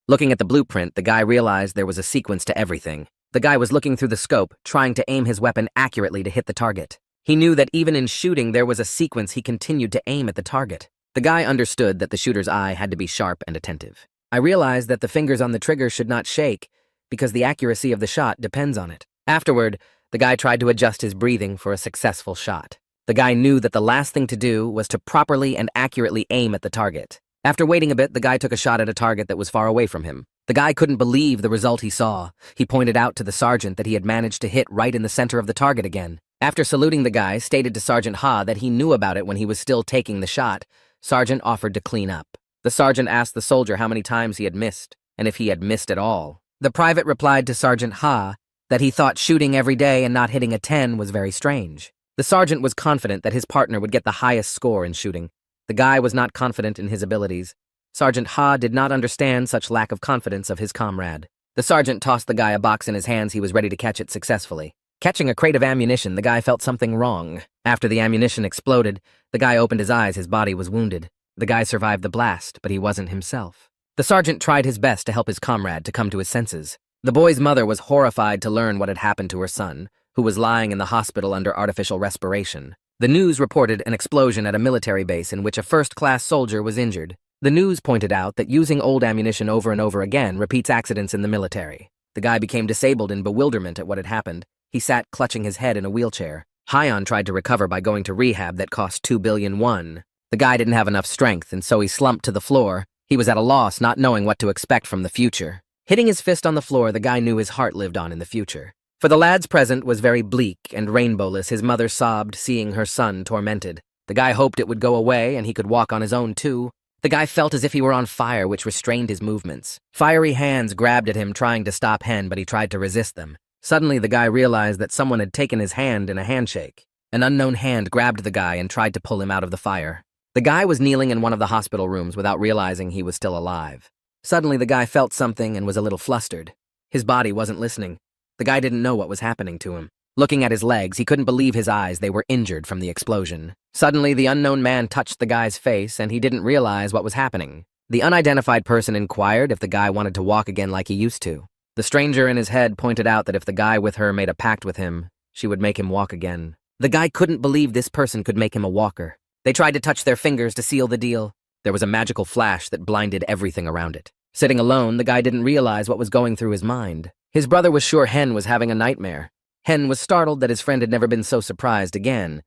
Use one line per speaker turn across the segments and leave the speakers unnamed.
Looking at the blueprint, the guy realized there was a sequence to everything. The guy was looking through the scope, trying to aim his weapon accurately to hit the target. He knew that even in shooting, there was a sequence he continued to aim at the target. The guy understood that the shooter's eye had to be sharp and attentive. I realized that the fingers on the trigger should not shake, because the accuracy of the shot depends on it. Afterward, the guy tried to adjust his breathing for a successful shot. The guy knew that the last thing to do was to properly and accurately aim at the target. After waiting a bit, the guy took a shot at a target that was far away from him. The guy couldn't believe the result he saw. He pointed out to the sergeant that he had managed to hit right in the center of the target again. After saluting the guy, stated to Sergeant Ha that he knew about it when he was still taking the shot, Sergeant offered to clean up. The sergeant asked the soldier how many times he had missed, and if he had missed at all. The private replied to Sergeant Ha that he thought shooting every day and not hitting a 10 was very strange. The sergeant was confident that his partner would get the highest score in shooting. The guy was not confident in his abilities. Sergeant Ha did not understand such lack of confidence of his comrade. The sergeant tossed the guy a box in his hands. He was ready to catch it successfully. Catching a crate of ammunition, the guy felt something wrong. After the ammunition exploded, the guy opened his eyes. His body was wounded. The guy survived the blast, but he wasn't himself. The sergeant tried his best to help his comrade to come to his senses. The boy's mother was horrified to learn what had happened to her son, who was lying in the hospital under artificial respiration. The news reported an explosion at a military base in which a first-class soldier was injured. The news pointed out that using old ammunition over and over again repeats accidents in the military. The guy became disabled in bewilderment at what had happened. He sat clutching his head in a wheelchair. Huang tried to recover by going to rehab that cost 2 billion won. The guy didn't have enough strength, and so he slumped to the floor. He was at a loss, not knowing what to expect from the future. Hitting his fist on the floor, the guy knew his heart lived on in the future. For the lad's present was very bleak and rainbowless. His mother sobbed, seeing her son tormented. The guy hoped it would go away and he could walk on his own too. The guy felt as if he were on fire, which restrained his movements. Fiery hands grabbed at him, trying to stop Hen, but he tried to resist them. Suddenly, the guy realized that someone had taken his hand in a handshake. An unknown hand grabbed the guy and tried to pull him out of the fire. The guy was kneeling in one of the hospital rooms without realizing he was still alive. Suddenly, the guy felt something and was a little flustered. His body wasn't listening. The guy didn't know what was happening to him. Looking at his legs, he couldn't believe his eyes. They were injured from the explosion. Suddenly, the unknown man touched the guy's face, and he didn't realize what was happening. The unidentified person inquired if the guy wanted to walk again like he used to. The stranger in his head pointed out that if the guy with her made a pact with him, she would make him walk again. The guy couldn't believe this person could make him a walker. They tried to touch their fingers to seal the deal. There was a magical flash that blinded everything around it. Sitting alone, the guy didn't realize what was going through his mind. His brother was sure Hen was having a nightmare. Hen was startled that his friend had never been so surprised again.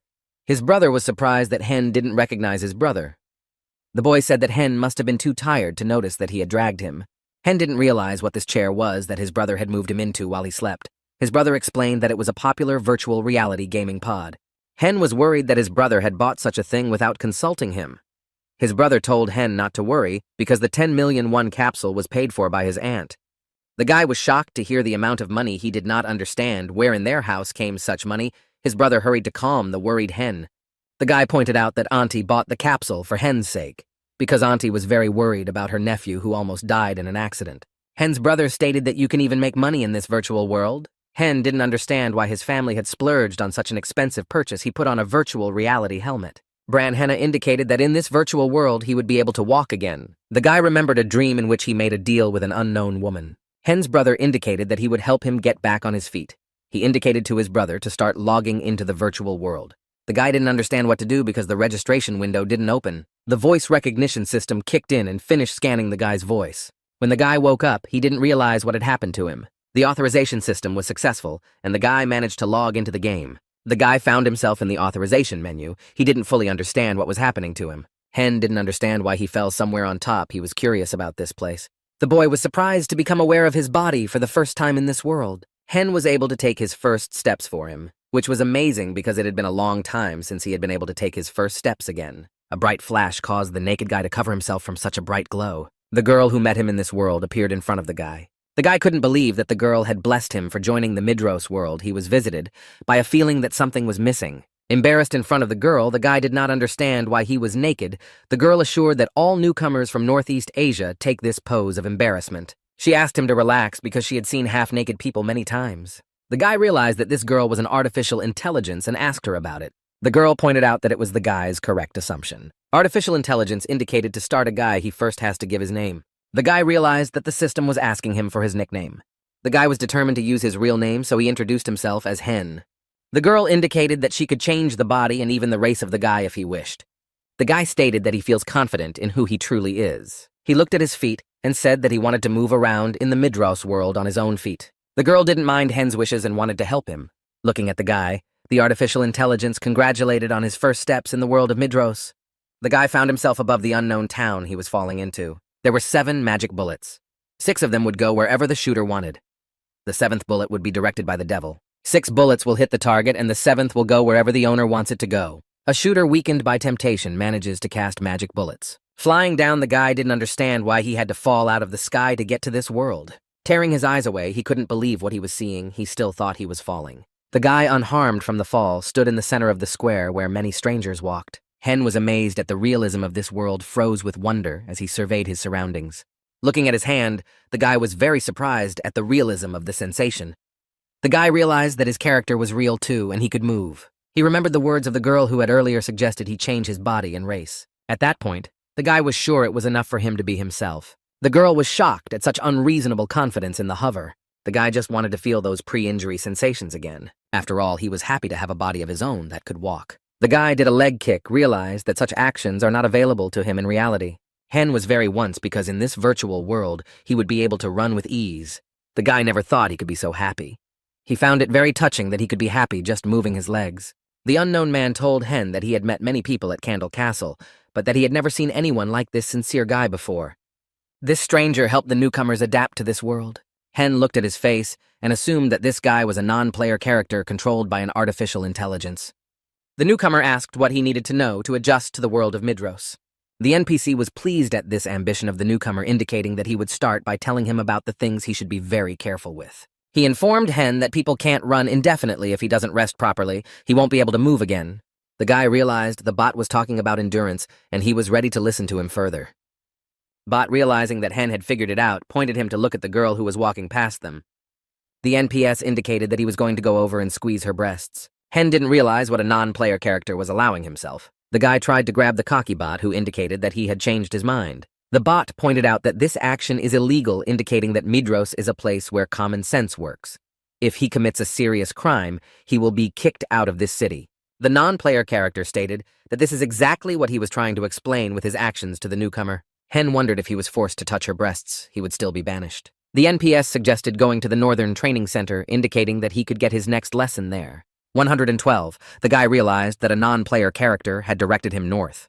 His brother was surprised that Hen didn't recognize his brother. The boy said that Hen must have been too tired to notice that he had dragged him. Hen didn't realize what this chair was that his brother had moved him into while he slept. His brother explained that it was a popular virtual reality gaming pod. Hen was worried that his brother had bought such a thing without consulting him. His brother told Hen not to worry because the 10 million won capsule was paid for by his aunt. The guy was shocked to hear the amount of money. He did not understand where in their house came such money. His brother hurried to calm the worried Hen. The guy pointed out that Auntie bought the capsule for Hen's sake, because Auntie was very worried about her nephew who almost died in an accident. Hen's brother stated that you can even make money in this virtual world. Hen didn't understand why his family had splurged on such an expensive purchase. He put on a virtual reality helmet. Bran Henna indicated that in this virtual world he would be able to walk again. The guy remembered a dream in which he made a deal with an unknown woman. Hen's brother indicated that he would help him get back on his feet. He indicated to his brother to start logging into the virtual world. The guy didn't understand what to do because the registration window didn't open. The voice recognition system kicked in and finished scanning the guy's voice. When the guy woke up, he didn't realize what had happened to him. The authorization system was successful, and the guy managed to log into the game. The guy found himself in the authorization menu. He didn't fully understand what was happening to him. Hen didn't understand why he fell somewhere on top. He was curious about this place. The boy was surprised to become aware of his body for the first time in this world. Hen was able to take his first steps for him, which was amazing because it had been a long time since he had been able to take his first steps again. A bright flash caused the naked guy to cover himself from such a bright glow. The girl who met him in this world appeared in front of the guy. The guy couldn't believe that the girl had blessed him for joining the Midros world. He was visited by a feeling that something was missing. Embarrassed in front of the girl, the guy did not understand why he was naked. The girl assured that all newcomers from Northeast Asia take this pose of embarrassment. She asked him to relax because she had seen half-naked people many times. The guy realized that this girl was an artificial intelligence and asked her about it. The girl pointed out that it was the guy's correct assumption. Artificial intelligence indicated to start a guy he first has to give his name. The guy realized that the system was asking him for his nickname. The guy was determined to use his real name, so he introduced himself as Hen. The girl indicated that she could change the body and even the race of the guy if he wished. The guy stated that he feels confident in who he truly is. He looked at his feet and said that he wanted to move around in the Midros world on his own feet. The girl didn't mind Hen's wishes and wanted to help him. Looking at the guy, the artificial intelligence congratulated on his first steps in the world of Midros. The guy found himself above the unknown town he was falling into. There were 7 magic bullets. 6 of them would go wherever the shooter wanted. The 7th bullet would be directed by the devil. 6 bullets will hit the target, and the 7th will go wherever the owner wants it to go. A shooter weakened by temptation manages to cast magic bullets. Flying down, the guy didn't understand why he had to fall out of the sky to get to this world. Tearing his eyes away, he couldn't believe what he was seeing. He still thought he was falling. The guy, unharmed from the fall, stood in the center of the square where many strangers walked. Hen was amazed at the realism of this world, froze with wonder as he surveyed his surroundings. Looking at his hand, the guy was very surprised at the realism of the sensation. The guy realized that his character was real too, and he could move. He remembered the words of the girl who had earlier suggested he change his body and race. At that point, the guy was sure it was enough for him to be himself. The girl was shocked at such unreasonable confidence in the hover. The guy just wanted to feel those pre-injury sensations again. After all, he was happy to have a body of his own that could walk. The guy did a leg kick, realized that such actions are not available to him in reality. Hen was very once because in this virtual world, he would be able to run with ease. The guy never thought he could be so happy. He found it very touching that he could be happy just moving his legs. The unknown man told Hen that he had met many people at Candle Castle, but that he had never seen anyone like this sincere guy before. This stranger helped the newcomers adapt to this world. Hen looked at his face and assumed that this guy was a non-player character controlled by an artificial intelligence. The newcomer asked what he needed to know to adjust to the world of Midros. The NPC was pleased at this ambition of the newcomer, indicating that he would start by telling him about the things he should be very careful with. He informed Hen that people can't run indefinitely if he doesn't rest properly. He won't be able to move again. The guy realized the bot was talking about endurance, and he was ready to listen to him further. Bot, realizing that Hen had figured it out, pointed him to look at the girl who was walking past them. The NPS indicated that he was going to go over and squeeze her breasts. Hen didn't realize what a non-player character was allowing himself. The guy tried to grab the cocky bot, who indicated that he had changed his mind. The bot pointed out that this action is illegal, indicating that Midros is a place where common sense works. If he commits a serious crime, he will be kicked out of this city. The non-player character stated that this is exactly what he was trying to explain with his actions to the newcomer. Hen wondered if he was forced to touch her breasts, he would still be banished. The NPS suggested going to the Northern Training Center, indicating that he could get his next lesson there. 112, the guy realized that a non-player character had directed him north.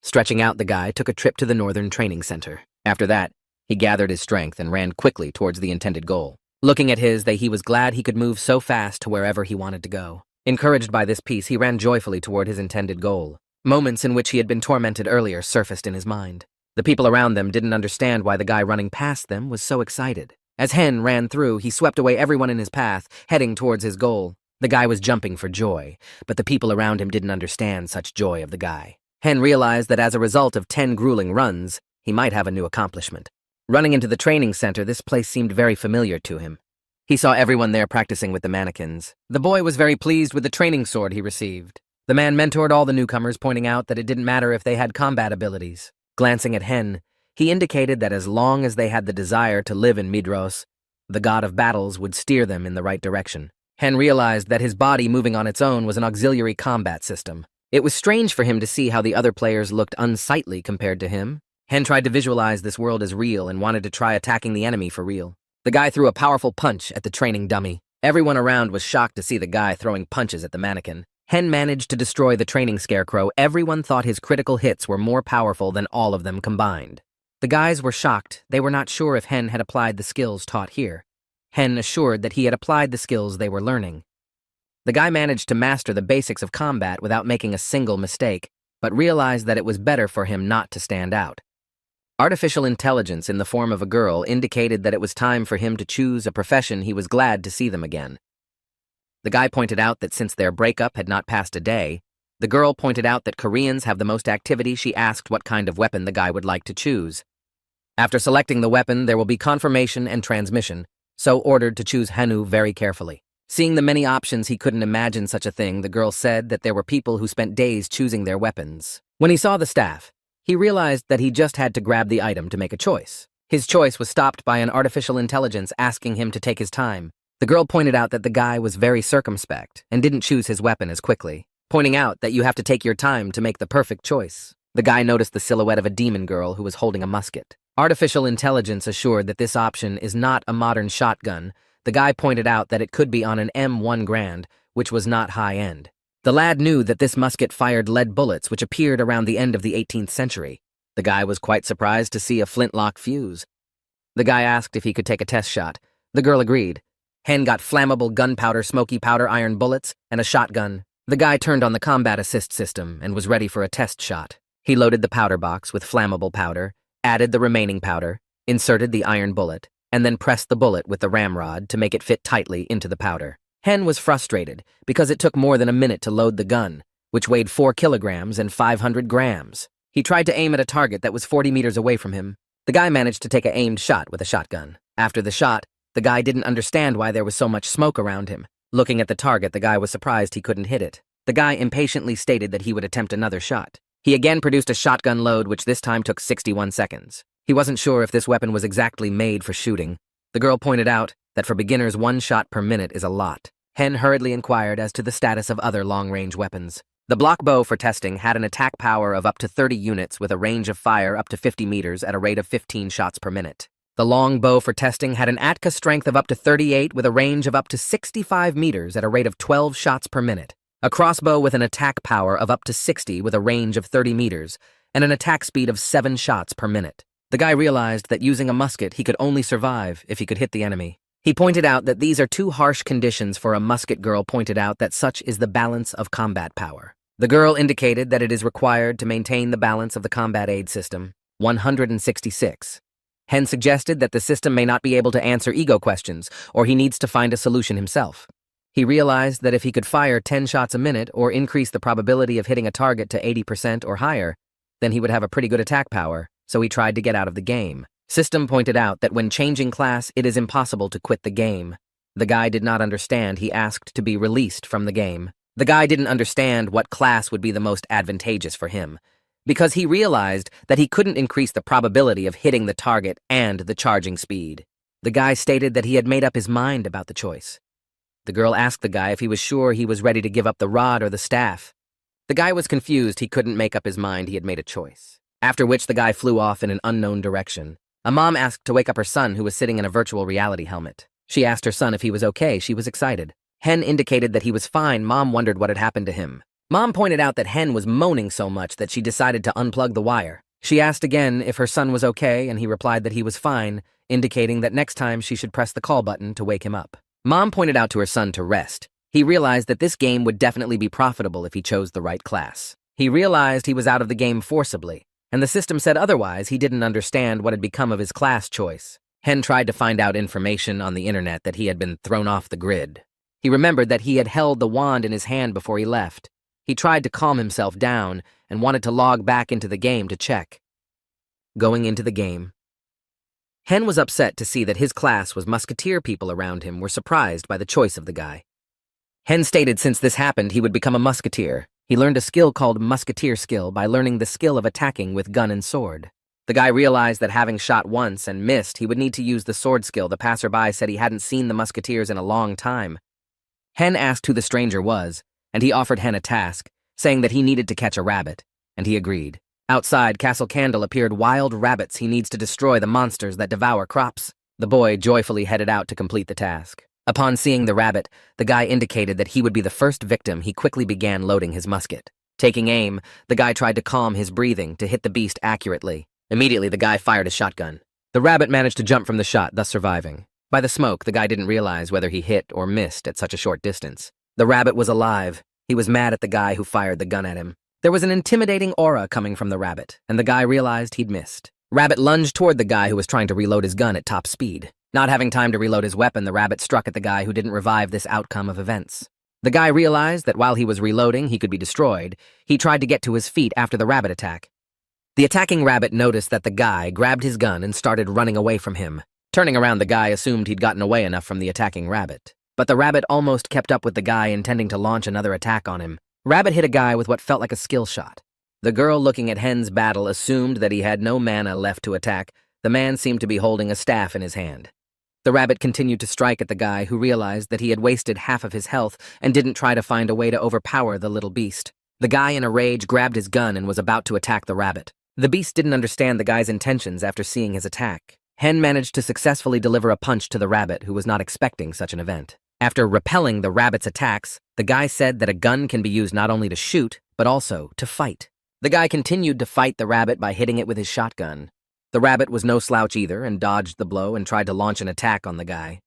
Stretching out, the guy took a trip to the Northern Training Center. After that, he gathered his strength and ran quickly towards the intended goal. Looking at he was glad he could move so fast to wherever he wanted to go. Encouraged by this peace, he ran joyfully toward his intended goal. Moments in which he had been tormented earlier surfaced in his mind. The people around them didn't understand why the guy running past them was so excited. As Hen ran through, he swept away everyone in his path, heading towards his goal. The guy was jumping for joy, but the people around him didn't understand such joy of the guy. Hen realized that as a result of 10 grueling runs, he might have a new accomplishment. Running into the training center, this place seemed very familiar to him. He saw everyone there practicing with the mannequins. The boy was very pleased with the training sword he received. The man mentored all the newcomers, pointing out that it didn't matter if they had combat abilities. Glancing at Hen, he indicated that as long as they had the desire to live in Midros, the god of battles would steer them in the right direction. Hen realized that his body moving on its own was an auxiliary combat system. It was strange for him to see how the other players looked unsightly compared to him. Hen tried to visualize this world as real and wanted to try attacking the enemy for real. The guy threw a powerful punch at the training dummy. Everyone around was shocked to see the guy throwing punches at the mannequin. Hen managed to destroy the training scarecrow. Everyone thought his critical hits were more powerful than all of them combined. The guys were shocked. They were not sure if Hen had applied the skills taught here. Hen assured that he had applied the skills they were learning. The guy managed to master the basics of combat without making a single mistake, but realized that it was better for him not to stand out. Artificial intelligence in the form of a girl indicated that it was time for him to choose a profession. He was glad to see them again. The guy pointed out that since their breakup had not passed a day, the girl pointed out that Koreans have the most activity. She asked what kind of weapon the guy would like to choose. After selecting the weapon, there will be confirmation and transmission, so ordered to choose Hanu very carefully. Seeing the many options, he couldn't imagine such a thing. The girl said that there were people who spent days choosing their weapons. When he saw the staff, he realized that he just had to grab the item to make a choice. His choice was stopped by an artificial intelligence asking him to take his time. The girl pointed out that the guy was very circumspect and didn't choose his weapon as quickly, pointing out that you have to take your time to make the perfect choice. The guy noticed the silhouette of a demon girl who was holding a musket. Artificial intelligence assured that this option is not a modern shotgun. The guy pointed out that it could be on an M1 Grand, which was not high-end. The lad knew that this musket fired lead bullets which appeared around the end of the 18th century. The guy was quite surprised to see a flintlock fuse. The guy asked if he could take a test shot. The girl agreed. Hen got flammable gunpowder, smoky powder, iron bullets, and a shotgun. The guy turned on the combat assist system and was ready for a test shot. He loaded the powder box with flammable powder, added the remaining powder, inserted the iron bullet, and then pressed the bullet with the ramrod to make it fit tightly into the powder. Hen was frustrated because it took more than a minute to load the gun, which weighed 4 kilograms and 500 grams. He tried to aim at a target that was 40 meters away from him. The guy managed to take an aimed shot with a shotgun. After the shot, the guy didn't understand why there was so much smoke around him. Looking at the target, the guy was surprised he couldn't hit it. The guy impatiently stated that he would attempt another shot. He again produced a shotgun load, which this time took 61 seconds. He wasn't sure if this weapon was exactly made for shooting. The girl pointed out that for beginners, 1 shot per minute is a lot. Hen hurriedly inquired as to the status of other long-range weapons. The block bow for testing had an attack power of up to 30 units with a range of fire up to 50 meters at a rate of 15 shots per minute. The long bow for testing had an ATCA strength of up to 38 with a range of up to 65 meters at a rate of 12 shots per minute. A crossbow with an attack power of up to 60 with a range of 30 meters and an attack speed of 7 shots per minute. The guy realized that using a musket he could only survive if he could hit the enemy. He pointed out that these are too harsh conditions for a musket. Girl pointed out that such is the balance of combat power. The girl indicated that it is required to maintain the balance of the combat aid system, 166. Hen suggested that the system may not be able to answer ego questions, or he needs to find a solution himself. He realized that if he could fire 10 shots a minute or increase the probability of hitting a target to 80% or higher, then he would have a pretty good attack power, so he tried to get out of the game. System pointed out that when changing class, it is impossible to quit the game. The guy did not understand. He asked to be released from the game. The guy didn't understand what class would be the most advantageous for him, because he realized that he couldn't increase the probability of hitting the target and the charging speed. The guy stated that he had made up his mind about the choice. The girl asked the guy if he was sure he was ready to give up the rod or the staff. The guy was confused. He couldn't make up his mind. He had made a choice. After which the guy flew off in an unknown direction. A mom asked to wake up her son, who was sitting in a virtual reality helmet. She asked her son if he was okay. She was excited. Hen indicated that he was fine. Mom wondered what had happened to him. Mom pointed out that Hen was moaning so much that she decided to unplug the wire. She asked again if her son was okay, and he replied that he was fine, indicating that next time she should press the call button to wake him up. Mom pointed out to her son to rest. He realized that this game would definitely be profitable if he chose the right class. He realized he was out of the game forcibly, and the system said otherwise. He didn't understand what had become of his class choice. Hen tried to find out information on the internet that he had been thrown off the grid. He remembered that he had held the wand in his hand before he left. He tried to calm himself down and wanted to log back into the game to check. Going into the game. Hen was upset to see that his class was musketeer. People around him were surprised by the choice of the guy. Hen stated since this happened, he would become a musketeer. He learned a skill called musketeer skill by learning the skill of attacking with gun and sword. The guy realized that having shot once and missed, he would need to use the sword skill. The passerby said he hadn't seen the musketeers in a long time. Hen asked who the stranger was, and he offered Hen a task, saying that he needed to catch a rabbit, and he agreed. Outside Castle Candle appeared wild rabbits. He needs to destroy the monsters that devour crops. The boy joyfully headed out to complete the task. Upon seeing the rabbit, the guy indicated that he would be the first victim. He quickly began loading his musket. Taking aim, the guy tried to calm his breathing to hit the beast accurately. Immediately, the guy fired a shotgun. The rabbit managed to jump from the shot, thus surviving. By the smoke, the guy didn't realize whether he hit or missed at such a short distance. The rabbit was alive. He was mad at the guy who fired the gun at him. There was an intimidating aura coming from the rabbit, and the guy realized he'd missed. Rabbit lunged toward the guy who was trying to reload his gun at top speed. Not having time to reload his weapon, the rabbit struck at the guy who didn't revive this outcome of events. The guy realized that while he was reloading, he could be destroyed. He tried to get to his feet after the rabbit attack. The attacking rabbit noticed that the guy grabbed his gun and started running away from him. Turning around, the guy assumed he'd gotten away enough from the attacking rabbit. But the rabbit almost kept up with the guy, intending to launch another attack on him. Rabbit hit a guy with what felt like a skill shot. The girl looking at Hen's battle assumed that he had no mana left to attack, The man seemed to be holding a staff in his hand. The rabbit continued to strike at the guy, who realized that he had wasted half of his health and didn't try to find a way to overpower the little beast. The guy, in a rage, grabbed his gun and was about to attack the rabbit. The beast didn't understand the guy's intentions after seeing his attack. Hen managed to successfully deliver a punch to the rabbit, who was not expecting such an event. After repelling the rabbit's attacks, the guy said that a gun can be used not only to shoot, but also to fight. The guy continued to fight the rabbit by hitting it with his shotgun. The rabbit was no slouch either and dodged the blow and tried to launch an attack on the guy.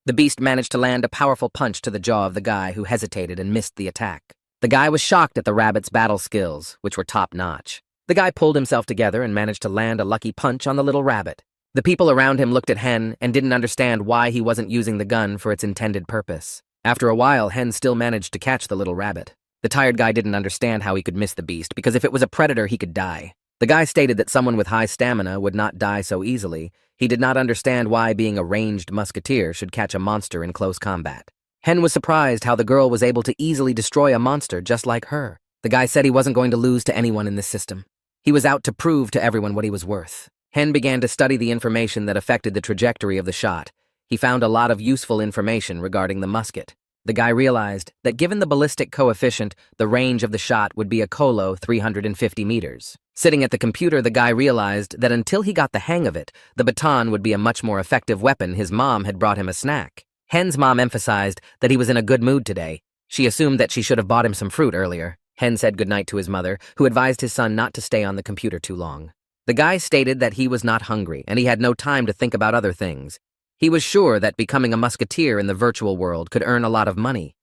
The beast managed to land a powerful punch to the jaw of the guy, who hesitated and missed the attack. The guy was shocked at the rabbit's battle skills, which were top-notch. The guy pulled himself together and managed to land a lucky punch on the little rabbit. The people around him looked at Hen and didn't understand why he wasn't using the gun for its intended purpose. After a while, Hen still managed to catch the little rabbit. The tired guy didn't understand how he could miss the beast, because if it was a predator, he could die. The guy stated that someone with high stamina would not die so easily. He did not understand why being a ranged musketeer should catch a monster in close combat. Hen was surprised how the girl was able to easily destroy a monster just like her. The guy said he wasn't going to lose to anyone in this system. He was out to prove to everyone what he was worth. Hen began to study the information that affected the trajectory of the shot. He found a lot of useful information regarding the musket. The guy realized that given the ballistic coefficient, the range of the shot would be a colo 350 meters. Sitting at the computer, the guy realized that until he got the hang of it, the baton would be a much more effective weapon. His mom had brought him a snack. Hen's mom emphasized that he was in a good mood today. She assumed that she should have bought him some fruit earlier. Hen said goodnight to his mother, who advised his son not to stay on the computer too long. The guy stated that he was not hungry and he had no time to think about other things. He was sure that becoming a musketeer in the virtual world could earn a lot of money.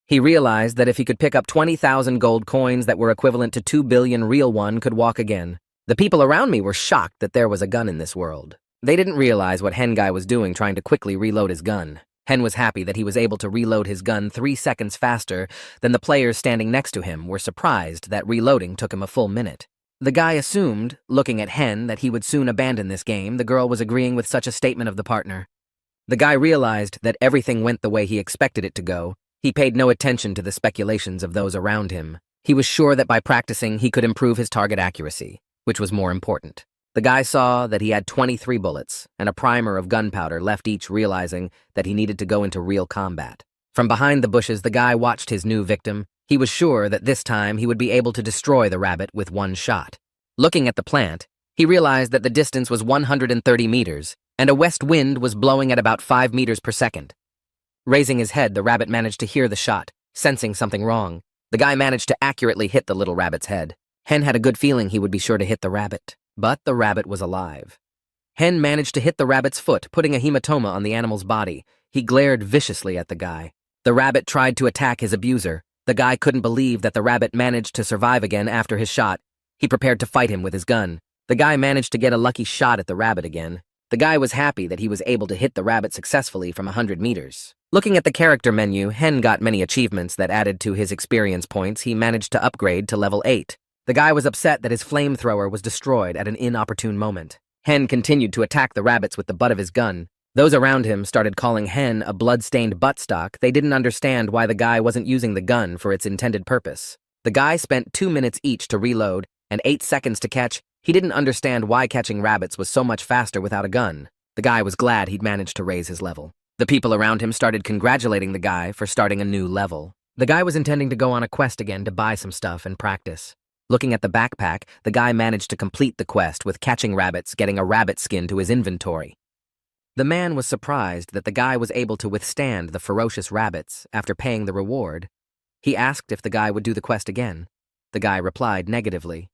He realized that if he could pick up 20,000 gold coins that were equivalent to 2 billion real one could walk again. The people around me were shocked that there was a gun in this world. They didn't realize what Hen guy was doing, trying to quickly reload his gun. Hen was happy that he was able to reload his gun 3 seconds faster than the players standing next to him were surprised that reloading took him a full minute. The guy assumed, looking at Hen, that he would soon abandon this game. The girl was agreeing with such a statement of the partner. The guy realized that everything went the way he expected it to go. He paid no attention to the speculations of those around him. He was sure that by practicing he could improve his target accuracy, which was more important. The guy saw that he had 23 bullets and a primer of gunpowder left each, realizing that he needed to go into real combat. From behind the bushes, the guy watched his new victim. He was sure that this time he would be able to destroy the rabbit with one shot. Looking at the plant, he realized that the distance was 130 meters, and a west wind was blowing at about 5 meters per second. Raising his head, the rabbit managed to hear the shot, sensing something wrong. The guy managed to accurately hit the little rabbit's head. Hen had a good feeling he would be sure to hit the rabbit. But the rabbit was alive. Hen managed to hit the rabbit's foot, putting a hematoma on the animal's body. He glared viciously at the guy. The rabbit tried to attack his abuser. The guy couldn't believe that the rabbit managed to survive again after his shot. He prepared to fight him with his gun. The guy managed to get a lucky shot at the rabbit again. The guy was happy that he was able to hit the rabbit successfully from 100 meters. Looking at the character menu, Hen got many achievements that added to his experience points. He managed to upgrade to level 8. The guy was upset that his flamethrower was destroyed at an inopportune moment. Hen continued to attack the rabbits with the butt of his gun. Those around him started calling Hen a blood-stained buttstock. They didn't understand why the guy wasn't using the gun for its intended purpose. The guy spent 2 minutes each to reload and 8 seconds to catch. He didn't understand why catching rabbits was so much faster without a gun. The guy was glad he'd managed to raise his level. The people around him started congratulating the guy for starting a new level. The guy was intending to go on a quest again to buy some stuff and practice. Looking at the backpack, the guy managed to complete the quest with catching rabbits, getting a rabbit skin to his inventory. The man was surprised that the guy was able to withstand the ferocious rabbits after paying the reward. He asked if the guy would do the quest again. The guy replied negatively.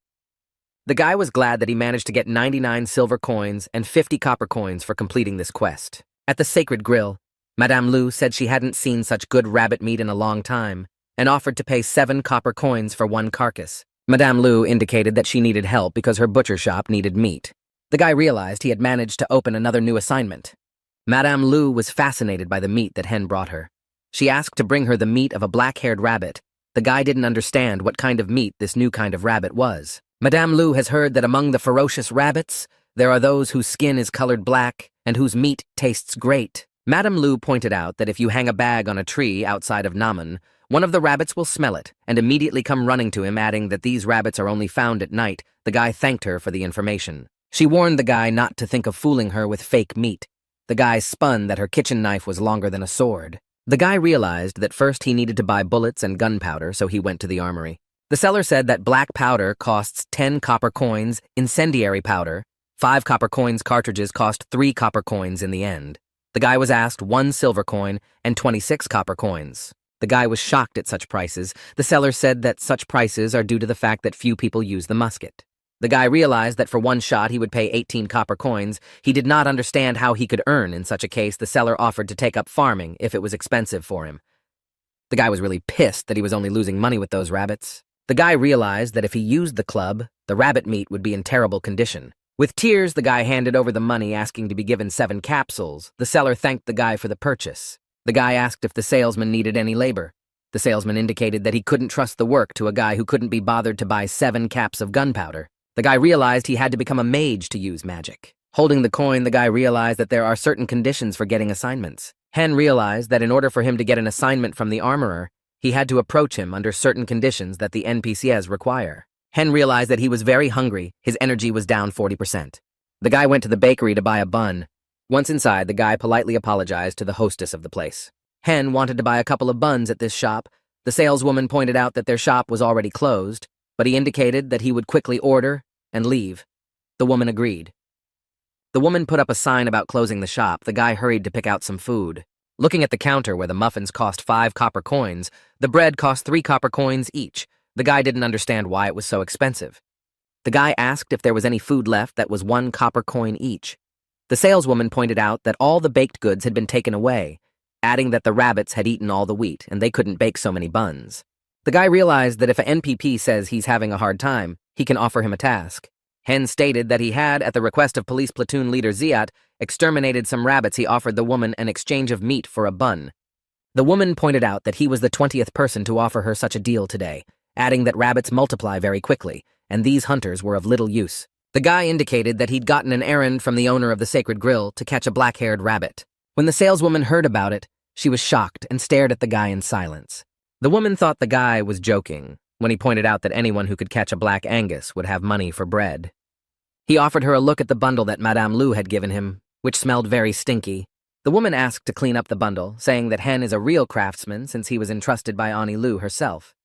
The guy was glad that he managed to get 99 silver coins and 50 copper coins for completing this quest. At the Sacred Grill, Madame Lu said she hadn't seen such good rabbit meat in a long time and offered to pay 7 copper coins for one carcass. Madame Lu indicated that she needed help because her butcher shop needed meat. The guy realized he had managed to open another new assignment. Madame Lu was fascinated by the meat that Hen brought her. She asked to bring her the meat of a black-haired rabbit. The guy didn't understand what kind of meat this new kind of rabbit was. Madame Lu has heard that among the ferocious rabbits, there are those whose skin is colored black and whose meat tastes great. Madame Lu pointed out that if you hang a bag on a tree outside of Namen, one of the rabbits will smell it and immediately come running to him, adding that these rabbits are only found at night. The guy thanked her for the information. She warned the guy not to think of fooling her with fake meat. The guy spun that her kitchen knife was longer than a sword. The guy realized that first he needed to buy bullets and gunpowder, so he went to the armory. The seller said that black powder costs 10 copper coins, incendiary powder, 5 copper coins cartridges cost 3 copper coins in the end. The guy was asked 1 silver coin and 26 copper coins. The guy was shocked at such prices. The seller said that such prices are due to the fact that few people use the musket. The guy realized that for 1 shot he would pay 18 copper coins. He did not understand how he could earn in such a case. The seller offered to take up farming if it was expensive for him. The guy was really pissed that he was only losing money with those rabbits. The guy realized that if he used the club, the rabbit meat would be in terrible condition. With tears, the guy handed over the money, asking to be given 7 capsules. The seller thanked the guy for the purchase. The guy asked if the salesman needed any labor. The salesman indicated that he couldn't trust the work to a guy who couldn't be bothered to buy 7 caps of gunpowder. The guy realized he had to become a mage to use magic. Holding the coin, the guy realized that there are certain conditions for getting assignments. Hen realized that in order for him to get an assignment from the armorer, he had to approach him under certain conditions that the NPCs require. Hen realized that he was very hungry. His energy was down 40%. The guy went to the bakery to buy a bun. Once inside, the guy politely apologized to the hostess of the place. Hen wanted to buy a couple of buns at this shop. The saleswoman pointed out that their shop was already closed, but he indicated that he would quickly order and leave. The woman agreed. The woman put up a sign about closing the shop. The guy hurried to pick out some food. Looking at the counter where the muffins cost 5 copper coins, the bread cost 3 copper coins each. The guy didn't understand why it was so expensive. The guy asked if there was any food left that was 1 copper coin each. The saleswoman pointed out that all the baked goods had been taken away, adding that the rabbits had eaten all the wheat and they couldn't bake so many buns. The guy realized that if an NPP says he's having a hard time, he can offer him a task. Hen stated that he had, at the request of police platoon leader Ziat, exterminated some rabbits. He offered the woman an exchange of meat for a bun. The woman pointed out that he was the 20th person to offer her such a deal today, adding that rabbits multiply very quickly, and these hunters were of little use. The guy indicated that he'd gotten an errand from the owner of the Sacred Grill to catch a black-haired rabbit. When the saleswoman heard about it, she was shocked and stared at the guy in silence. The woman thought the guy was joking when he pointed out that anyone who could catch a black Angus would have money for bread. He offered her a look at the bundle that Madame Lu had given him, which smelled very stinky. The woman asked to clean up the bundle, saying that Hen is a real craftsman since he was entrusted by Ani Lu herself.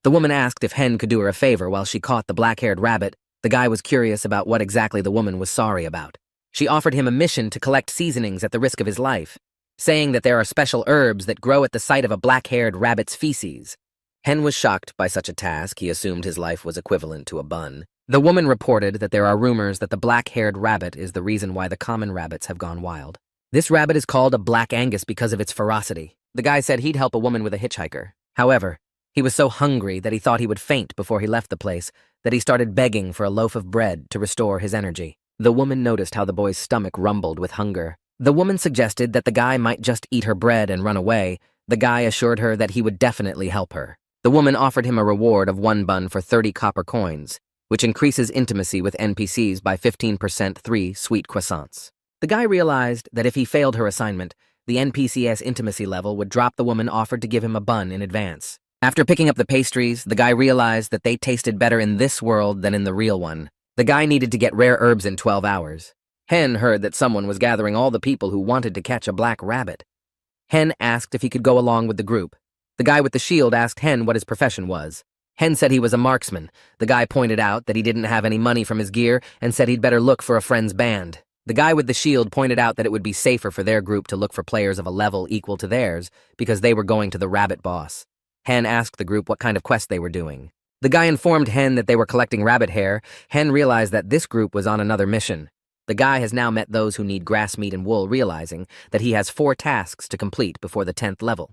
The woman asked if Hen could do her a favor while she caught the black-haired rabbit. The guy was curious about what exactly the woman was sorry about. She offered him a mission to collect seasonings at the risk of his life, saying that there are special herbs that grow at the site of a black-haired rabbit's feces. Hen was shocked by such a task. He assumed his life was equivalent to a bun. The woman reported that there are rumors that the black-haired rabbit is the reason why the common rabbits have gone wild. This rabbit is called a black Angus because of its ferocity. The guy said he'd help a woman with a hitchhiker. However, he was so hungry that he thought he would faint before he left the place that he started begging for a loaf of bread to restore his energy. The woman noticed how the boy's stomach rumbled with hunger. The woman suggested that the guy might just eat her bread and run away. The guy assured her that he would definitely help her. The woman offered him a reward of 1 bun for 30 copper coins, which increases intimacy with NPCs by 15%, 3 sweet croissants. The guy realized that if he failed her assignment, the NPC's intimacy level would drop. The woman offered to give him a bun in advance. After picking up the pastries, the guy realized that they tasted better in this world than in the real one. The guy needed to get rare herbs in 12 hours. Hen heard that someone was gathering all the people who wanted to catch a black rabbit. Hen asked if he could go along with the group. The guy with the shield asked Hen what his profession was. Hen said he was a marksman. The guy pointed out that he didn't have any money from his gear and said he'd better look for a friend's band. The guy with the shield pointed out that it would be safer for their group to look for players of a level equal to theirs because they were going to the rabbit boss. Hen asked the group what kind of quest they were doing. The guy informed Hen that they were collecting rabbit hair. Hen realized that this group was on another mission. The guy has now met those who need grass meat and wool, realizing that he has 4 tasks to complete before the 10th level.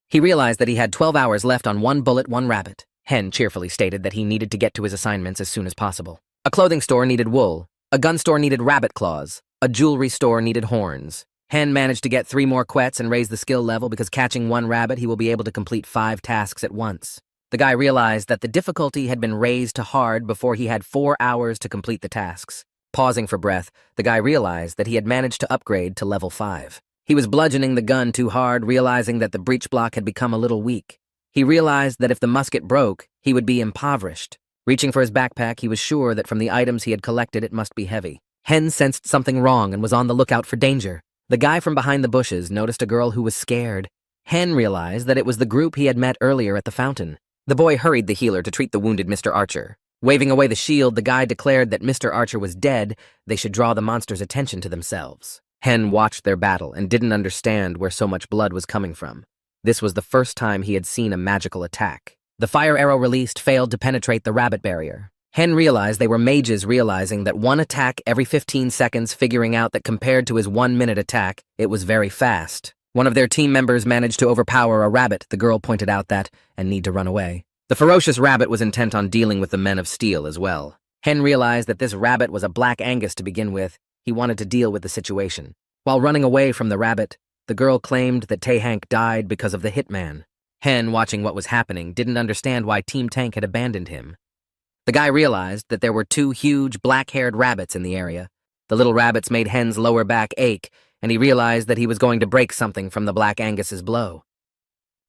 He realized that he had 12 hours left on 1 bullet, 1 rabbit. Hen cheerfully stated that he needed to get to his assignments as soon as possible. A clothing store needed wool. A gun store needed rabbit claws. A jewelry store needed horns. Hen managed to get 3 more quets and raise the skill level because catching 1 rabbit, he will be able to complete 5 tasks at once. The guy realized that the difficulty had been raised to hard before he had 4 hours to complete the tasks. Pausing for breath, the guy realized that he had managed to upgrade to level 5. He was bludgeoning the gun too hard, realizing that the breech block had become a little weak. He realized that if the musket broke, he would be impoverished. Reaching for his backpack, he was sure that from the items he had collected it must be heavy. Hen sensed something wrong and was on the lookout for danger. The guy from behind the bushes noticed a girl who was scared. Hen realized that it was the group he had met earlier at the fountain. The boy hurried the healer to treat the wounded Mr. Archer. Waving away the shield, the guy declared that Mr. Archer was dead. They should draw the monster's attention to themselves. Hen watched their battle and didn't understand where so much blood was coming from. This was the first time he had seen a magical attack. The fire arrow released failed to penetrate the rabbit barrier. Hen realized they were mages realizing that one attack every 15 seconds, figuring out that compared to his 1-minute attack, it was very fast. One of their team members managed to overpower a rabbit. The girl pointed out that, and need to run away. The ferocious rabbit was intent on dealing with the men of steel as well. Hen realized that this rabbit was a Black Angus to begin with. He wanted to deal with the situation. While running away from the rabbit, the girl claimed that Hank died because of the hitman. Hen, watching what was happening, didn't understand why Team Tank had abandoned him. The guy realized that there were 2 huge black-haired rabbits in the area. The little rabbits made Hen's lower back ache, and he realized that he was going to break something from the Black Angus's blow.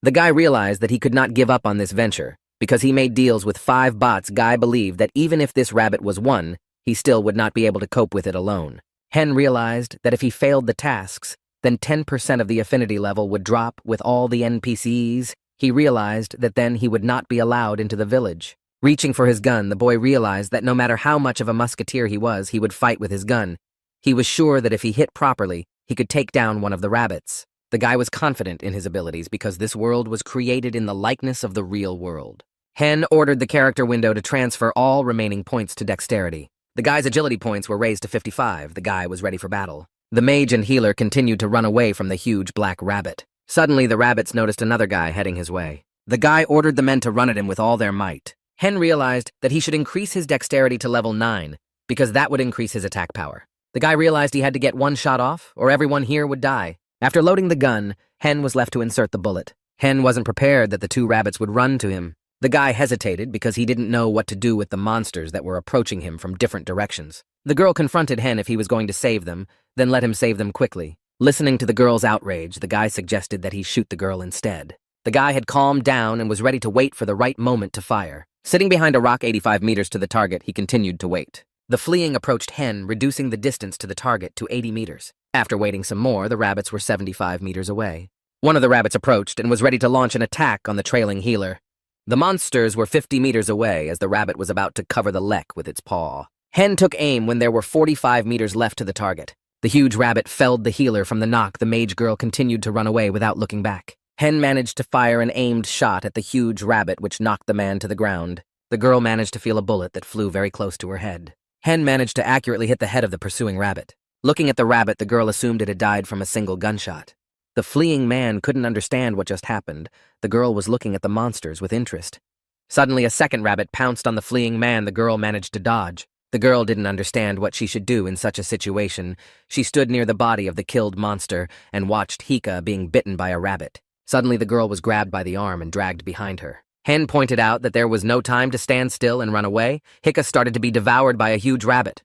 The guy realized that he could not give up on this venture. Because he made deals with 5 bots, Guy believed that even if this rabbit was won, he still would not be able to cope with it alone. Hen realized that if he failed the tasks, then 10% of the affinity level would drop with all the NPCs. He realized that then he would not be allowed into the village. Reaching for his gun, the boy realized that no matter how much of a musketeer he would fight with his gun. He was sure that if he hit properly, he could take down one of the rabbits. The guy was confident in his abilities because this world was created in the likeness of the real world. Hen ordered the character window to transfer all remaining points to dexterity. The guy's agility points were raised to 55. The guy was ready for battle. The mage and healer continued to run away from the huge black rabbit. Suddenly, the rabbits noticed another guy heading his way. The guy ordered the men to run at him with all their might. Hen realized that he should increase his dexterity to level 9, because that would increase his attack power. The guy realized he had to get one shot off, or everyone here would die. After loading the gun, Hen was left to insert the bullet. Hen wasn't prepared that the 2 rabbits would run to him. The guy hesitated because he didn't know what to do with the monsters that were approaching him from different directions. The girl confronted Hen if he was going to save them, then let him save them quickly. Listening to the girl's outrage, the guy suggested that he shoot the girl instead. The guy had calmed down and was ready to wait for the right moment to fire. Sitting behind a rock 85 meters to the target, he continued to wait. The fleeing approached Hen, reducing the distance to the target to 80 meters. After waiting some more, the rabbits were 75 meters away. One of the rabbits approached and was ready to launch an attack on the trailing healer. The monsters were 50 meters away as the rabbit was about to cover the lek with its paw. Hen took aim when there were 45 meters left to the target. The huge rabbit felled the healer from the knock. The mage girl continued to run away without looking back. Hen managed to fire an aimed shot at the huge rabbit, which knocked the man to the ground. The girl managed to feel a bullet that flew very close to her head. Hen managed to accurately hit the head of the pursuing rabbit. Looking at the rabbit, the girl assumed it had died from a single gunshot. The fleeing man couldn't understand what just happened. The girl was looking at the monsters with interest. Suddenly, a second rabbit pounced on the fleeing man. The girl managed to dodge. The girl didn't understand what she should do in such a situation. She stood near the body of the killed monster and watched Hika being bitten by a rabbit. Suddenly, the girl was grabbed by the arm and dragged behind her. Hen pointed out that there was no time to stand still and run away. Hika started to be devoured by a huge rabbit.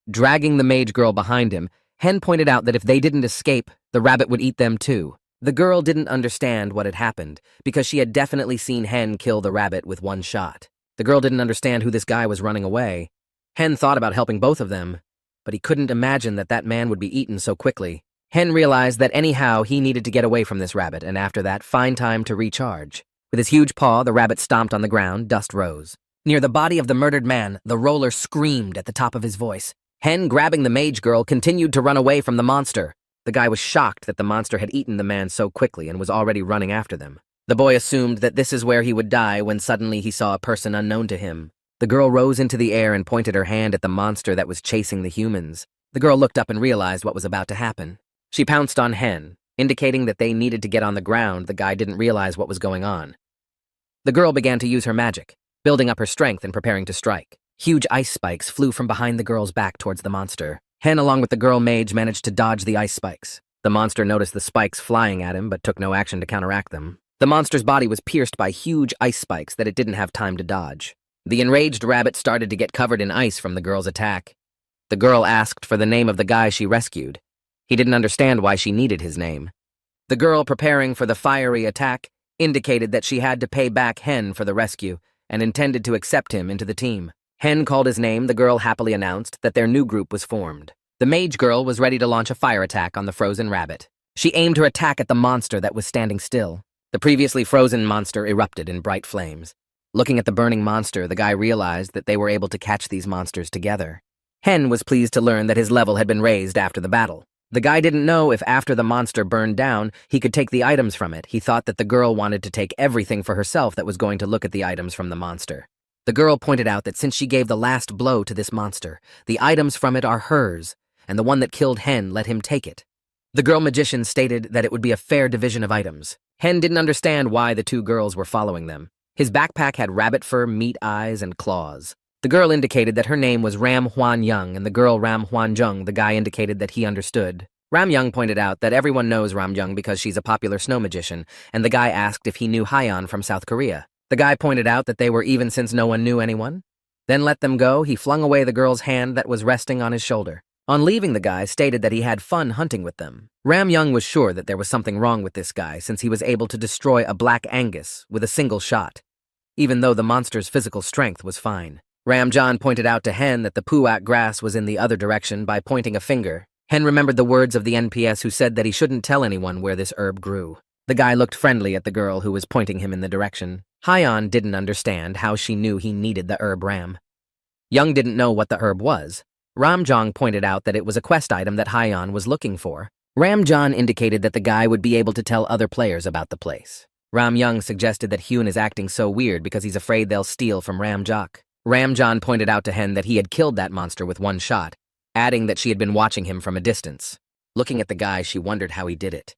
Dragging the mage girl behind him, Hen pointed out that if they didn't escape, the rabbit would eat them too. The girl didn't understand what had happened, because she had definitely seen Hen kill the rabbit with one shot. The girl didn't understand who this guy was running away. Hen thought about helping both of them, but he couldn't imagine that that man would be eaten so quickly. Hen realized that anyhow he needed to get away from this rabbit, and after that, find time to recharge. With his huge paw, the rabbit stomped on the ground. Dust rose. Near the body of the murdered man, the roller screamed at the top of his voice. Hen, grabbing the mage girl, continued to run away from the monster. The guy was shocked that the monster had eaten the man so quickly and was already running after them. The boy assumed that this is where he would die when suddenly he saw a person unknown to him. The girl rose into the air and pointed her hand at the monster that was chasing the humans. The girl looked up and realized what was about to happen. She pounced on Hen, indicating that they needed to get on the ground. The guy didn't realize what was going on. The girl began to use her magic, building up her strength and preparing to strike. Huge ice spikes flew from behind the girl's back towards the monster. Hen, along with the girl mage, managed to dodge the ice spikes. The monster noticed the spikes flying at him, but took no action to counteract them. The monster's body was pierced by huge ice spikes that it didn't have time to dodge. The enraged rabbit started to get covered in ice from the girl's attack. The girl asked for the name of the guy she rescued. He didn't understand why she needed his name. The girl, preparing for the fiery attack, indicated that she had to pay back Hen for the rescue, and intended to accept him into the team. Hen called his name. The girl happily announced that their new group was formed. The mage girl was ready to launch a fire attack on the frozen rabbit. She aimed her attack at the monster that was standing still. The previously frozen monster erupted in bright flames. Looking at the burning monster, the guy realized that they were able to catch these monsters together. Hen was pleased to learn that his level had been raised after the battle. The guy didn't know if after the monster burned down, he could take the items from it. He thought that the girl wanted to take everything for herself that was going to look at the items from the monster. The girl pointed out that since she gave the last blow to this monster, the items from it are hers, and the one that killed Hen let him take it. The girl magician stated that it would be a fair division of items. Hen didn't understand why the two girls were following them. His backpack had rabbit fur, meat eyes, and claws. The girl indicated that her name was Ram Huan Young, and the girl Ram Huan Jung. The guy indicated that he understood. Ram Young pointed out that everyone knows Ram Young because she's a popular snow magician, and the guy asked if he knew Huang from South Korea. The guy pointed out that they were even since no one knew anyone. Then let them go. He flung away the girl's hand that was resting on his shoulder. On leaving, the guy stated that he had fun hunting with them. Ram Young was sure that there was something wrong with this guy since he was able to destroy a black Angus with a single shot, even though the monster's physical strength was fine. Ram John pointed out to Hen that the puak grass was in the other direction by pointing a finger. Hen remembered the words of the NPS who said that he shouldn't tell anyone where this herb grew. The guy looked friendly at the girl who was pointing him in the direction. Huang didn't understand how she knew he needed the herb Ram. Young didn't know what the herb was. Ram Jong pointed out that it was a quest item that Huang was looking for. Ram John indicated that the guy would be able to tell other players about the place. Ram Young suggested that Huang is acting so weird because he's afraid they'll steal from Ram Jock. Ram John pointed out to Hen that he had killed that monster with one shot, adding that she had been watching him from a distance. Looking at the guy, she wondered how he did it.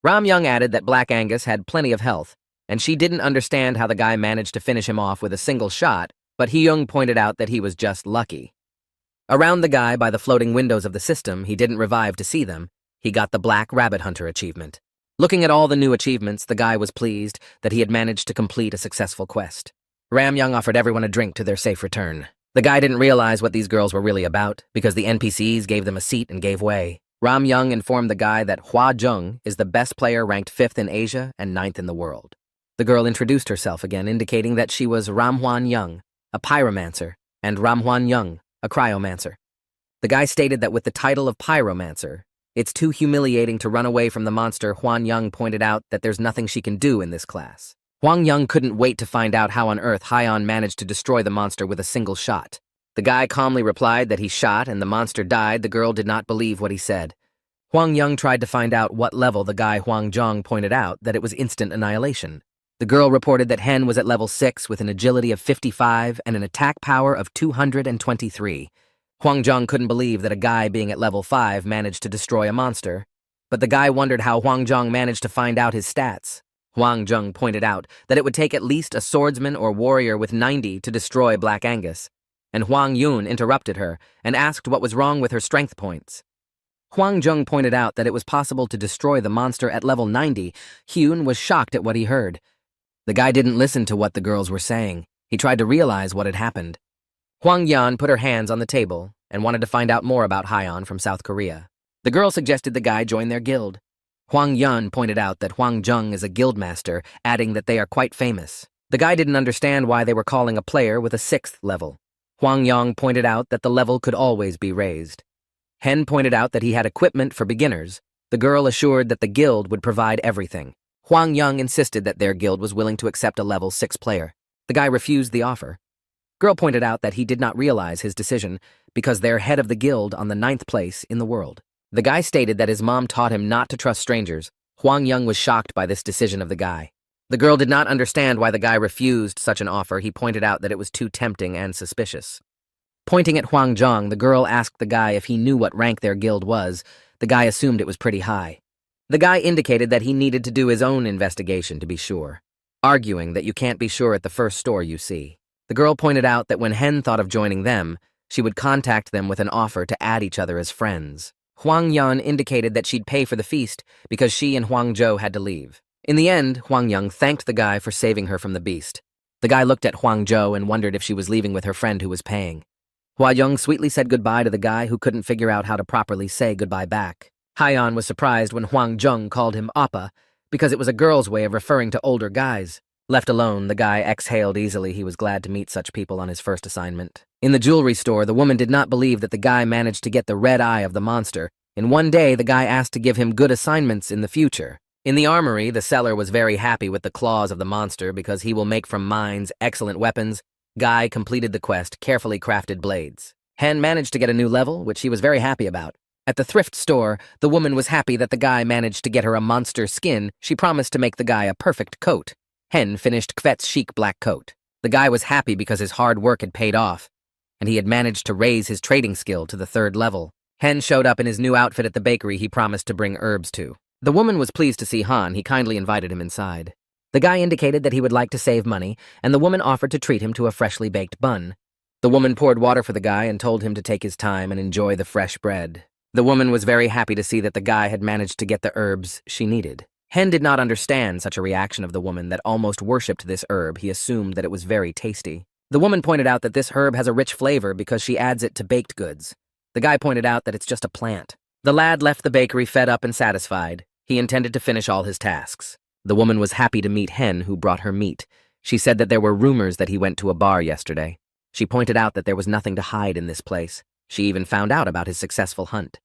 Ram Young added that Black Angus had plenty of health, and she didn't understand how the guy managed to finish him off with a single shot, but Hyung pointed out that he was just lucky. Around the guy by the floating windows of the system, he didn't revive to see them. He got the Black Rabbit Hunter achievement. Looking at all the new achievements, the guy was pleased that he had managed to complete a successful quest. Ram Young offered everyone a drink to their safe return. The guy didn't realize what these girls were really about, because the NPCs gave them a seat and gave way. Ram Young informed the guy that Hua Jung is the best player ranked 5th in Asia and 9th in the world. The girl introduced herself again, indicating that she was Ram Huan Young, a pyromancer, and Ram Huan Young, a cryomancer. The guy stated that with the title of pyromancer, it's too humiliating to run away from the monster. Huan Young pointed out that there's nothing she can do in this class. Huang Young couldn't wait to find out how on earth Huang managed to destroy the monster with a single shot. The guy calmly replied that he shot and the monster died. The girl did not believe what he said. Huang Young tried to find out what level. The guy Huang Zhong pointed out that it was instant annihilation. The girl reported that Hen was at level 6 with an agility of 55 and an attack power of 223. Huang Zhong couldn't believe that a guy being at level 5 managed to destroy a monster, but the guy wondered how Huang Zhong managed to find out his stats. Huang Zhong pointed out that it would take at least a swordsman or warrior with 90 to destroy Black Angus, and Huang Yun interrupted her and asked what was wrong with her strength points. Huang Zhong pointed out that it was possible to destroy the monster at level 90. Hyun was shocked at what he heard. The guy didn't listen to what the girls were saying. He tried to realize what had happened. Huang Yan put her hands on the table and wanted to find out more about Huang from South Korea. The girl suggested the guy join their guild. Huang Yun pointed out that Huang Zheng is a guildmaster, adding that they are quite famous. The guy didn't understand why they were calling a player with a 6th level. Huang Yang pointed out that the level could always be raised. Hen pointed out that he had equipment for beginners. The girl assured that the guild would provide everything. Huang Yang insisted that their guild was willing to accept a level 6 player. The guy refused the offer. Girl pointed out that he did not realize his decision because they're head of the guild on the 9th place in the world. The guy stated that his mom taught him not to trust strangers. Huang Yang was shocked by this decision of the guy. The girl did not understand why the guy refused such an offer. He pointed out that it was too tempting and suspicious. Pointing at Huang Zhong, the girl asked the guy if he knew what rank their guild was. The guy assumed it was pretty high. The guy indicated that he needed to do his own investigation to be sure, arguing that you can't be sure at the first store you see. The girl pointed out that when Hen thought of joining them, she would contact them with an offer to add each other as friends. Huang Yan indicated that she'd pay for the feast because she and Huang Zhou had to leave. In the end, Huang Yang thanked the guy for saving her from the beast. The guy looked at Huang Zhou and wondered if she was leaving with her friend who was paying. Hua Young sweetly said goodbye to the guy who couldn't figure out how to properly say goodbye back. Haiyan was surprised when Huang Zheng called him Appa because it was a girl's way of referring to older guys. Left alone, the guy exhaled easily. He was glad to meet such people on his first assignment. In the jewelry store, the woman did not believe that the guy managed to get the red eye of the monster. In one day, the guy asked to give him good assignments in the future. In the armory, the seller was very happy with the claws of the monster because he will make from mines excellent weapons. Guy completed the quest, carefully crafted blades. Hen managed to get a new level, which he was very happy about. At the thrift store, the woman was happy that the guy managed to get her a monster skin. She promised to make the guy a perfect coat. Hen finished Kvet's chic black coat. The guy was happy because his hard work had paid off, and he had managed to raise his trading skill to the 3rd level. Hen showed up in his new outfit at the bakery he promised to bring herbs to. The woman was pleased to see Han. He kindly invited him inside. The guy indicated that he would like to save money, and the woman offered to treat him to a freshly baked bun. The woman poured water for the guy and told him to take his time and enjoy the fresh bread. The woman was very happy to see that the guy had managed to get the herbs she needed. Hen did not understand such a reaction of the woman that almost worshipped this herb. He assumed that it was very tasty. The woman pointed out that this herb has a rich flavor because she adds it to baked goods. The guy pointed out that it's just a plant. The lad left the bakery fed up and satisfied. He intended to finish all his tasks. The woman was happy to meet Hen, who brought her meat. She said that there were rumors that he went to a bar yesterday. She pointed out that there was nothing to hide in this place. She even found out about his successful hunt.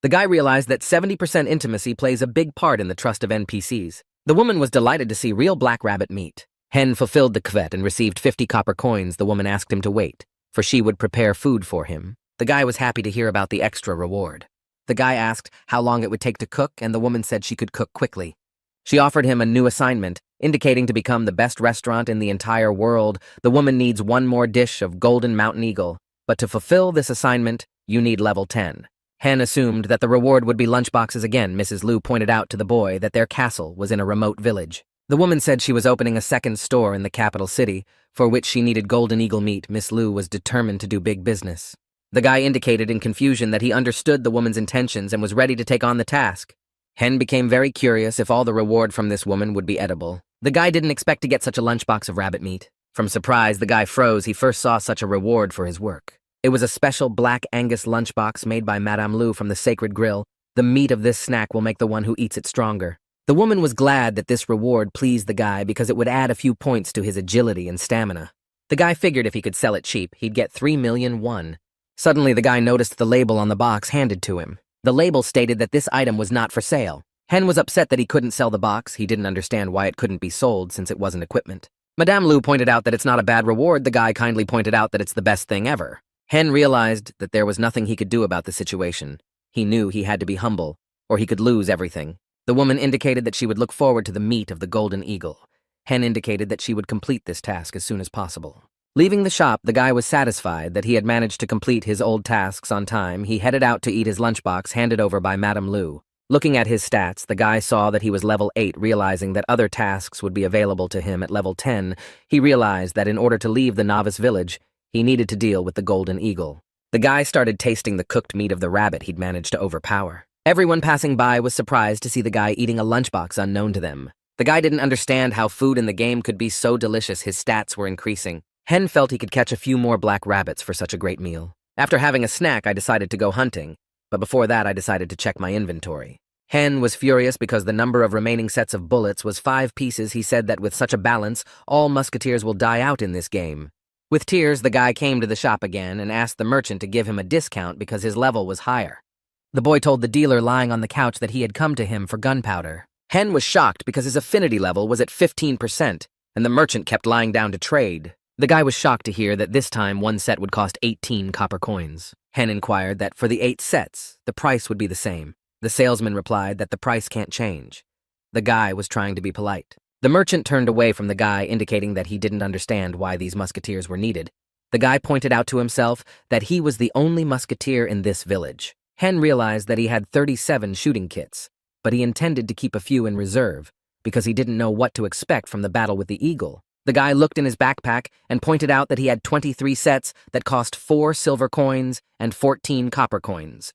The guy realized that 70% intimacy plays a big part in the trust of NPCs. The woman was delighted to see real black rabbit meat. Hen fulfilled the kvet and received 50 copper coins. The woman asked him to wait, for she would prepare food for him. The guy was happy to hear about the extra reward. The guy asked how long it would take to cook, and the woman said she could cook quickly. She offered him a new assignment, indicating to become the best restaurant in the entire world. The woman needs one more dish of golden mountain eagle, but to fulfill this assignment, you need level 10. Hen assumed that the reward would be lunchboxes again. Mrs. Lu pointed out to the boy that their castle was in a remote village. The woman said she was opening a second store in the capital city, for which she needed golden eagle meat. Miss Lu was determined to do big business. The guy indicated in confusion that he understood the woman's intentions and was ready to take on the task. Hen became very curious if all the reward from this woman would be edible. The guy didn't expect to get such a lunchbox of rabbit meat. From surprise, the guy froze. He first saw such a reward for his work. It was a special black Angus lunchbox made by Madame Lu from the Sacred Grill. The meat of this snack will make the one who eats it stronger. The woman was glad that this reward pleased the guy because it would add a few points to his agility and stamina. The guy figured if he could sell it cheap, he'd get 3,000,001. Suddenly, the guy noticed the label on the box handed to him. The label stated that this item was not for sale. Hen was upset that he couldn't sell the box. He didn't understand why it couldn't be sold since it wasn't equipment. Madame Lu pointed out that it's not a bad reward. The guy kindly pointed out that it's the best thing ever. Hen realized that there was nothing he could do about the situation. He knew he had to be humble, or he could lose everything. The woman indicated that she would look forward to the meat of the golden eagle. Hen indicated that she would complete this task as soon as possible. Leaving the shop, the guy was satisfied that he had managed to complete his old tasks on time. He headed out to eat his lunchbox handed over by Madame Lu. Looking at his stats, the guy saw that he was level 8, realizing that other tasks would be available to him at level 10. He realized that in order to leave the novice village, he needed to deal with the golden eagle. The guy started tasting the cooked meat of the rabbit he'd managed to overpower. Everyone passing by was surprised to see the guy eating a lunchbox unknown to them. The guy didn't understand how food in the game could be so delicious. His stats were increasing. Hen felt he could catch a few more black rabbits for such a great meal. After having a snack, I decided to go hunting, but before that I decided to check my inventory. Hen was furious because the number of remaining sets of bullets was 5 pieces. He said that with such a balance, all musketeers will die out in this game. With tears, the guy came to the shop again and asked the merchant to give him a discount because his level was higher. The boy told the dealer lying on the couch that he had come to him for gunpowder. Hen was shocked because his affinity level was at 15%, and the merchant kept lying down to trade. The guy was shocked to hear that this time one set would cost 18 copper coins. Hen inquired that for the 8 sets, the price would be the same. The salesman replied that the price can't change. The guy was trying to be polite. The merchant turned away from the guy, indicating that he didn't understand why these musketeers were needed. The guy pointed out to himself that he was the only musketeer in this village. Hen realized that he had 37 shooting kits, but he intended to keep a few in reserve because he didn't know what to expect from the battle with the eagle. The guy looked in his backpack and pointed out that he had 23 sets that cost 4 silver coins and 14 copper coins.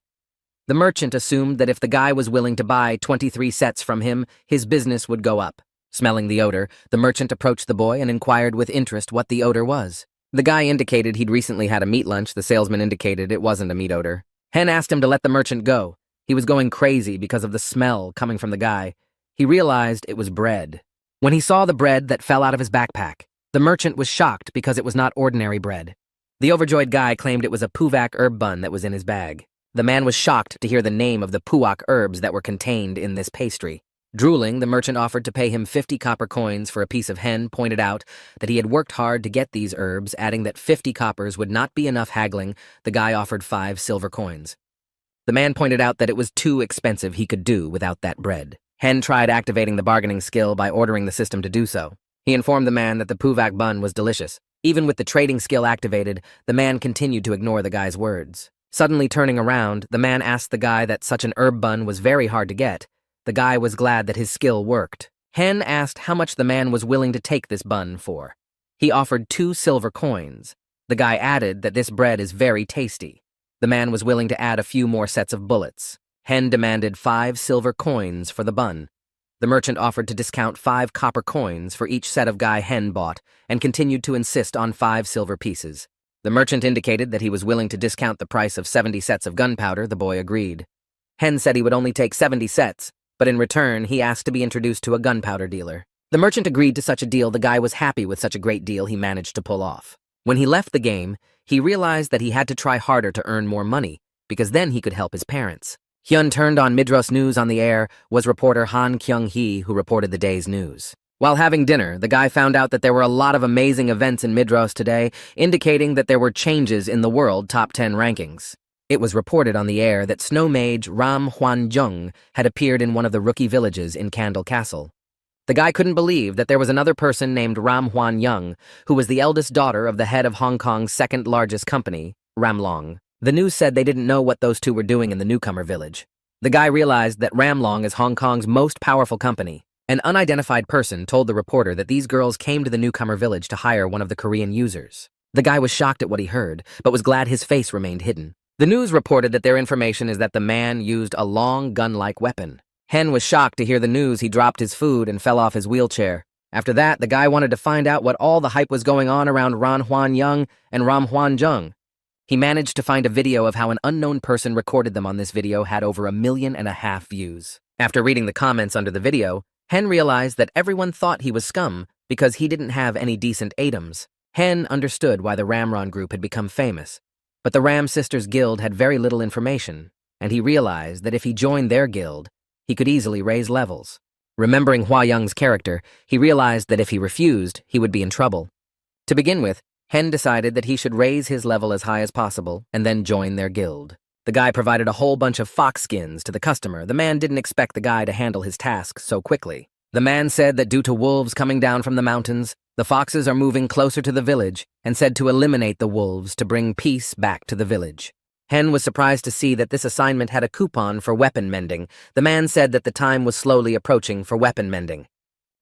The merchant assumed that if the guy was willing to buy 23 sets from him, his business would go up. Smelling the odor, the merchant approached the boy and inquired with interest what the odor was. The guy indicated he'd recently had a meat lunch. The salesman indicated it wasn't a meat odor. Hen asked him to let the merchant go. He was going crazy because of the smell coming from the guy. He realized it was bread. When he saw the bread that fell out of his backpack, the merchant was shocked because it was not ordinary bread. The overjoyed guy claimed it was a puvac herb bun that was in his bag. The man was shocked to hear the name of the puvac herbs that were contained in this pastry. Drooling, the merchant offered to pay him 50 copper coins for a piece of hen, pointed out that he had worked hard to get these herbs, adding that 50 coppers would not be enough. Haggling, the guy offered 5 silver coins. The man pointed out that it was too expensive, he could do without that bread. Hen tried activating the bargaining skill by ordering the system to do so. He informed the man that the puvac bun was delicious. Even with the trading skill activated, the man continued to ignore the guy's words. Suddenly turning around, the man asked the guy that such an herb bun was very hard to get. The guy was glad that his skill worked. Hen asked how much the man was willing to take this bun for. He offered 2 silver coins. The guy added that this bread is very tasty. The man was willing to add a few more sets of bullets. Hen demanded 5 silver coins for the bun. The merchant offered to discount 5 copper coins for each set of guy Hen bought and continued to insist on 5 silver pieces. The merchant indicated that he was willing to discount the price of 70 sets of gunpowder. The boy agreed. Hen said he would only take 70 sets, but in return, he asked to be introduced to a gunpowder dealer. The merchant agreed to such a deal. The guy was happy with such a great deal he managed to pull off. When he left the game, he realized that he had to try harder to earn more money, because then he could help his parents. Hyun turned on Midros News. On the air was reporter Han Kyung-hee, who reported the day's news. While having dinner, the guy found out that there were a lot of amazing events in Midros today, indicating that there were changes in the world top 10 rankings. It was reported on the air that snow mage Ram Hwan-jung had appeared in one of the rookie villages in Candle Castle. The guy couldn't believe that there was another person named Ram Hwan-young, who was the eldest daughter of the head of Hong Kong's second largest company, Ramlong. The news said they didn't know what those two were doing in the newcomer village. The guy realized that Ramlong is Hong Kong's most powerful company. An unidentified person told the reporter that these girls came to the newcomer village to hire one of the Korean users. The guy was shocked at what he heard, but was glad his face remained hidden. The news reported that their information is that the man used a long gun-like weapon. Hen was shocked to hear the news. He dropped his food and fell off his wheelchair. After that, the guy wanted to find out what all the hype was going on around Ran Hwan-young and Ram Hwan-jung. He managed to find a video of how an unknown person recorded them. On this video had over 1.5 million views. After reading the comments under the video, Hen realized that everyone thought he was scum because he didn't have any decent items. Hen understood why the Ramron group had become famous. But the Ram Sisters Guild had very little information, and he realized that if he joined their guild, he could easily raise levels. Remembering Hua Young's character, he realized that if he refused, he would be in trouble. To begin with, Hen decided that he should raise his level as high as possible and then join their guild. The guy provided a whole bunch of fox skins to the customer. The man didn't expect the guy to handle his tasks so quickly. The man said that due to wolves coming down from the mountains, the foxes are moving closer to the village and said to eliminate the wolves to bring peace back to the village. Hen was surprised to see that this assignment had a coupon for weapon mending. The man said that the time was slowly approaching for weapon mending.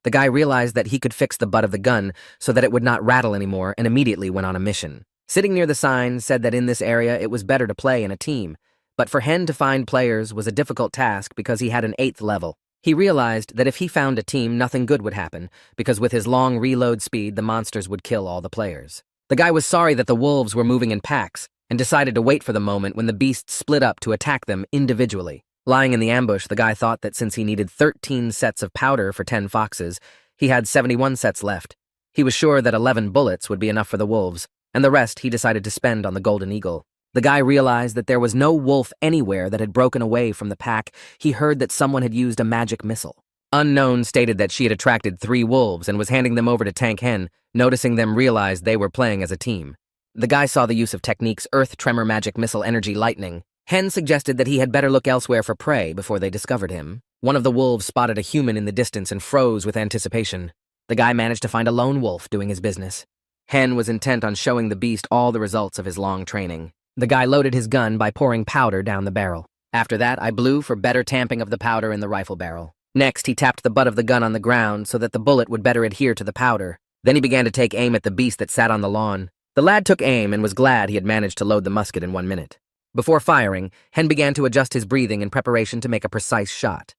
The guy realized that he could fix the butt of the gun so that it would not rattle anymore and immediately went on a mission. Sitting near the sign said that in this area it was better to play in a team, but for Hen to find players was a difficult task because he had an 8th level. He realized that if he found a team, nothing good would happen, because with his long reload speed, the monsters would kill all the players. The guy was sorry that the wolves were moving in packs and decided to wait for the moment when the beasts split up to attack them individually. Lying in the ambush, the guy thought that since he needed 13 sets of powder for 10 foxes, he had 71 sets left. He was sure that 11 bullets would be enough for the wolves, and the rest he decided to spend on the golden eagle. The guy realized that there was no wolf anywhere that had broken away from the pack. He heard that someone had used a magic missile. Unknown stated that she had attracted 3 wolves and was handing them over to Tank Hen. Noticing them, realized they were playing as a team. The guy saw the use of techniques Earth, Tremor, Magic, Missile, Energy, Lightning. Hen suggested that he had better look elsewhere for prey before they discovered him. One of the wolves spotted a human in the distance and froze with anticipation. The guy managed to find a lone wolf doing his business. Hen was intent on showing the beast all the results of his long training. The guy loaded his gun by pouring powder down the barrel. After that, I blew for better tamping of the powder in the rifle barrel. Next, he tapped the butt of the gun on the ground so that the bullet would better adhere to the powder. Then he began to take aim at the beast that sat on the lawn. The lad took aim and was glad he had managed to load the musket in 1 minute. Before firing, Hen began to adjust his breathing in preparation to make a precise shot.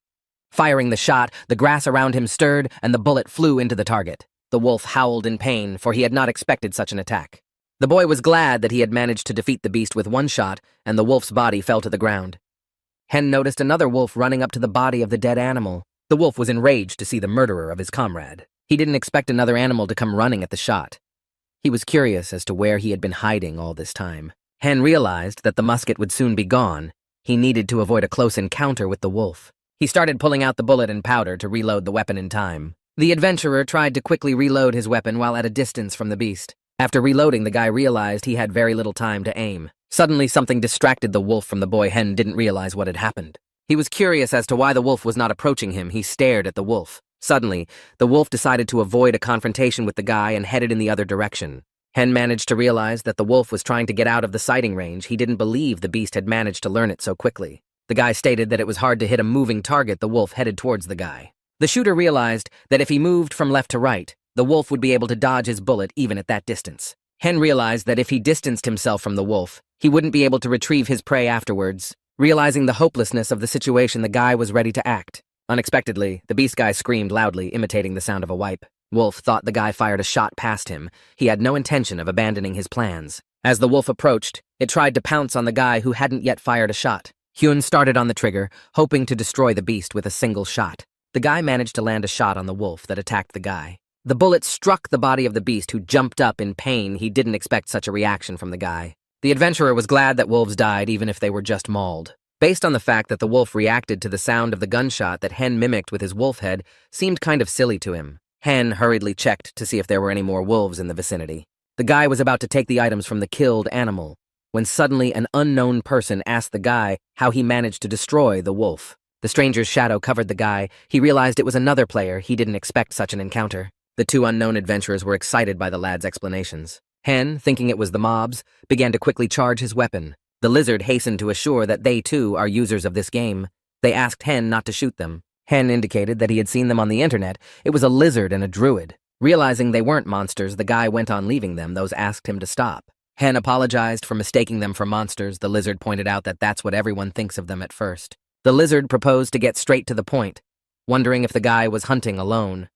Firing the shot, the grass around him stirred and the bullet flew into the target. The wolf howled in pain, for he had not expected such an attack. The boy was glad that he had managed to defeat the beast with 1 shot, and the wolf's body fell to the ground. Hen noticed another wolf running up to the body of the dead animal. The wolf was enraged to see the murderer of his comrade. He didn't expect another animal to come running at the shot. He was curious as to where he had been hiding all this time. Hen realized that the musket would soon be gone. He needed to avoid a close encounter with the wolf. He started pulling out the bullet and powder to reload the weapon in time. The adventurer tried to quickly reload his weapon while at a distance from the beast. After reloading, the guy realized he had very little time to aim. Suddenly, something distracted the wolf from the boy. Hen didn't realize what had happened. He was curious as to why the wolf was not approaching him. He stared at the wolf. Suddenly, the wolf decided to avoid a confrontation with the guy and headed in the other direction. Hen managed to realize that the wolf was trying to get out of the sighting range. He didn't believe the beast had managed to learn it so quickly. The guy stated that it was hard to hit a moving target. The wolf headed towards the guy. The shooter realized that if he moved from left to right, the wolf would be able to dodge his bullet even at that distance. Hen realized that if he distanced himself from the wolf, he wouldn't be able to retrieve his prey afterwards. Realizing the hopelessness of the situation, the guy was ready to act. Unexpectedly, the beast guy screamed loudly, imitating the sound of a wipe. Wolf thought the guy fired a shot past him. He had no intention of abandoning his plans. As the wolf approached, it tried to pounce on the guy who hadn't yet fired a shot. Huang started on the trigger, hoping to destroy the beast with a single shot. The guy managed to land a shot on the wolf that attacked the guy. The bullet struck the body of the beast, who jumped up in pain. He didn't expect such a reaction from the guy. The adventurer was glad that wolves died, even if they were just mauled. Based on the fact that the wolf reacted to the sound of the gunshot that Hen mimicked with his wolf head, seemed kind of silly to him. Hen hurriedly checked to see if there were any more wolves in the vicinity. The guy was about to take the items from the killed animal, when suddenly an unknown person asked the guy how he managed to destroy the wolf. The stranger's shadow covered the guy. He realized it was another player. He didn't expect such an encounter. The two unknown adventurers were excited by the lad's explanations. Hen, thinking it was the mobs, began to quickly charge his weapon. The lizard hastened to assure that they, too, are users of this game. They asked Hen not to shoot them. Hen indicated that he had seen them on the internet. It was a lizard and a druid. Realizing they weren't monsters, the guy went on leaving them. Those asked him to stop. Hen apologized for mistaking them for monsters. The lizard pointed out that that's what everyone thinks of them at first. The lizard proposed to get straight to the point, wondering if the guy was hunting alone.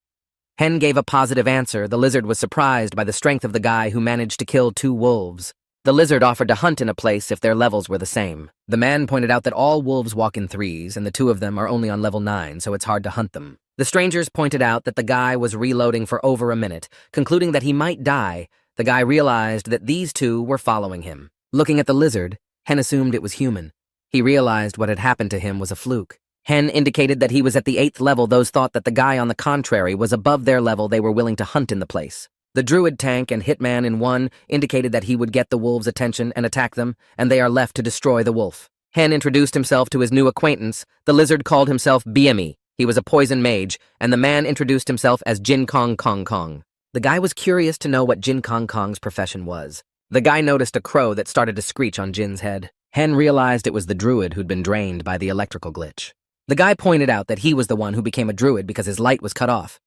Hen gave a positive answer. The lizard was surprised by the strength of the guy who managed to kill 2 wolves. The lizard offered to hunt in a place if their levels were the same. The man pointed out that all wolves walk in 3s, and the 2 of them are only on level 9, so it's hard to hunt them. The strangers pointed out that the guy was reloading for over a minute, concluding that he might die. The guy realized that these 2 were following him. Looking at the lizard, Hen assumed it was human. He realized what had happened to him was a fluke. Hen indicated that he was at the 8th level. Those thought that the guy, on the contrary, was above their level. They were willing to hunt in the place. The druid tank and hitman in 1 indicated that he would get the wolves' attention and attack them, and they are left to destroy the wolf. Hen introduced himself to his new acquaintance. The lizard called himself BME. He was a poison mage, and the man introduced himself as Jin Kong Kong Kong. The guy was curious to know what Jin Kong Kong's profession was. The guy noticed a crow that started to screech on Jin's head. Hen realized it was the druid who'd been drained by the electrical glitch. The guy pointed out that he was the one who became a druid because his light was cut off.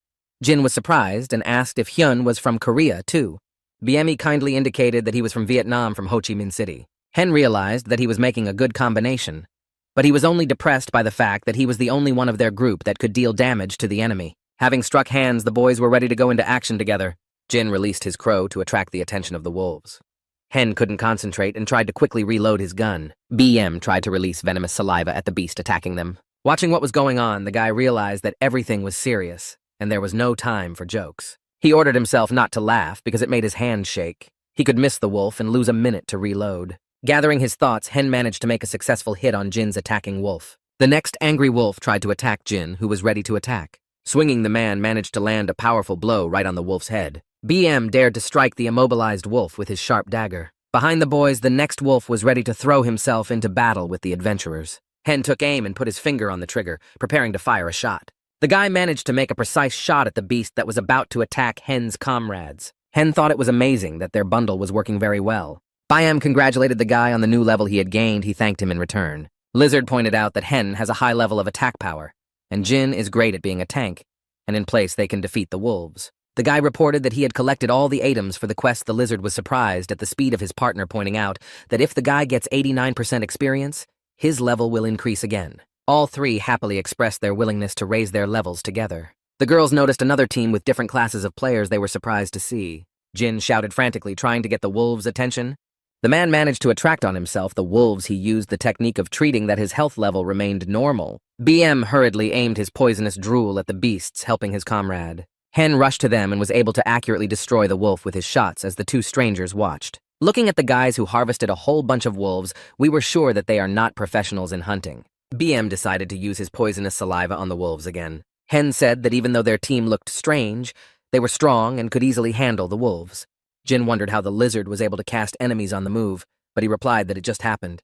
Jin was surprised and asked if Hyun was from Korea, too. BME kindly indicated that he was from Vietnam, from Ho Chi Minh City. Hen realized that he was making a good combination, but he was only depressed by the fact that he was the only one of their group that could deal damage to the enemy. Having struck hands, the boys were ready to go into action together. Jin released his crow to attract the attention of the wolves. Hen couldn't concentrate and tried to quickly reload his gun. BM tried to release venomous saliva at the beast attacking them. Watching what was going on, the guy realized that everything was serious, and there was no time for jokes. He ordered himself not to laugh because it made his hand shake. He could miss the wolf and lose a minute to reload. Gathering his thoughts, Hen managed to make a successful hit on Jin's attacking wolf. The next angry wolf tried to attack Jin, who was ready to attack. Swinging, the man managed to land a powerful blow right on the wolf's head. BM dared to strike the immobilized wolf with his sharp dagger. Behind the boys, the next wolf was ready to throw himself into battle with the adventurers. Hen took aim and put his finger on the trigger, preparing to fire a shot. The guy managed to make a precise shot at the beast that was about to attack Hen's comrades. Hen thought it was amazing that their bundle was working very well. BM congratulated the guy on the new level he had gained. He thanked him in return. Lizard pointed out that Hen has a high level of attack power, and Jin is great at being a tank, and in place they can defeat the wolves. The guy reported that he had collected all the items for the quest. The lizard was surprised at the speed of his partner, pointing out that if the guy gets 89% experience, his level will increase again. All 3 happily expressed their willingness to raise their levels together. The girls noticed another team with different classes of players they were surprised to see. Jin shouted frantically, trying to get the wolves' attention. The man managed to attract on himself the wolves. He used the technique of treating that his health level remained normal. BM hurriedly aimed his poisonous drool at the beasts, helping his comrade. Hen rushed to them and was able to accurately destroy the wolf with his shots as the two strangers watched. Looking at the guys who harvested a whole bunch of wolves, we were sure that they are not professionals in hunting. BM decided to use his poisonous saliva on the wolves again. Hen said that even though their team looked strange, they were strong and could easily handle the wolves. Jin wondered how the lizard was able to cast enemies on the move, but he replied that it just happened.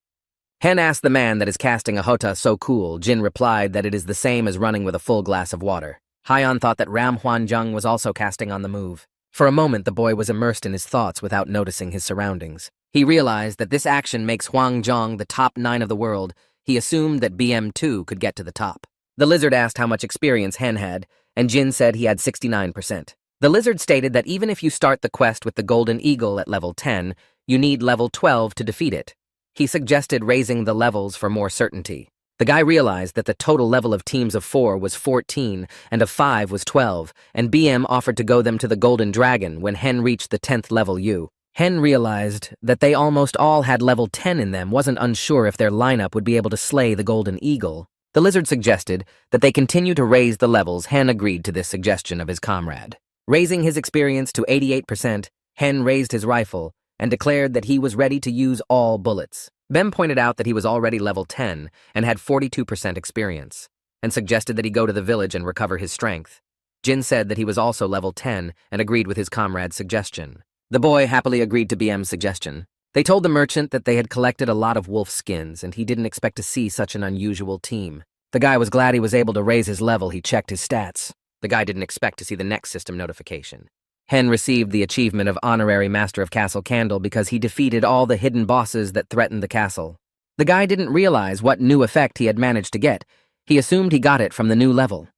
Hen asked the man that is casting a hota so cool. Jin replied that it is the same as running with a full glass of water. Huang thought that Ram Huanjung was also casting on the move. For a moment, the boy was immersed in his thoughts without noticing his surroundings. He realized that this action makes Huang Zhong the top 9 of the world. He assumed that BM too could get to the top. The lizard asked how much experience Hen had, and Jin said he had 69%. The lizard stated that even if you start the quest with the Golden Eagle at level 10, you need level 12 to defeat it. He suggested raising the levels for more certainty. The guy realized that the total level of teams of 4 was 14 and of 5 was 12, and BM offered to go them to the Golden Dragon when Hen reached the 10th level U. Hen realized that they almost all had level 10 in them, wasn't unsure if their lineup would be able to slay the Golden Eagle. The lizard suggested that they continue to raise the levels. Hen agreed to this suggestion of his comrade. Raising his experience to 88%, Hen raised his rifle and declared that he was ready to use all bullets. Bem pointed out that he was already level 10 and had 42% experience, and suggested that he go to the village and recover his strength. Jin said that he was also level 10 and agreed with his comrade's suggestion. The boy happily agreed to BM's suggestion. They told the merchant that they had collected a lot of wolf skins and he didn't expect to see such an unusual team. The guy was glad he was able to raise his level. He checked his stats. The guy didn't expect to see the next system notification. Hen received the achievement of Honorary Master of Castle Candle because he defeated all the hidden bosses that threatened the castle. The guy didn't realize what new effect he had managed to get. He assumed he got it from the new level.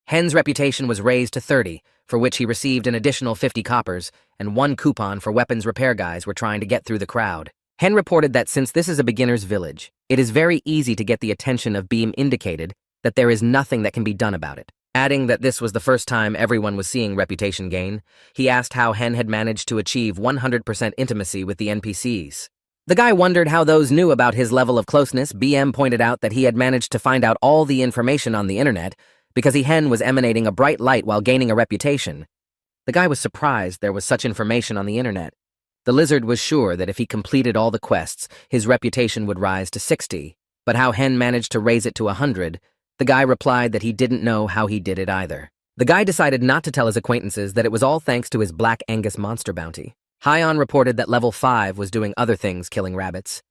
Hen's reputation was raised to 30, for which he received an additional 50 coppers, and 1 coupon for weapons repair guys were trying to get through the crowd. Hen reported that since this is a beginner's village, it is very easy to get the attention of Beam, indicated that there is nothing that can be done about it. Adding that this was the first time everyone was seeing reputation gain, he asked how Hen had managed to achieve 100% intimacy with the NPCs. The guy wondered how those knew about his level of closeness. BM pointed out that he had managed to find out all the information on the internet because Hen was emanating a bright light while gaining a reputation. The guy was surprised there was such information on the internet. The lizard was sure that if he completed all the quests, his reputation would rise to 60, but how Hen managed to raise it to 100, the guy replied that he didn't know how he did it either. The guy decided not to tell his acquaintances that it was all thanks to his Black Angus monster bounty. Huang reported that level 5 was doing other things, killing rabbits.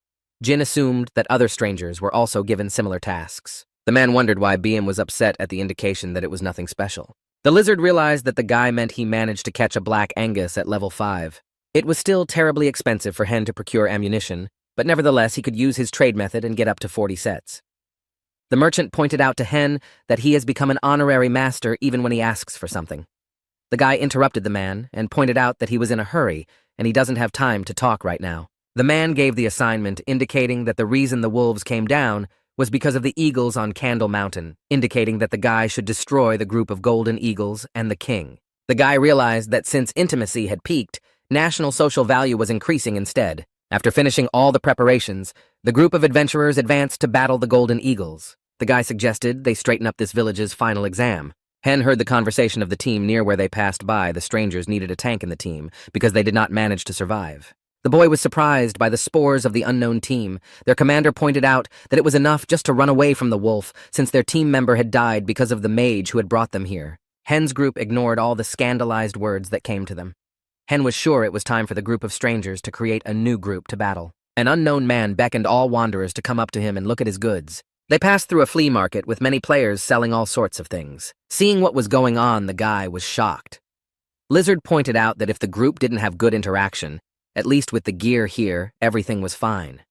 Jin assumed that other strangers were also given similar tasks. The man wondered why BM was upset at the indication that it was nothing special. The lizard realized that the guy meant he managed to catch a Black Angus at level 5. It was still terribly expensive for Hen to procure ammunition, but nevertheless he could use his trade method and get up to 40 sets. The merchant pointed out to Hen that he has become an honorary master even when he asks for something. The guy interrupted the man and pointed out that he was in a hurry and he doesn't have time to talk right now. The man gave the assignment, indicating that the reason the wolves came down was because of the eagles on Candle Mountain, indicating that the guy should destroy the group of golden eagles and the king. The guy realized that since intimacy had peaked, national social value was increasing instead. After finishing all the preparations, the group of adventurers advanced to battle the golden eagles. The guy suggested they straighten up this village's final exam. Hen heard the conversation of the team near where they passed by. The strangers needed a tank in the team because they did not manage to survive. The boy was surprised by the spores of the unknown team. Their commander pointed out that it was enough just to run away from the wolf since their team member had died because of the mage who had brought them here. Hen's group ignored all the scandalized words that came to them. Hen was sure it was time for the group of strangers to create a new group to battle. An unknown man beckoned all wanderers to come up to him and look at his goods. They passed through a flea market with many players selling all sorts of things. Seeing what was going on, the guy was shocked. Lizard pointed out that if the group didn't have good interaction, at least with the gear here, everything was fine.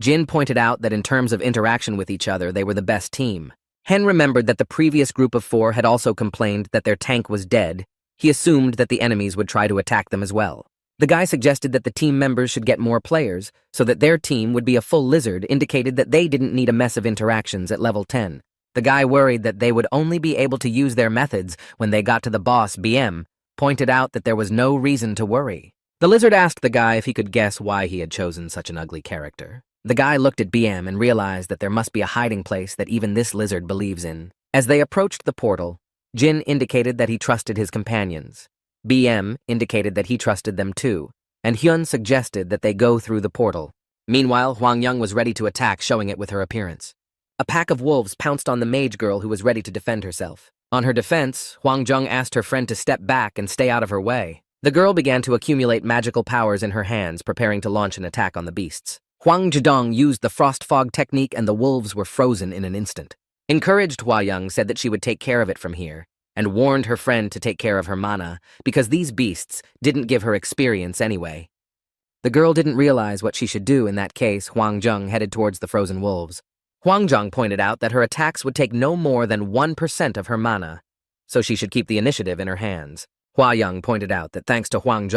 Jin pointed out that in terms of interaction with each other, they were the best team. Hen remembered that the previous group of 4 had also complained that their tank was dead. He assumed that the enemies would try to attack them as well. The guy suggested that the team members should get more players so that their team would be a full lizard, indicated that they didn't need a mess of interactions at level 10. The guy worried that they would only be able to use their methods when they got to the boss. BM pointed out that there was no reason to worry. The lizard asked the guy if he could guess why he had chosen such an ugly character. The guy looked at BM and realized that there must be a hiding place that even this lizard believes in. As they approached the portal, Jin indicated that he trusted his companions. BM indicated that he trusted them too, and Hyun suggested that they go through the portal. Meanwhile, Huang was ready to attack, showing it with her appearance. A pack of wolves pounced on the mage girl who was ready to defend herself. On her defense, Huang asked her friend to step back and stay out of her way. The girl began to accumulate magical powers in her hands, preparing to launch an attack on the beasts. Huang used the frost fog technique and the wolves were frozen in an instant. Encouraged, Huang said that she would take care of it from here, and warned her friend to take care of her mana, because these beasts didn't give her experience anyway. The girl didn't realize what she should do in that case. Huang headed towards the frozen wolves. Huang pointed out that her attacks would take no more than 1% of her mana, so she should keep the initiative in her hands. Huang pointed out that thanks to Huang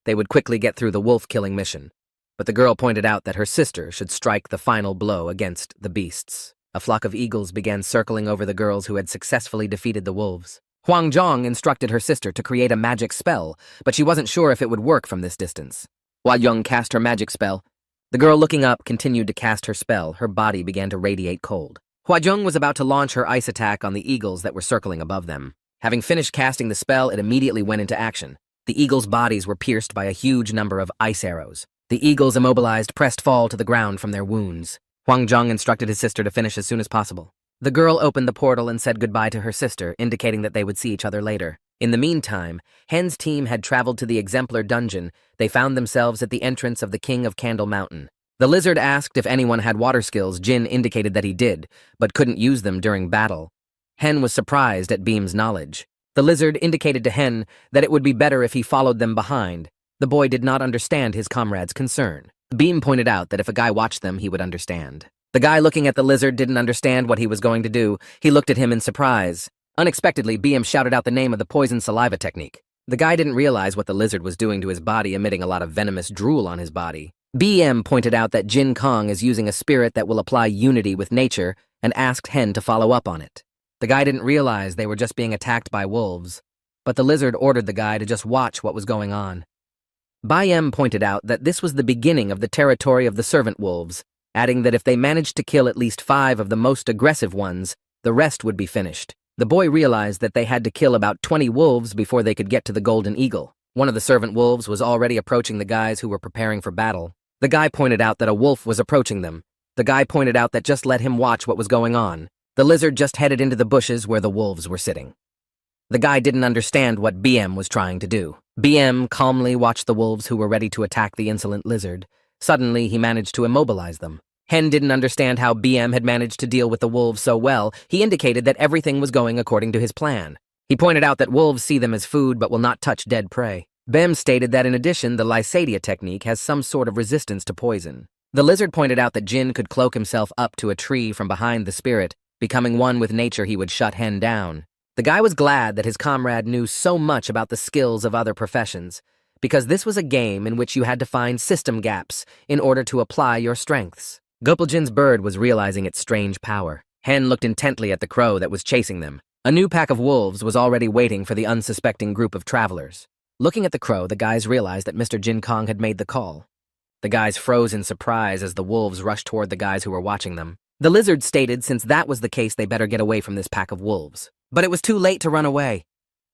they would quickly get through the wolf-killing mission. But the girl pointed out that her sister should strike the final blow against the beasts. A flock of eagles began circling over the girls who had successfully defeated the wolves. Huang instructed her sister to create a magic spell, but she wasn't sure if it would work from this distance. Huang cast her magic spell. The girl looking up continued to cast her spell. Her body began to radiate cold. Huang was about to launch her ice attack on the eagles that were circling above them. Having finished casting the spell, it immediately went into action. The eagles' bodies were pierced by a huge number of ice arrows. The eagles, immobilized, pressed fall to the ground from their wounds. Huang instructed his sister to finish as soon as possible. The girl opened the portal and said goodbye to her sister, indicating that they would see each other later. In the meantime, Hen's team had traveled to the Exemplar dungeon. They found themselves at the entrance of the King of Candle Mountain. The lizard asked if anyone had water skills. Jin indicated that he did, but couldn't use them during battle. Hen was surprised at Beam's knowledge. The lizard indicated to Hen that it would be better if he followed them behind. The boy did not understand his comrade's concern. Beam pointed out that if a guy watched them, he would understand. The guy looking at the lizard didn't understand what he was going to do. He looked at him in surprise. Unexpectedly, Beam shouted out the name of the poison saliva technique. The guy didn't realize what the lizard was doing to his body, emitting a lot of venomous drool on his body. BM pointed out that Jin Kong is using a spirit that will apply unity with nature and asked Hen to follow up on it. The guy didn't realize they were just being attacked by wolves, but the lizard ordered the guy to just watch what was going on. BM pointed out that this was the beginning of the territory of the servant wolves, adding that if they managed to kill at least 5 of the most aggressive ones, the rest would be finished. The boy realized that they had to kill about 20 wolves before they could get to the Golden Eagle. One of the servant wolves was already approaching the guys who were preparing for battle. The guy pointed out that a wolf was approaching them. The guy pointed out that just let him watch what was going on. The lizard just headed into the bushes where the wolves were sitting. The guy didn't understand what BM was trying to do. BM calmly watched the wolves who were ready to attack the insolent lizard. Suddenly, he managed to immobilize them. Hen didn't understand how BM had managed to deal with the wolves so well. He indicated that everything was going according to his plan. He pointed out that wolves see them as food but will not touch dead prey. Bem stated that in addition, the Lysadia technique has some sort of resistance to poison. The lizard pointed out that Jin could cloak himself up to a tree from behind the spirit. Becoming one with nature, he would shut Hen down. The guy was glad that his comrade knew so much about the skills of other professions, because this was a game in which you had to find system gaps in order to apply your strengths. Gopaljin's bird was realizing its strange power. Hen looked intently at the crow that was chasing them. A new pack of wolves was already waiting for the unsuspecting group of travelers. Looking at the crow, the guys realized that Mr. Jin Kong had made the call. The guys froze in surprise as the wolves rushed toward the guys who were watching them. The lizard stated since that was the case they better get away from this pack of wolves. But it was too late to run away.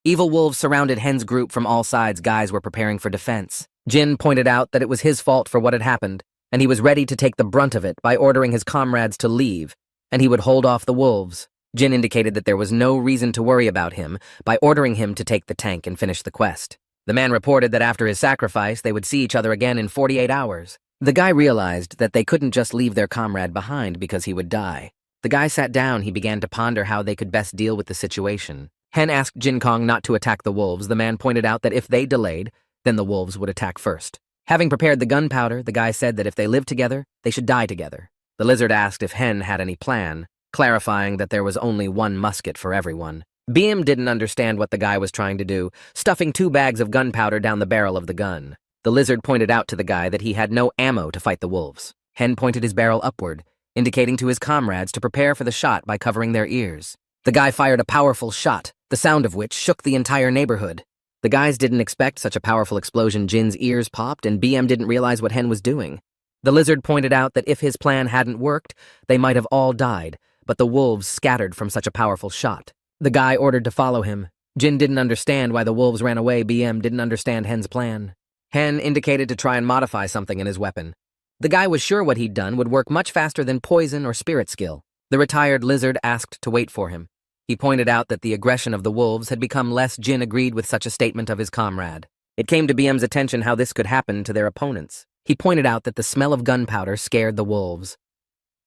Evil wolves surrounded Hen's group from all sides. Guys were preparing for defense. Jin pointed out that it was his fault for what had happened, and he was ready to take the brunt of it by ordering his comrades to leave, and he would hold off the wolves. Jin indicated that there was no reason to worry about him by ordering him to take the tank and finish the quest. The man reported that after his sacrifice, they would see each other again in 48 hours. The guy realized that they couldn't just leave their comrade behind because he would die. The guy sat down. He began to ponder how they could best deal with the situation. Hen asked Jin Kong not to attack the wolves. The man pointed out that if they delayed, then the wolves would attack first. Having prepared the gunpowder, the guy said that if they lived together, they should die together. The lizard asked if Hen had any plan, clarifying that there was only one musket for everyone. Beam didn't understand what the guy was trying to do, stuffing 2 bags of gunpowder down the barrel of the gun. The lizard pointed out to the guy that he had no ammo to fight the wolves. Hen pointed his barrel upward, indicating to his comrades to prepare for the shot by covering their ears. The guy fired a powerful shot, the sound of which shook the entire neighborhood. The guys didn't expect such a powerful explosion. Jin's ears popped, and BM didn't realize what Hen was doing. The lizard pointed out that if his plan hadn't worked, they might have all died, but the wolves scattered from such a powerful shot. The guy ordered to follow him. Jin didn't understand why the wolves ran away. BM didn't understand Hen's plan. Hen indicated to try and modify something in his weapon. The guy was sure what he'd done would work much faster than poison or spirit skill. The retired lizard asked to wait for him. He pointed out that the aggression of the wolves had become less. Jin agreed with such a statement of his comrade. It came to BM's attention how this could happen to their opponents. He pointed out that the smell of gunpowder scared the wolves.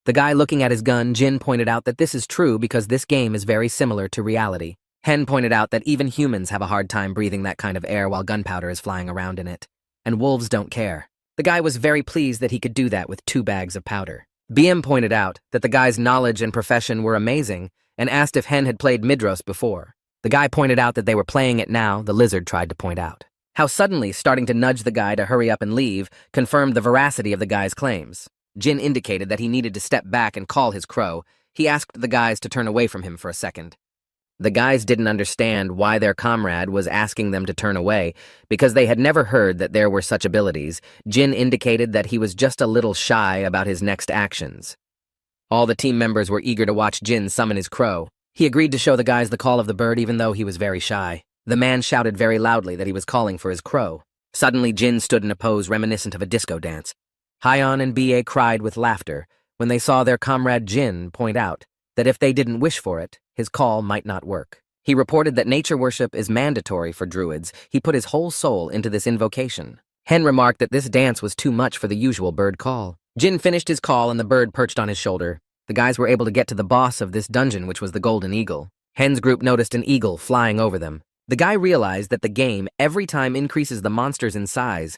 The guy looking at his gun, Jin pointed out that this is true because this game is very similar to reality. Hen pointed out that even humans have a hard time breathing that kind of air while gunpowder is flying around in it. And wolves don't care. The guy was very pleased that he could do that with 2 bags of powder. BM pointed out that the guy's knowledge and profession were amazing and asked if Hen had played Midros before. The guy pointed out that they were playing it now. The lizard tried to point out how suddenly starting to nudge the guy to hurry up and leave confirmed the veracity of the guy's claims. Jin indicated that he needed to step back and call his crow. He asked the guys to turn away from him for a second. The guys didn't understand why their comrade was asking them to turn away because they had never heard that there were such abilities. Jin indicated that he was just a little shy about his next actions. All the team members were eager to watch Jin summon his crow. He agreed to show the guys the call of the bird even though he was very shy. The man shouted very loudly that he was calling for his crow. Suddenly, Jin stood in a pose reminiscent of a disco dance. Hyon and BA cried with laughter when they saw their comrade Jin point out that if they didn't wish for it, his call might not work. He reported that nature worship is mandatory for druids. He put his whole soul into this invocation. Hen remarked that this dance was too much for the usual bird call. Jin finished his call and the bird perched on his shoulder. The guys were able to get to the boss of this dungeon, which was the golden eagle. Hen's group noticed an eagle flying over them. The guy realized that the game every time increases the monsters in size.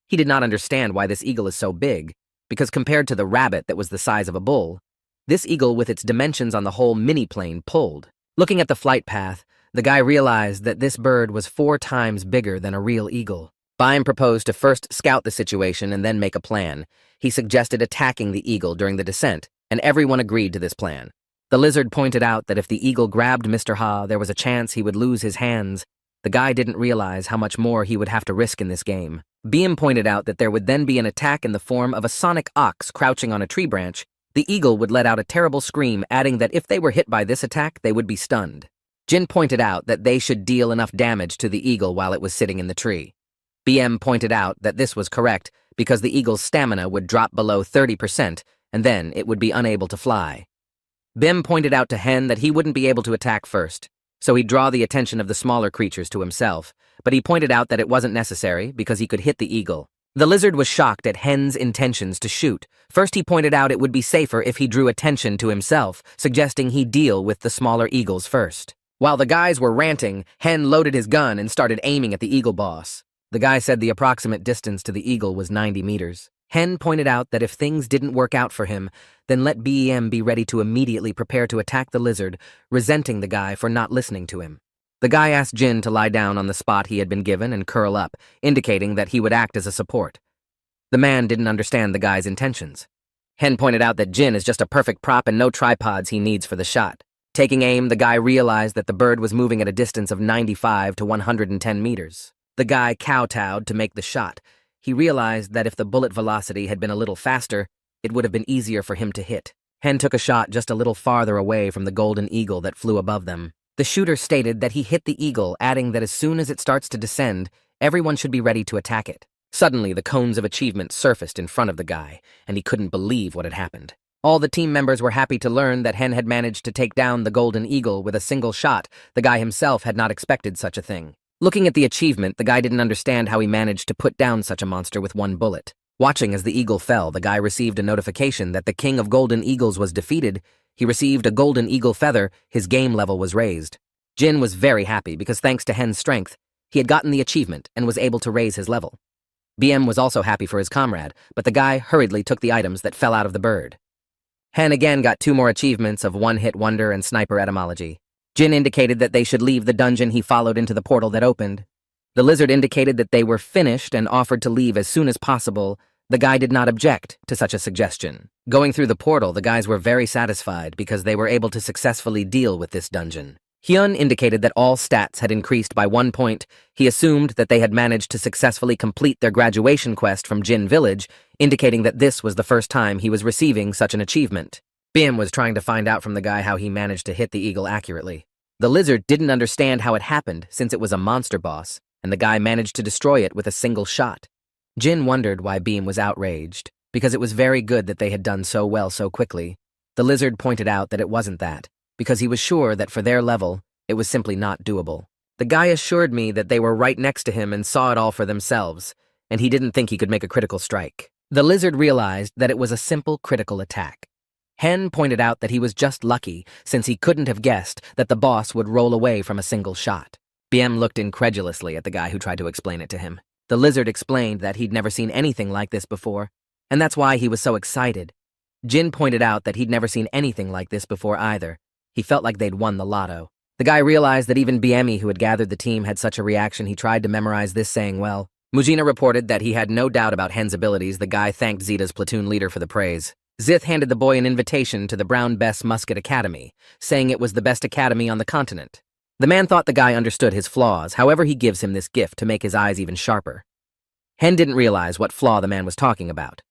He did not understand why this eagle is so big, because compared to the rabbit that was the size of a bull, this eagle with its dimensions on the whole mini-plane pulled. Looking at the flight path, the guy realized that this bird was 4 times bigger than a real eagle. BM proposed to first scout the situation and then make a plan. He suggested attacking the eagle during the descent, and everyone agreed to this plan. The lizard pointed out that if the eagle grabbed Mr. Ha, there was a chance he would lose his hands. The guy didn't realize how much more he would have to risk in this game. BM pointed out that there would then be an attack in the form of a sonic ox crouching on a tree branch. The eagle would let out a terrible scream, adding that if they were hit by this attack, they would be stunned. Jin pointed out that they should deal enough damage to the eagle while it was sitting in the tree. BM pointed out that this was correct because the eagle's stamina would drop below 30%, and then it would be unable to fly. BM pointed out to Hen that he wouldn't be able to attack first, so he'd draw the attention of the smaller creatures to himself, but he pointed out that it wasn't necessary because he could hit the eagle. The lizard was shocked at Hen's intentions to shoot. First, he pointed out it would be safer if he drew attention to himself, suggesting he deal with the smaller eagles first. While the guys were ranting, Hen loaded his gun and started aiming at the eagle boss. The guy said the approximate distance to the eagle was 90 meters. Hen pointed out that if things didn't work out for him, then let BM be ready to immediately prepare to attack the lizard, resenting the guy for not listening to him. The guy asked Jin to lie down on the spot he had been given and curl up, indicating that he would act as a support. The man didn't understand the guy's intentions. Hen pointed out that Jin is just a perfect prop and no tripods he needs for the shot. Taking aim, the guy realized that the bird was moving at a distance of 95 to 110 meters. The guy kowtowed to make the shot. He realized that if the bullet velocity had been a little faster, it would have been easier for him to hit. Hen took a shot just a little farther away from the golden eagle that flew above them. The shooter stated that he hit the eagle, adding that as soon as it starts to descend, everyone should be ready to attack it. Suddenly, the cones of achievement surfaced in front of the guy, and he couldn't believe what had happened. All the team members were happy to learn that Hen had managed to take down the golden eagle with a single shot. The guy himself had not expected such a thing. Looking at the achievement, the guy didn't understand how he managed to put down such a monster with one bullet. Watching as the eagle fell, the guy received a notification that the king of golden eagles was defeated. He received a golden eagle feather. His game level was raised. Jin was very happy because thanks to Hen's strength, he had gotten the achievement and was able to raise his level. BM was also happy for his comrade, but the guy hurriedly took the items that fell out of the bird. Hen again got 2 more achievements of one-hit wonder and sniper etymology. Jin indicated that they should leave the dungeon. He followed into the portal that opened. The lizard indicated that they were finished and offered to leave as soon as possible. The guy did not object to such a suggestion. Going through the portal, the guys were very satisfied because they were able to successfully deal with this dungeon. Hyun indicated that all stats had increased by 1 point. He assumed that they had managed to successfully complete their graduation quest from Jin Village, indicating that this was the first time he was receiving such an achievement. Bim was trying to find out from the guy how he managed to hit the eagle accurately. The lizard didn't understand how it happened since it was a monster boss, and the guy managed to destroy it with a single shot. Jin wondered why Beam was outraged, because it was very good that they had done so well so quickly. The lizard pointed out that it wasn't that, because he was sure that for their level, it was simply not doable. The guy assured me that they were right next to him and saw it all for themselves, and he didn't think he could make a critical strike. The lizard realized that it was a simple critical attack. Hen pointed out that he was just lucky since he couldn't have guessed that the boss would roll away from a single shot. BM looked incredulously at the guy who tried to explain it to him. The lizard explained that he'd never seen anything like this before, and that's why he was so excited. Jin pointed out that he'd never seen anything like this before either. He felt like they'd won the lotto. The guy realized that even BME, who had gathered the team, had such a reaction. He tried to memorize this saying well. Mujina reported that he had no doubt about Hen's abilities. The guy thanked Zeta's platoon leader for the praise. Zith handed the boy an invitation to the Brown Bess Musket Academy, saying it was the best academy on the continent. The man thought the guy understood his flaws, however he gives him this gift to make his eyes even sharper. Hen didn't realize what flaw the man was talking about.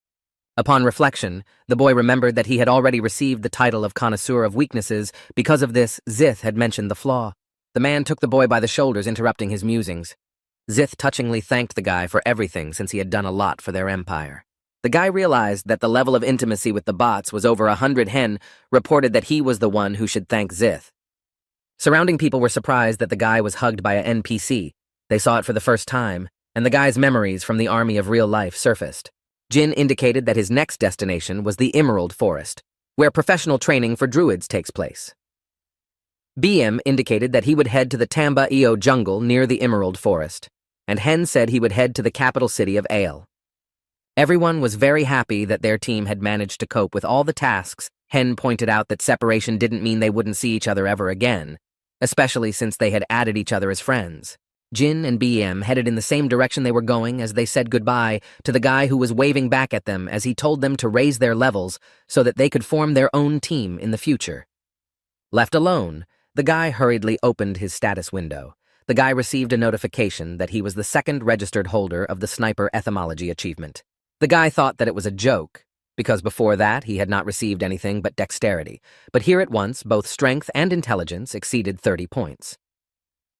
Upon reflection, the boy remembered that he had already received the title of connoisseur of weaknesses. Because of this, Zith had mentioned the flaw. The man took the boy by the shoulders, interrupting his musings. Zith touchingly thanked the guy for everything since he had done a lot for their empire. The guy realized that the level of intimacy with the bots was over 100. Hen reported that he was the one who should thank Zith. Surrounding people were surprised that the guy was hugged by an NPC. They saw it for the first time, and the guy's memories from the army of real life surfaced. Jin indicated that his next destination was the Emerald Forest, where professional training for druids takes place. BM indicated that he would head to the Tamba Eo jungle near the Emerald Forest, and Hen said he would head to the capital city of Ale. Everyone was very happy that their team had managed to cope with all the tasks. Hen pointed out that separation didn't mean they wouldn't see each other ever again, especially since they had added each other as friends. Jin and BM headed in the same direction they were going as they said goodbye to the guy who was waving back at them as he told them to raise their levels so that they could form their own team in the future. Left alone, the guy hurriedly opened his status window. The guy received a notification that he was the second registered holder of the Sniper Etymology achievement. The guy thought that it was a joke, because before that he had not received anything but dexterity, but here at once both strength and intelligence exceeded 30 points.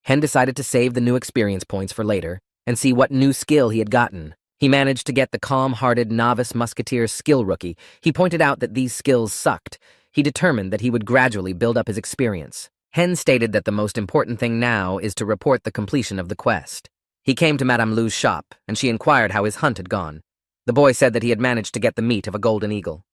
Hen decided to save the new experience points for later and see what new skill he had gotten. He managed to get the calm-hearted novice musketeer skill rookie. He pointed out that these skills sucked. He determined that he would gradually build up his experience. Hen stated that the most important thing now is to report the completion of the quest. He came to Madame Lu's shop, and she inquired how his hunt had gone. The boy said that he had managed to get the meat of a golden eagle.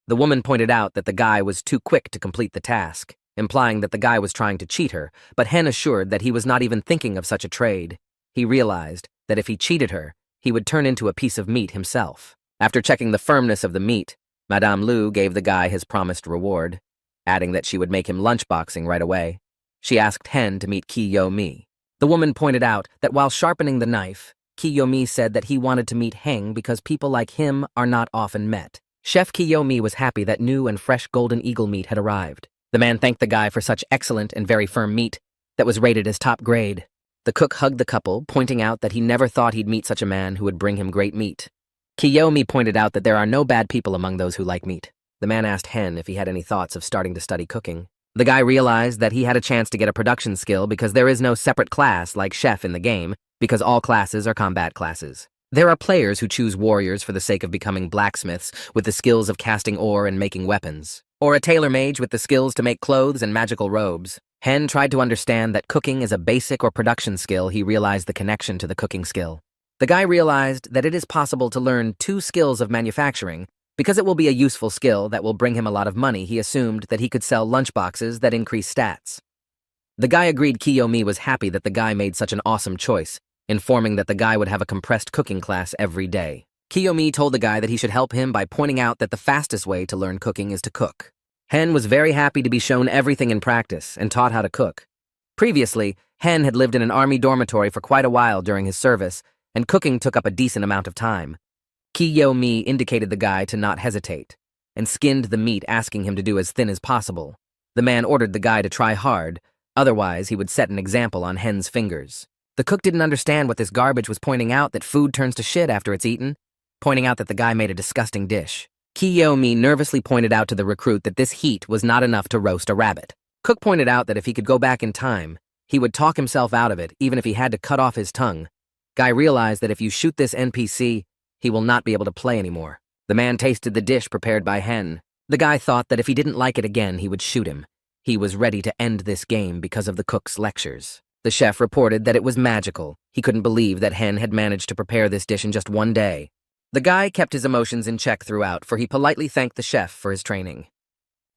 The woman pointed out that the guy was too quick to complete the task, implying that the guy was trying to cheat her, but Hen assured that he was not even thinking of such a trade. He realized that if he cheated her, he would turn into a piece of meat himself. After checking the firmness of the meat, Madame Lu gave the guy his promised reward, adding that she would make him lunchboxing right away. She asked Hen to meet Kiyomi. The woman pointed out that while sharpening the knife, Kiyomi said that he wanted to meet Heng because people like him are not often met. Chef Kiyomi was happy that new and fresh golden eagle meat had arrived. The man thanked the guy for such excellent and very firm meat that was rated as top grade. The cook hugged the couple, pointing out that he never thought he'd meet such a man who would bring him great meat. Kiyomi pointed out that there are no bad people among those who like meat. The man asked Hen if he had any thoughts of starting to study cooking. The guy realized that he had a chance to get a production skill because there is no separate class like chef in the game, because all classes are combat classes. There are players who choose warriors for the sake of becoming blacksmiths with the skills of casting ore and making weapons, or a tailor mage with the skills to make clothes and magical robes. Hen tried to understand that cooking is a basic or production skill. He realized the connection to the cooking skill. The guy realized that it is possible to learn 2 skills of manufacturing because it will be a useful skill that will bring him a lot of money. He assumed that he could sell lunchboxes that increase stats. The guy agreed. Kiyomi was happy that the guy made such an awesome choice, informing that the guy would have a compressed cooking class every day. Kiyomi told the guy that he should help him by pointing out that the fastest way to learn cooking is to cook. Hen was very happy to be shown everything in practice and taught how to cook. Previously, Hen had lived in an army dormitory for quite a while during his service, and cooking took up a decent amount of time. Kiyomi indicated the guy to not hesitate, and skinned the meat, asking him to do as thin as possible. The man ordered the guy to try hard, Otherwise, he would set an example on Hen's fingers. The cook didn't understand what this garbage was pointing out, that food turns to shit after it's eaten, pointing out that the guy made a disgusting dish. Kiyomi nervously pointed out to the recruit that this heat was not enough to roast a rabbit. Cook pointed out that if he could go back in time, he would talk himself out of it, even if he had to cut off his tongue. Guy realized that if you shoot this NPC, he will not be able to play anymore. The man tasted the dish prepared by Hen. The guy thought that if he didn't like it again, he would shoot him. He was ready to end this game because of the cook's lectures. The chef reported that it was magical. He couldn't believe that Hen had managed to prepare this dish in just one day. The guy kept his emotions in check throughout, for he politely thanked the chef for his training.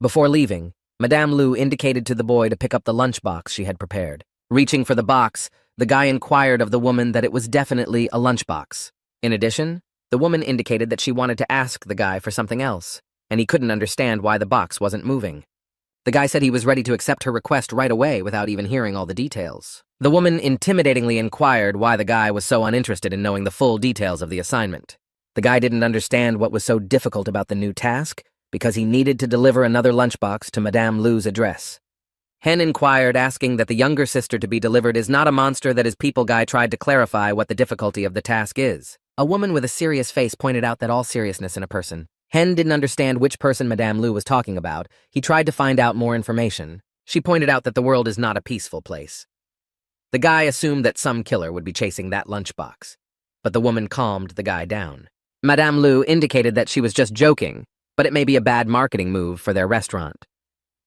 Before leaving, Madame Lu indicated to the boy to pick up the lunchbox she had prepared. Reaching for the box, the guy inquired of the woman that it was definitely a lunchbox. In addition, the woman indicated that she wanted to ask the guy for something else, and he couldn't understand why the box wasn't moving. The guy said he was ready to accept her request right away without even hearing all the details. The woman intimidatingly inquired why the guy was so uninterested in knowing the full details of the assignment. The guy didn't understand what was so difficult about the new task, because he needed to deliver another lunchbox to Madame Lu's address. Hen inquired, asking that the younger sister to be delivered is not a monster that his people. Guy tried to clarify what the difficulty of the task is. A woman with a serious face pointed out that all seriousness in a person. Hen didn't understand which person Madame Lu was talking about. He tried to find out more information. She pointed out that the world is not a peaceful place. The guy assumed that some killer would be chasing that lunchbox, but the woman calmed the guy down. Madame Lu indicated that she was just joking, but it may be a bad marketing move for their restaurant.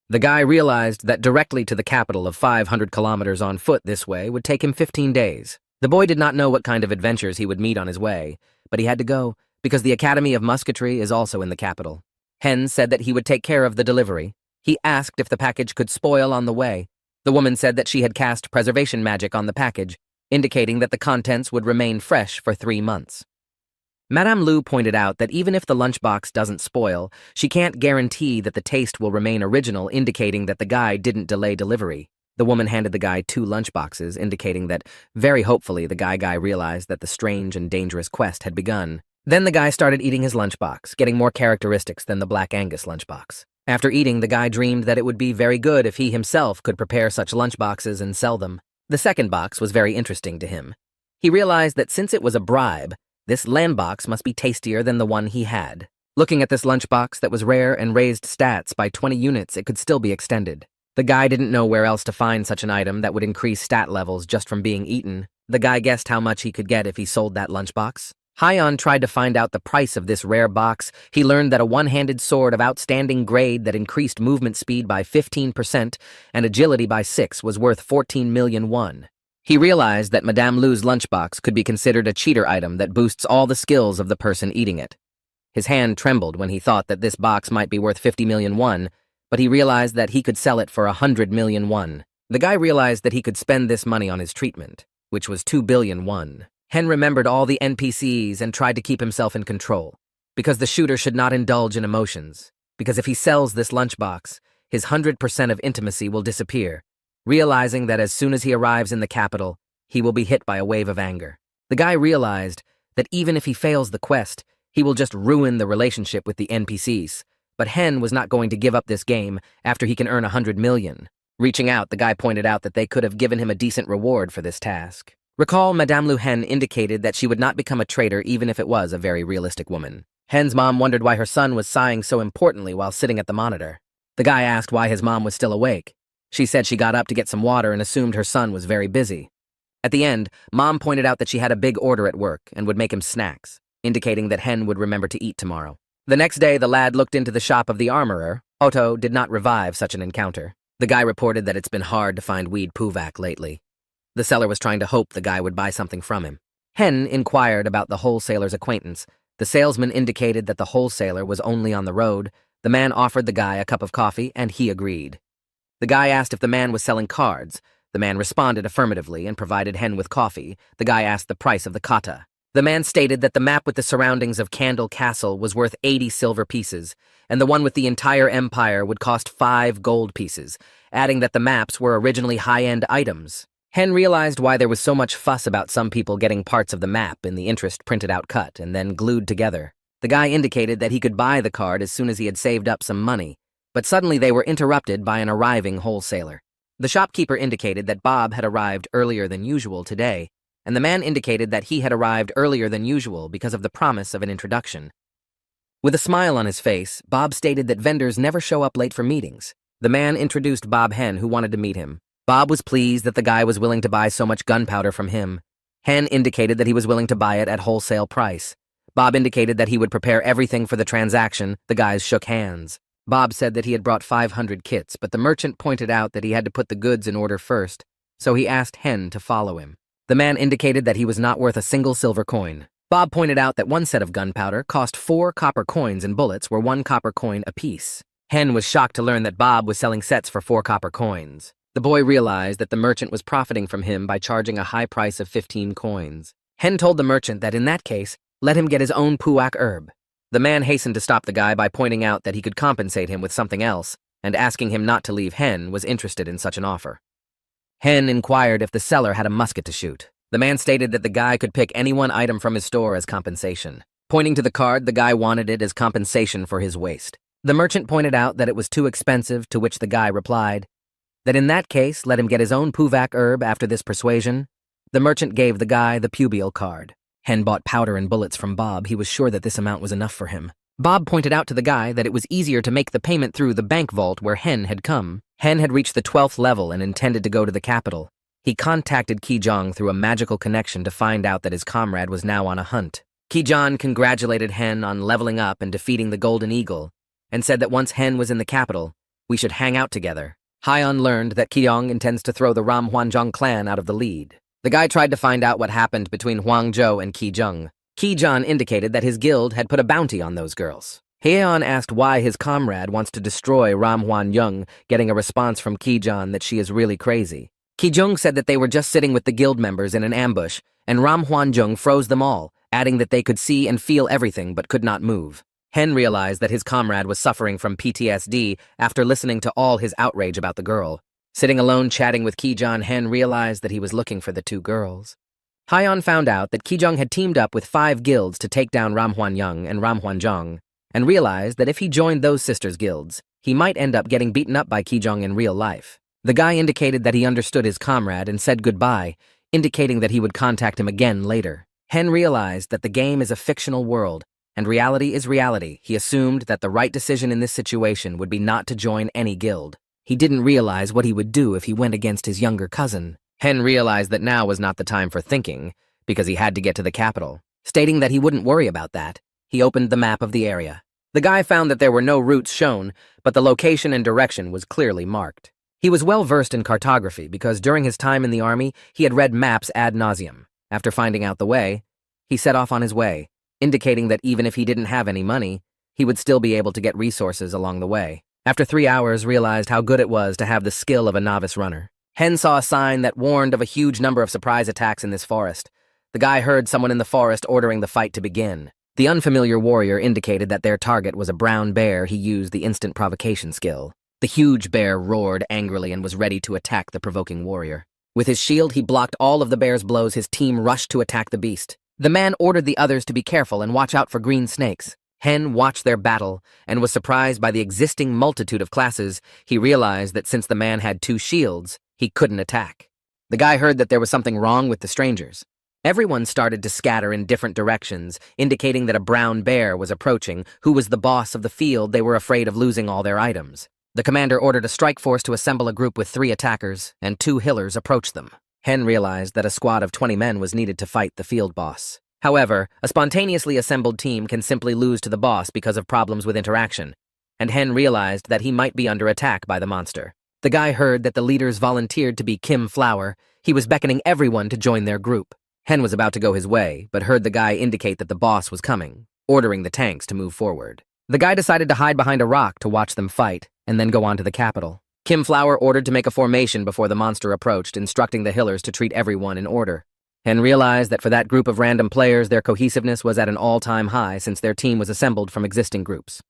The guy realized that directly to the capital of 500 kilometers on foot this way would take him 15 days. The boy did not know what kind of adventures he would meet on his way, but he had to go because the Academy of Musketry is also in the capital. Hen said that he would take care of the delivery. He asked if the package could spoil on the way. The woman said that she had cast preservation magic on the package, indicating that the contents would remain fresh for 3 months. Madame Lu pointed out that even if the lunchbox doesn't spoil, she can't guarantee that the taste will remain original, indicating that the guy didn't delay delivery. The woman handed the guy 2 lunchboxes, indicating that, very hopefully, the guy realized that the strange and dangerous quest had begun. Then the guy started eating his lunchbox, getting more characteristics than the Black Angus lunchbox. After eating, the guy dreamed that it would be very good if he himself could prepare such lunchboxes and sell them. The second box was very interesting to him. He realized that since it was a bribe, this landbox must be tastier than the one he had. Looking at this lunchbox that was rare and raised stats by 20 units, it could still be extended. The guy didn't know where else to find such an item that would increase stat levels just from being eaten. The guy guessed how much he could get if he sold that lunchbox. Huang tried to find out the price of this rare box. He learned that a one-handed sword of outstanding grade that increased movement speed by 15% and agility by 6 was worth 14 million won. He realized that Madame Lu's lunchbox could be considered a cheater item that boosts all the skills of the person eating it. His hand trembled when he thought that this box might be worth 50 million won, but he realized that he could sell it for 100 million won. The guy realized that he could spend this money on his treatment, which was 2 billion won. Hen remembered all the NPCs and tried to keep himself in control, because the shooter should not indulge in emotions, because if he sells this lunchbox, his 100% of intimacy will disappear, realizing that as soon as he arrives in the capital, he will be hit by a wave of anger. The guy realized that even if he fails the quest, he will just ruin the relationship with the NPCs, but Hen was not going to give up this game after he can earn 100 million. Reaching out, the guy pointed out that they could have given him a decent reward for this task. Recall, Madame Lu Hen indicated that she would not become a traitor even if it was a very realistic woman. Hen's mom wondered why her son was sighing so importantly while sitting at the monitor. The guy asked why his mom was still awake. She said she got up to get some water and assumed her son was very busy. At the end, Mom pointed out that she had a big order at work and would make him snacks, indicating that Hen would remember to eat tomorrow. The next day, the lad looked into the shop of the armorer. Alto did not revive such an encounter. The guy reported that it's been hard to find weed puvak lately. The seller was trying to hope the guy would buy something from him. Hen inquired about the wholesaler's acquaintance. The salesman indicated that the wholesaler was only on the road. The man offered the guy a cup of coffee, and he agreed. The guy asked if the man was selling cards. The man responded affirmatively and provided Hen with coffee. The guy asked the price of the kata. The man stated that the map with the surroundings of Candle Castle was worth 80 silver pieces, and the one with the entire empire would cost 5 gold pieces, adding that the maps were originally high-end items. Hen realized why there was so much fuss about some people getting parts of the map in the interest printed out cut and then glued together. The guy indicated that he could buy the card as soon as he had saved up some money, but suddenly they were interrupted by an arriving wholesaler. The shopkeeper indicated that Bob had arrived earlier than usual today, and the man indicated that he had arrived earlier than usual because of the promise of an introduction. With a smile on his face, Bob stated that vendors never show up late for meetings. The man introduced Bob Hen, who wanted to meet him. Bob was pleased that the guy was willing to buy so much gunpowder from him. Hen indicated that he was willing to buy it at wholesale price. Bob indicated that he would prepare everything for the transaction. The guys shook hands. Bob said that he had brought 500 kits, but the merchant pointed out that he had to put the goods in order first, so he asked Hen to follow him. The man indicated that he was not worth a single silver coin. Bob pointed out that one set of gunpowder cost 4 copper coins and bullets were 1 copper coin apiece. Hen was shocked to learn that Bob was selling sets for 4 copper coins. The boy realized that the merchant was profiting from him by charging a high price of 15 coins. Hen told the merchant that in that case, let him get his own puak herb. The man hastened to stop the guy by pointing out that he could compensate him with something else, and asking him not to leave. Hen was interested in such an offer. Hen inquired if the seller had a musket to shoot. The man stated that the guy could pick any one item from his store as compensation. Pointing to the card, the guy wanted it as compensation for his waste. The merchant pointed out that it was too expensive, to which the guy replied that in that case, let him get his own puak herb after this persuasion. The merchant gave the guy the pubial card. Hen bought powder and bullets from Bob. He was sure that this amount was enough for him. Bob pointed out to the guy that it was easier to make the payment through the bank vault where Hen had come. Hen had reached the 12th level and intended to go to the capital. He contacted Kijong through a magical connection to find out that his comrade was now on a hunt. Kijong congratulated Hen on leveling up and defeating the Golden Eagle, and said that once Hen was in the capital, we should hang out together. Hyun learned that Kijong intends to throw the Ram Hwanjong clan out of the lead. The guy tried to find out what happened between Huang Zhou and Kijong. Kijong indicated that his guild had put a bounty on those girls. Hyun asked why his comrade wants to destroy Ram Hwanjong, getting a response from Kijong that she is really crazy. Kijong said that they were just sitting with the guild members in an ambush, and Ram Hwanjong froze them all, adding that they could see and feel everything but could not move. Hen realized that his comrade was suffering from PTSD after listening to all his outrage about the girl. Sitting alone chatting with Kijong, Hen realized that he was looking for the 2 girls. Hyun found out that Kijong had teamed up with 5 guilds to take down Ram Hwanjong and Ram Hwanjong, and realized that if he joined those sisters' guilds, he might end up getting beaten up by Kijong in real life. The guy indicated that he understood his comrade and said goodbye, indicating that he would contact him again later. Hen realized that the game is a fictional world, and reality is reality. He assumed that the right decision in this situation would be not to join any guild. He didn't realize what he would do if he went against his younger cousin. Hen realized that now was not the time for thinking, because he had to get to the capital. Stating that he wouldn't worry about that, he opened the map of the area. The guy found that there were no routes shown, but the location and direction was clearly marked. He was well versed in cartography because during his time in the army, he had read maps ad nauseum. After finding out the way, he set off on his way, indicating that even if he didn't have any money, he would still be able to get resources along the way. After 3 hours, realized how good it was to have the skill of a novice runner. Hen saw a sign that warned of a huge number of surprise attacks in this forest. The guy heard someone in the forest ordering the fight to begin. The unfamiliar warrior indicated that their target was a brown bear. He used the instant provocation skill. The huge bear roared angrily and was ready to attack the provoking warrior. With his shield, he blocked all of the bear's blows. His team rushed to attack the beast. The man ordered the others to be careful and watch out for green snakes. Hen watched their battle and was surprised by the existing multitude of classes. He realized that since the man had 2 shields, he couldn't attack. The guy heard that there was something wrong with the strangers. Everyone started to scatter in different directions, indicating that a brown bear was approaching. Who was the boss of the field? They were afraid of losing all their items. The commander ordered a strike force to assemble a group with 3 attackers, and 2 healers approached them. Hen realized that a squad of 20 men was needed to fight the field boss. However, a spontaneously assembled team can simply lose to the boss because of problems with interaction, and Hen realized that he might be under attack by the monster. The guy heard that the leaders volunteered to be Kim Flower. He was beckoning everyone to join their group. Hen was about to go his way, but heard the guy indicate that the boss was coming, ordering the tanks to move forward. The guy decided to hide behind a rock to watch them fight, and then go on to the capital. Kim Flower ordered to make a formation before the monster approached, instructing the healers to treat everyone in order. Hen realized that for that group of random players, their cohesiveness was at an all-time high since their team was assembled from existing groups.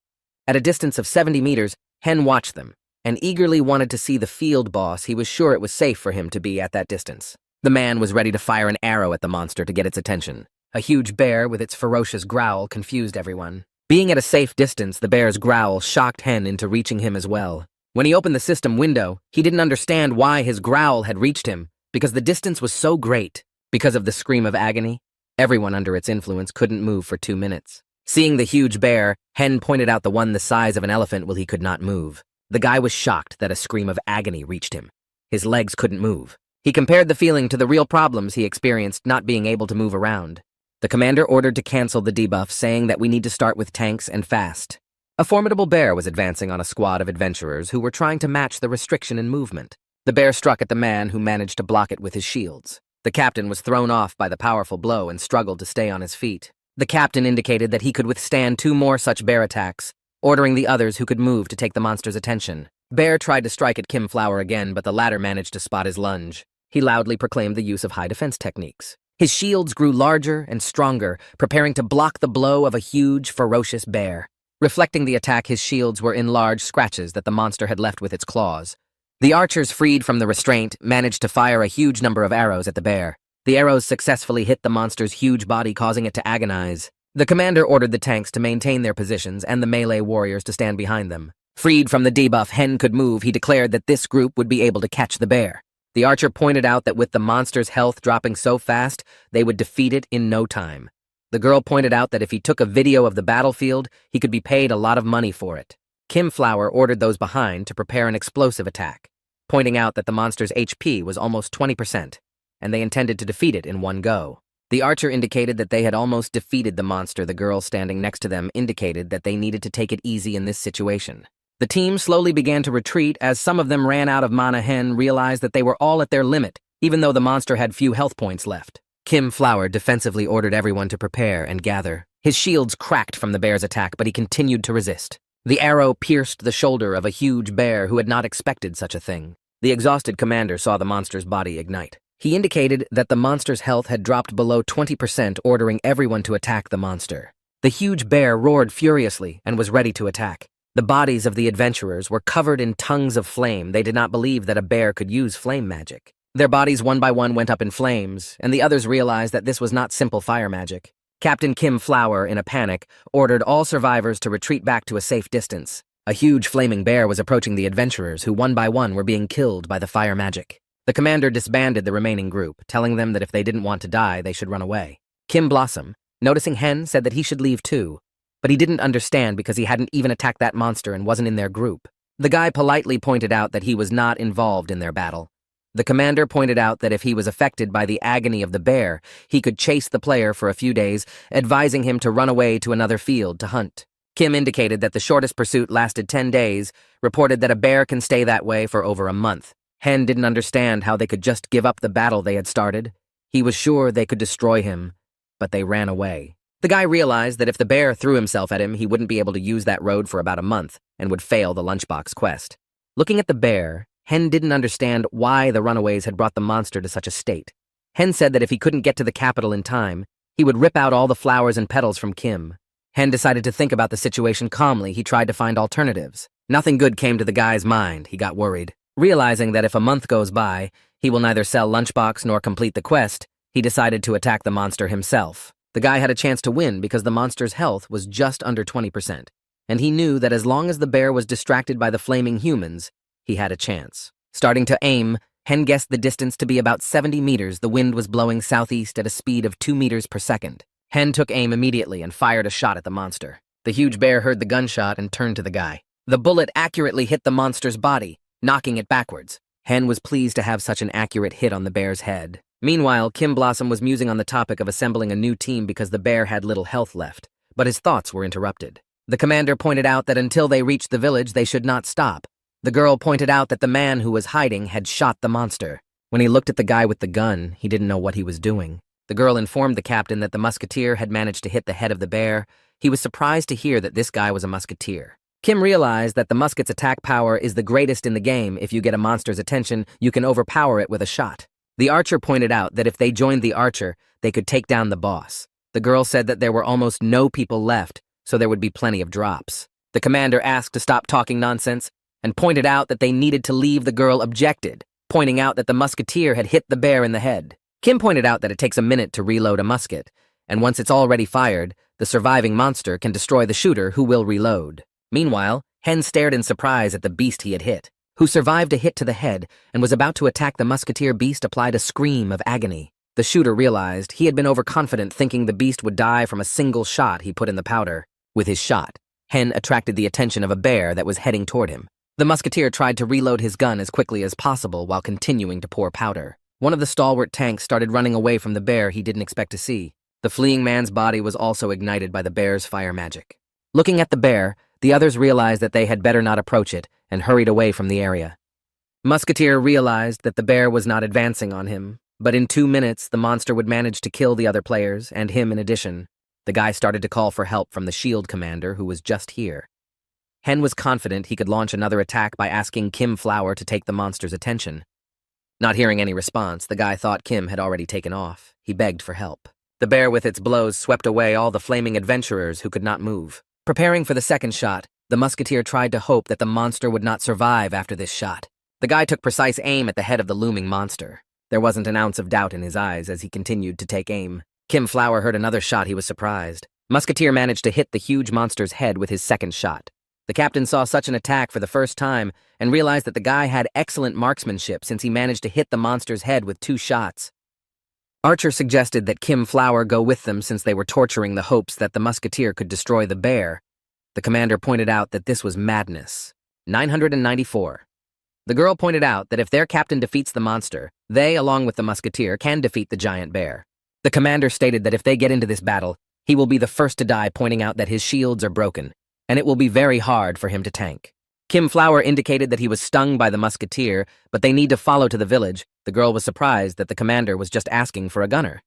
At a distance of 70 meters, Hen watched them, and eagerly wanted to see the field boss. He was sure it was safe for him to be at that distance. The man was ready to fire an arrow at the monster to get its attention. A huge bear with its ferocious growl confused everyone. Being at a safe distance, the bear's growl shocked Hen into reaching him as well. When he opened the system window, he didn't understand why his growl had reached him, because the distance was so great. Because of the scream of agony, everyone under its influence couldn't move for 2 minutes. Seeing the huge bear, Hen pointed out the one the size of an elephant while he could not move. The guy was shocked that a scream of agony reached him. His legs couldn't move. He compared the feeling to the real problems he experienced not being able to move around. The commander ordered to cancel the debuff, saying that we need to start with tanks and fast. A formidable bear was advancing on a squad of adventurers who were trying to match the restriction in movement. The bear struck at the man who managed to block it with his shields. The captain was thrown off by the powerful blow and struggled to stay on his feet. The captain indicated that he could withstand 2 more such bear attacks, ordering the others who could move to take the monster's attention. Bear tried to strike at Kim Flower again, but the latter managed to spot his lunge. He loudly proclaimed the use of high defense techniques. His shields grew larger and stronger, preparing to block the blow of a huge, ferocious bear. Reflecting the attack, his shields were in large scratches that the monster had left with its claws. The archers, freed from the restraint, managed to fire a huge number of arrows at the bear. The arrows successfully hit the monster's huge body, causing it to agonize. The commander ordered the tanks to maintain their positions and the melee warriors to stand behind them. Freed from the debuff, Hen could move. He declared that this group would be able to catch the bear. The archer pointed out that with the monster's health dropping so fast, they would defeat it in no time. The girl pointed out that if he took a video of the battlefield, he could be paid a lot of money for it. Kim Flower ordered those behind to prepare an explosive attack, pointing out that the monster's HP was almost 20%, and they intended to defeat it in one go. The archer indicated that they had almost defeated the monster. The girl standing next to them indicated that they needed to take it easy in this situation. The team slowly began to retreat as some of them ran out of mana. Hen realized that they were all at their limit, even though the monster had few health points left. Kim Flower defensively ordered everyone to prepare and gather. His shields cracked from the bear's attack, but he continued to resist. The arrow pierced the shoulder of a huge bear who had not expected such a thing. The exhausted commander saw the monster's body ignite. He indicated that the monster's health had dropped below 20%, ordering everyone to attack the monster. The huge bear roared furiously and was ready to attack. The bodies of the adventurers were covered in tongues of flame. They did not believe that a bear could use flame magic. Their bodies one by one went up in flames, and the others realized that this was not simple fire magic. Captain Kim Flower, in a panic, ordered all survivors to retreat back to a safe distance. A huge flaming bear was approaching the adventurers, who one by one were being killed by the fire magic. The commander disbanded the remaining group, telling them that if they didn't want to die, they should run away. Kim Blossom, noticing Hen, said that he should leave too, but he didn't understand because he hadn't even attacked that monster and wasn't in their group. The guy politely pointed out that he was not involved in their battle. The commander pointed out that if he was affected by the agony of the bear, he could chase the player for a few days, advising him to run away to another field to hunt. Kim indicated that the shortest pursuit lasted 10 days, reported that a bear can stay that way for over a month. Hen didn't understand how they could just give up the battle they had started. He was sure they could destroy him, but they ran away. The guy realized that if the bear threw himself at him, he wouldn't be able to use that road for about a month and would fail the lunchbox quest. Looking at the bear, Hen didn't understand why the runaways had brought the monster to such a state. Hen said that if he couldn't get to the capital in time, he would rip out all the flowers and petals from Kim. Hen decided to think about the situation calmly. He tried to find alternatives. Nothing good came to the guy's mind. He got worried. Realizing that if a month goes by, he will neither sell lunchbox nor complete the quest, he decided to attack the monster himself. The guy had a chance to win because the monster's health was just under 20%, and he knew that as long as the bear was distracted by the flaming humans, he had a chance. Starting to aim, Hen guessed the distance to be about 70 meters. The wind was blowing southeast at a speed of 2 meters per second. Hen took aim immediately and fired a shot at the monster. The huge bear heard the gunshot and turned to the guy. The bullet accurately hit the monster's body, knocking it backwards. Hen was pleased to have such an accurate hit on the bear's head. Meanwhile, Kim Blossom was musing on the topic of assembling a new team because the bear had little health left, but his thoughts were interrupted. The commander pointed out that until they reached the village, they should not stop. The girl pointed out that the man who was hiding had shot the monster. When he looked at the guy with the gun, he didn't know what he was doing. The girl informed the captain that the musketeer had managed to hit the head of the bear. He was surprised to hear that this guy was a musketeer. Kim realized that the musket's attack power is the greatest in the game. If you get a monster's attention, you can overpower it with a shot. The archer pointed out that if they joined the archer, they could take down the boss. The girl said that there were almost no people left, so there would be plenty of drops. The commander asked to stop talking nonsense and pointed out that they needed to leave. The girl objected, pointing out that the musketeer had hit the bear in the head. Kim pointed out that it takes a minute to reload a musket, and once it's already fired, the surviving monster can destroy the shooter who will reload. Meanwhile, Hen stared in surprise at the beast he had hit, who survived a hit to the head and was about to attack the musketeer. Beast applied a scream of agony. The shooter realized he had been overconfident, thinking the beast would die from a single shot he put in the powder. With his shot, Hen attracted the attention of a bear that was heading toward him. The musketeer tried to reload his gun as quickly as possible while continuing to pour powder. One of the stalwart tanks started running away from the bear he didn't expect to see. The fleeing man's body was also ignited by the bear's fire magic. Looking at the bear, the others realized that they had better not approach it and hurried away from the area. Musketeer realized that the bear was not advancing on him, but in 2 minutes the monster would manage to kill the other players, and him in addition. The guy started to call for help from the shield commander, who was just here. Hen was confident he could launch another attack by asking Kim Flower to take the monster's attention. Not hearing any response, the guy thought Kim had already taken off. He begged for help. The bear with its blows swept away all the flaming adventurers who could not move. Preparing for the second shot, the musketeer tried to hope that the monster would not survive after this shot. The guy took precise aim at the head of the looming monster. There wasn't an ounce of doubt in his eyes as he continued to take aim. Kim Flower heard another shot. He was surprised. Musketeer managed to hit the huge monster's head with his second shot. The captain saw such an attack for the first time and realized that the guy had excellent marksmanship since he managed to hit the monster's head with 2 shots. Archer suggested that Kim Flower go with them since they were torturing the hopes that the musketeer could destroy the bear. The commander pointed out that this was madness. 994. The girl pointed out that if their captain defeats the monster, they, along with the musketeer, can defeat the giant bear. The commander stated that if they get into this battle, he will be the first to die, pointing out that his shields are broken, and it will be very hard for him to tank. Kim Flower indicated that he was stung by the musketeer, but they need to follow to the village. The girl was surprised that the commander was just asking for a gunner.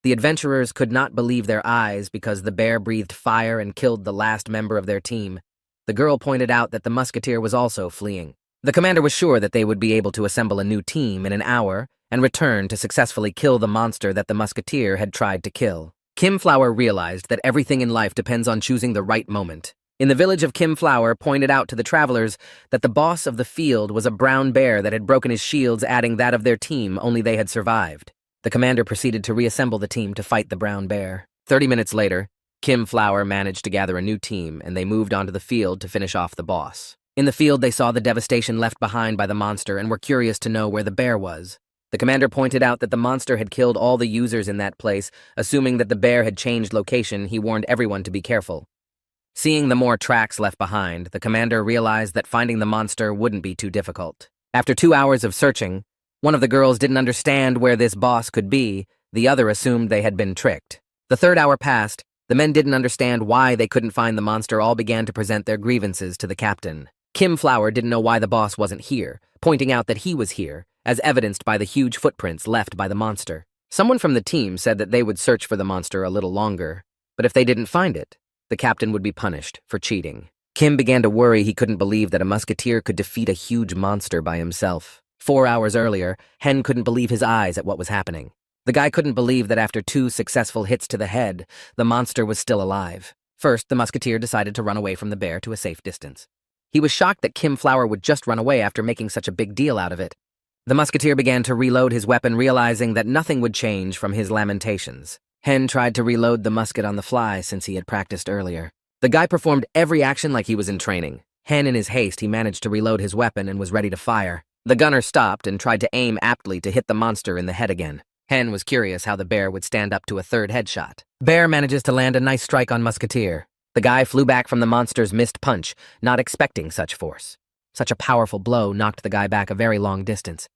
The adventurers could not believe their eyes because the bear breathed fire and killed the last member of their team. The girl pointed out that the musketeer was also fleeing. The commander was sure that they would be able to assemble a new team in an hour and return to successfully kill the monster that the musketeer had tried to kill. Kim Flower realized that everything in life depends on choosing the right moment. In the village of Kim Flower pointed out to the travelers that the boss of the field was a brown bear that had broken his shields, adding that of their team, only they had survived. The commander proceeded to reassemble the team to fight the brown bear. 30 minutes later, Kim Flower managed to gather a new team, and they moved onto the field to finish off the boss. In the field, they saw the devastation left behind by the monster and were curious to know where the bear was. The commander pointed out that the monster had killed all the users in that place. Assuming that the bear had changed location, he warned everyone to be careful. Seeing the more tracks left behind, the commander realized that finding the monster wouldn't be too difficult. After 2 hours of searching, one of the girls didn't understand where this boss could be. The other assumed they had been tricked. The 3rd hour passed. The men didn't understand why they couldn't find the monster. All began to present their grievances to the captain. Kim Flower didn't know why the boss wasn't here, pointing out that he was here, as evidenced by the huge footprints left by the monster. Someone from the team said that they would search for the monster a little longer, but if they didn't find it, the captain would be punished for cheating. Kim began to worry. He couldn't believe that a musketeer could defeat a huge monster by himself. 4 hours earlier, Hen couldn't believe his eyes at what was happening. The guy couldn't believe that after 2 successful hits to the head, the monster was still alive. First, the musketeer decided to run away from the bear to a safe distance. He was shocked that Kim Flower would just run away after making such a big deal out of it. The musketeer began to reload his weapon, realizing that nothing would change from his lamentations. Hen tried to reload the musket on the fly since he had practiced earlier. The guy performed every action like he was in training. Hen, in his haste, he managed to reload his weapon and was ready to fire. The gunner stopped and tried to aim aptly to hit the monster in the head again. Hen was curious how the bear would stand up to a 3rd headshot. Bear manages to land a nice strike on Musketeer. The guy flew back from the monster's missed punch, not expecting such force. Such a powerful blow knocked the guy back a very long distance.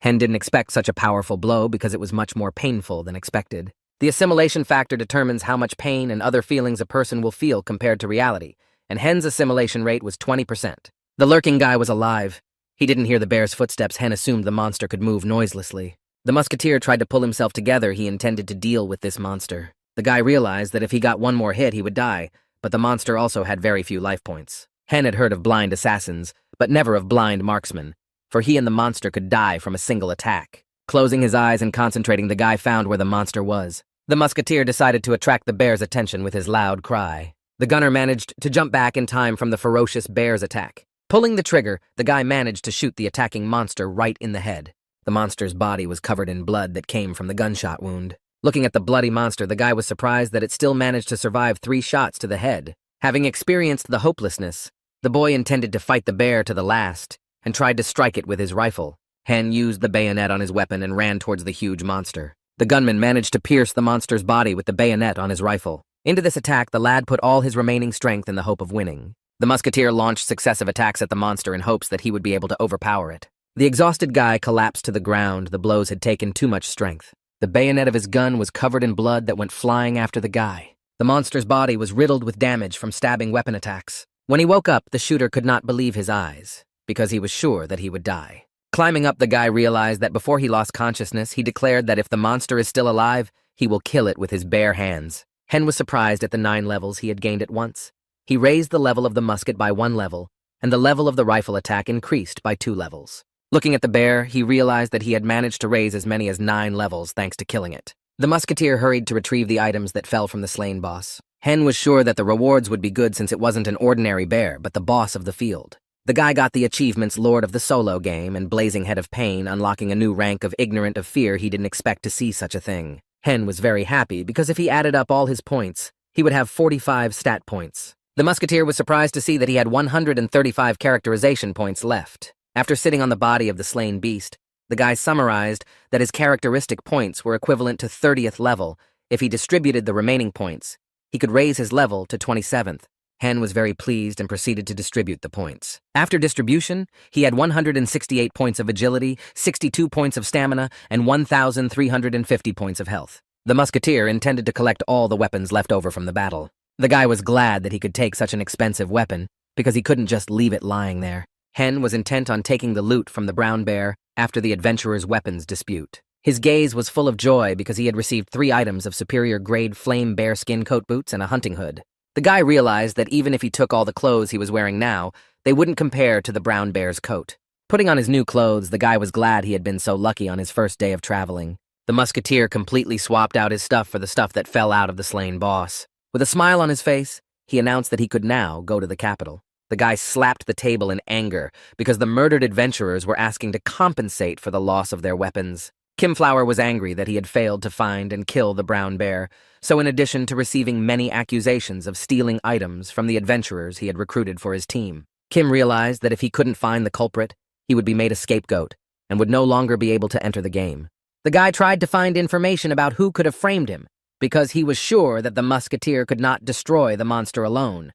Hen didn't expect such a powerful blow because it was much more painful than expected. The assimilation factor determines how much pain and other feelings a person will feel compared to reality, and Hen's assimilation rate was 20%. The lurking guy was alive. He didn't hear the bear's footsteps. Hen assumed the monster could move noiselessly. The musketeer tried to pull himself together. He intended to deal with this monster. The guy realized that if he got one more hit, he would die, but the monster also had very few life points. Hen had heard of blind assassins, but never of blind marksmen, for he and the monster could die from a single attack. Closing his eyes and concentrating, the guy found where the monster was. The musketeer decided to attract the bear's attention with his loud cry. The gunner managed to jump back in time from the ferocious bear's attack. Pulling the trigger, the guy managed to shoot the attacking monster right in the head. The monster's body was covered in blood that came from the gunshot wound. Looking at the bloody monster, the guy was surprised that it still managed to survive 3 shots to the head. Having experienced the hopelessness, The boy intended to fight the bear to the last and tried to strike it with his rifle. Hen used the bayonet on his weapon and ran towards the huge monster. The gunman managed to pierce the monster's body with the bayonet on his rifle. Into this attack, the lad put all his remaining strength in the hope of winning. The musketeer launched successive attacks at the monster in hopes that he would be able to overpower it. The exhausted guy collapsed to the ground. The blows had taken too much strength. The bayonet of his gun was covered in blood that went flying after the guy. The monster's body was riddled with damage from stabbing weapon attacks. When he woke up, the shooter could not believe his eyes, because he was sure that he would die. Climbing up, the guy realized that before he lost consciousness, he declared that if the monster is still alive, he will kill it with his bare hands. Hen was surprised at the 9 levels he had gained at once. He raised the level of the musket by 1 level, and the level of the rifle attack increased by 2 levels. Looking at the bear, he realized that he had managed to raise as many as 9 levels thanks to killing it. The musketeer hurried to retrieve the items that fell from the slain boss. Hen was sure that the rewards would be good since it wasn't an ordinary bear, but the boss of the field. The guy got the achievements Lord of the Solo game and Blazing Head of Pain, unlocking a new rank of Ignorant of Fear. He didn't expect to see such a thing. Hen was very happy because if he added up all his points, he would have 45 stat points. The musketeer was surprised to see that he had 135 characterization points left. After sitting on the body of the slain beast, the guy summarized that his characteristic points were equivalent to 30th level. If he distributed the remaining points, he could raise his level to 27th. Hen was very pleased and proceeded to distribute the points. After distribution, he had 168 points of agility, 62 points of stamina, and 1,350 points of health. The musketeer intended to collect all the weapons left over from the battle. The guy was glad that he could take such an expensive weapon, because he couldn't just leave it lying there. Hen was intent on taking the loot from the brown bear after the adventurer's weapons dispute. His gaze was full of joy because he had received 3 items of superior grade flame bear skin coat boots and a hunting hood. The guy realized that even if he took all the clothes he was wearing now, they wouldn't compare to the brown bear's coat. Putting on his new clothes, the guy was glad he had been so lucky on his first day of traveling. The musketeer completely swapped out his stuff for the stuff that fell out of the slain boss. With a smile on his face, he announced that he could now go to the capital. The guy slapped the table in anger because the murdered adventurers were asking to compensate for the loss of their weapons. Kimflower was angry that he had failed to find and kill the brown bear, so in addition to receiving many accusations of stealing items from the adventurers he had recruited for his team, Kim realized that if he couldn't find the culprit, he would be made a scapegoat and would no longer be able to enter the game. The guy tried to find information about who could have framed him, because he was sure that the musketeer could not destroy the monster alone.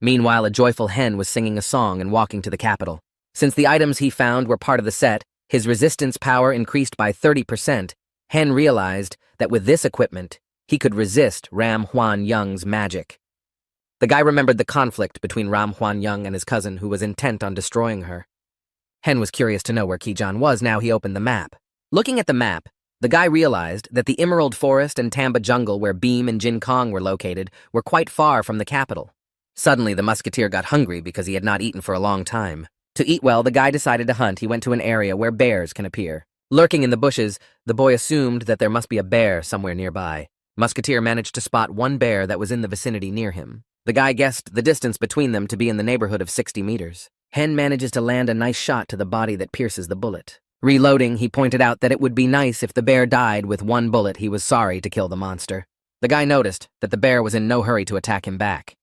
Meanwhile, a joyful hen was singing a song and walking to the capital. Since the items he found were part of the set, his resistance power increased by 30%, Hen realized that with this equipment, he could resist Ram Huan Young's magic. The guy remembered the conflict between Ram Huan Young and his cousin who was intent on destroying her. Hen was curious to know where Kijan was. Now he opened the map. Looking at the map, the guy realized that the Emerald Forest and Tamba Jungle where Beam and Jin Kong were located were quite far from the capital. Suddenly, the musketeer got hungry because he had not eaten for a long time. To eat well, the guy decided to hunt. He went to an area where bears can appear. Lurking in the bushes, the boy assumed that there must be a bear somewhere nearby. Musketeer managed to spot one bear that was in the vicinity near him. The guy guessed the distance between them to be in the neighborhood of 60 meters. Hen manages to land a nice shot to the body that pierces the bullet. Reloading, he pointed out that it would be nice if the bear died with 1 bullet. He was sorry to kill the monster. The guy noticed that the bear was in no hurry to attack him back.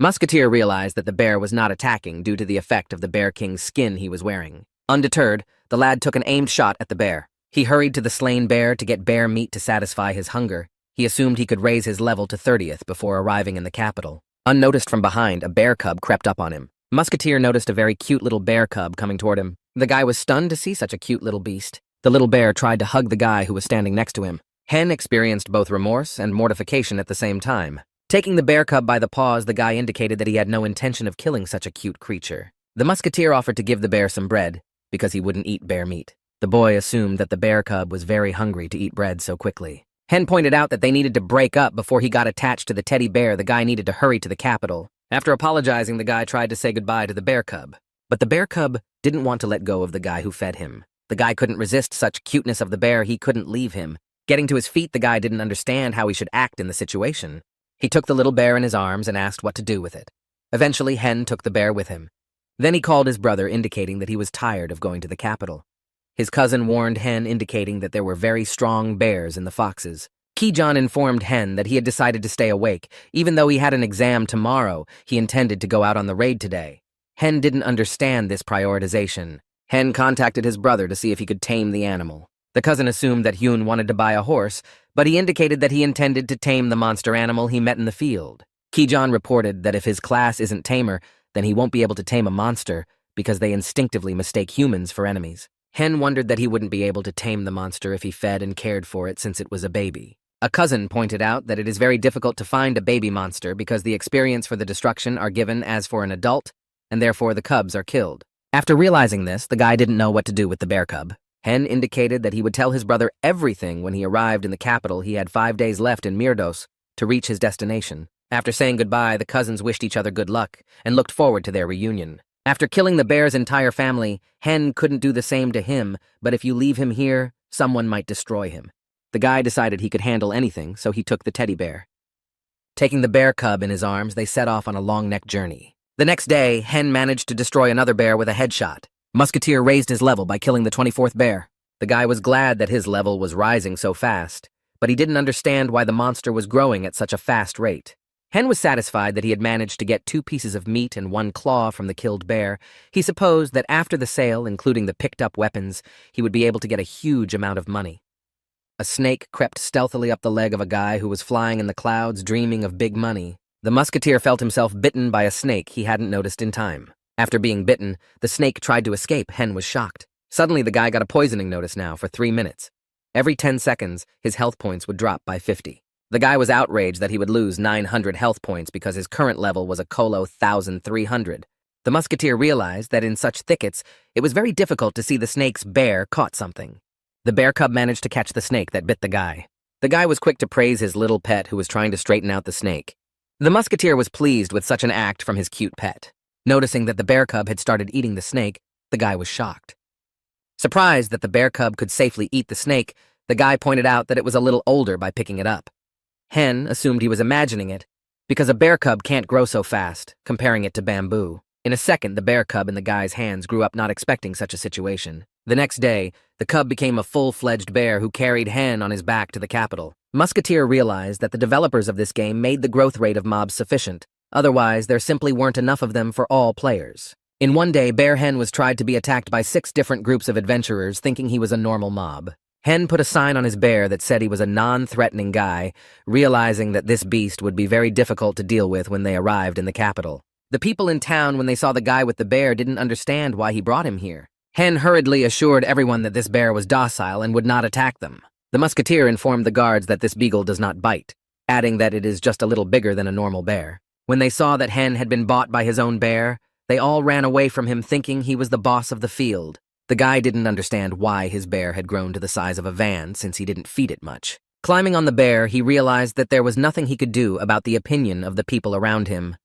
Musketeer realized that the bear was not attacking due to the effect of the Bear King's skin he was wearing. Undeterred, the lad took an aimed shot at the bear. He hurried to the slain bear to get bear meat to satisfy his hunger. He assumed he could raise his level to 30th before arriving in the capital. Unnoticed from behind, a bear cub crept up on him. Musketeer noticed a very cute little bear cub coming toward him. The guy was stunned to see such a cute little beast. The little bear tried to hug the guy who was standing next to him. Hen experienced both remorse and mortification at the same time. Taking the bear cub by the paws, the guy indicated that he had no intention of killing such a cute creature. The musketeer offered to give the bear some bread, because he wouldn't eat bear meat. The boy assumed that the bear cub was very hungry to eat bread so quickly. Hen pointed out that they needed to break up before he got attached to the teddy bear. The guy needed to hurry to the capital. After apologizing, the guy tried to say goodbye to the bear cub. But the bear cub didn't want to let go of the guy who fed him. The guy couldn't resist such cuteness of the bear. He couldn't leave him. Getting to his feet, the guy didn't understand how he should act in the situation. He took the little bear in his arms and asked what to do with it. Eventually, Hen took the bear with him. Then he called his brother, indicating that he was tired of going to the capital. His cousin warned Hen, indicating that there were very strong bears in the foxes. Kijan informed Hen that he had decided to stay awake. Even though he had an exam tomorrow, he intended to go out on the raid today. Hen didn't understand this prioritization. Hen contacted his brother to see if he could tame the animal. The cousin assumed that Huang wanted to buy a horse, but he indicated that he intended to tame the monster animal he met in the field. Kijon reported that if his class isn't tamer, then he won't be able to tame a monster because they instinctively mistake humans for enemies. Hen wondered that he wouldn't be able to tame the monster if he fed and cared for it since it was a baby. A cousin pointed out that it is very difficult to find a baby monster because the experience for the destruction are given as for an adult, and therefore the cubs are killed. After realizing this, the guy didn't know what to do with the bear cub. Hen indicated that he would tell his brother everything when he arrived in the capital. He had 5 days left in Midros to reach his destination. After saying goodbye, the cousins wished each other good luck and looked forward to their reunion. After killing the bear's entire family, Hen couldn't do the same to him, but if you leave him here, someone might destroy him. The guy decided he could handle anything, so he took the teddy bear. Taking the bear cub in his arms, they set off on a long-neck journey. The next day, Hen managed to destroy another bear with a headshot. Musketeer raised his level by killing the 24th bear. The guy was glad that his level was rising so fast, but he didn't understand why the monster was growing at such a fast rate. Hen was satisfied that he had managed to get 2 pieces of meat and 1 claw from the killed bear. He supposed that after the sale, including the picked-up weapons, he would be able to get a huge amount of money. A snake crept stealthily up the leg of a guy who was flying in the clouds dreaming of big money. The musketeer felt himself bitten by a snake he hadn't noticed in time. After being bitten, the snake tried to escape. Hen was shocked. Suddenly, the guy got a poisoning notice now for 3 minutes. Every 10 seconds, his health points would drop by 50. The guy was outraged that he would lose 900 health points because his current level was a colo 1,300. The musketeer realized that in such thickets, it was very difficult to see the snake's bear caught something. The bear cub managed to catch the snake that bit the guy. The guy was quick to praise his little pet who was trying to straighten out the snake. The musketeer was pleased with such an act from his cute pet. Noticing that the bear cub had started eating the snake, the guy was shocked. Surprised that the bear cub could safely eat the snake, the guy pointed out that it was a little older by picking it up. Hen assumed he was imagining it, because a bear cub can't grow so fast, comparing it to bamboo. In a second, the bear cub in the guy's hands grew up not expecting such a situation. The next day, the cub became a full-fledged bear who carried Hen on his back to the capital. Musketeer realized that the developers of this game made the growth rate of mobs sufficient. Otherwise, there simply weren't enough of them for all players. In one day, Bear Hen was tried to be attacked by 6 different groups of adventurers thinking he was a normal mob. Hen put a sign on his bear that said he was a non-threatening guy, realizing that this beast would be very difficult to deal with when they arrived in the capital. The people in town, when they saw the guy with the bear, didn't understand why he brought him here. Hen hurriedly assured everyone that this bear was docile and would not attack them. The musketeer informed the guards that this beagle does not bite, adding that it is just a little bigger than a normal bear. When they saw that Hen had been bought by his own bear, they all ran away from him thinking he was the boss of the field. The guy didn't understand why his bear had grown to the size of a van since he didn't feed it much. Climbing on the bear, he realized that there was nothing he could do about the opinion of the people around him,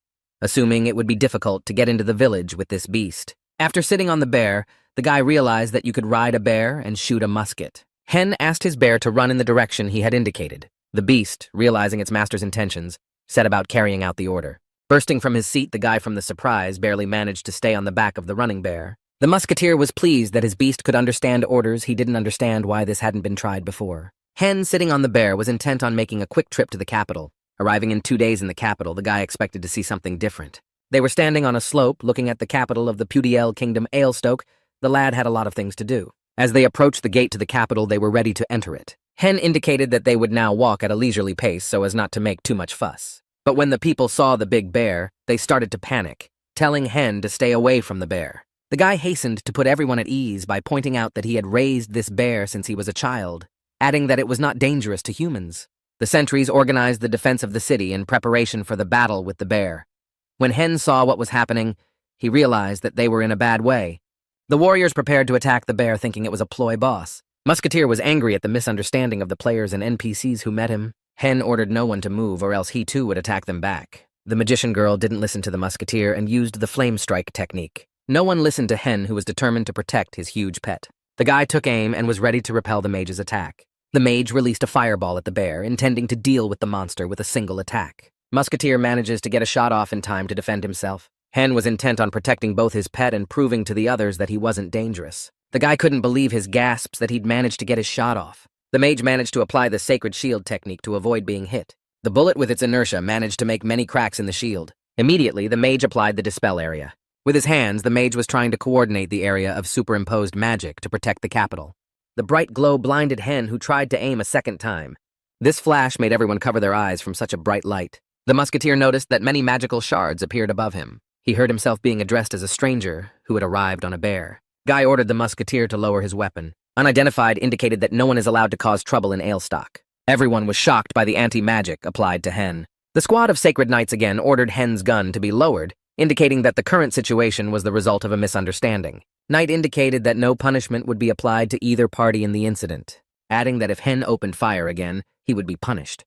assuming it would be difficult to get into the village with this beast. After sitting on the bear, the guy realized that you could ride a bear and shoot a musket. Hen asked his bear to run in the direction he had indicated. The beast, realizing its master's intentions, set about carrying out the order. Bursting from his seat, the guy from the surprise barely managed to stay on the back of the running bear. The musketeer was pleased that his beast could understand orders. He didn't understand why this hadn't been tried before. Hen, sitting on the bear, was intent on making a quick trip to the capital. Arriving in 2 days in the capital, the guy expected to see something different. They were standing on a slope, looking at the capital of the Pudiel Kingdom, Stoke. The lad had a lot of things to do. As they approached the gate to the capital, they were ready to enter it. Hen indicated that they would now walk at a leisurely pace so as not to make too much fuss. But when the people saw the big bear, they started to panic, telling Hen to stay away from the bear. The guy hastened to put everyone at ease by pointing out that he had raised this bear since he was a child, adding that it was not dangerous to humans. The sentries organized the defense of the city in preparation for the battle with the bear. When Hen saw what was happening, he realized that they were in a bad way. The warriors prepared to attack the bear thinking it was a ploy boss. Musketeer was angry at the misunderstanding of the players and NPCs who met him. Hen ordered no one to move or else he too would attack them back. The magician girl didn't listen to the musketeer and used the flame strike technique. No one listened to Hen, who was determined to protect his huge pet. The guy took aim and was ready to repel the mage's attack. The mage released a fireball at the bear, intending to deal with the monster with a single attack. Musketeer manages to get a shot off in time to defend himself. Hen was intent on protecting both his pet and proving to the others that he wasn't dangerous. The guy couldn't believe his gasps that he'd managed to get his shot off. The mage managed to apply the sacred shield technique to avoid being hit. The bullet with its inertia managed to make many cracks in the shield. Immediately, the mage applied the dispel area. With his hands, the mage was trying to coordinate the area of superimposed magic to protect the capital. The bright glow blinded Hen, who tried to aim a second time. This flash made everyone cover their eyes from such a bright light. The musketeer noticed that many magical shards appeared above him. He heard himself being addressed as a stranger who had arrived on a bear. Guy ordered the musketeer to lower his weapon. Unidentified indicated that no one is allowed to cause trouble in Stoke. Everyone was shocked by the anti-magic applied to Hen. The squad of sacred knights again ordered Hen's gun to be lowered, indicating that the current situation was the result of a misunderstanding. Knight indicated that no punishment would be applied to either party in the incident, adding that if Hen opened fire again, he would be punished.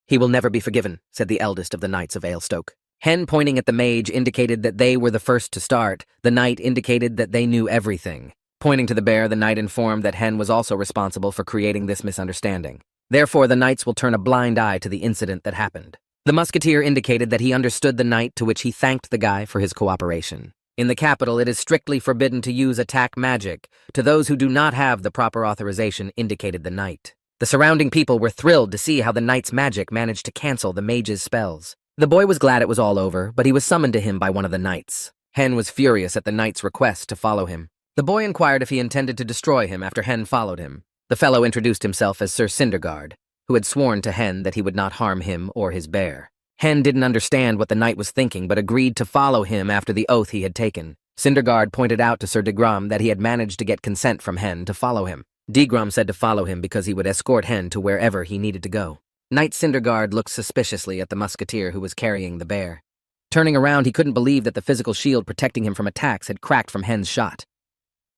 "He will never be forgiven," said the eldest of the knights of Stoke. Hen, pointing at the mage, indicated that they were the first to start. The knight indicated that they knew everything. Pointing to the bear, the knight informed that Hen was also responsible for creating this misunderstanding. Therefore, the knights will turn a blind eye to the incident that happened. The musketeer indicated that he understood the knight, to which he thanked the guy for his cooperation. In the capital, it is strictly forbidden to use attack magic to those who do not have the proper authorization, indicated the knight. The surrounding people were thrilled to see how the knight's magic managed to cancel the mage's spells. The boy was glad it was all over, but he was summoned to him by one of the knights. Hen was furious at the knight's request to follow him. The boy inquired if he intended to destroy him after Hen followed him. The fellow introduced himself as Sir Cindergaard, who had sworn to Hen that he would not harm him or his bear. Hen didn't understand what the knight was thinking, but agreed to follow him after the oath he had taken. Cindergaard pointed out to Sir Degrum that he had managed to get consent from Hen to follow him. Degrum said to follow him because he would escort Hen to wherever he needed to go. Knight Cindergaard looked suspiciously at the musketeer who was carrying the bear. Turning around, he couldn't believe that the physical shield protecting him from attacks had cracked from Hen's shot.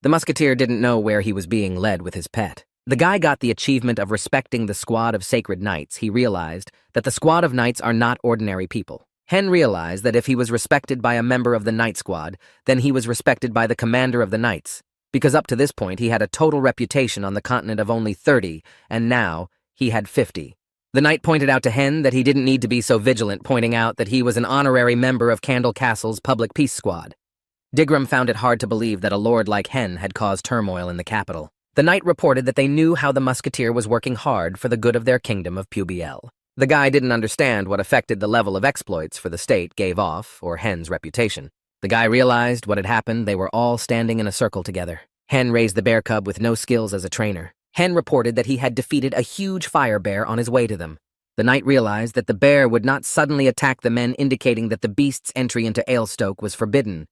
The musketeer didn't know where he was being led with his pet. The guy got the achievement of respecting the squad of sacred knights. He realized that the squad of knights are not ordinary people. Hen realized that if he was respected by a member of the knight squad, then he was respected by the commander of the knights, because up to this point he had a total reputation on the continent of only 30, and now he had 50. The knight pointed out to Hen that he didn't need to be so vigilant, pointing out that he was an honorary member of Candle Castle's public peace squad. Digram found it hard to believe that a lord like Hen had caused turmoil in the capital. The knight reported that they knew how the musketeer was working hard for the good of their kingdom of Pubiel. The guy didn't understand what affected the level of exploits for the state gave off, or Hen's reputation. The guy realized what had happened. They were all standing in a circle together. Hen raised the bear cub with no skills as a trainer. Hen reported that he had defeated a huge fire bear on his way to them. The knight realized that the bear would not suddenly attack the men, indicating that the beast's entry into Stoke was forbidden.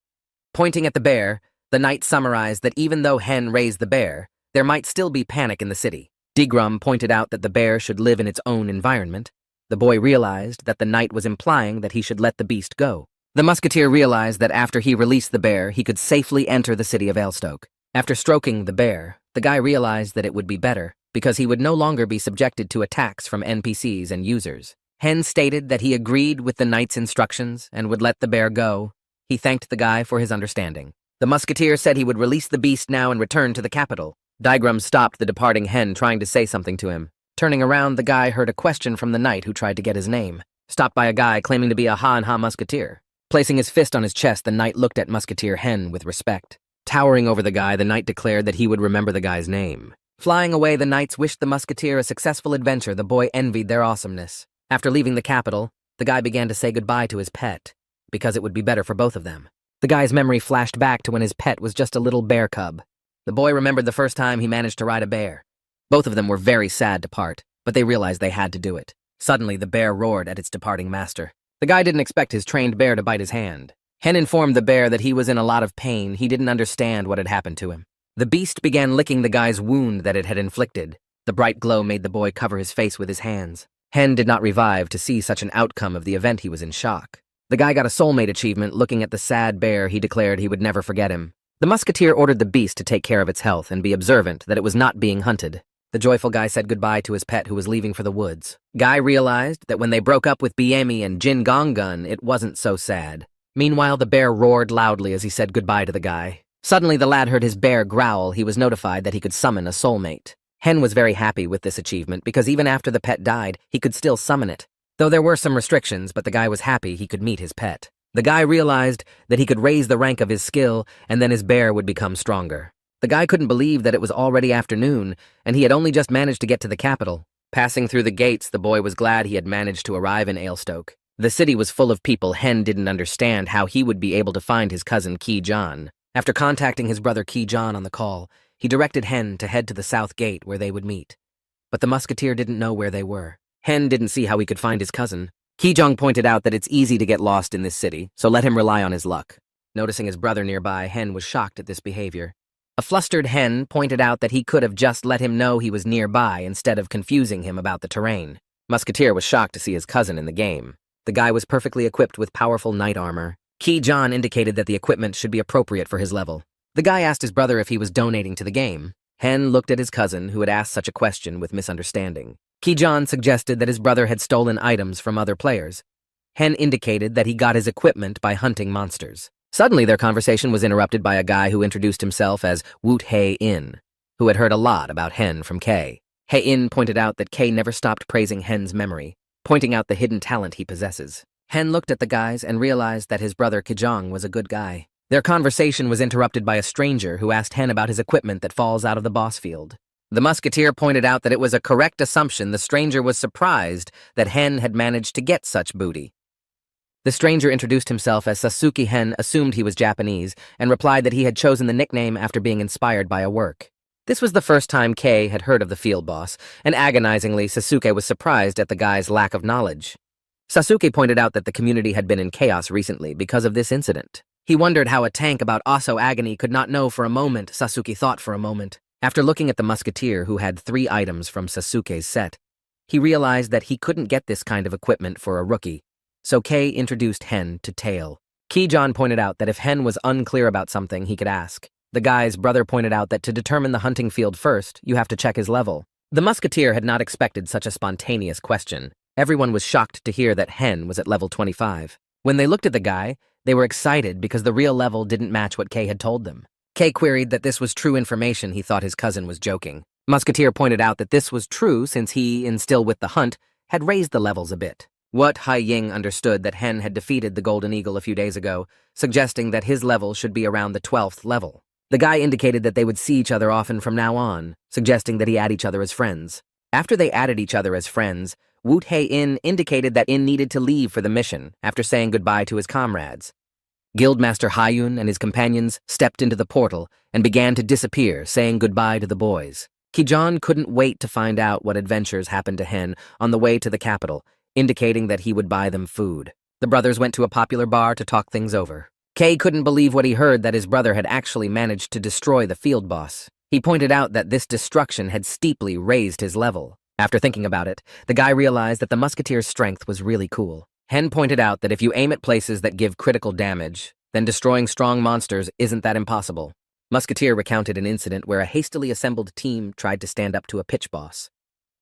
Pointing at the bear, the knight summarized that even though Hen raised the bear, there might still be panic in the city. Degrum pointed out that the bear should live in its own environment. The boy realized that the knight was implying that he should let the beast go. The musketeer realized that after he released the bear, he could safely enter the city of Stoke. After stroking the bear, the guy realized that it would be better, because he would no longer be subjected to attacks from NPCs and users. Hen stated that he agreed with the knight's instructions and would let the bear go. He thanked the guy for his understanding. The musketeer said he would release the beast now and return to the capital. Digram stopped the departing Hen, trying to say something to him. Turning around, the guy heard a question from the knight who tried to get his name. Stopped by a guy claiming to be a Ha musketeer. Placing his fist on his chest, the knight looked at Musketeer Hen with respect. Towering over the guy, the knight declared that he would remember the guy's name. Flying away, the knights wished the musketeer a successful adventure. The boy envied their awesomeness. After leaving the capital, the guy began to say goodbye to his pet, because it would be better for both of them. The guy's memory flashed back to when his pet was just a little bear cub. The boy remembered the first time he managed to ride a bear. Both of them were very sad to part, but they realized they had to do it. Suddenly, the bear roared at its departing master. The guy didn't expect his trained bear to bite his hand. Hen informed the bear that he was in a lot of pain. He didn't understand what had happened to him. The beast began licking the guy's wound that it had inflicted. The bright glow made the boy cover his face with his hands. Hen did not revive to see such an outcome of the event. He was in shock. The guy got a soulmate achievement. Looking at the sad bear, he declared he would never forget him. The musketeer ordered the beast to take care of its health and be observant that it was not being hunted. The joyful guy said goodbye to his pet who was leaving for the woods. Guy realized that when they broke up with Biemi and Jin Gonggun, it wasn't so sad. Meanwhile, the bear roared loudly as he said goodbye to the guy. Suddenly, the lad heard his bear growl. He was notified that he could summon a soulmate. Hen was very happy with this achievement because even after the pet died, he could still summon it. Though there were some restrictions, but the guy was happy he could meet his pet. The guy realized that he could raise the rank of his skill, and then his bear would become stronger. The guy couldn't believe that it was already afternoon, and he had only just managed to get to the capital. Passing through the gates, the boy was glad he had managed to arrive in Stoke. The city was full of people. Hen didn't understand how he would be able to find his cousin Ki-Jan. After contacting his brother Ki-Jan on the call, he directed Hen to head to the south gate where they would meet. But the musketeer didn't know where they were. Hen didn't see how he could find his cousin. Ki-Jong pointed out that it's easy to get lost in this city, so let him rely on his luck. Noticing his brother nearby, Hen was shocked at this behavior. A flustered Hen pointed out that he could have just let him know he was nearby instead of confusing him about the terrain. Musketeer was shocked to see his cousin in the game. The guy was perfectly equipped with powerful knight armor. Ki-Jan indicated that the equipment should be appropriate for his level. The guy asked his brother if he was donating to the game. Hen looked at his cousin, who had asked such a question with misunderstanding. Ki-Jan suggested that his brother had stolen items from other players. Hen indicated that he got his equipment by hunting monsters. Suddenly, their conversation was interrupted by a guy who introduced himself as Woot Hae-in, who had heard a lot about Hen from Kay. Hae-in pointed out that Kay never stopped praising Hen's memory, pointing out the hidden talent he possesses. Hen looked at the guys and realized that his brother Ki-Jong was a good guy. Their conversation was interrupted by a stranger who asked Hen about his equipment that falls out of the boss field. The musketeer pointed out that it was a correct assumption. The stranger was surprised that Hen had managed to get such booty. The stranger introduced himself as Sasuke. Hen assumed he was Japanese and replied that he had chosen the nickname after being inspired by a work. This was the first time Kay had heard of the field boss, and agonizingly, Sasuke was surprised at the guy's lack of knowledge. Sasuke pointed out that the community had been in chaos recently because of this incident. He wondered how a tank about Oso Agony could not know for a moment. Sasuke thought for a moment. After looking at the musketeer who had 3 items from Sasuke's set, he realized that he couldn't get this kind of equipment for a rookie, so Kay introduced Hen to Tail. Ki-Jan pointed out that if Hen was unclear about something, he could ask. The guy's brother pointed out that to determine the hunting field first, you have to check his level. The musketeer had not expected such a spontaneous question. Everyone was shocked to hear that Hen was at level 25. When they looked at the guy, they were excited because the real level didn't match what Kay had told them. Kay queried that this was true information. He thought his cousin was joking. Musketeer pointed out that this was true since he, in Still with the Hunt, had raised the levels a bit. What Hai Ying understood that Hen had defeated the Golden Eagle a few days ago, suggesting that his level should be around the 12th level. The guy indicated that they would see each other often from now on, suggesting that he add each other as friends. After they added each other as friends, Woot Hae-in indicated that In needed to leave for the mission after saying goodbye to his comrades. Guildmaster Hyun and his companions stepped into the portal and began to disappear, saying goodbye to the boys. Ki-Jan couldn't wait to find out what adventures happened to Hen on the way to the capital, indicating that he would buy them food. The brothers went to a popular bar to talk things over. Kay couldn't believe what he heard, that his brother had actually managed to destroy the field boss. He pointed out that this destruction had steeply raised his level. After thinking about it, the guy realized that the musketeer's strength was really cool. Hen pointed out that if you aim at places that give critical damage, then destroying strong monsters isn't that impossible. Musketeer recounted an incident where a hastily assembled team tried to stand up to a pitch boss.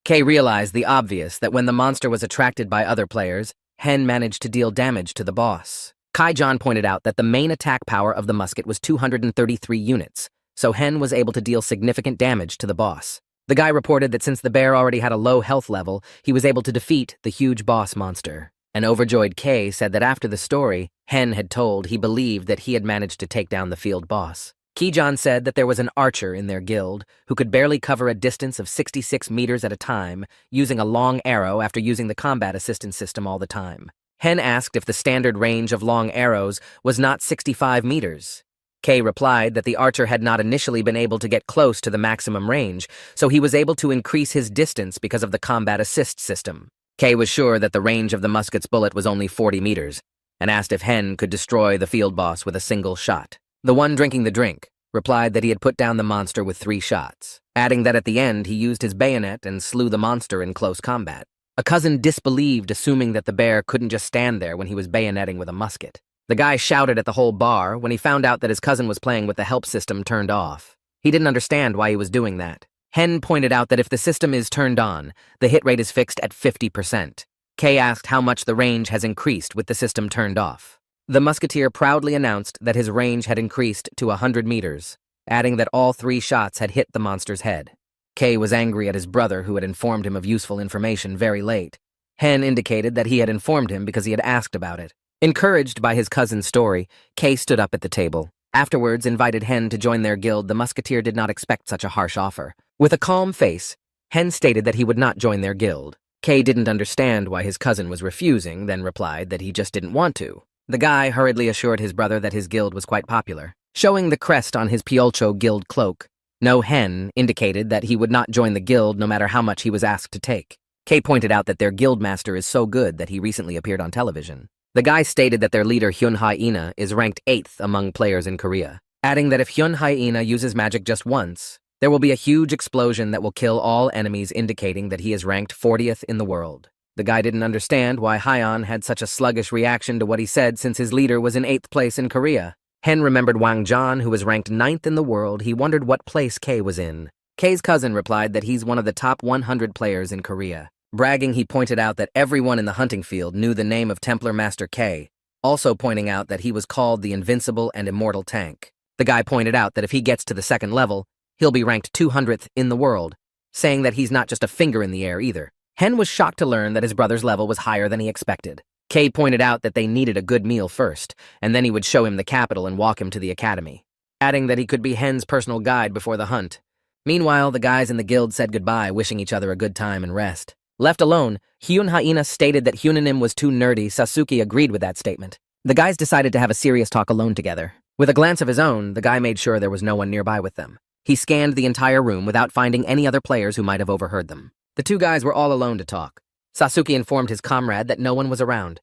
Kay realized the obvious, that when the monster was attracted by other players, Hen managed to deal damage to the boss. Kai-Jan pointed out that the main attack power of the musket was 233 units, so Hen was able to deal significant damage to the boss. The guy reported that since the bear already had a low health level, he was able to defeat the huge boss monster. An overjoyed Kay said that after the story Hen had told, he believed that he had managed to take down the field boss. Ki-Jan said that there was an archer in their guild who could barely cover a distance of 66 meters at a time using a long arrow after using the combat assistance system all the time. Hen asked if the standard range of long arrows was not 65 meters. Kay replied that the archer had not initially been able to get close to the maximum range, so he was able to increase his distance because of the combat assist system. Kay was sure that the range of the musket's bullet was only 40 meters, and asked if Hen could destroy the field boss with a single shot. The one drinking the drink replied that he had put down the monster with 3 shots, adding that at the end he used his bayonet and slew the monster in close combat. A cousin disbelieved, assuming that the bear couldn't just stand there when he was bayoneting with a musket. The guy shouted at the whole bar when he found out that his cousin was playing with the help system turned off. He didn't understand why he was doing that. Hen pointed out that if the system is turned on, the hit rate is fixed at 50%. Kay asked how much the range has increased with the system turned off. The musketeer proudly announced that his range had increased to 100 meters, adding that all 3 shots had hit the monster's head. Kay was angry at his brother, who had informed him of useful information very late. Hen indicated that he had informed him because he had asked about it. Encouraged by his cousin's story, Kay stood up at the table. Afterwards, invited Hen to join their guild. The musketeer did not expect such a harsh offer. With a calm face, Hen stated that he would not join their guild. Kay didn't understand why his cousin was refusing, then replied that he just didn't want to. The guy hurriedly assured his brother that his guild was quite popular, showing the crest on his Piolcho guild cloak. No hen indicated that he would not join the guild no matter how much he was asked to take. Kay pointed out that their guild master is so good that he recently appeared on television. The guy stated that their leader Hyun Hae-ina is ranked 8th among players in Korea, adding that if Hyun Hae-ina uses magic just once, there will be a huge explosion that will kill all enemies, indicating that he is ranked 40th in the world. The guy didn't understand why Hyeon had such a sluggish reaction to what he said since his leader was in 8th place in Korea. Hen remembered Wang John, who was ranked 9th in the world. He wondered what place Kay was in. Kay's cousin replied that he's one of the top 100 players in Korea. Bragging, he pointed out that everyone in the hunting field knew the name of Templar Master Kay, also pointing out that he was called the Invincible and Immortal Tank. The guy pointed out that if he gets to the 2nd level, he'll be ranked 200th in the world, saying that he's not just a finger in the air either. Hen was shocked to learn that his brother's level was higher than he expected. Kay pointed out that they needed a good meal first, and then he would show him the capital and walk him to the academy, adding that he could be Hen's personal guide before the hunt. Meanwhile, the guys in the guild said goodbye, wishing each other a good time and rest. Left alone, Hyun Hae-ina stated that Hyunanim was too nerdy. Sasuke agreed with that statement. The guys decided to have a serious talk alone together. With a glance of his own, the guy made sure there was no one nearby with them. He scanned the entire room without finding any other players who might have overheard them. The two guys were all alone to talk. Sasuke informed his comrade that no one was around.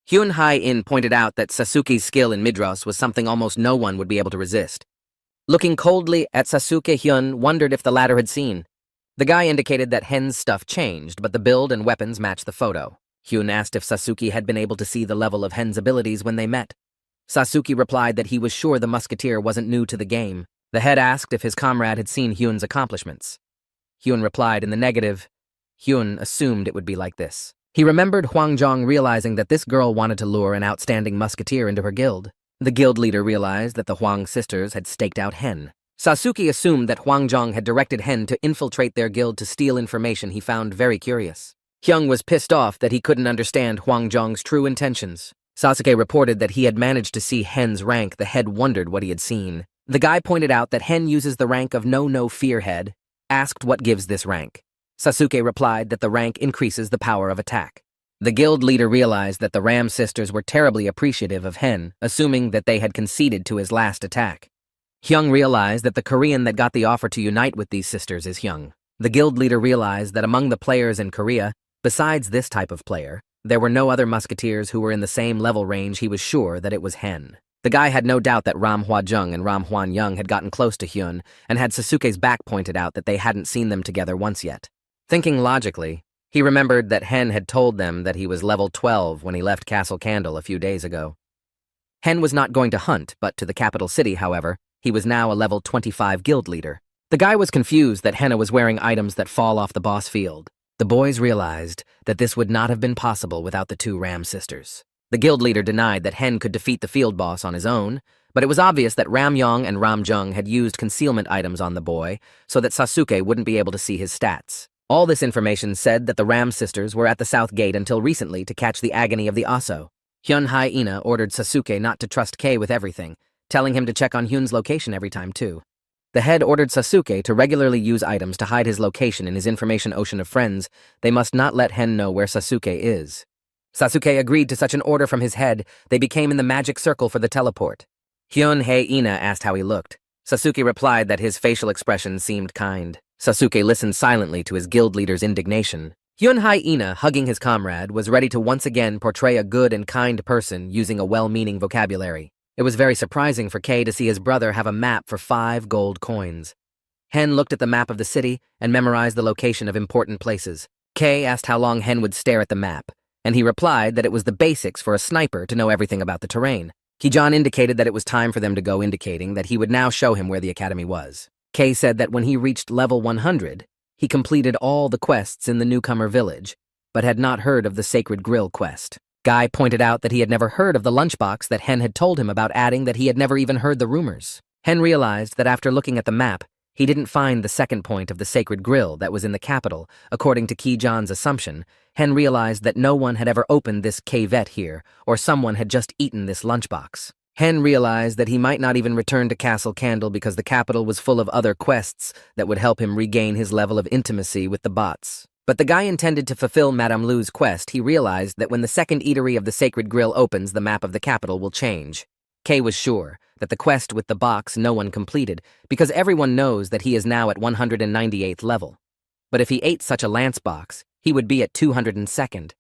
Hyun Hae-in pointed out that Sasuke's skill in Midros was something almost no one would be able to resist. Looking coldly at Sasuke, Hyun wondered if the latter had seen. The guy indicated that Hen's stuff changed, but the build and weapons matched the photo. Hyun asked if Sasuke had been able to see the level of Hen's abilities when they met. Sasuke replied that he was sure the Musketeer wasn't new to the game. The head asked if his comrade had seen Hyun's accomplishments. Hyun replied in the negative. Hyun assumed it would be like this. He remembered Huang realizing that this girl wanted to lure an outstanding musketeer into her guild. The guild leader realized that the Huang sisters had staked out Hen. Sasuke assumed that Huang had directed Hen to infiltrate their guild to steal information he found very curious. Hyung was pissed off that he couldn't understand Huang Zhong's true intentions. Sasuke reported that he had managed to see Hen's rank. The head wondered what he had seen. The guy pointed out that Hen uses the rank of No Fear Head, asked what gives this rank. Sasuke replied that the rank increases the power of attack. The guild leader realized that the Ram sisters were terribly appreciative of Hen, assuming that they had conceded to his last attack. Hyung realized that the Korean that got the offer to unite with these sisters is Hyung. The guild leader realized that among the players in Korea, besides this type of player, there were no other musketeers who were in the same level range. He was sure that it was Hen. The guy had no doubt that Ram Hwa Jung and Ram Hwan Young had gotten close to Hyun and had Sasuke's back pointed out that they hadn't seen them together once yet. Thinking logically, he remembered that Hen had told them that he was level 12 when he left Castle Candle a few days ago. Hen was not going to hunt, but to the capital city, however, he was now a level 25 guild leader. The guy was confused that Henna was wearing items that fall off the boss field. The boys realized that this would not have been possible without the two Ram sisters. The guild leader denied that Hen could defeat the field boss on his own, but it was obvious that Ram Yong and Ram Jung had used concealment items on the boy so that Sasuke wouldn't be able to see his stats. All this information said that the Ram sisters were at the south gate until recently to catch the agony of the Aso. Hyun Hae-ina ordered Sasuke not to trust Kei with everything, telling him to check on Hyun's location every time too. The head ordered Sasuke to regularly use items to hide his location in his information ocean of friends. They must not let Hen know where Sasuke is. Sasuke agreed to such an order from his head. They became in the magic circle for the teleport. Hyun Hae-ina asked how he looked. Sasuke replied that his facial expression seemed kind. Sasuke listened silently to his guild leader's indignation. Hyun Hae-ina, hugging his comrade, was ready to once again portray a good and kind person using a well-meaning vocabulary. It was very surprising for Kei to see his brother have a map for 5 gold coins. Hen looked at the map of the city and memorized the location of important places. Kei asked how long Hen would stare at the map, and he replied that it was the basics for a sniper to know everything about the terrain. Kijan indicated that it was time for them to go, indicating that he would now show him where the academy was. Kei said that when he reached level 100, he completed all the quests in the newcomer village, but had not heard of the Sacred Grill quest. Guy pointed out that he had never heard of the lunchbox that Hen had told him about, adding that he had never even heard the rumors. Hen realized that after looking at the map, he didn't find the second point of the Sacred Grill that was in the capital. According to Ki-jan's assumption, Hen realized that no one had ever opened this cavette here, or someone had just eaten this lunchbox. Hen realized that he might not even return to Castle Candle because the capital was full of other quests that would help him regain his level of intimacy with the bots. But the guy intended to fulfill Madame Lu's quest. He realized that when the second eatery of the Sacred Grill opens, the map of the capital will change. Kay was sure that the quest with the box no one completed, because everyone knows that he is now at 198th level. But if he ate such a lance box, he would be at 202nd.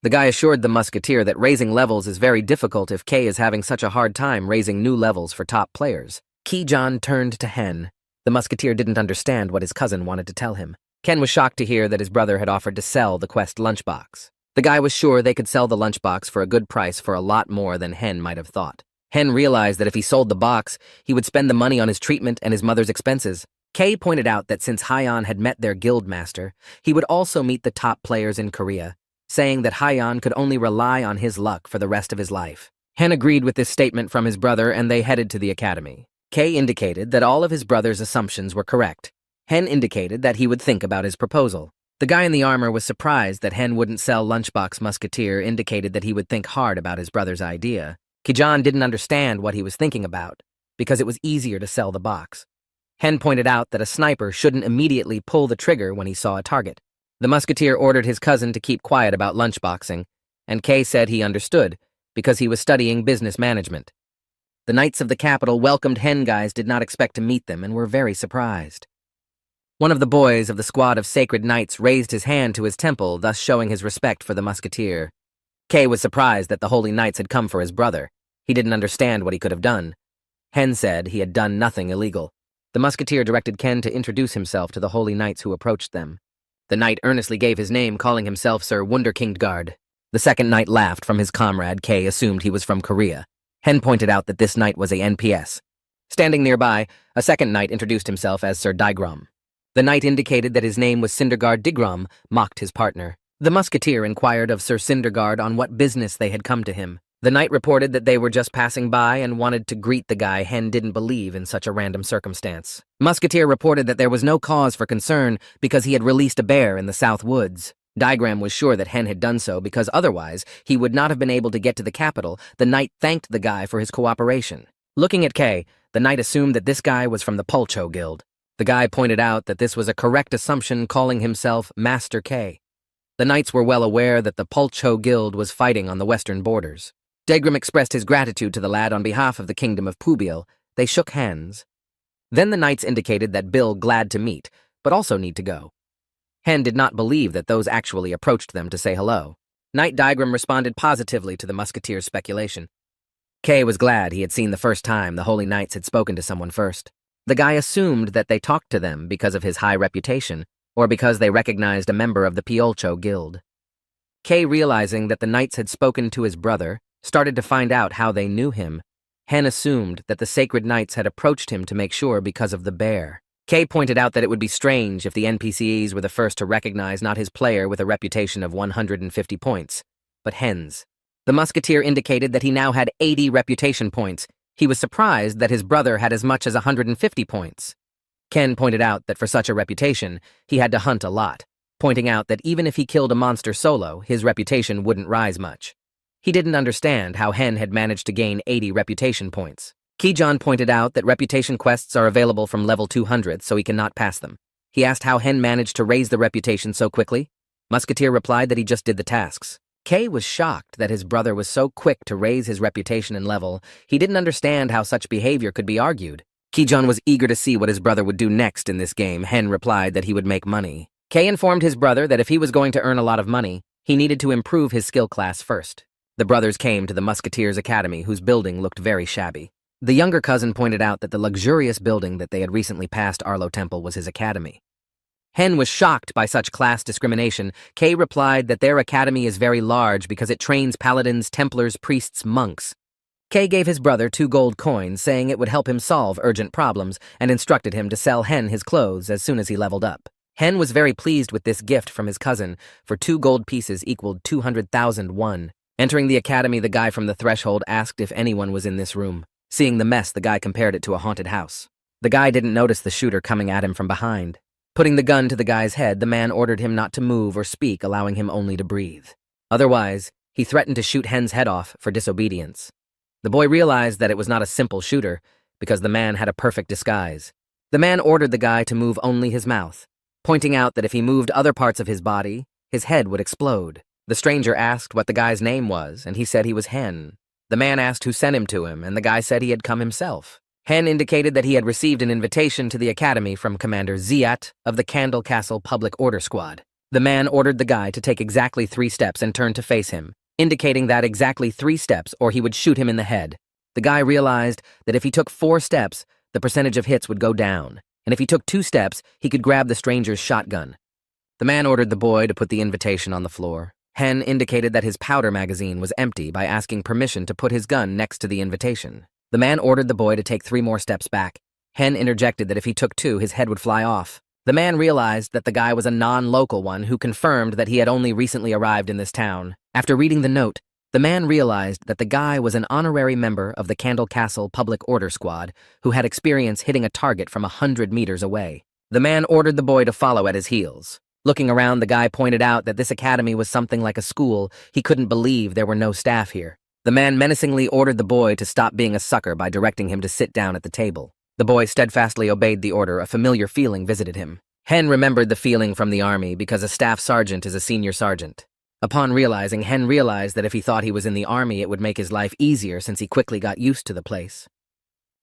The guy assured the Musketeer that raising levels is very difficult if Kay is having such a hard time raising new levels for top players. Ki-John turned to Hen. The Musketeer didn't understand what his cousin wanted to tell him. Ken was shocked to hear that his brother had offered to sell the quest lunchbox. The guy was sure they could sell the lunchbox for a good price for a lot more than Hen might have thought. Hen realized that if he sold the box, he would spend the money on his treatment and his mother's expenses. Kay pointed out that since Huang had met their guild master, he would also meet the top players in Korea, saying that Huang could only rely on his luck for the rest of his life. Hen agreed with this statement from his brother and they headed to the academy. Kay indicated that all of his brother's assumptions were correct. Hen indicated that he would think about his proposal. The guy in the armor was surprised that Hen wouldn't sell Lunchbox Musketeer, indicated that he would think hard about his brother's idea. Ki-John didn't understand what he was thinking about, because it was easier to sell the box. Hen pointed out that a sniper shouldn't immediately pull the trigger when he saw a target. The Musketeer ordered his cousin to keep quiet about lunchboxing, and Kay said he understood, because he was studying business management. The Knights of the Capital welcomed Hen guys did not expect to meet them and were very surprised. One of the boys of the squad of Sacred Knights raised his hand to his temple, thus showing his respect for the Musketeer. Kay was surprised that the Holy Knights had come for his brother. He didn't understand what he could have done. Hen said he had done nothing illegal. The Musketeer directed Ken to introduce himself to the Holy Knights who approached them. The knight earnestly gave his name, calling himself Sir Wunderkingdgard. The second knight laughed from his comrade. Kay assumed he was from Korea. Hen pointed out that this knight was a NPS. Standing nearby, a second knight introduced himself as Sir Digrom. The knight indicated that his name was Cindergaard Digrom, mocked his partner. The Musketeer inquired of Sir Cindergaard on what business they had come to him. The knight reported that they were just passing by and wanted to greet the guy. Hen didn't believe in such a random circumstance. Musketeer reported that there was no cause for concern because he had released a bear in the South Woods. Diagram was sure that Hen had done so because otherwise he would not have been able to get to the capital. The knight thanked the guy for his cooperation. Looking at Kay, the knight assumed that this guy was from the Pulcho Guild. The guy pointed out that this was a correct assumption, calling himself Master K. The knights were well aware that the Pulcho Guild was fighting on the western borders. Dagram expressed his gratitude to the lad on behalf of the kingdom of Pubil. They shook hands. Then the knights indicated that Bill glad to meet, but also need to go. Hen did not believe that those actually approached them to say hello. Knight Diagram responded positively to the Musketeer's speculation. Kay was glad he had seen the first time the Holy Knights had spoken to someone first. The guy assumed that they talked to them because of his high reputation, or because they recognized a member of the Piolcho Guild. Kay, realizing that the knights had spoken to his brother, started to find out how they knew him. Hen assumed that the Sacred Knights had approached him to make sure because of the bear. Kay pointed out that it would be strange if the NPCs were the first to recognize not his player with a reputation of 150 points, but Hen's. The Musketeer indicated that he now had 80 reputation points. He was surprised that his brother had as much as 150 points. Ken pointed out that for such a reputation, he had to hunt a lot, pointing out that even if he killed a monster solo, his reputation wouldn't rise much. He didn't understand how Hen had managed to gain 80 reputation points. Ki-John pointed out that reputation quests are available from level 200, so he cannot pass them. He asked how Hen managed to raise the reputation so quickly. Musketeer replied that he just did the tasks. Kay was shocked that his brother was so quick to raise his reputation and level. He didn't understand how such behavior could be argued. Ki-John was eager to see what his brother would do next in this game. Hen replied that he would make money. Kay informed his brother that if he was going to earn a lot of money, he needed to improve his skill class first. The brothers came to the Musketeer's academy, whose building looked very shabby. The younger cousin pointed out that the luxurious building that they had recently passed Arlo Temple was his academy. Hen was shocked by such class discrimination. Kay replied that their academy is very large because it trains paladins, templars, priests, monks. Kay gave his brother 2 gold coins, saying it would help him solve urgent problems, and instructed him to sell Hen his clothes as soon as he leveled up. Hen was very pleased with this gift from his cousin, for 2 gold pieces equaled 200,000 won. Entering the academy, the guy from the threshold asked if anyone was in this room. Seeing the mess, the guy compared it to a haunted house. The guy didn't notice the shooter coming at him from behind. Putting the gun to the guy's head, the man ordered him not to move or speak, allowing him only to breathe. Otherwise, he threatened to shoot Hen's head off for disobedience. The boy realized that it was not a simple shooter, because the man had a perfect disguise. The man ordered the guy to move only his mouth. pointing out that if he moved other parts of his body, his head would explode. The stranger asked what the guy's name was, and he said he was Hen. The man asked who sent him to him, and the guy said he had come himself. Hen indicated that he had received an invitation to the academy from Commander Ziat of the Candle Castle Public Order Squad. The man ordered the guy to take exactly 3 steps and turn to face him, indicating that exactly 3 steps or he would shoot him in the head. The guy realized that if he took 4 steps, the percentage of hits would go down, and if he took 2 steps, he could grab the stranger's shotgun. The man ordered the boy to put the invitation on the floor. Hen indicated that his powder magazine was empty by asking permission to put his gun next to the invitation. The man ordered the boy to take 3 more steps back. Hen interjected that if he took 2, his head would fly off. The man realized that the guy was a non-local one who confirmed that he had only recently arrived in this town. After reading the note, the man realized that the guy was an honorary member of the Candle Castle Public Order Squad who had experience hitting a target from 100 meters away. The man ordered the boy to follow at his heels. Looking around, the guy pointed out that this academy was something like a school. He couldn't believe there were no staff here. The man menacingly ordered the boy to stop being a sucker by directing him to sit down at the table. The boy steadfastly obeyed the order. A familiar feeling visited him. Hen remembered the feeling from the army because a staff sergeant is a senior sergeant. Upon realizing, Hen realized that if he thought he was in the army, it would make his life easier since he quickly got used to the place.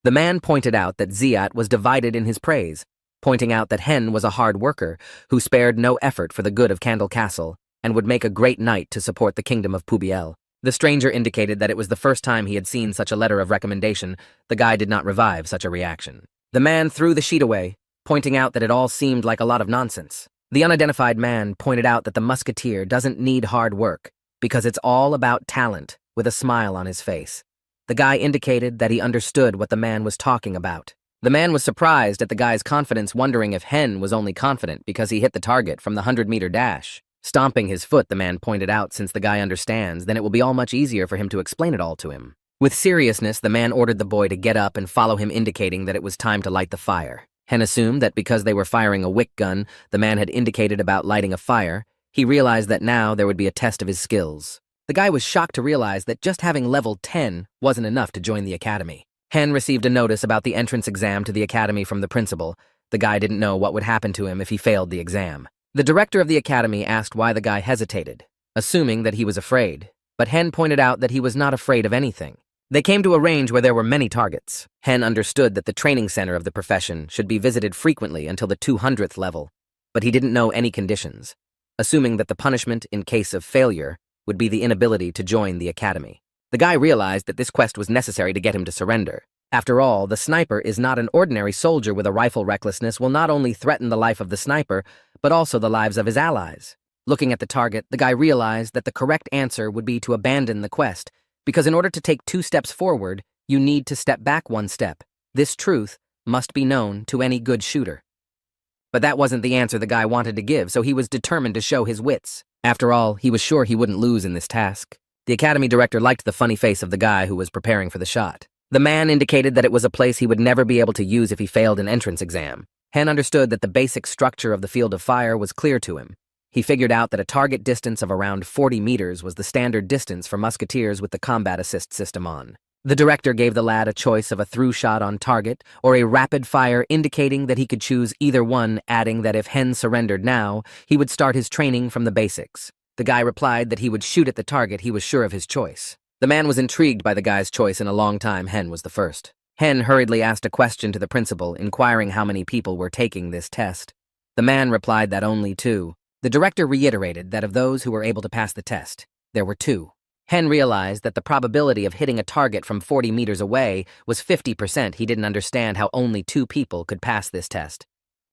The man pointed out that Ziat was divided in his praise, pointing out that Hen was a hard worker who spared no effort for the good of Candle Castle and would make a great knight to support the kingdom of Pubiel. The stranger indicated that it was the first time he had seen such a letter of recommendation. The guy did not revive such a reaction. The man threw the sheet away, pointing out that it all seemed like a lot of nonsense. The unidentified man pointed out that the Musketeer doesn't need hard work because it's all about talent, with a smile on his face. The guy indicated that he understood what the man was talking about. The man was surprised at the guy's confidence, wondering if Hen was only confident because he hit the target from the 100-meter dash. Stomping his foot, the man pointed out, since the guy understands, then it will be all much easier for him to explain it all to him. With seriousness, the man ordered the boy to get up and follow him, indicating that it was time to light the fire. Hen assumed that because they were firing a wick gun the man had indicated about lighting a fire, he realized that now there would be a test of his skills. The guy was shocked to realize that just having level 10 wasn't enough to join the academy. Hen received a notice about the entrance exam to the academy from the principal. The guy didn't know what would happen to him if he failed the exam. The director of the academy asked why the guy hesitated, assuming that he was afraid, but Hen pointed out that he was not afraid of anything. They came to a range where there were many targets. Hen understood that the training center of the profession should be visited frequently until the 200th level, but he didn't know any conditions, assuming that the punishment in case of failure would be the inability to join the academy. The guy realized that this quest was necessary to get him to surrender. After all, the sniper is not an ordinary soldier with a rifle. Recklessness will not only threaten the life of the sniper, but also the lives of his allies. Looking at the target, the guy realized that the correct answer would be to abandon the quest, because in order to take 2 steps forward, you need to step back 1 step. This truth must be known to any good shooter. But that wasn't the answer the guy wanted to give, so he was determined to show his wits. After all, he was sure he wouldn't lose in this task. The academy director liked the funny face of the guy who was preparing for the shot. The man indicated that it was a place he would never be able to use if he failed an entrance exam. Hen understood that the basic structure of the field of fire was clear to him. He figured out that a target distance of around 40 meters was the standard distance for musketeers with the combat assist system on. The director gave the lad a choice of a through shot on target or a rapid fire, indicating that he could choose either one, adding that if Hen surrendered now, he would start his training from the basics. The guy replied that he would shoot at the target. He was sure of his choice. The man was intrigued by the guy's choice. In a long time, Hen was the first. Hen hurriedly asked a question to the principal, inquiring how many people were taking this test. The man replied that only 2. The director reiterated that of those who were able to pass the test, there were 2. Hen realized that the probability of hitting a target from 40 meters away was 50%. He didn't understand how only 2 people could pass this test.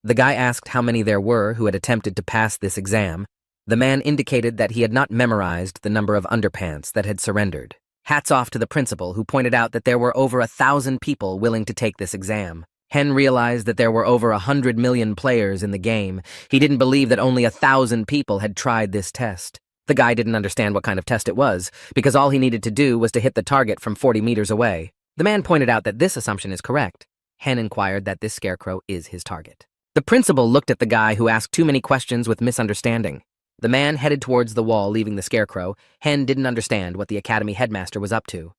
The guy asked how many there were who had attempted to pass this exam. The man indicated that he had not memorized the number of underpants that had surrendered. Hats off to the principal, who pointed out that there were over 1,000 people willing to take this exam. Hen realized that there were over 100 million players in the game. He didn't believe that only 1,000 people had tried this test. The guy didn't understand what kind of test it was, because all he needed to do was to hit the target from 40 meters away. The man pointed out that this assumption is correct. Hen inquired that this scarecrow is his target. The principal looked at the guy who asked too many questions with misunderstanding. The man headed towards the wall, leaving the scarecrow. Hen didn't understand what the academy headmaster was up to.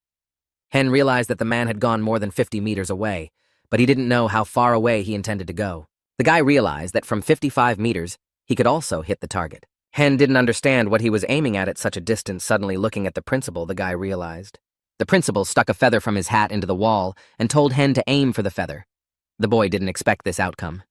Hen realized that the man had gone more than 50 meters away, but he didn't know how far away he intended to go. The guy realized that from 55 meters, he could also hit the target. Hen didn't understand what he was aiming at such a distance. Suddenly looking at the principal, the guy realized. The principal stuck a feather from his hat into the wall and told Hen to aim for the feather. The boy didn't expect this outcome.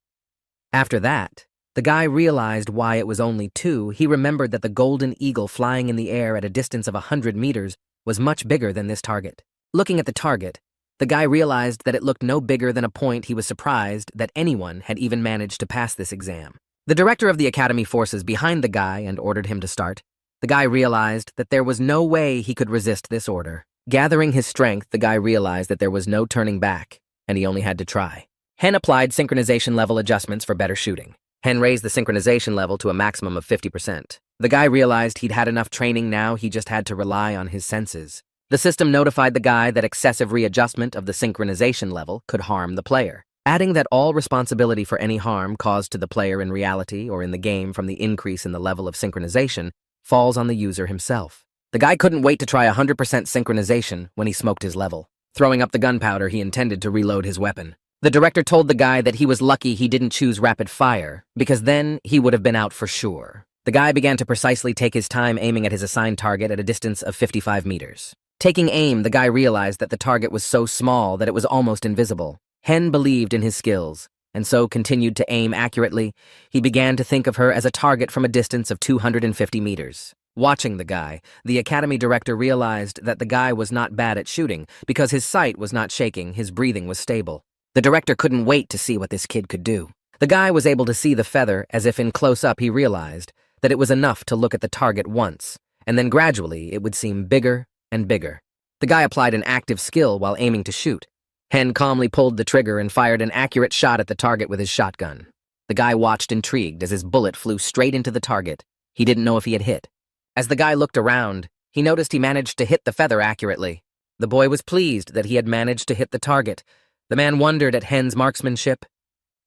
After that, the guy realized why it was only 2. He remembered that the golden eagle flying in the air at a distance of 100 meters was much bigger than this target. Looking at the target, the guy realized that it looked no bigger than a point. He was surprised that anyone had even managed to pass this exam. The director of the academy forces behind the guy and ordered him to start. The guy realized that there was no way he could resist this order. Gathering his strength, the guy realized that there was no turning back, and he only had to try. Hen applied synchronization level adjustments for better shooting. Hen raised the synchronization level to a maximum of 50%. The guy realized he'd had enough training. Now he just had to rely on his senses. The system notified the guy that excessive readjustment of the synchronization level could harm the player, adding that all responsibility for any harm caused to the player in reality or in the game from the increase in the level of synchronization falls on the user himself. The guy couldn't wait to try 100% synchronization when he smoked his level. Throwing up the gunpowder, he intended to reload his weapon. The director told the guy that he was lucky he didn't choose rapid fire, because then he would have been out for sure. The guy began to precisely take his time aiming at his assigned target at a distance of 55 meters. Taking aim, the guy realized that the target was so small that it was almost invisible. Hen believed in his skills, and so continued to aim accurately. He began to think of her as a target from a distance of 250 meters. Watching the guy, the academy director realized that the guy was not bad at shooting because his sight was not shaking, his breathing was stable. The director couldn't wait to see what this kid could do. The guy was able to see the feather as if in close-up. He realized that it was enough to look at the target once, and then gradually it would seem bigger and bigger. The guy applied an active skill while aiming to shoot. Hen calmly pulled the trigger and fired an accurate shot at the target with his shotgun. The guy watched intrigued as his bullet flew straight into the target. He didn't know if he had hit. As the guy looked around, he noticed he managed to hit the feather accurately. The boy was pleased that he had managed to hit the target. The man wondered at Hen's marksmanship.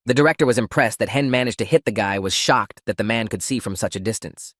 The director was impressed that Hen managed to hit the guy, was shocked that the man could see from such a distance.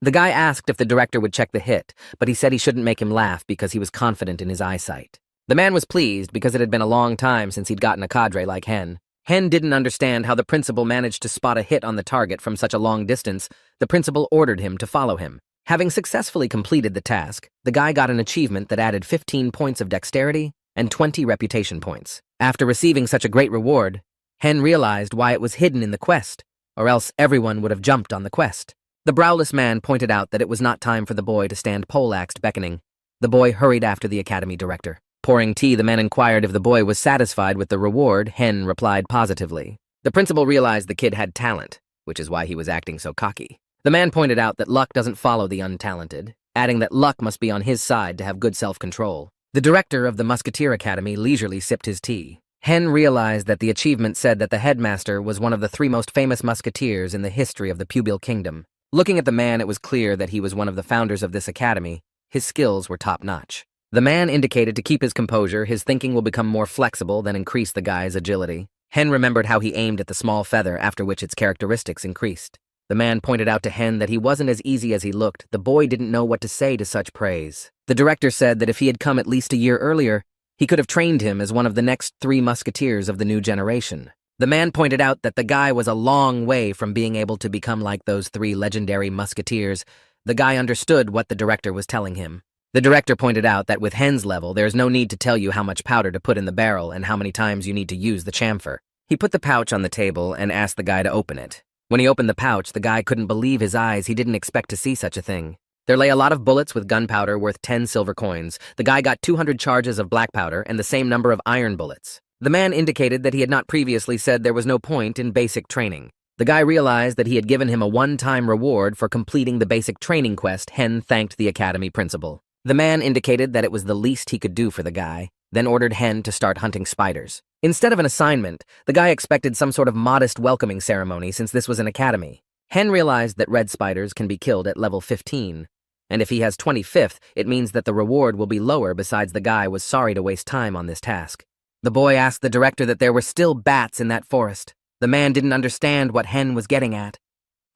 The guy asked if the director would check the hit, but he said he shouldn't make him laugh because he was confident in his eyesight. The man was pleased because it had been a long time since he'd gotten a cadre like Hen. Hen didn't understand how the principal managed to spot a hit on the target from such a long distance. The principal ordered him to follow him. Having successfully completed the task, the guy got an achievement that added 15 points of dexterity and 20 reputation points. After receiving such a great reward, Hen realized why it was hidden in the quest, or else everyone would have jumped on the quest. The browless man pointed out that it was not time for the boy to stand poleaxed beckoning. The boy hurried after the academy director. Pouring tea, the man inquired if the boy was satisfied with the reward. Hen replied positively. The principal realized the kid had talent, which is why he was acting so cocky. The man pointed out that luck doesn't follow the untalented, adding that luck must be on his side to have good self-control. The director of the Musketeer Academy leisurely sipped his tea. Hen realized that the achievement said that the headmaster was one of the 3 most famous musketeers in the history of the Pupil Kingdom. Looking at the man, it was clear that he was one of the founders of this academy. His skills were top-notch. The man indicated to keep his composure. His thinking will become more flexible, then increase the guy's agility. Hen remembered how he aimed at the small feather, after which its characteristics increased. The man pointed out to Hen that he wasn't as easy as he looked. The boy didn't know what to say to such praise. The director said that if he had come at least a year earlier, he could have trained him as one of the next 3 musketeers of the new generation. The man pointed out that the guy was a long way from being able to become like those 3 legendary musketeers. The guy understood what the director was telling him. The director pointed out that with Hen's level, there's no need to tell you how much powder to put in the barrel and how many times you need to use the chamfer. He put the pouch on the table and asked the guy to open it. When he opened the pouch, the guy couldn't believe his eyes. He didn't expect to see such a thing. There lay a lot of bullets with gunpowder worth 10 silver coins. The guy got 200 charges of black powder and the same number of iron bullets. The man indicated that he had not previously said there was no point in basic training. The guy realized that he had given him a one-time reward for completing the basic training quest. Hen thanked the academy principal. The man indicated that it was the least he could do for the guy, then ordered Hen to start hunting spiders. Instead of an assignment, the guy expected some sort of modest welcoming ceremony since this was an academy. Hen realized that red spiders can be killed at level 15, and if he has 25th, it means that the reward will be lower. Besides, the guy was sorry to waste time on this task. The boy asked the director that there were still bats in that forest. The man didn't understand what Hen was getting at.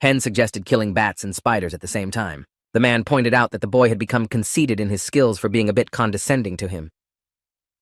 Hen suggested killing bats and spiders at the same time. The man pointed out that the boy had become conceited in his skills for being a bit condescending to him.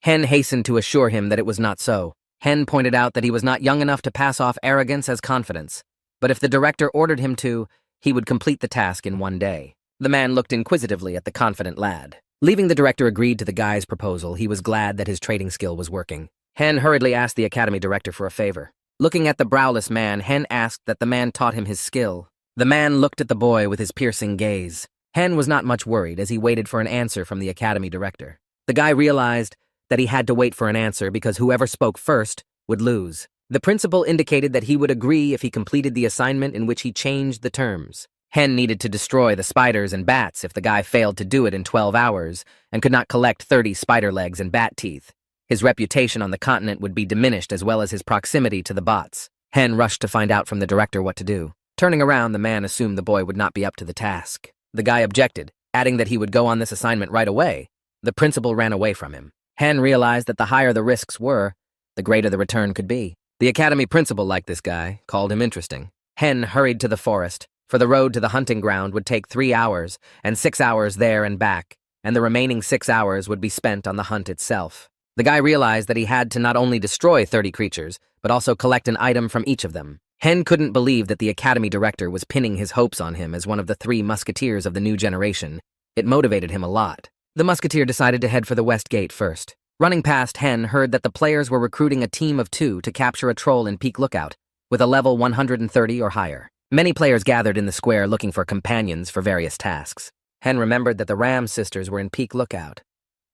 Hen hastened to assure him that it was not so. Hen pointed out that he was not young enough to pass off arrogance as confidence, but if the director ordered him to, he would complete the task in one day. The man looked inquisitively at the confident lad. Leaving the director agreed to the guy's proposal, he was glad that his trading skill was working. Hen hurriedly asked the academy director for a favor. Looking at the browless man, Hen asked that the man taught him his skill. The man looked at the boy with his piercing gaze. Hen was not much worried as he waited for an answer from the academy director. The guy realized that he had to wait for an answer because whoever spoke first would lose. The principal indicated that he would agree if he completed the assignment in which he changed the terms. Hen needed to destroy the spiders and bats if the guy failed to do it in 12 hours and could not collect 30 spider legs and bat teeth. His reputation on the continent would be diminished as well as his proximity to the bots. Hen rushed to find out from the director what to do. Turning around, the man assumed the boy would not be up to the task. The guy objected, adding that he would go on this assignment right away. The principal ran away from him. Hen realized that the higher the risks were, the greater the return could be. The academy principal liked this guy, called him interesting. Hen hurried to the forest, for the road to the hunting ground would take 3 hours, and 6 hours there and back, and the remaining 6 hours would be spent on the hunt itself. The guy realized that he had to not only destroy 30 creatures, but also collect an item from each of them. Hen couldn't believe that the academy director was pinning his hopes on him as one of the 3 musketeers of the new generation. It motivated him a lot. The musketeer decided to head for the west gate first. Running past, Hen heard that the players were recruiting a team of 2 to capture a troll in Peak Lookout, with a level 130 or higher. Many players gathered in the square looking for companions for various tasks. Hen remembered that the Ram sisters were in Peak Lookout.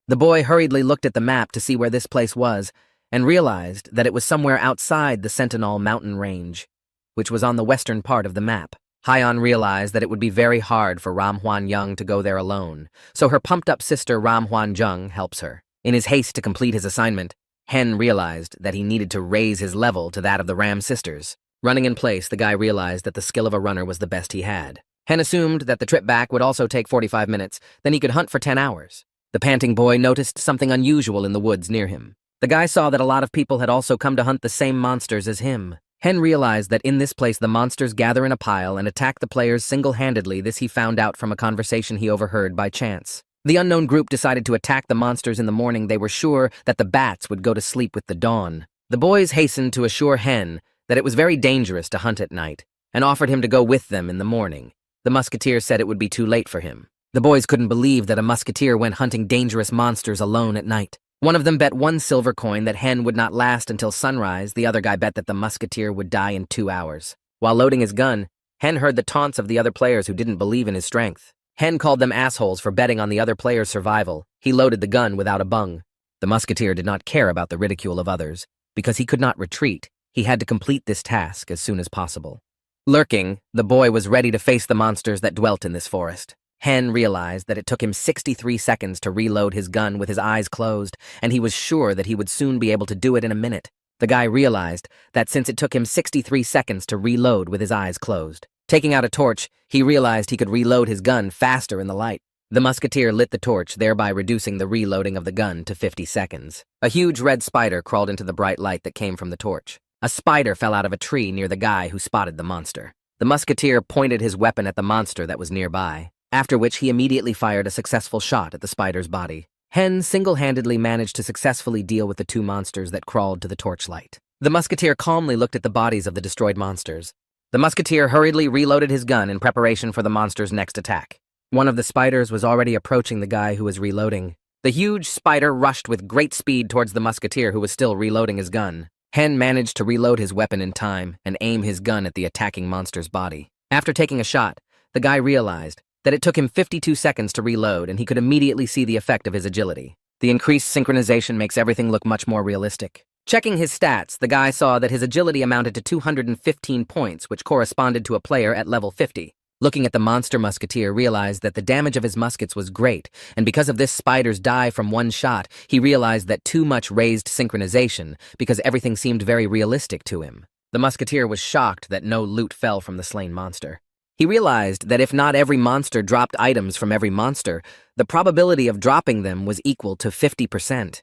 The boy hurriedly looked at the map to see where this place was, and realized that it was somewhere outside the Sentinel mountain range, which was on the western part of the map. Huang realized that it would be very hard for Huang to go there alone, so her pumped-up sister Huang helps her. In his haste to complete his assignment, Hen realized that he needed to raise his level to that of the Ram sisters. Running in place, the guy realized that the skill of a runner was the best he had. Hen assumed that the trip back would also take 45 minutes, then he could hunt for 10 hours. The panting boy noticed something unusual in the woods near him. The guy saw that a lot of people had also come to hunt the same monsters as him. Hen realized that in this place the monsters gather in a pile and attack the players single-handedly. This he found out from a conversation he overheard by chance. The unknown group decided to attack the monsters in the morning. They were sure that the bats would go to sleep with the dawn. The boys hastened to assure Hen that it was very dangerous to hunt at night, and offered him to go with them in the morning. The musketeer said it would be too late for him. The boys couldn't believe that a musketeer went hunting dangerous monsters alone at night. One of them bet 1 silver coin that Hen would not last until sunrise. The other guy bet that the musketeer would die in 2 hours. While loading his gun, Hen heard the taunts of the other players who didn't believe in his strength. Hen called them assholes for betting on the other player's survival. He loaded the gun without a bung. The musketeer did not care about the ridicule of others. Because he could not retreat, he had to complete this task as soon as possible. Lurking, the boy was ready to face the monsters that dwelt in this forest. Hen realized that it took him 63 seconds to reload his gun with his eyes closed, and he was sure that he would soon be able to do it in a minute. The guy realized that since it took him 63 seconds to reload with his eyes closed, taking out a torch, he realized he could reload his gun faster in the light. The musketeer lit the torch, thereby reducing the reloading of the gun to 50 seconds. A huge red spider crawled into the bright light that came from the torch. A spider fell out of a tree near the guy who spotted the monster. The musketeer pointed his weapon at the monster that was nearby, after which he immediately fired a successful shot at the spider's body. Hen single-handedly managed to successfully deal with the 2 monsters that crawled to the torchlight. The musketeer calmly looked at the bodies of the destroyed monsters. The musketeer hurriedly reloaded his gun in preparation for the monster's next attack. One of the spiders was already approaching the guy who was reloading. The huge spider rushed with great speed towards the musketeer who was still reloading his gun. Hen managed to reload his weapon in time and aim his gun at the attacking monster's body. After taking a shot, the guy realized that it took him 52 seconds to reload, and he could immediately see the effect of his agility. The increased synchronization makes everything look much more realistic. Checking his stats, the guy saw that his agility amounted to 215 points, which corresponded to a player at level 50. Looking at the monster musketeer realized that the damage of his muskets was great, and because of this spider's die from 1 shot, he realized that too much raised synchronization because everything seemed very realistic to him. The musketeer was shocked that no loot fell from the slain monster. He realized that if not every monster dropped items from every monster, the probability of dropping them was equal to 50%.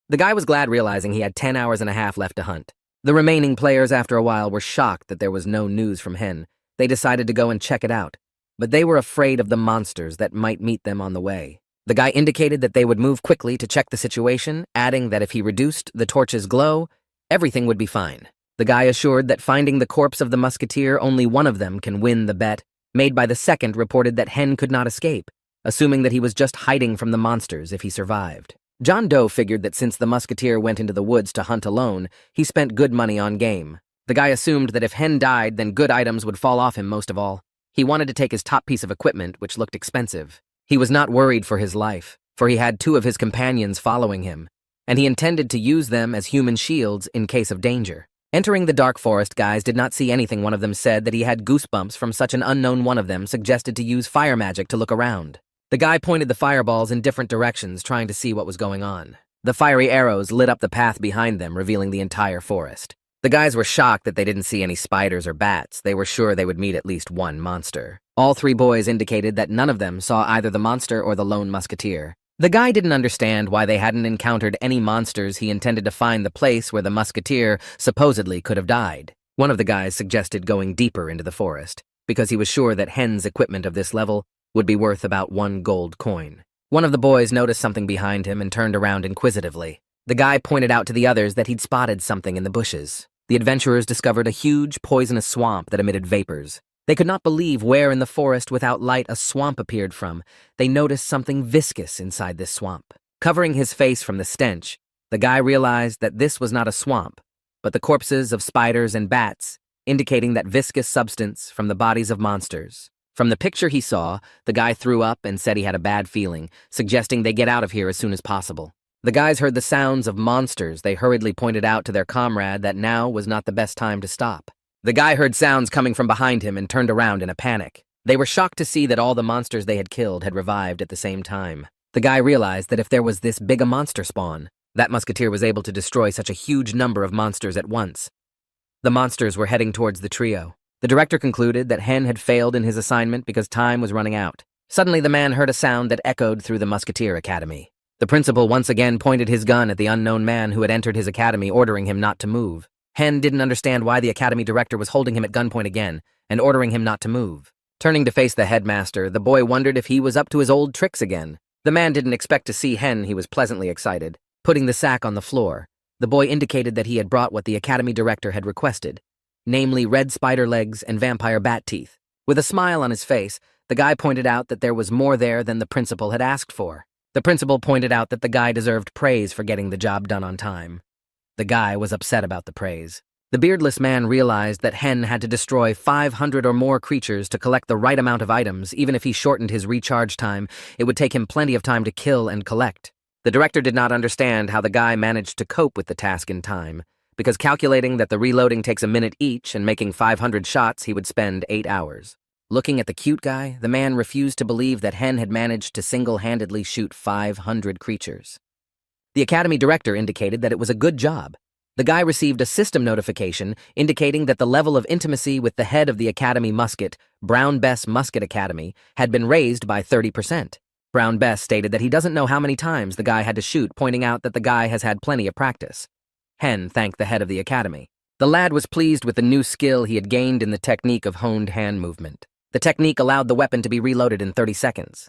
The guy was glad realizing he had 10 hours and a half left to hunt. The remaining players after a while were shocked that there was no news from Hen. They decided to go and check it out, but they were afraid of the monsters that might meet them on the way. The guy indicated that they would move quickly to check the situation, adding that if he reduced the torch's glow, Everything would be fine. The guy assured that finding the corpse of the musketeer, only one of them can win the bet, made by the second reported that Hen could not escape, assuming that he was just hiding from the monsters if he survived. John Doe figured that since the musketeer went into the woods to hunt alone, he spent good money on game. The guy assumed that if Hen died, then good items would fall off him most of all. He wanted to take his top piece of equipment, which looked expensive. He was not worried for his life, for he had two of his companions following him, and he intended to use them as human shields in case of danger. Entering the dark forest, guys did not see anything. One of them said that he had goosebumps from such an unknown. One of them suggested to use fire magic to look around. The guy pointed the fireballs in different directions, trying to see what was going on. The fiery arrows lit up the path behind them, revealing the entire forest. The guys were shocked that they didn't see any spiders or bats. They were sure they would meet at least one monster. All three boys indicated that none of them saw either the monster or the lone musketeer. The guy didn't understand why they hadn't encountered any monsters. He intended to find the place where the musketeer supposedly could have died. One of the guys suggested going deeper into the forest, because he was sure that Hen's equipment of this level would be worth about 1 gold coin. One of the boys noticed something behind him and turned around inquisitively. The guy pointed out to the others that he'd spotted something in the bushes. The adventurers discovered a huge, poisonous swamp that emitted vapors. They could not believe where in the forest without light a swamp appeared from. They noticed something viscous inside this swamp. Covering his face from the stench, the guy realized that this was not a swamp, but the corpses of spiders and bats, indicating that viscous substance from the bodies of monsters. From the picture he saw, the guy threw up and said he had a bad feeling, suggesting they get out of here as soon as possible. The guys heard the sounds of monsters. They hurriedly pointed out to their comrade that now was not the best time to stop. The guy heard sounds coming from behind him and turned around in a panic. They were shocked to see that all the monsters they had killed had revived at the same time. The guy realized that if there was this big a monster spawn, that musketeer was able to destroy such a huge number of monsters at once. The monsters were heading towards the trio. The director concluded that Hen had failed in his assignment because time was running out. Suddenly the man heard a sound that echoed through the Musketeer Academy. The principal once again pointed his gun at the unknown man who had entered his academy, ordering him not to move. Hen didn't understand why the academy director was holding him at gunpoint again and ordering him not to move. Turning to face the headmaster, the boy wondered if he was up to his old tricks again. The man didn't expect to see Hen. He was pleasantly excited. Putting the sack on the floor, the boy indicated that he had brought what the academy director had requested, namely red spider legs and vampire bat teeth. With a smile on his face, the guy pointed out that there was more there than the principal had asked for. The principal pointed out that the guy deserved praise for getting the job done on time. The guy was upset about the praise. The beardless man realized that Hen had to destroy 500 or more creatures to collect the right amount of items. Even if he shortened his recharge time, it would take him plenty of time to kill and collect. The director did not understand how the guy managed to cope with the task in time, because calculating that the reloading takes a minute each and making 500 shots, he would spend 8 hours. Looking at the cute guy, the man refused to believe that Hen had managed to single-handedly shoot 500 creatures. The academy director indicated that it was a good job. The guy received a system notification indicating that the level of intimacy with the head of the academy musket, Brown Bess Musket Academy, had been raised by 30%. Brown Bess stated that he doesn't know how many times the guy had to shoot, pointing out that the guy has had plenty of practice. Hen thanked the head of the academy. The lad was pleased with the new skill he had gained in the technique of honed hand movement. The technique allowed the weapon to be reloaded in 30 seconds.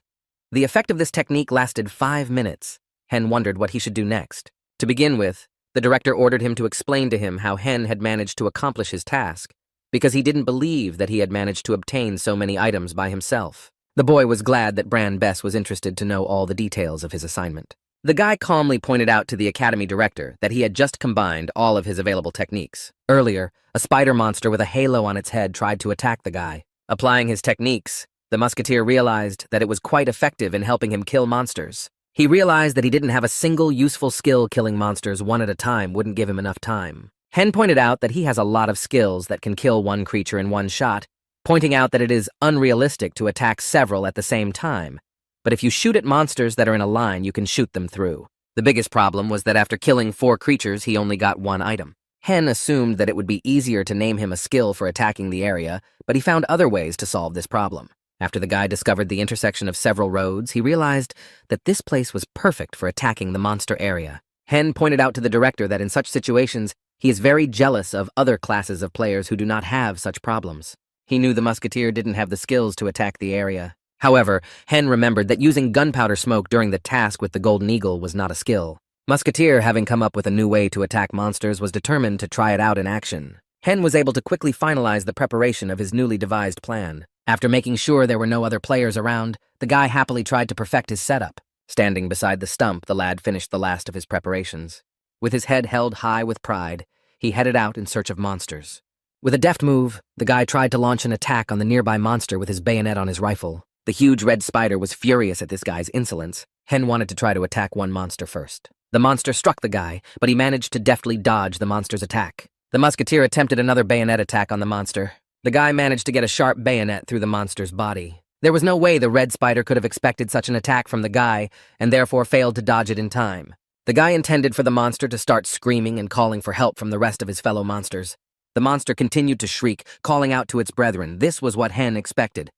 The effect of this technique lasted 5 minutes. Hen wondered what he should do next. To begin with, the director ordered him to explain to him how Hen had managed to accomplish his task, because he didn't believe that he had managed to obtain so many items by himself. The boy was glad that Brown Bess was interested to know all the details of his assignment. The guy calmly pointed out to the academy director that he had just combined all of his available techniques. Earlier, a spider monster with a halo on its head tried to attack the guy. Applying his techniques, the musketeer realized that it was quite effective in helping him kill monsters. He realized that he didn't have a single useful skill. Killing monsters one at a time wouldn't give him enough time. Hen pointed out that he has a lot of skills that can kill one creature in one shot, pointing out that it is unrealistic to attack several at the same time. But if you shoot at monsters that are in a line, you can shoot them through. The biggest problem was that after killing 4 creatures, he only got 1 item. Hen assumed that it would be easier to name him a skill for attacking the area, but he found other ways to solve this problem. After the guy discovered the intersection of several roads, he realized that this place was perfect for attacking the monster area. Hen pointed out to the director that in such situations, he is very jealous of other classes of players who do not have such problems. He knew the musketeer didn't have the skills to attack the area. However, Hen remembered that using gunpowder smoke during the task with the golden eagle was not a skill. Musketeer, having come up with a new way to attack monsters, was determined to try it out in action. Hen was able to quickly finalize the preparation of his newly devised plan. After making sure there were no other players around, the guy happily tried to perfect his setup. Standing beside the stump, the lad finished the last of his preparations. With his head held high with pride, he headed out in search of monsters. With a deft move, the guy tried to launch an attack on the nearby monster with his bayonet on his rifle. The huge red spider was furious at this guy's insolence. Hen wanted to try to attack one monster first. The monster struck the guy, but he managed to deftly dodge the monster's attack. The musketeer attempted another bayonet attack on the monster. The guy managed to get a sharp bayonet through the monster's body. There was no way the red spider could have expected such an attack from the guy, and therefore failed to dodge it in time. The guy intended for the monster to start screaming and calling for help from the rest of his fellow monsters. The monster continued to shriek, calling out to its brethren. This was what Hen expected.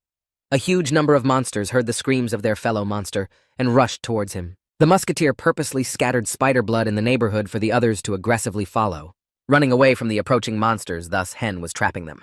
A huge number of monsters heard the screams of their fellow monster and rushed towards him. The musketeer purposely scattered spider blood in the neighborhood for the others to aggressively follow. Running away from the approaching monsters, thus Hen was trapping them.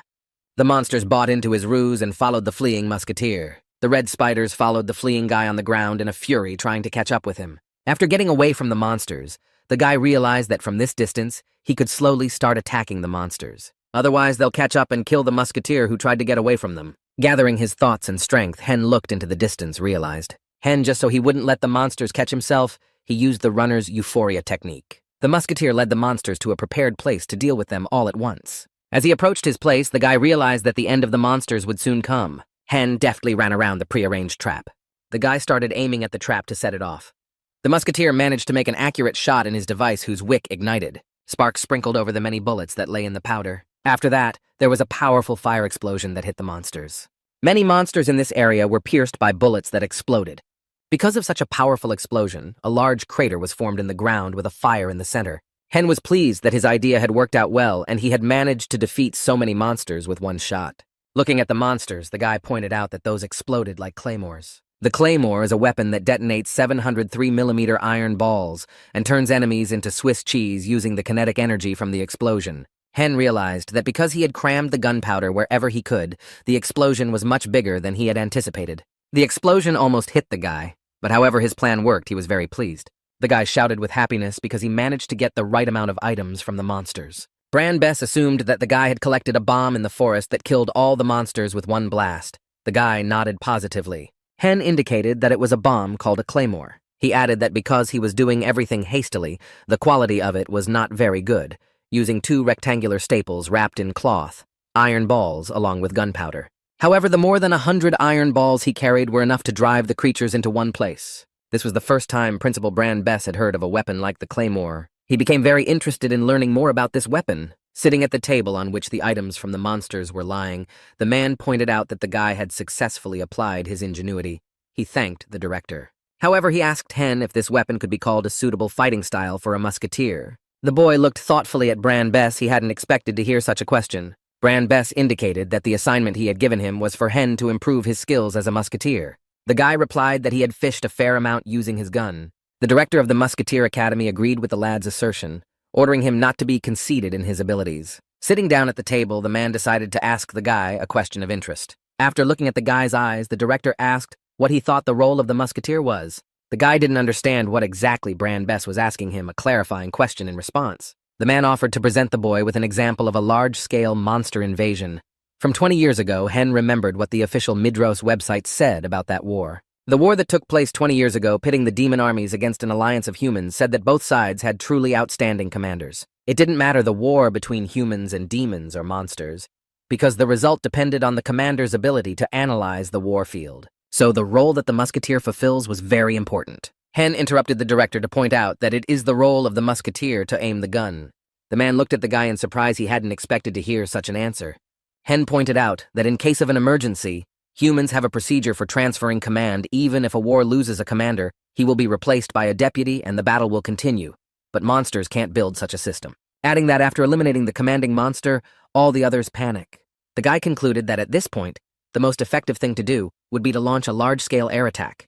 The monsters bought into his ruse and followed the fleeing musketeer. The red spiders followed the fleeing guy on the ground in a fury, trying to catch up with him. After getting away from the monsters, the guy realized that from this distance, he could slowly start attacking the monsters. Otherwise, they'll catch up and kill the musketeer who tried to get away from them. Gathering his thoughts and strength, Hen looked into the distance, realized. Hen, just so he wouldn't let the monsters catch himself, he used the runner's euphoria technique. The musketeer led the monsters to a prepared place to deal with them all at once. As he approached his place, the guy realized that the end of the monsters would soon come. Hen deftly ran around the prearranged trap. The guy started aiming at the trap to set it off. The musketeer managed to make an accurate shot in his device whose wick ignited. Sparks sprinkled over the many bullets that lay in the powder. After that, there was a powerful fire explosion that hit the monsters. Many monsters in this area were pierced by bullets that exploded. Because of such a powerful explosion, a large crater was formed in the ground with a fire in the center. Hen was pleased that his idea had worked out well and he had managed to defeat so many monsters with one shot. Looking at the monsters, the guy pointed out that those exploded like claymores. The Claymore is a weapon that detonates 703mm iron balls and turns enemies into Swiss cheese using the kinetic energy from the explosion. Hen realized that because he had crammed the gunpowder wherever he could, the explosion was much bigger than he had anticipated. The explosion almost hit the guy, but however his plan worked, he was very pleased. The guy shouted with happiness because he managed to get the right amount of items from the monsters. Bess assumed that the guy had collected a bomb in the forest that killed all the monsters with one blast. The guy nodded positively. Hen indicated that it was a bomb called a Claymore. He added that because he was doing everything hastily, the quality of it was not very good, using 2 rectangular staples wrapped in cloth, iron balls along with gunpowder. However, the more than 100 iron balls he carried were enough to drive the creatures into one place. This was the first time Principal Bess had heard of a weapon like the Claymore. He became very interested in learning more about this weapon. Sitting at the table on which the items from the monsters were lying, the man pointed out that the guy had successfully applied his ingenuity. He thanked the director. However, he asked Hen if this weapon could be called a suitable fighting style for a musketeer. The boy looked thoughtfully at Bess. He hadn't expected to hear such a question. Bess indicated that the assignment he had given him was for Hen to improve his skills as a musketeer. The guy replied that he had fished a fair amount using his gun. The director of the Musketeer Academy agreed with the lad's assertion, ordering him not to be conceited in his abilities. Sitting down at the table, the man decided to ask the guy a question of interest. After looking at the guy's eyes, the director asked what he thought the role of the musketeer was. The guy didn't understand what exactly Bess was asking him, a clarifying question in response. The man offered to present the boy with an example of a large-scale monster invasion. From 20 years ago, Hen remembered what the official Midros website said about that war. The war that took place 20 years ago, pitting the demon armies against an alliance of humans, said that both sides had truly outstanding commanders. It didn't matter the war between humans and demons or monsters, because the result depended on the commander's ability to analyze the war field. So the role that the musketeer fulfills was very important. Hen interrupted the director to point out that it is the role of the musketeer to aim the gun. The man looked at the guy in surprise. He hadn't expected to hear such an answer. Hen pointed out that in case of an emergency, humans have a procedure for transferring command. Even if a war loses a commander, he will be replaced by a deputy and the battle will continue. But monsters can't build such a system. Adding that after eliminating the commanding monster, all the others panic. The guy concluded that at this point, the most effective thing to do would be to launch a large-scale air attack.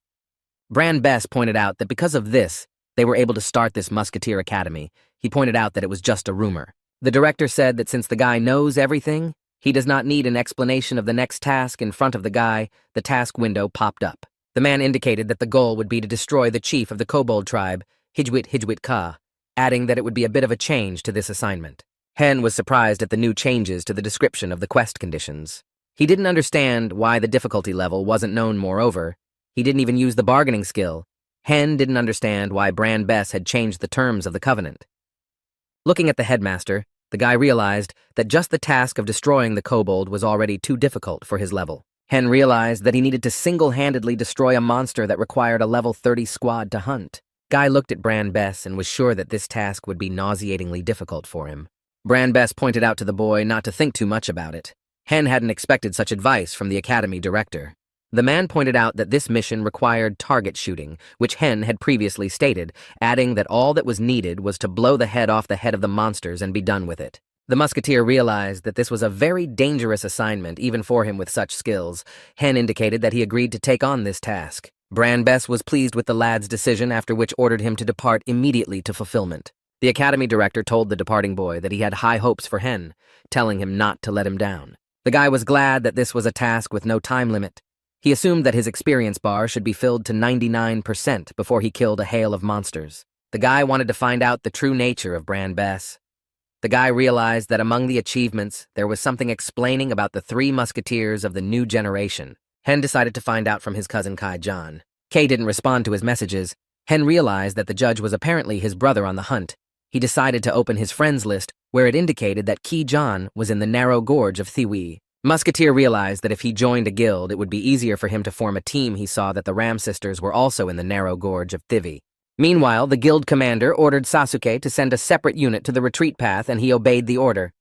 Bess pointed out that because of this, they were able to start this Musketeer Academy. He pointed out that it was just a rumor. The director said that since the guy knows everything, he does not need an explanation of the next task. In front of the guy, the task window popped up. The man indicated that the goal would be to destroy the chief of the Kobold tribe, hijwit ka, adding that it would be a bit of a change to this assignment. Hen was surprised at the new changes to the description of the quest conditions. He didn't understand why the difficulty level wasn't known. Moreover, he didn't even use the bargaining skill. Hen didn't understand why Bran Bess had changed the terms of the covenant. Looking at the headmaster, the guy realized that just the task of destroying the kobold was already too difficult for his level. Hen realized that he needed to single-handedly destroy a monster that required a level 30 squad to hunt. Guy looked at Bran Bess and was sure that this task would be nauseatingly difficult for him. Bran Bess pointed out to the boy not to think too much about it. Hen hadn't expected such advice from the academy director. The man pointed out that this mission required target shooting, which Hen had previously stated, adding that all that was needed was to blow the head off the head of the monsters and be done with it. The Musketeer realized that this was a very dangerous assignment, even for him with such skills. Hen indicated that he agreed to take on this task. Bran Bess was pleased with the lad's decision, after which ordered him to depart immediately to fulfillment. The academy director told the departing boy that he had high hopes for Hen, telling him not to let him down. The guy was glad that this was a task with no time limit. He assumed that his experience bar should be filled to 99% before he killed a hail of monsters. The guy wanted to find out the true nature of Bran Bess. The guy realized that among the achievements, there was something explaining about the 3 musketeers of the new generation. Hen decided to find out from his cousin Kai John. Kay didn't respond to his messages. Hen realized that the judge was apparently his brother on the hunt. He decided to open his friends list, where it indicated that Ki John was in the narrow gorge of Thiwi. Musketeer realized that if he joined a guild, it would be easier for him to form a team. He saw that the Ram sisters were also in the narrow gorge of Thivi. Meanwhile, the guild commander ordered Sasuke to send a separate unit to the retreat path, and he obeyed the order.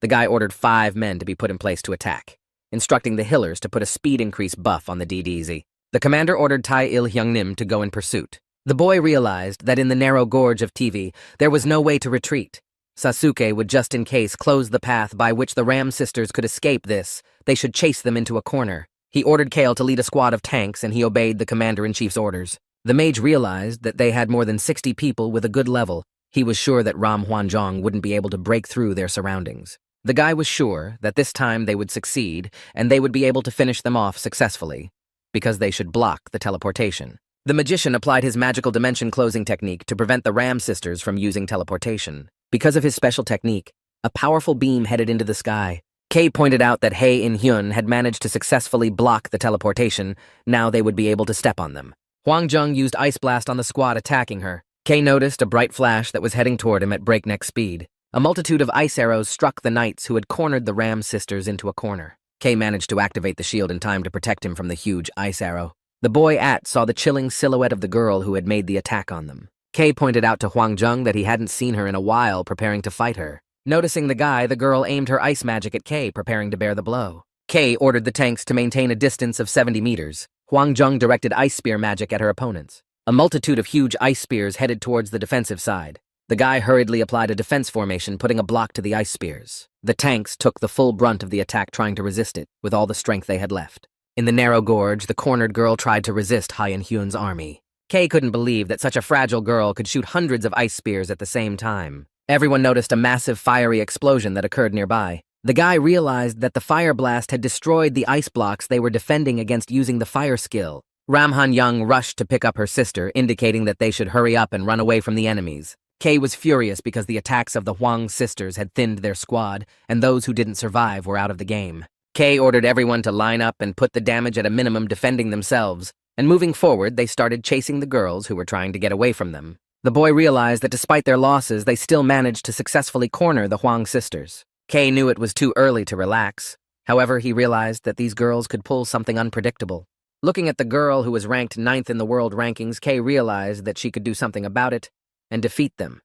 The guy ordered 5 men to be put in place to attack, instructing the Hillers to put a speed increase buff on the DDZ. The commander ordered Tai Il Hyungnim to go in pursuit. The boy realized that in the narrow gorge of TV, there was no way to retreat. Sasuke would just in case close the path by which the Ram sisters could escape this. They should chase them into a corner. He ordered Kale to lead a squad of tanks, and he obeyed the commander-in-chief's orders. The mage realized that they had more than 60 people with a good level. He was sure that Ram Huanzhong wouldn't be able to break through their surroundings. The guy was sure that this time they would succeed, and they would be able to finish them off successfully, because they should block the teleportation. The magician applied his magical dimension closing technique to prevent the Ram sisters from using teleportation. Because of his special technique, a powerful beam headed into the sky. Kay pointed out that Hei In-hyun had managed to successfully block the teleportation. Now they would be able to step on them. Huang Jung used Ice Blast on the squad attacking her. Kay noticed a bright flash that was heading toward him at breakneck speed. A multitude of ice arrows struck the knights who had cornered the Ram sisters into a corner. Kay managed to activate the shield in time to protect him from the huge ice arrow. The boy saw the chilling silhouette of the girl who had made the attack on them. Kay pointed out to Huang Jung that he hadn't seen her in a while, preparing to fight her. Noticing the guy, the girl aimed her ice magic at Kay, preparing to bear the blow. Kay ordered the tanks to maintain a distance of 70 meters. Huang Jung directed ice spear magic at her opponents. A multitude of huge ice spears headed towards the defensive side. The guy hurriedly applied a defense formation, putting a block to the ice spears. The tanks took the full brunt of the attack, trying to resist it, with all the strength they had left. In the narrow gorge, the cornered girl tried to resist Hai In-hyun's army. Kay couldn't believe that such a fragile girl could shoot hundreds of ice spears at the same time. Everyone noticed a massive fiery explosion that occurred nearby. The guy realized that the fire blast had destroyed the ice blocks they were defending against using the fire skill. Ramhan Young rushed to pick up her sister, indicating that they should hurry up and run away from the enemies. Kay was furious because the attacks of the Huang sisters had thinned their squad, and those who didn't survive were out of the game. Kay ordered everyone to line up and put the damage at a minimum, defending themselves. And moving forward, they started chasing the girls who were trying to get away from them. The boy realized that despite their losses, they still managed to successfully corner the Huang sisters. Kay knew it was too early to relax. However, he realized that these girls could pull something unpredictable. Looking at the girl who was ranked 9th in the world rankings, Kay realized that she could do something about it and defeat them.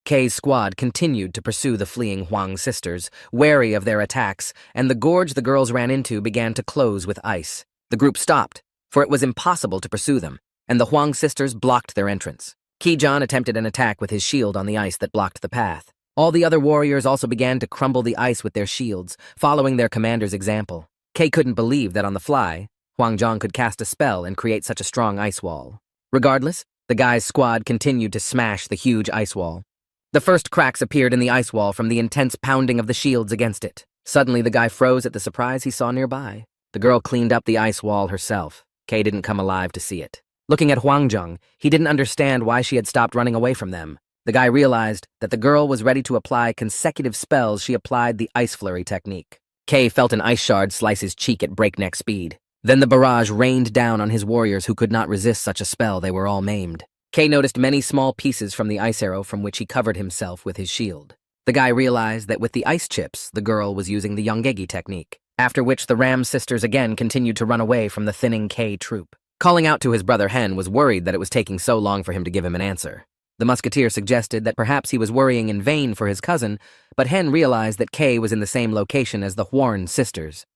Kay's squad continued to pursue the fleeing Huang sisters, wary of their attacks, and the gorge the girls ran into began to close with ice. The group stopped, for it was impossible to pursue them, and the Huang sisters blocked their entrance. Ki-jan attempted an attack with his shield on the ice that blocked the path. All the other warriors also began to crumble the ice with their shields, following their commander's example. Kay couldn't believe that on the fly, Huang Zhang could cast a spell and create such a strong ice wall. Regardless, the guy's squad continued to smash the huge ice wall. The first cracks appeared in the ice wall from the intense pounding of the shields against it. Suddenly, the guy froze at the surprise he saw nearby. The girl cleaned up the ice wall herself. Kay didn't come alive to see it. Looking at Huang, he didn't understand why she had stopped running away from them. The guy realized that the girl was ready to apply consecutive spells. She applied the ice flurry technique. Kay felt an ice shard slice his cheek at breakneck speed. Then the barrage rained down on his warriors who could not resist such a spell. They were all maimed. Kay noticed many small pieces from the ice arrow from which he covered himself with his shield. The guy realized that with the ice chips, the girl was using the Yongegi technique, after which the Ram sisters again continued to run away from the thinning Kay troop. Calling out to his brother Hen was worried that it was taking so long for him to give him an answer. The Musketeer suggested that perhaps he was worrying in vain for his cousin, but Hen realized that Kay was in the same location as the Huang sisters.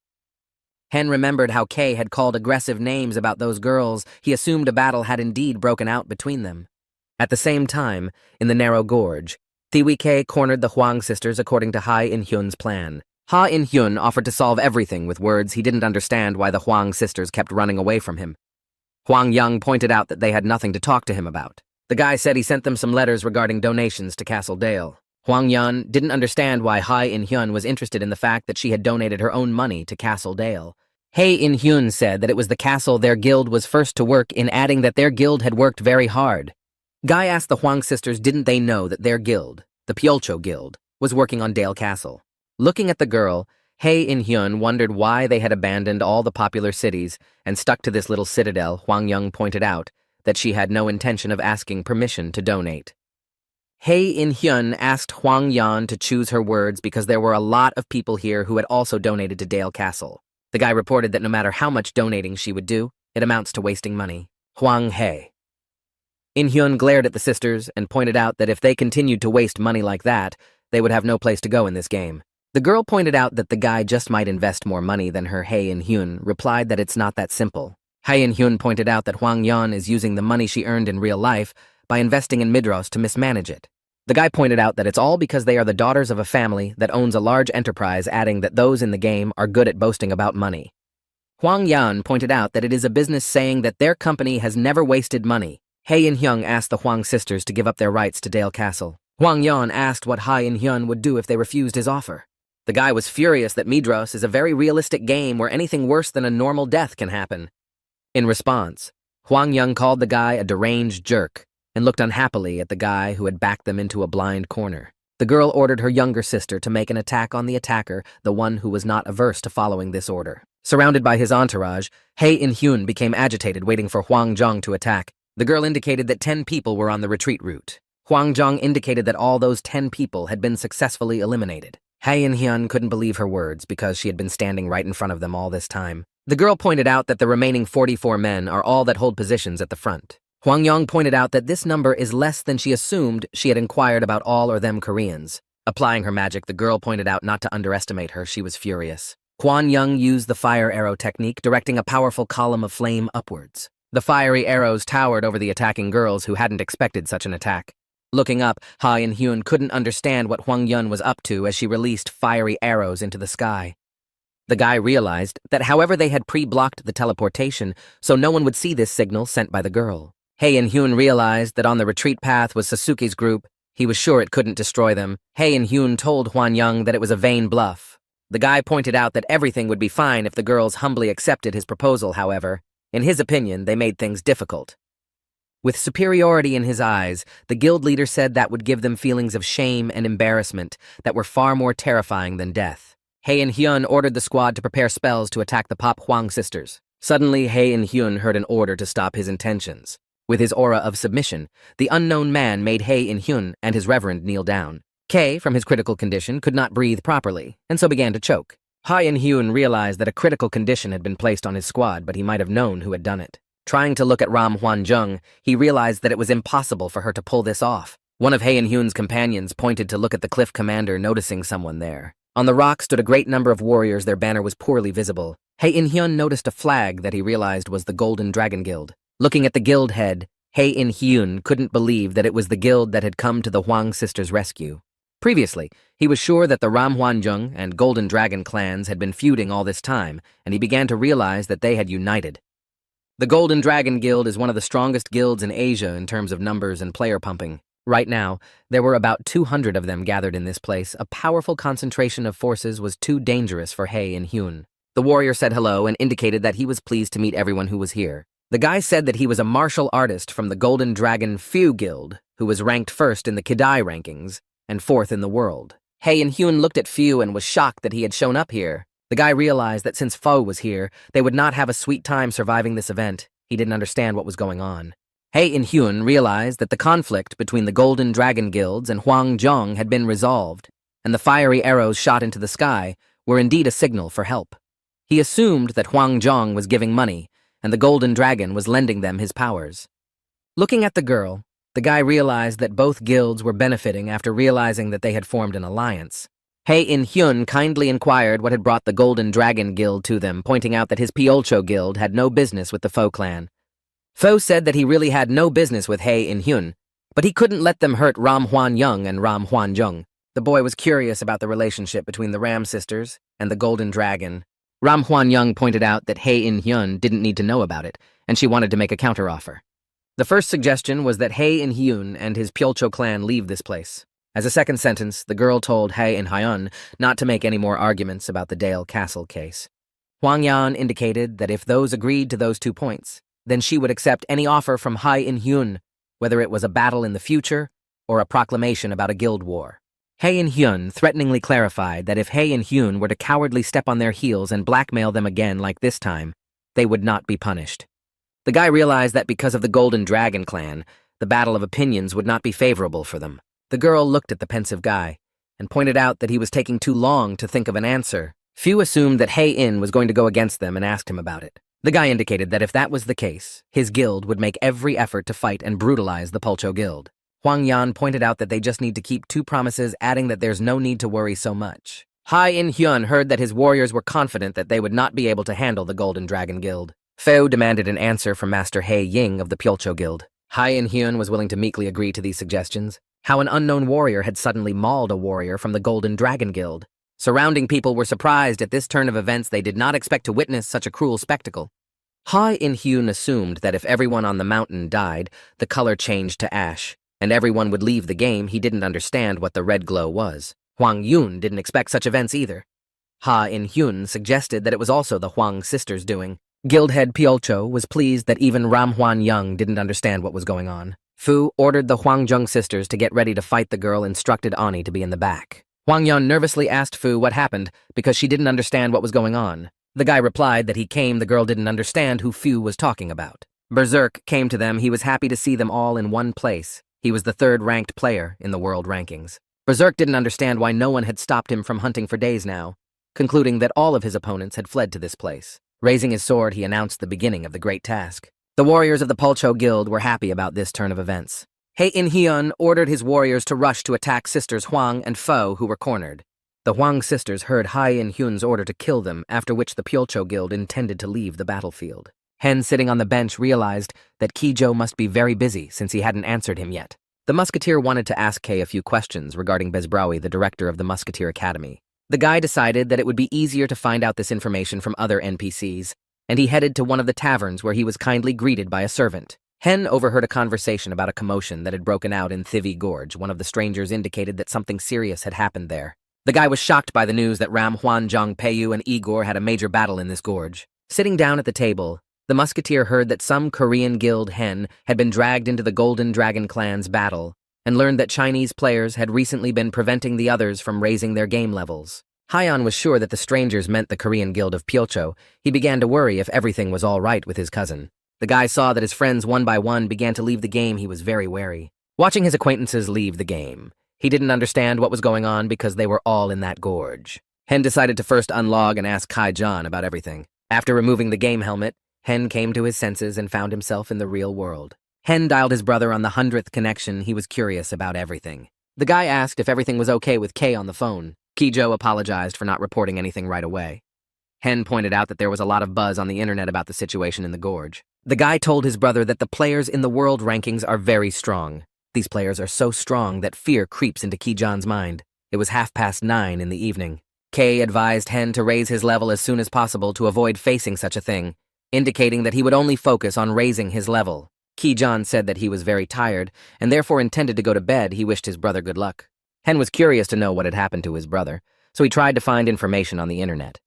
Hen remembered how Kay had called aggressive names about those girls. He assumed a battle had indeed broken out between them. At the same time, in the narrow gorge, Kay cornered the Huang sisters according to Ha In-hyun's plan. Ha In-hyun offered to solve everything with words. He didn't understand why the Huang sisters kept running away from him. Huang pointed out that they had nothing to talk to him about. The guy said he sent them some letters regarding donations to Castle Dale. Huang didn't understand why Ha In-hyun was interested in the fact that she had donated her own money to Castle Dale. Hae In-hyun said that it was the castle their guild was first to work in, adding that their guild had worked very hard. Guy asked the Huang sisters didn't they know that their guild, the Pyolcho Guild, was working on Dale Castle. Looking at the girl, Hae In-hyun wondered why they had abandoned all the popular cities and stuck to this little citadel. Huang pointed out that she had no intention of asking permission to donate. Hae In-hyun asked Huang to choose her words because there were a lot of people here who had also donated to Dale Castle. The guy reported that no matter how much donating she would do, it amounts to wasting money. Huang Hae. In-hyun glared at the sisters and pointed out that if they continued to waste money like that, they would have no place to go in this game. The girl pointed out that the guy just might invest more money than her. Hae In-hyun replied that it's not that simple. Hae In-hyun pointed out that Huang is using the money she earned in real life by investing in Midros to mismanage it. The guy pointed out that it's all because they are the daughters of a family that owns a large enterprise, adding that those in the game are good at boasting about money. Huang pointed out that it is a business saying that their company has never wasted money. Hae In-hyun asked the Huang sisters to give up their rights to Dale Castle. Huang asked what Hae In-hyun would do if they refused his offer. The guy was furious that Midros is a very realistic game where anything worse than a normal death can happen. In response, Huang called the guy a deranged jerk and looked unhappily at the guy who had backed them into a blind corner. The girl ordered her younger sister to make an attack on the attacker, the one who was not averse to following this order. Surrounded by his entourage, Hae In-hyun became agitated, waiting for Huang to attack. The girl indicated that 10 people were on the retreat route. Huang indicated that all those 10 people had been successfully eliminated. Hae In-hyun couldn't believe her words because she had been standing right in front of them all this time. The girl pointed out that the remaining 44 men are all that hold positions at the front. Huang pointed out that this number is less than she assumed. She had inquired about all or them Koreans. Applying her magic, the girl pointed out not to underestimate her. She was furious. Huang used the fire arrow technique, directing a powerful column of flame upwards. The fiery arrows towered over the attacking girls who hadn't expected such an attack. Looking up, Ha In-hyun couldn't understand what Huang was up to as she released fiery arrows into the sky. The guy realized that however they had pre-blocked the teleportation, so no one would see this signal sent by the girl. Hae In-hyun realized that on the retreat path was Sasuke's group. He was sure it couldn't destroy them. Hae In-hyun told Huang that it was a vain bluff. The guy pointed out that everything would be fine if the girls humbly accepted his proposal, however. In his opinion, they made things difficult. With superiority in his eyes, the guild leader said that would give them feelings of shame and embarrassment that were far more terrifying than death. Hae In-hyun ordered the squad to prepare spells to attack the Pop Huang sisters. Suddenly, Hae In-hyun heard an order to stop his intentions. With his aura of submission, the unknown man made Hae In-hyun and his reverend kneel down. Kay, from his critical condition, could not breathe properly, and so began to choke. Hae In-hyun realized that a critical condition had been placed on his squad, but he might have known who had done it. Trying to look at Ram Hwan-jung, he realized that it was impossible for her to pull this off. One of Hae In-hyun's companions pointed to look at the cliff commander, noticing someone there. On the rock stood a great number of warriors. Their banner was poorly visible. Hae In-hyun noticed a flag that he realized was the Golden Dragon Guild. Looking at the guild head, Hae In-hyun couldn't believe that it was the guild that had come to the Huang sisters' rescue. Previously, he was sure that the Ram Hwan-jung and Golden Dragon clans had been feuding all this time, and he began to realize that they had united. The Golden Dragon Guild is one of the strongest guilds in Asia in terms of numbers and player pumping. Right now, there were about 200 of them gathered in this place. A powerful concentration of forces was too dangerous for Hae In-hyun. The warrior said hello and indicated that he was pleased to meet everyone who was here. The guy said that he was a martial artist from the Golden Dragon Few Guild, who was ranked first in the Kidai rankings and fourth in the world. Hei and Hyun looked at Few and was shocked that he had shown up here. The guy realized that since Fo was here, they would not have a sweet time surviving this event. He didn't understand what was going on. Hei and Hyun realized that the conflict between the Golden Dragon Guilds and Huang had been resolved, and the fiery arrows shot into the sky were indeed a signal for help. He assumed that Huang was giving money, and the Golden Dragon was lending them his powers. Looking at the girl, the guy realized that both guilds were benefiting after realizing that they had formed an alliance. Hei In-hyun kindly inquired what had brought the Golden Dragon Guild to them, pointing out that his Pyolcho Guild had no business with the Fo clan. Fo said that he really had no business with Hei In-hyun, but he couldn't let them hurt Ram Hwan-young and Ram Hwan-jung. The boy was curious about the relationship between the Ram sisters and the Golden Dragon. Ram Hwan-young pointed out that Hei In-hyun didn't need to know about it, and she wanted to make a counteroffer. The first suggestion was that Hei In-hyun and his Pyolcho clan leave this place. As a second sentence, the girl told Hei In-hyun not to make any more arguments about the Dale Castle case. Huang Yan indicated that if those agreed to those 2 points, then she would accept any offer from Hei In-hyun, whether it was a battle in the future or a proclamation about a guild war. Hei In-hyun threateningly clarified that if Hei In-hyun were to cowardly step on their heels and blackmail them again like this time, they would not be punished. The guy realized that because of the Golden Dragon clan, the battle of opinions would not be favorable for them. The girl looked at the pensive guy and pointed out that he was taking too long to think of an answer. Few assumed that Hei In was going to go against them and asked him about it. The guy indicated that if that was the case, his guild would make every effort to fight and brutalize the Pyolcho Guild. Huang Yan pointed out that they just need to keep 2 promises, adding that there's no need to worry so much. Hei In-hyun heard that his warriors were confident that they would not be able to handle the Golden Dragon Guild. Feo demanded an answer from Master Hei Ying of the Pyolcho Guild. Hei In-hyun was willing to meekly agree to these suggestions. How an unknown warrior had suddenly mauled a warrior from the Golden Dragon Guild. Surrounding people were surprised at this turn of events. They did not expect to witness such a cruel spectacle. Hei In-hyun assumed that if everyone on the mountain died, the color changed to ash, and everyone would leave the game. He didn't understand what the red glow was. Huang Yun didn't expect such events either. Hei In-hyun suggested that it was also the Huang sisters' doing. Guildhead Pyolcho was pleased that even Ram Hwan-young didn't understand what was going on. Fu ordered the Hwang-jung sisters to get ready to fight the girl, instructed Ani to be in the back. Huang Yan nervously asked Fu what happened because she didn't understand what was going on. The guy replied that he came, the girl didn't understand who Fu was talking about. Berserk came to them. He was happy to see them all in one place. He was the 3rd-ranked player in the world rankings. Berserk didn't understand why no one had stopped him from hunting for days now, concluding that all of his opponents had fled to this place. Raising his sword, he announced the beginning of the great task. The warriors of the Pyolcho Guild were happy about this turn of events. Hei In-hyun ordered his warriors to rush to attack sisters Huang and Fo, who were cornered. The Huang sisters heard Hei In-hyun's order to kill them, after which the Pyolcho Guild intended to leave the battlefield. Hen, sitting on the bench, realized that Kijo must be very busy since he hadn't answered him yet. The Musketeer wanted to ask Kei a few questions regarding Bezbraui, the director of the Musketeer Academy. The guy decided that it would be easier to find out this information from other NPCs, and he headed to one of the taverns where he was kindly greeted by a servant. Hen overheard a conversation about a commotion that had broken out in Thivi Gorge. One of the strangers indicated that something serious had happened there. The guy was shocked by the news that Ram Hwan-jung, Peiyu, and Igor had a major battle in this gorge. Sitting down at the table, the Musketeer heard that some Korean guild Hen had been dragged into the Golden Dragon clan's battle, and learned that Chinese players had recently been preventing the others from raising their game levels. Haiyan was sure that the strangers meant the Korean Guild of Pyolcho. He began to worry if everything was all right with his cousin. The guy saw that his friends one by one began to leave the game. He was very wary. Watching his acquaintances leave the game, he didn't understand what was going on because they were all in that gorge. Hen decided to first unlog and ask Kai-Jan about everything. After removing the game helmet, Hen came to his senses and found himself in the real world. Hen dialed his brother on the 100th connection. He was curious about everything. The guy asked if everything was okay with Kei on the phone. Kijo apologized for not reporting anything right away. Hen pointed out that there was a lot of buzz on the internet about the situation in the gorge. The guy told his brother that the players in the world rankings are very strong. These players are so strong that fear creeps into Kijan's mind. It was 9:30 in the evening. Kei advised Hen to raise his level as soon as possible to avoid facing such a thing, indicating that he would only focus on raising his level. Kijan said that he was very tired and therefore intended to go to bed. He wished his brother good luck. Hen was curious to know what had happened to his brother, so he tried to find information on the internet.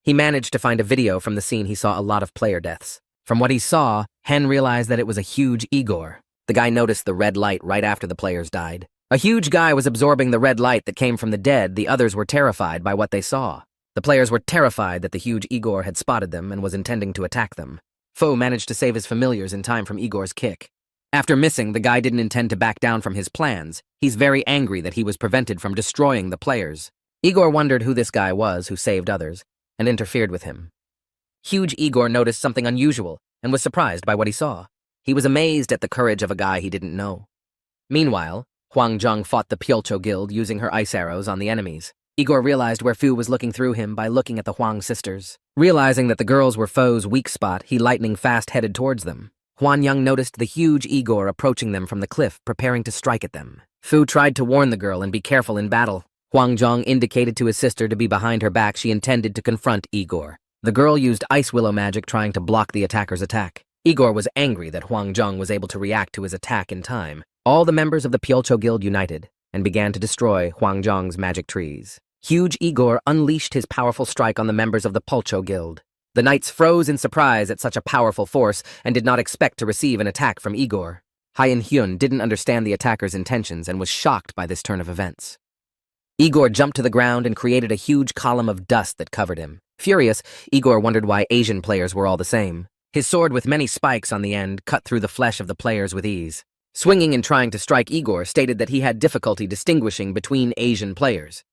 He managed to find a video from the scene. He saw a lot of player deaths. From what he saw, Hen realized that it was a huge Igor. The guy noticed the red light right after the players died. A huge guy was absorbing the red light that came from the dead. The others were terrified by what they saw. The players were terrified that the huge Igor had spotted them and was intending to attack them. Foe managed to save his familiars in time from Igor's kick. After missing, the guy didn't intend to back down from his plans. He's very angry that he was prevented from destroying the players. Igor wondered who this guy was who saved others, and interfered with him. Huge Igor noticed something unusual and was surprised by what he saw. He was amazed at the courage of a guy he didn't know. Meanwhile, Huang fought the Pyolcho Guild using her ice arrows on the enemies. Igor realized where Fu was looking through him by looking at the Huang sisters. Realizing that the girls were Fo's weak spot, he lightning fast headed towards them. Huang noticed the huge Igor approaching them from the cliff, preparing to strike at them. Fu tried to warn the girl and be careful in battle. Huang indicated to his sister to be behind her back. She intended to confront Igor. The girl used ice willow magic trying to block the attacker's attack. Igor was angry that Huang was able to react to his attack in time. All the members of the Pyolcho Guild united and began to destroy Huang magic trees. Huge Igor unleashed his powerful strike on the members of the Pyolcho Guild. The knights froze in surprise at such a powerful force and did not expect to receive an attack from Igor. Hyun didn't understand the attacker's intentions and was shocked by this turn of events. Igor jumped to the ground and created a huge column of dust that covered him. Furious, Igor wondered why Asian players were all the same. His sword with many spikes on the end cut through the flesh of the players with ease. Swinging and trying to strike Igor stated that he had difficulty distinguishing between Asian players.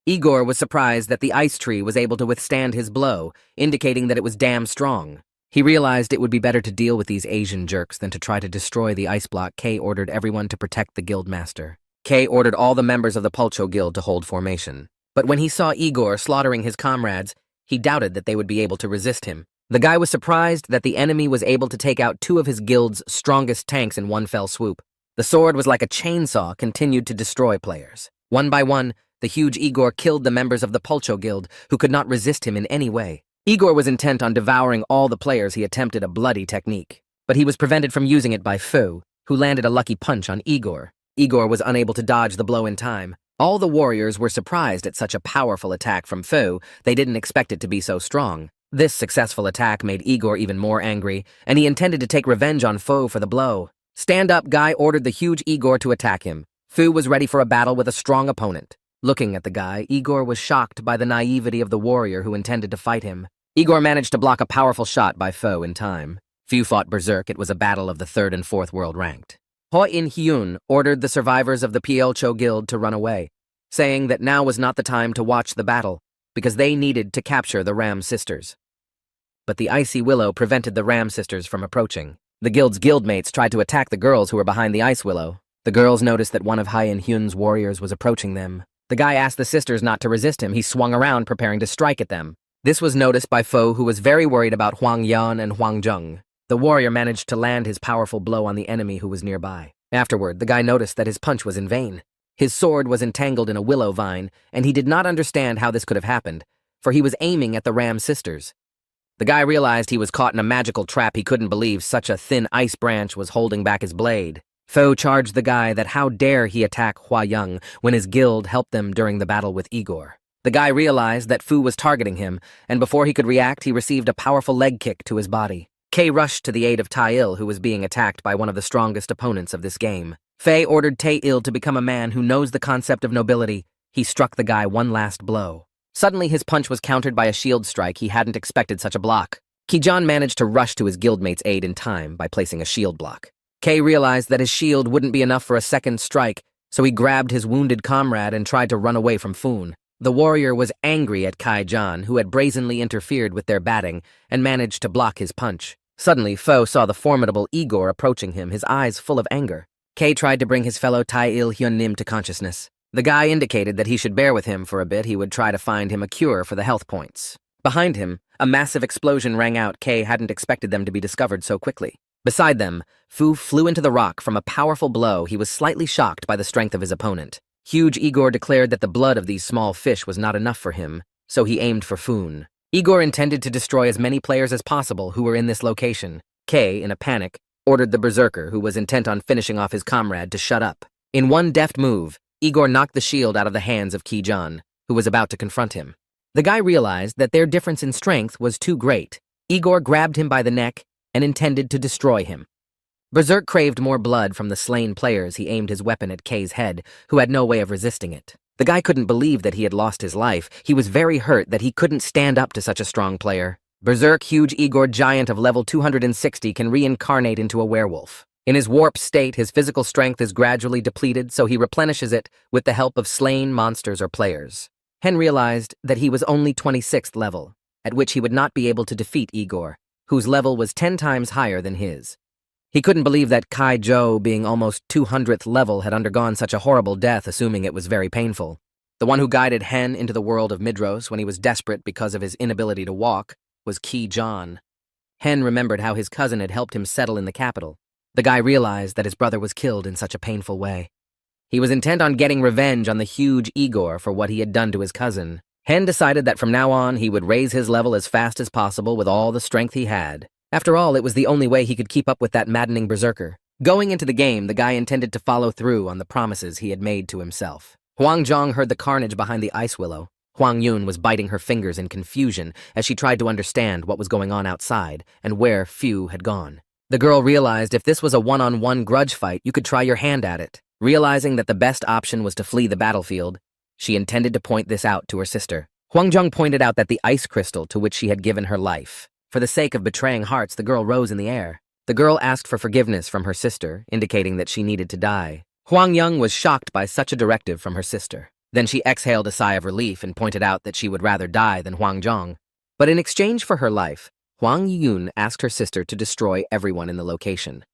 Igor was surprised that the ice tree was able to withstand his blow, indicating that it was damn strong. He realized it would be better to deal with these Asian jerks than to try to destroy the ice block. K ordered everyone to protect the guildmaster. K ordered all the members of the Pyolcho Guild to hold formation. But when he saw Igor slaughtering his comrades, he doubted that they would be able to resist him. The guy was surprised that the enemy was able to take out 2 of his guild's strongest tanks in one fell swoop. The sword was like a chainsaw, continued to destroy players. One by one, the huge Igor killed the members of the Pyolcho Guild, who could not resist him in any way. Igor was intent on devouring all the players. He attempted a bloody technique, but he was prevented from using it by Fu, who landed a lucky punch on Igor. Igor was unable to dodge the blow in time. All the warriors were surprised at such a powerful attack from Fu. They didn't expect it to be so strong. This successful attack made Igor even more angry, and he intended to take revenge on Fu for the blow. Stand up, guy ordered the huge Igor to attack him. Fu was ready for a battle with a strong opponent. Looking at the guy, Igor was shocked by the naivety of the warrior who intended to fight him. Igor managed to block a powerful shot by Fu in time. Fu fought berserk. It was a battle of the 3rd and 4th world ranked. Hyun ordered the survivors of the Pyolcho Guild to run away, saying that now was not the time to watch the battle, because they needed to capture the Ram sisters. But the icy willow prevented the Ram sisters from approaching. The guild's guildmates tried to attack the girls who were behind the ice willow. The girls noticed that one of Hyun's warriors was approaching them. The guy asked the sisters not to resist him. He swung around, preparing to strike at them. This was noticed by Fu, who was very worried about Huang and Huang. The warrior managed to land his powerful blow on the enemy who was nearby. Afterward, the guy noticed that his punch was in vain. His sword was entangled in a willow vine, and he did not understand how this could have happened, for he was aiming at the Ram sisters. The guy realized he was caught in a magical trap. He couldn't believe such a thin ice branch was holding back his blade. Fu charged the guy that how dare he attack Huang when his guild helped them during the battle with Igor. The guy realized that Fu was targeting him, and before he could react, he received a powerful leg kick to his body. Kei rushed to the aid of Tai-il, who was being attacked by one of the strongest opponents of this game. Fei ordered Tai-il to become a man who knows the concept of nobility. He struck the guy one last blow. Suddenly, his punch was countered by a shield strike. He hadn't expected such a block. Ki-jan managed to rush to his guildmate's aid in time by placing a shield block. Kei realized that his shield wouldn't be enough for a second strike, so he grabbed his wounded comrade and tried to run away from Foon. The warrior was angry at Ki-jan, who had brazenly interfered with their batting and managed to block his punch. Suddenly, Fu saw the formidable Igor approaching him, his eyes full of anger. Kei tried to bring his fellow Tai-il Hyun-nim to consciousness. The guy indicated that he should bear with him for a bit. He would try to find him a cure for the health points. Behind him, a massive explosion rang out. Kei hadn't expected them to be discovered so quickly. Beside them, Fu flew into the rock from a powerful blow. He was slightly shocked by the strength of his opponent. Huge Igor declared that the blood of these small fish was not enough for him, so he aimed for Foon. Igor intended to destroy as many players as possible who were in this location. Kei, in a panic, ordered the berserker, who was intent on finishing off his comrade, to shut up. In one deft move, Igor knocked the shield out of the hands of Ki-jan, who was about to confront him. The guy realized that their difference in strength was too great. Igor grabbed him by the neck and intended to destroy him. Berserk craved more blood from the slain players. He aimed his weapon at K's head, who had no way of resisting it. The guy couldn't believe that he had lost his life. He was very hurt that he couldn't stand up to such a strong player. Berserk, huge Igor giant of level 260, can reincarnate into a werewolf. In his warp state, his physical strength is gradually depleted, so he replenishes it with the help of slain monsters or players. Hen realized that he was only 26th level, at which he would not be able to defeat Igor, whose level was 10 times higher than his. He couldn't believe that Kai Zhou, being almost 200th level, had undergone such a horrible death, assuming it was very painful. The one who guided Hen into the world of Midros when he was desperate because of his inability to walk was Ki John. Hen remembered how his cousin had helped him settle in the capital. The guy realized that his brother was killed in such a painful way. He was intent on getting revenge on the huge Igor for what he had done to his cousin. Hen decided that from now on he would raise his level as fast as possible with all the strength he had. After all, it was the only way he could keep up with that maddening berserker. Going into the game, the guy intended to follow through on the promises he had made to himself. Huang Zhang heard the carnage behind the ice willow. Huang Yun was biting her fingers in confusion as she tried to understand what was going on outside and where Fu had gone. The girl realized if this was a one-on-one grudge fight, you could try your hand at it. Realizing that the best option was to flee the battlefield, she intended to point this out to her sister. Huang Zhang pointed out that the ice crystal to which she had given her life. For the sake of betraying hearts, the girl rose in the air. The girl asked for forgiveness from her sister, indicating that she needed to die. Huang Yang was shocked by such a directive from her sister. Then she exhaled a sigh of relief and pointed out that she would rather die than Huang Zhang. But in exchange for her life, Huang Yun asked her sister to destroy everyone in the location.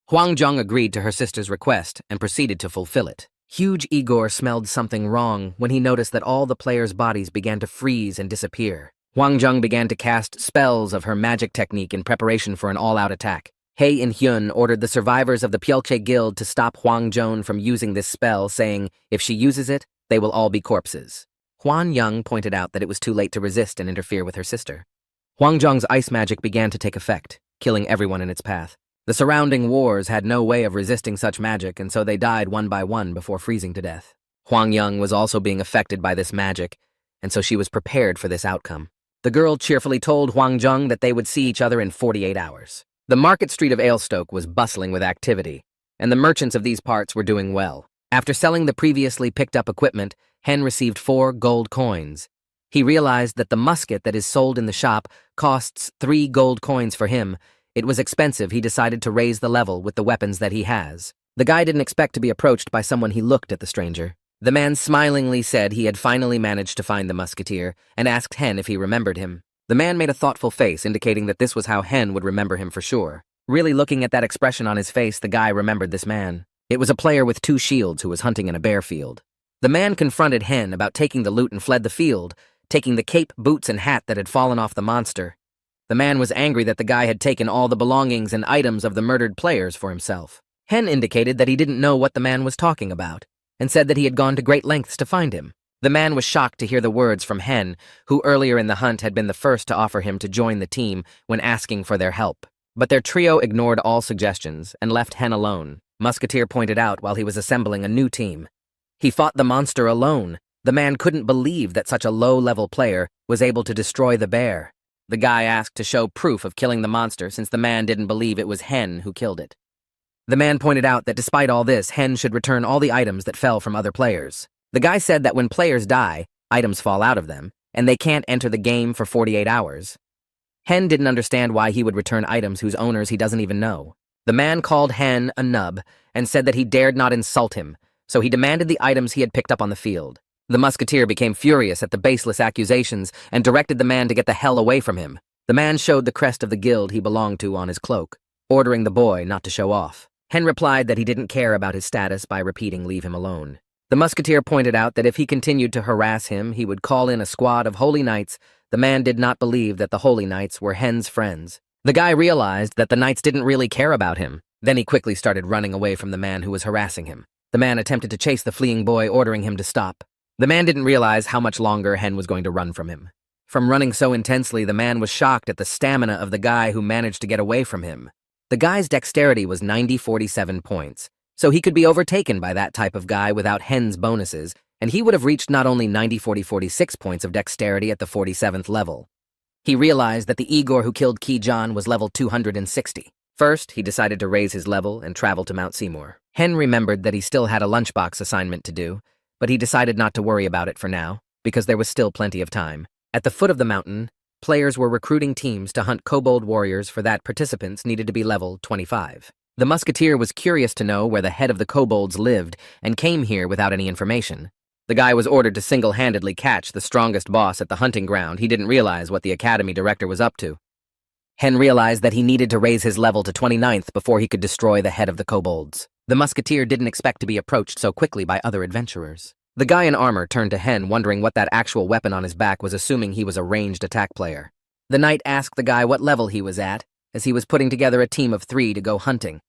Huang Zhang agreed to her sister's request and proceeded to fulfill it. Huge Igor smelled something wrong when he noticed that all the players' bodies began to freeze and disappear. Huang Zhang began to cast spells of her magic technique in preparation for an all-out attack. He In Hyun ordered the survivors of the Pyeolche Guild to stop Huang Zhang from using this spell, saying, if she uses it, they will all be corpses. Huan Yang pointed out that it was too late to resist and interfere with her sister. Huang Zhang's ice magic began to take effect, killing everyone in its path. The surrounding wars had no way of resisting such magic, and so they died one by one before freezing to death. Huang Yang was also being affected by this magic, and so she was prepared for this outcome. The girl cheerfully told Huang Zhang that they would see each other in 48 hours. The market street of Stoke was bustling with activity, and the merchants of these parts were doing well. After selling the previously picked-up equipment, Hen received 4 gold coins. He realized that the musket that is sold in the shop costs 3 gold coins for him. It was expensive. He decided to raise the level with the weapons that he has. The guy didn't expect to be approached by someone. He looked at the stranger. The man smilingly said he had finally managed to find the Musketeer and asked Hen if he remembered him. The man made a thoughtful face, indicating that this was how Hen would remember him for sure. Really looking at that expression on his face, the guy remembered this man. It was a player with 2 shields who was hunting in a bear field. The man confronted Hen about taking the loot and fled the field, taking the cape, boots, and hat that had fallen off the monster. The man was angry that the guy had taken all the belongings and items of the murdered players for himself. Hen indicated that he didn't know what the man was talking about, and said that he had gone to great lengths to find him. The man was shocked to hear the words from Hen, who earlier in the hunt had been the first to offer him to join the team when asking for their help. But their trio ignored all suggestions and left Hen alone. Musketeer pointed out while he was assembling a new team. He fought the monster alone. The man couldn't believe that such a low-level player was able to destroy the bear. The guy asked to show proof of killing the monster since the man didn't believe it was Hen who killed it. The man pointed out that despite all this, Hen should return all the items that fell from other players. The guy said that when players die, items fall out of them, and they can't enter the game for 48 hours. Hen didn't understand why he would return items whose owners he doesn't even know. The man called Hen a nub and said that he dared not insult him, so he demanded the items he had picked up on the field. The Musketeer became furious at the baseless accusations and directed the man to get the hell away from him. The man showed the crest of the guild he belonged to on his cloak, ordering the boy not to show off. Hen replied that he didn't care about his status by repeating, "Leave him alone." The Musketeer pointed out that if he continued to harass him, he would call in a squad of Holy Knights. The man did not believe that the Holy Knights were Hen's friends. The guy realized that the Knights didn't really care about him. Then he quickly started running away from the man who was harassing him. The man attempted to chase the fleeing boy, ordering him to stop. The man didn't realize how much longer Hen was going to run from him. From running so intensely, the man was shocked at the stamina of the guy who managed to get away from him. The guy's dexterity was 90-47 points, so he could be overtaken by that type of guy without Hen's bonuses, and he would have reached not only 90-46 points of dexterity at the 47th level. He realized that the Igor who killed Ki-Jan was level 260. First, he decided to raise his level and travel to Mount Seymour. Hen remembered that he still had a lunchbox assignment to do, but he decided not to worry about it for now, because there was still plenty of time. At the foot of the mountain, players were recruiting teams to hunt kobold warriors. For that, participants needed to be level 25. The Musketeer was curious to know where the head of the kobolds lived and came here without any information. The guy was ordered to single-handedly catch the strongest boss at the hunting ground. He didn't realize what the academy director was up to. Hen realized that he needed to raise his level to 29th before he could destroy the head of the kobolds. The Musketeer didn't expect to be approached so quickly by other adventurers. The guy in armor turned to Hen, wondering what that actual weapon on his back was, assuming he was a ranged attack player. The knight asked the guy what level he was at, as he was putting together a team of 3 to go hunting.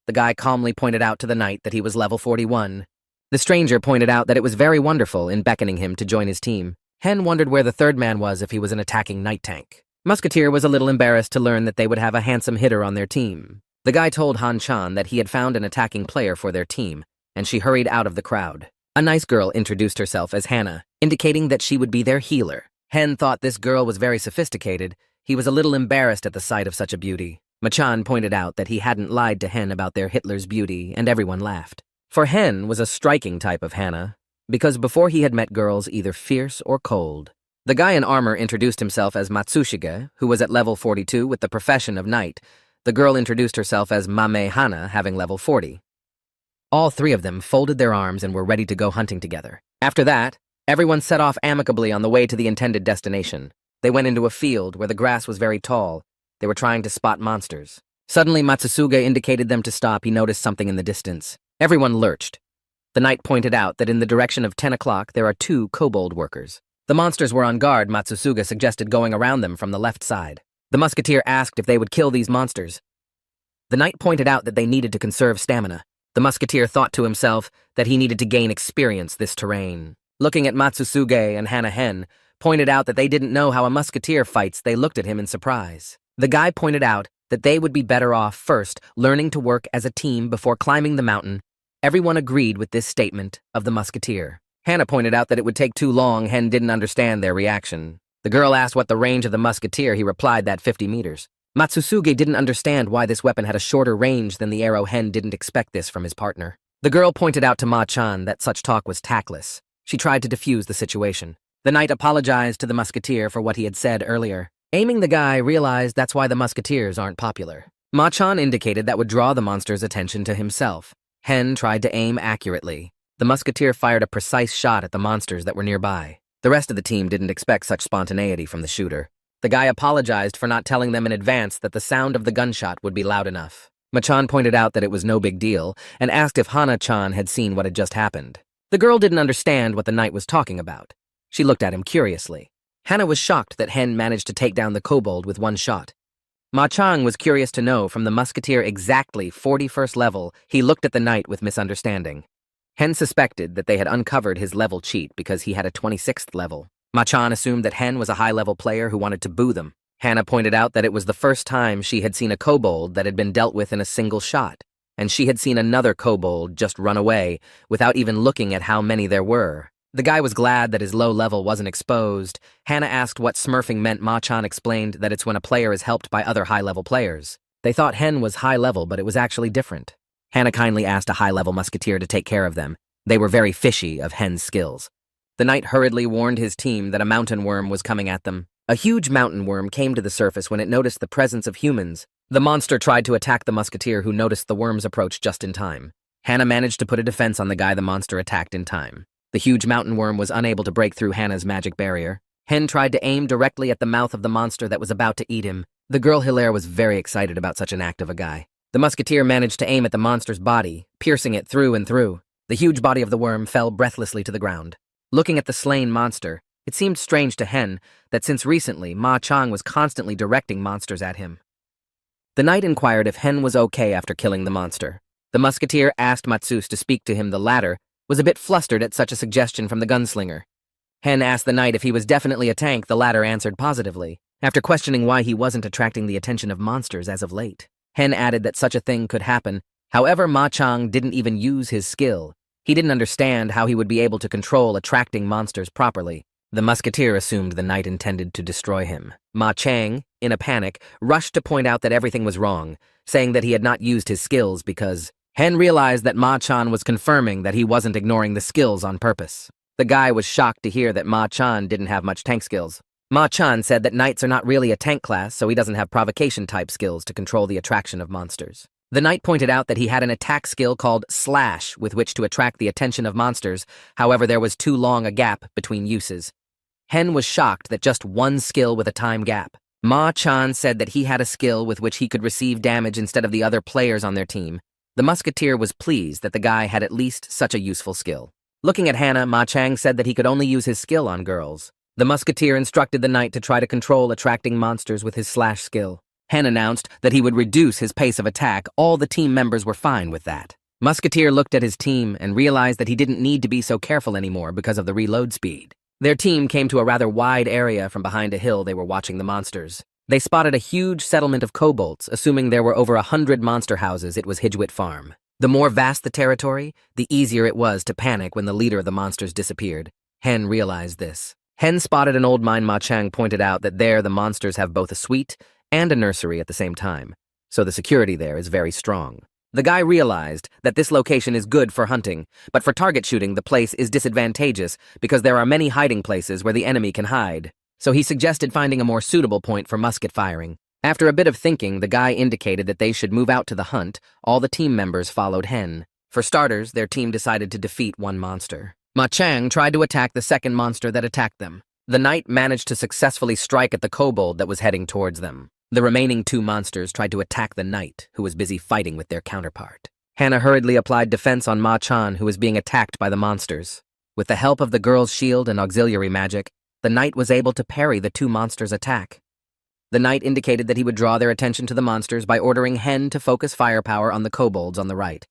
The guy calmly pointed out to the knight that he was level 41. The stranger pointed out that it was very wonderful in beckoning him to join his team. Hen wondered where the third man was if he was an attacking knight tank. Musketeer was a little embarrassed to learn that they would have a handsome hitter on their team. The guy told Han Chan that he had found an attacking player for their team, and she hurried out of the crowd. A nice girl introduced herself as Hannah, indicating that she would be their healer. Hen thought this girl was very sophisticated. He was a little embarrassed at the sight of such a beauty. Machan pointed out that he hadn't lied to Hen about their Hitler's beauty, and everyone laughed. For Hen was a striking type of Hannah, because before he had met girls either fierce or cold. The guy in armor introduced himself as Matsushige, who was at level 42 with the profession of knight. The girl introduced herself as Mame Hana, having level 40. All 3 of them folded their arms and were ready to go hunting together. After that, everyone set off amicably on the way to the intended destination. They went into a field where the grass was very tall. They were trying to spot monsters. Suddenly, Matsusuge indicated them to stop. He noticed something in the distance. Everyone lurched. The knight pointed out that in the direction of 10 o'clock there are 2 kobold workers. The monsters were on guard. Matsusuge suggested going around them from the left side. The musketeer asked if they would kill these monsters. The knight pointed out that they needed to conserve stamina. The musketeer thought to himself that he needed to gain experience this terrain. Looking at Matsusuge and Hana Hen, pointed out that they didn't know how a musketeer fights. They looked at him in surprise. The guy pointed out that they would be better off first learning to work as a team before climbing the mountain. Everyone agreed with this statement of the musketeer. Hannah pointed out that it would take too long. Hen didn't understand their reaction. The girl asked what the range of the musketeer. He replied that 50 meters. Matsusuge didn't understand why this weapon had a shorter range than the arrow. Hen didn't expect this from his partner. The girl pointed out to Ma-chan that such talk was tactless. She tried to defuse the situation. The knight apologized to the musketeer for what he had said earlier. Aiming, the guy realized that's why the musketeers aren't popular. Ma-chan indicated that would draw the monster's attention to himself. Hen tried to aim accurately. The musketeer fired a precise shot at the monsters that were nearby. The rest of the team didn't expect such spontaneity from the shooter. The guy apologized for not telling them in advance that the sound of the gunshot would be loud enough. Ma-chan pointed out that it was no big deal and asked if Hana-chan had seen what had just happened. The girl didn't understand what the knight was talking about. She looked at him curiously. Hannah was shocked that Hen managed to take down the kobold with one shot. Ma-chan was curious to know from the musketeer exactly 41st level. He looked at the knight with misunderstanding. Hen suspected that they had uncovered his level cheat because he had a 26th level. Ma-chan assumed that Hen was a high-level player who wanted to boo them. Hannah pointed out that it was the first time she had seen a kobold that had been dealt with in a single shot, and she had seen another kobold just run away without even looking at how many there were. The guy was glad that his low level wasn't exposed. Hannah asked what smurfing meant. Ma-chan explained that it's when a player is helped by other high-level players. They thought Hen was high-level, but it was actually different. Hannah kindly asked a high-level musketeer to take care of them. They were very fishy of Hen's skills. The knight hurriedly warned his team that a mountain worm was coming at them. A huge mountain worm came to the surface when it noticed the presence of humans. The monster tried to attack the musketeer, who noticed the worm's approach just in time. Hannah managed to put a defense on the guy the monster attacked in time. The huge mountain worm was unable to break through Hannah's magic barrier. Hen tried to aim directly at the mouth of the monster that was about to eat him. The girl Hilaire was very excited about such an act of a guy. The musketeer managed to aim at the monster's body, piercing it through and through. The huge body of the worm fell breathlessly to the ground. Looking at the slain monster, it seemed strange to Hen that since recently Ma-chan was constantly directing monsters at him. The knight inquired if Hen was okay after killing the monster. The musketeer asked Matsus to speak to him. The latter was a bit flustered at such a suggestion from the gunslinger. Hen asked the knight if he was definitely a tank. The latter answered positively, after questioning why he wasn't attracting the attention of monsters as of late. Hen added that such a thing could happen. However, Ma-chan didn't even use his skill. He didn't understand how he would be able to control attracting monsters properly. The musketeer assumed the knight intended to destroy him. Ma Chang, in a panic, rushed to point out that everything was wrong, saying that he had not used his skills because Hen realized that Ma Chan was confirming that he wasn't ignoring the skills on purpose. The guy was shocked to hear that Ma Chan didn't have much tank skills. Ma Chan said that knights are not really a tank class, so he doesn't have provocation-type skills to control the attraction of monsters. The knight pointed out that he had an attack skill called Slash with which to attract the attention of monsters, however there was too long a gap between uses. Hen was shocked that just one skill with a time gap. Ma Chan said that he had a skill with which he could receive damage instead of the other players on their team. The musketeer was pleased that the guy had at least such a useful skill. Looking at Hannah, Ma Chang said that he could only use his skill on girls. The musketeer instructed the knight to try to control attracting monsters with his Slash skill. Hen announced that he would reduce his pace of attack. All the team members were fine with that. Musketeer looked at his team and realized that he didn't need to be so careful anymore because of the reload speed. Their team came to a rather wide area from behind a hill they were watching the monsters. They spotted a huge settlement of kobolds, assuming there were over 100 monster houses. It was Hijwit Farm. The more vast the territory, the easier it was to panic when the leader of the monsters disappeared. Hen realized this. Hen spotted an old mine. Ma Chang pointed out that there the monsters have both a suite and a nursery at the same time, so the security there is very strong. The guy realized that this location is good for hunting, but for target shooting the place is disadvantageous because there are many hiding places where the enemy can hide, so he suggested finding a more suitable point for musket firing. After a bit of thinking, the guy indicated that they should move out to the hunt. All the team members followed Hen. For starters, their team decided to defeat one monster. Ma Chang tried to attack the second monster that attacked them. The knight managed to successfully strike at the kobold that was heading towards them. The remaining two monsters tried to attack the knight, who was busy fighting with their counterpart. Hannah hurriedly applied defense on Ma Chan, who was being attacked by the monsters. With the help of the girl's shield and auxiliary magic, the knight was able to parry the two monsters' attack. The knight indicated that he would draw their attention to the monsters by ordering Hen to focus firepower on the kobolds on the right.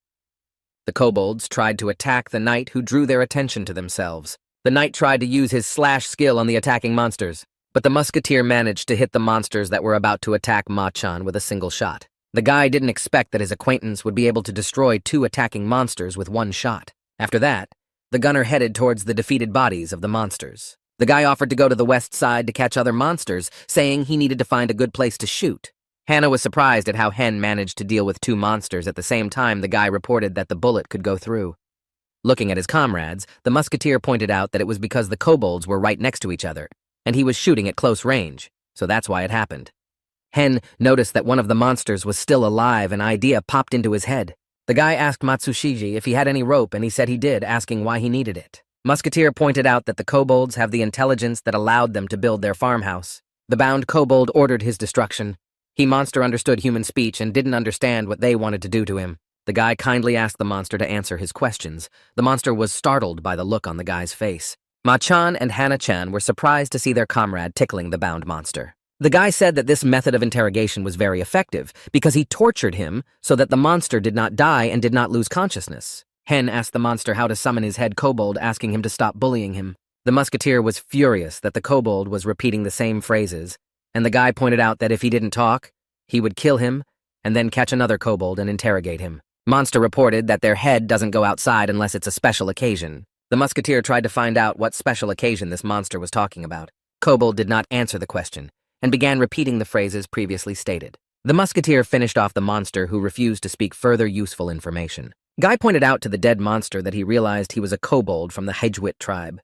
The kobolds tried to attack the knight, who drew their attention to themselves. The knight tried to use his Slash skill on the attacking monsters, but the musketeer managed to hit the monsters that were about to attack Ma Chan with a single shot. The guy didn't expect that his acquaintance would be able to destroy two attacking monsters with one shot. After that, the gunner headed towards the defeated bodies of the monsters. The guy offered to go to the west side to catch other monsters, saying he needed to find a good place to shoot. Hannah was surprised at how Hen managed to deal with two monsters at the same time. The guy reported that the bullet could go through. Looking at his comrades, the musketeer pointed out that it was because the kobolds were right next to each other, and he was shooting at close range, so that's why it happened. Hen noticed that one of the monsters was still alive. An idea popped into his head. The guy asked Matsushiji if he had any rope, and he said he did, asking why he needed it. Musketeer pointed out that the kobolds have the intelligence that allowed them to build their farmhouse. The bound kobold ordered his destruction. He monster understood human speech and didn't understand what they wanted to do to him. The guy kindly asked the monster to answer his questions. The monster was startled by the look on the guy's face. Ma-chan and Hana-chan were surprised to see their comrade tickling the bound monster. The guy said that this method of interrogation was very effective because he tortured him so that the monster did not die and did not lose consciousness. Hen asked the monster how to summon his head kobold, asking him to stop bullying him. The musketeer was furious that the kobold was repeating the same phrases, and the guy pointed out that if he didn't talk, he would kill him and then catch another kobold and interrogate him. Monster reported that their head doesn't go outside unless it's a special occasion. The musketeer tried to find out what special occasion this monster was talking about. Kobold did not answer the question and began repeating the phrases previously stated. The musketeer finished off the monster, who refused to speak further useful information. Guy pointed out to the dead monster that he realized he was a kobold from the Hejwit tribe.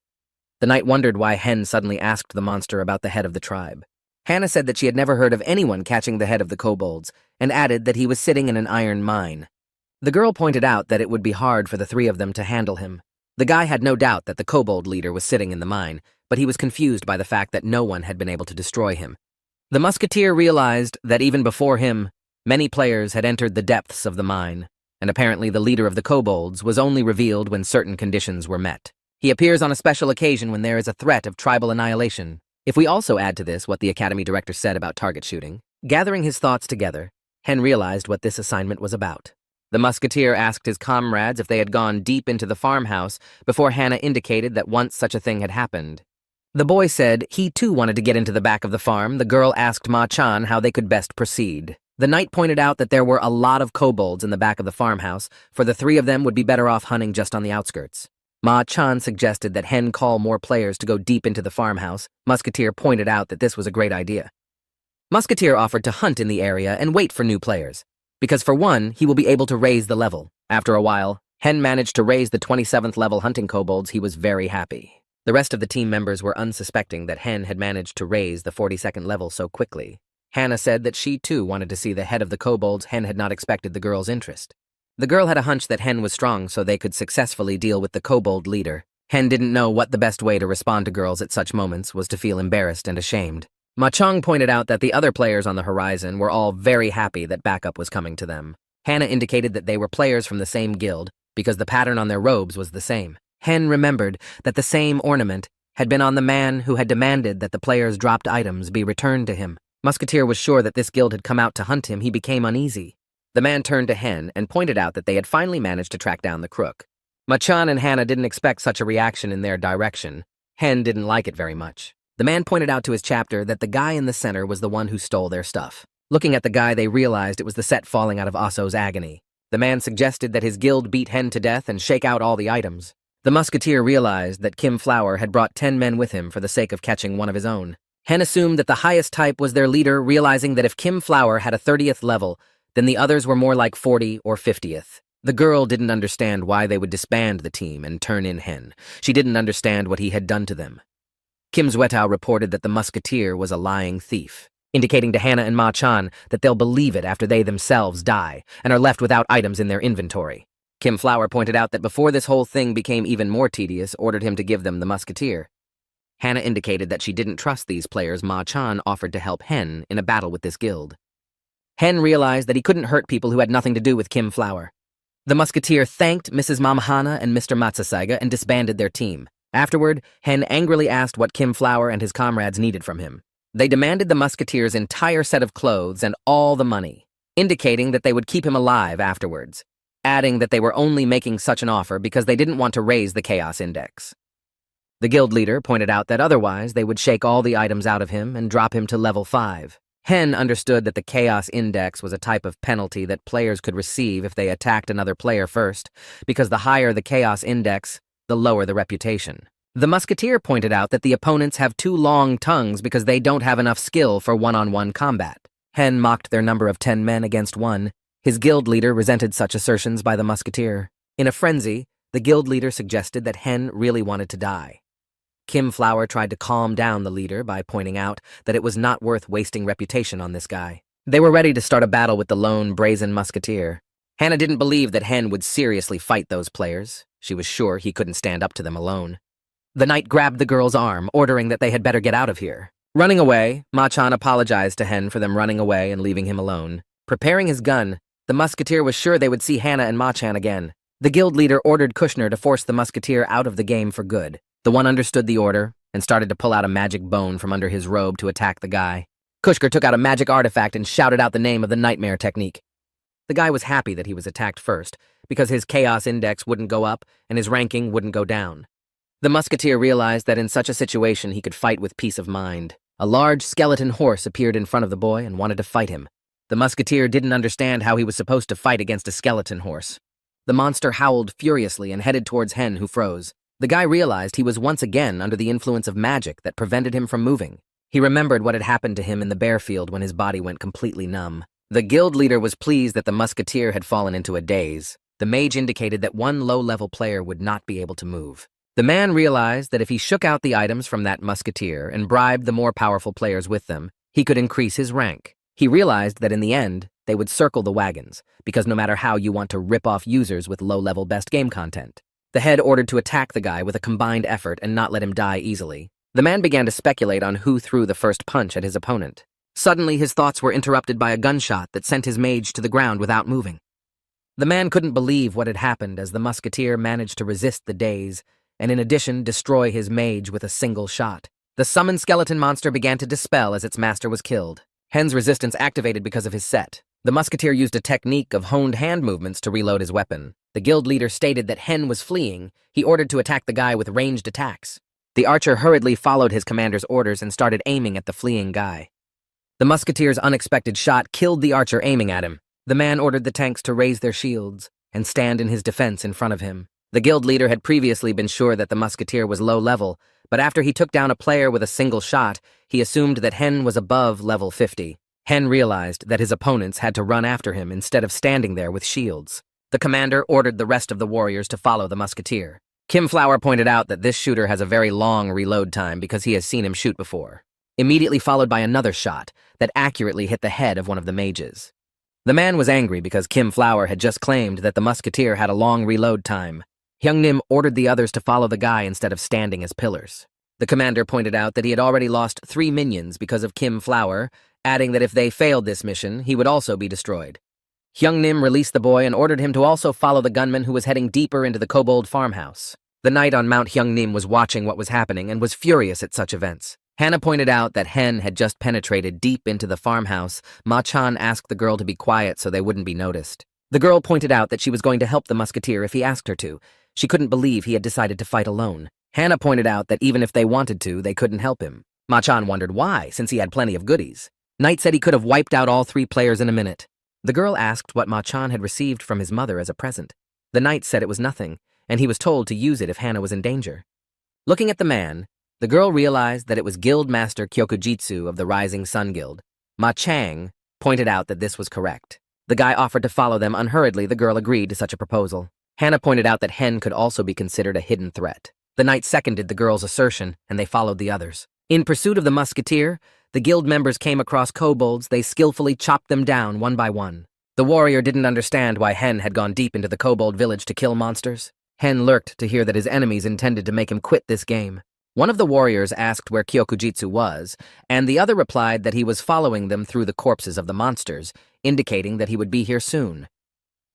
The knight wondered why Hen suddenly asked the monster about the head of the tribe. Hannah said that she had never heard of anyone catching the head of the kobolds, and added that he was sitting in an iron mine. The girl pointed out that it would be hard for the three of them to handle him. The guy had no doubt that the kobold leader was sitting in the mine, but he was confused by the fact that no one had been able to destroy him. The musketeer realized that even before him, many players had entered the depths of the mine, and apparently the leader of the kobolds was only revealed when certain conditions were met. He appears on a special occasion when there is a threat of tribal annihilation. If we also add to this what the Academy director said about target shooting, gathering his thoughts together, Hen realized what this assignment was about. The musketeer asked his comrades if they had gone deep into the farmhouse before Hannah indicated that once such a thing had happened. The boy said he too wanted to get into the back of the farm. The girl asked Ma-chan how they could best proceed. The knight pointed out that there were a lot of kobolds in the back of the farmhouse, for the three of them would be better off hunting just on the outskirts. Ma-chan suggested that Hen call more players to go deep into the farmhouse. Musketeer pointed out that this was a great idea. Musketeer offered to hunt in the area and wait for new players, because for one, he will be able to raise the level. After a while, Hen managed to raise the 27th level hunting kobolds. He was very happy. The rest of the team members were unsuspecting that Hen had managed to raise the 42nd level so quickly. Hannah said that she too wanted to see the head of the kobolds. Hen had not expected the girl's interest. The girl had a hunch that Hen was strong so they could successfully deal with the kobold leader. Hen didn't know what the best way to respond to girls at such moments was to feel embarrassed and ashamed. Ma-chong pointed out that the other players on the horizon were all very happy that backup was coming to them. Hannah indicated that they were players from the same guild because the pattern on their robes was the same. Hen remembered that the same ornament had been on the man who had demanded that the players' dropped items be returned to him. Musketeer was sure that this guild had come out to hunt him. He became uneasy. The man turned to Hen and pointed out that they had finally managed to track down the crook. Ma-chan and Hannah didn't expect such a reaction in their direction. Hen didn't like it very much. The man pointed out to his chapter that the guy in the center was the one who stole their stuff. Looking at the guy, they realized it was the set falling out of Aso's agony. The man suggested that his guild beat Hen to death and shake out all the items. The musketeer realized that Kim Flower had brought 10 men with him for the sake of catching one of his own. Hen assumed that the highest type was their leader, realizing that if Kim Flower had a 30th level, then the others were more like 40 or 50th. The girl didn't understand why they would disband the team and turn in Hen. She didn't understand what he had done to them. Kim Zwetow reported that the musketeer was a lying thief, indicating to Hannah and Ma-chan that they'll believe it after they themselves die and are left without items in their inventory. Kim Flower pointed out that before this whole thing became even more tedious, ordered him to give them the musketeer. Hannah indicated that she didn't trust these players. Ma-chan offered to help Hen in a battle with this guild. Hen realized that he couldn't hurt people who had nothing to do with Kim Flower. The musketeer thanked Mrs. Mamahana and Mr. Matsasaiga and disbanded their team. Afterward, Hen angrily asked what Kim Flower and his comrades needed from him. They demanded the musketeer's entire set of clothes and all the money, indicating that they would keep him alive afterwards, adding that they were only making such an offer because they didn't want to raise the chaos index. The guild leader pointed out that otherwise they would shake all the items out of him and drop him to level 5. Hen understood that the chaos index was a type of penalty that players could receive if they attacked another player first, because the higher the chaos index, the lower the reputation. The musketeer pointed out that the opponents have too long tongues because they don't have enough skill for one-on-one combat. Hen mocked their number of 10 men against 1. His guild leader resented such assertions by the musketeer. In a frenzy, the guild leader suggested that Hen really wanted to die. Kim Flower tried to calm down the leader by pointing out that it was not worth wasting reputation on this guy. They were ready to start a battle with the lone, brazen musketeer. Hannah didn't believe that Hen would seriously fight those players. She was sure he couldn't stand up to them alone. The knight grabbed the girl's arm, ordering that they had better get out of here. Running away, Ma-chan apologized to Hen for them running away and leaving him alone. Preparing his gun, the musketeer was sure they would see Hannah and Ma-chan again. The guild leader ordered Kushner to force the musketeer out of the game for good. The one understood the order and started to pull out a magic bone from under his robe to attack the guy. Kushner took out a magic artifact and shouted out the name of the nightmare technique. The guy was happy that he was attacked first, because his chaos index wouldn't go up and his ranking wouldn't go down. The musketeer realized that in such a situation he could fight with peace of mind. A large skeleton horse appeared in front of the boy and wanted to fight him. The musketeer didn't understand how he was supposed to fight against a skeleton horse. The monster howled furiously and headed towards Hen, who froze. The guy realized he was once again under the influence of magic that prevented him from moving. He remembered what had happened to him in the bear field when his body went completely numb. The guild leader was pleased that the musketeer had fallen into a daze. The mage indicated that one low-level player would not be able to move. The man realized that if he shook out the items from that musketeer and bribed the more powerful players with them, he could increase his rank. He realized that in the end, they would circle the wagons, because no matter how you want to rip off users with low-level best game content. The head ordered to attack the guy with a combined effort and not let him die easily. The man began to speculate on who threw the first punch at his opponent. Suddenly, his thoughts were interrupted by a gunshot that sent his mage to the ground without moving. The man couldn't believe what had happened as the musketeer managed to resist the daze and in addition destroy his mage with a single shot. The summoned skeleton monster began to dispel as its master was killed. Hen's resistance activated because of his set. The musketeer used a technique of honed hand movements to reload his weapon. The guild leader stated that Hen was fleeing. He ordered to attack the guy with ranged attacks. The archer hurriedly followed his commander's orders and started aiming at the fleeing guy. The musketeer's unexpected shot killed the archer aiming at him. The man ordered the tanks to raise their shields and stand in his defense in front of him. The guild leader had previously been sure that the musketeer was low level, but after he took down a player with a single shot, he assumed that Hen was above level 50. Hen realized that his opponents had to run after him instead of standing there with shields. The commander ordered the rest of the warriors to follow the musketeer. Kim Flower pointed out that this shooter has a very long reload time because he has seen him shoot before, immediately followed by another shot that accurately hit the head of one of the mages. The man was angry because Kim Flower had just claimed that the musketeer had a long reload time. Hyung Nim ordered the others to follow the guy instead of standing as pillars. The commander pointed out that he had already lost 3 minions because of Kim Flower, adding that if they failed this mission, he would also be destroyed. Hyung Nim released the boy and ordered him to also follow the gunman who was heading deeper into the kobold farmhouse. The knight on Mount Hyung Nim was watching what was happening and was furious at such events. Hannah pointed out that Hen had just penetrated deep into the farmhouse. Ma-chan asked the girl to be quiet so they wouldn't be noticed. The girl pointed out that she was going to help the musketeer if he asked her to. She couldn't believe he had decided to fight alone. Hannah pointed out that even if they wanted to, they couldn't help him. Ma-chan wondered why, since he had plenty of goodies. Knight said he could have wiped out all 3 players in a minute. The girl asked what Ma-chan had received from his mother as a present. The knight said it was nothing, and he was told to use it if Hannah was in danger. Looking at the man, the girl realized that it was Guildmaster Kyokujitsu of the Rising Sun Guild. Ma Chang pointed out that this was correct. The guy offered to follow them unhurriedly. The girl agreed to such a proposal. Hannah pointed out that Hen could also be considered a hidden threat. The knight seconded the girl's assertion, and they followed the others. In pursuit of the musketeer, the guild members came across kobolds. They skillfully chopped them down one by one. The warrior didn't understand why Hen had gone deep into the kobold village to kill monsters. Hen lurked to hear that his enemies intended to make him quit this game. One of the warriors asked where Kyokujitsu was, and the other replied that he was following them through the corpses of the monsters, indicating that he would be here soon.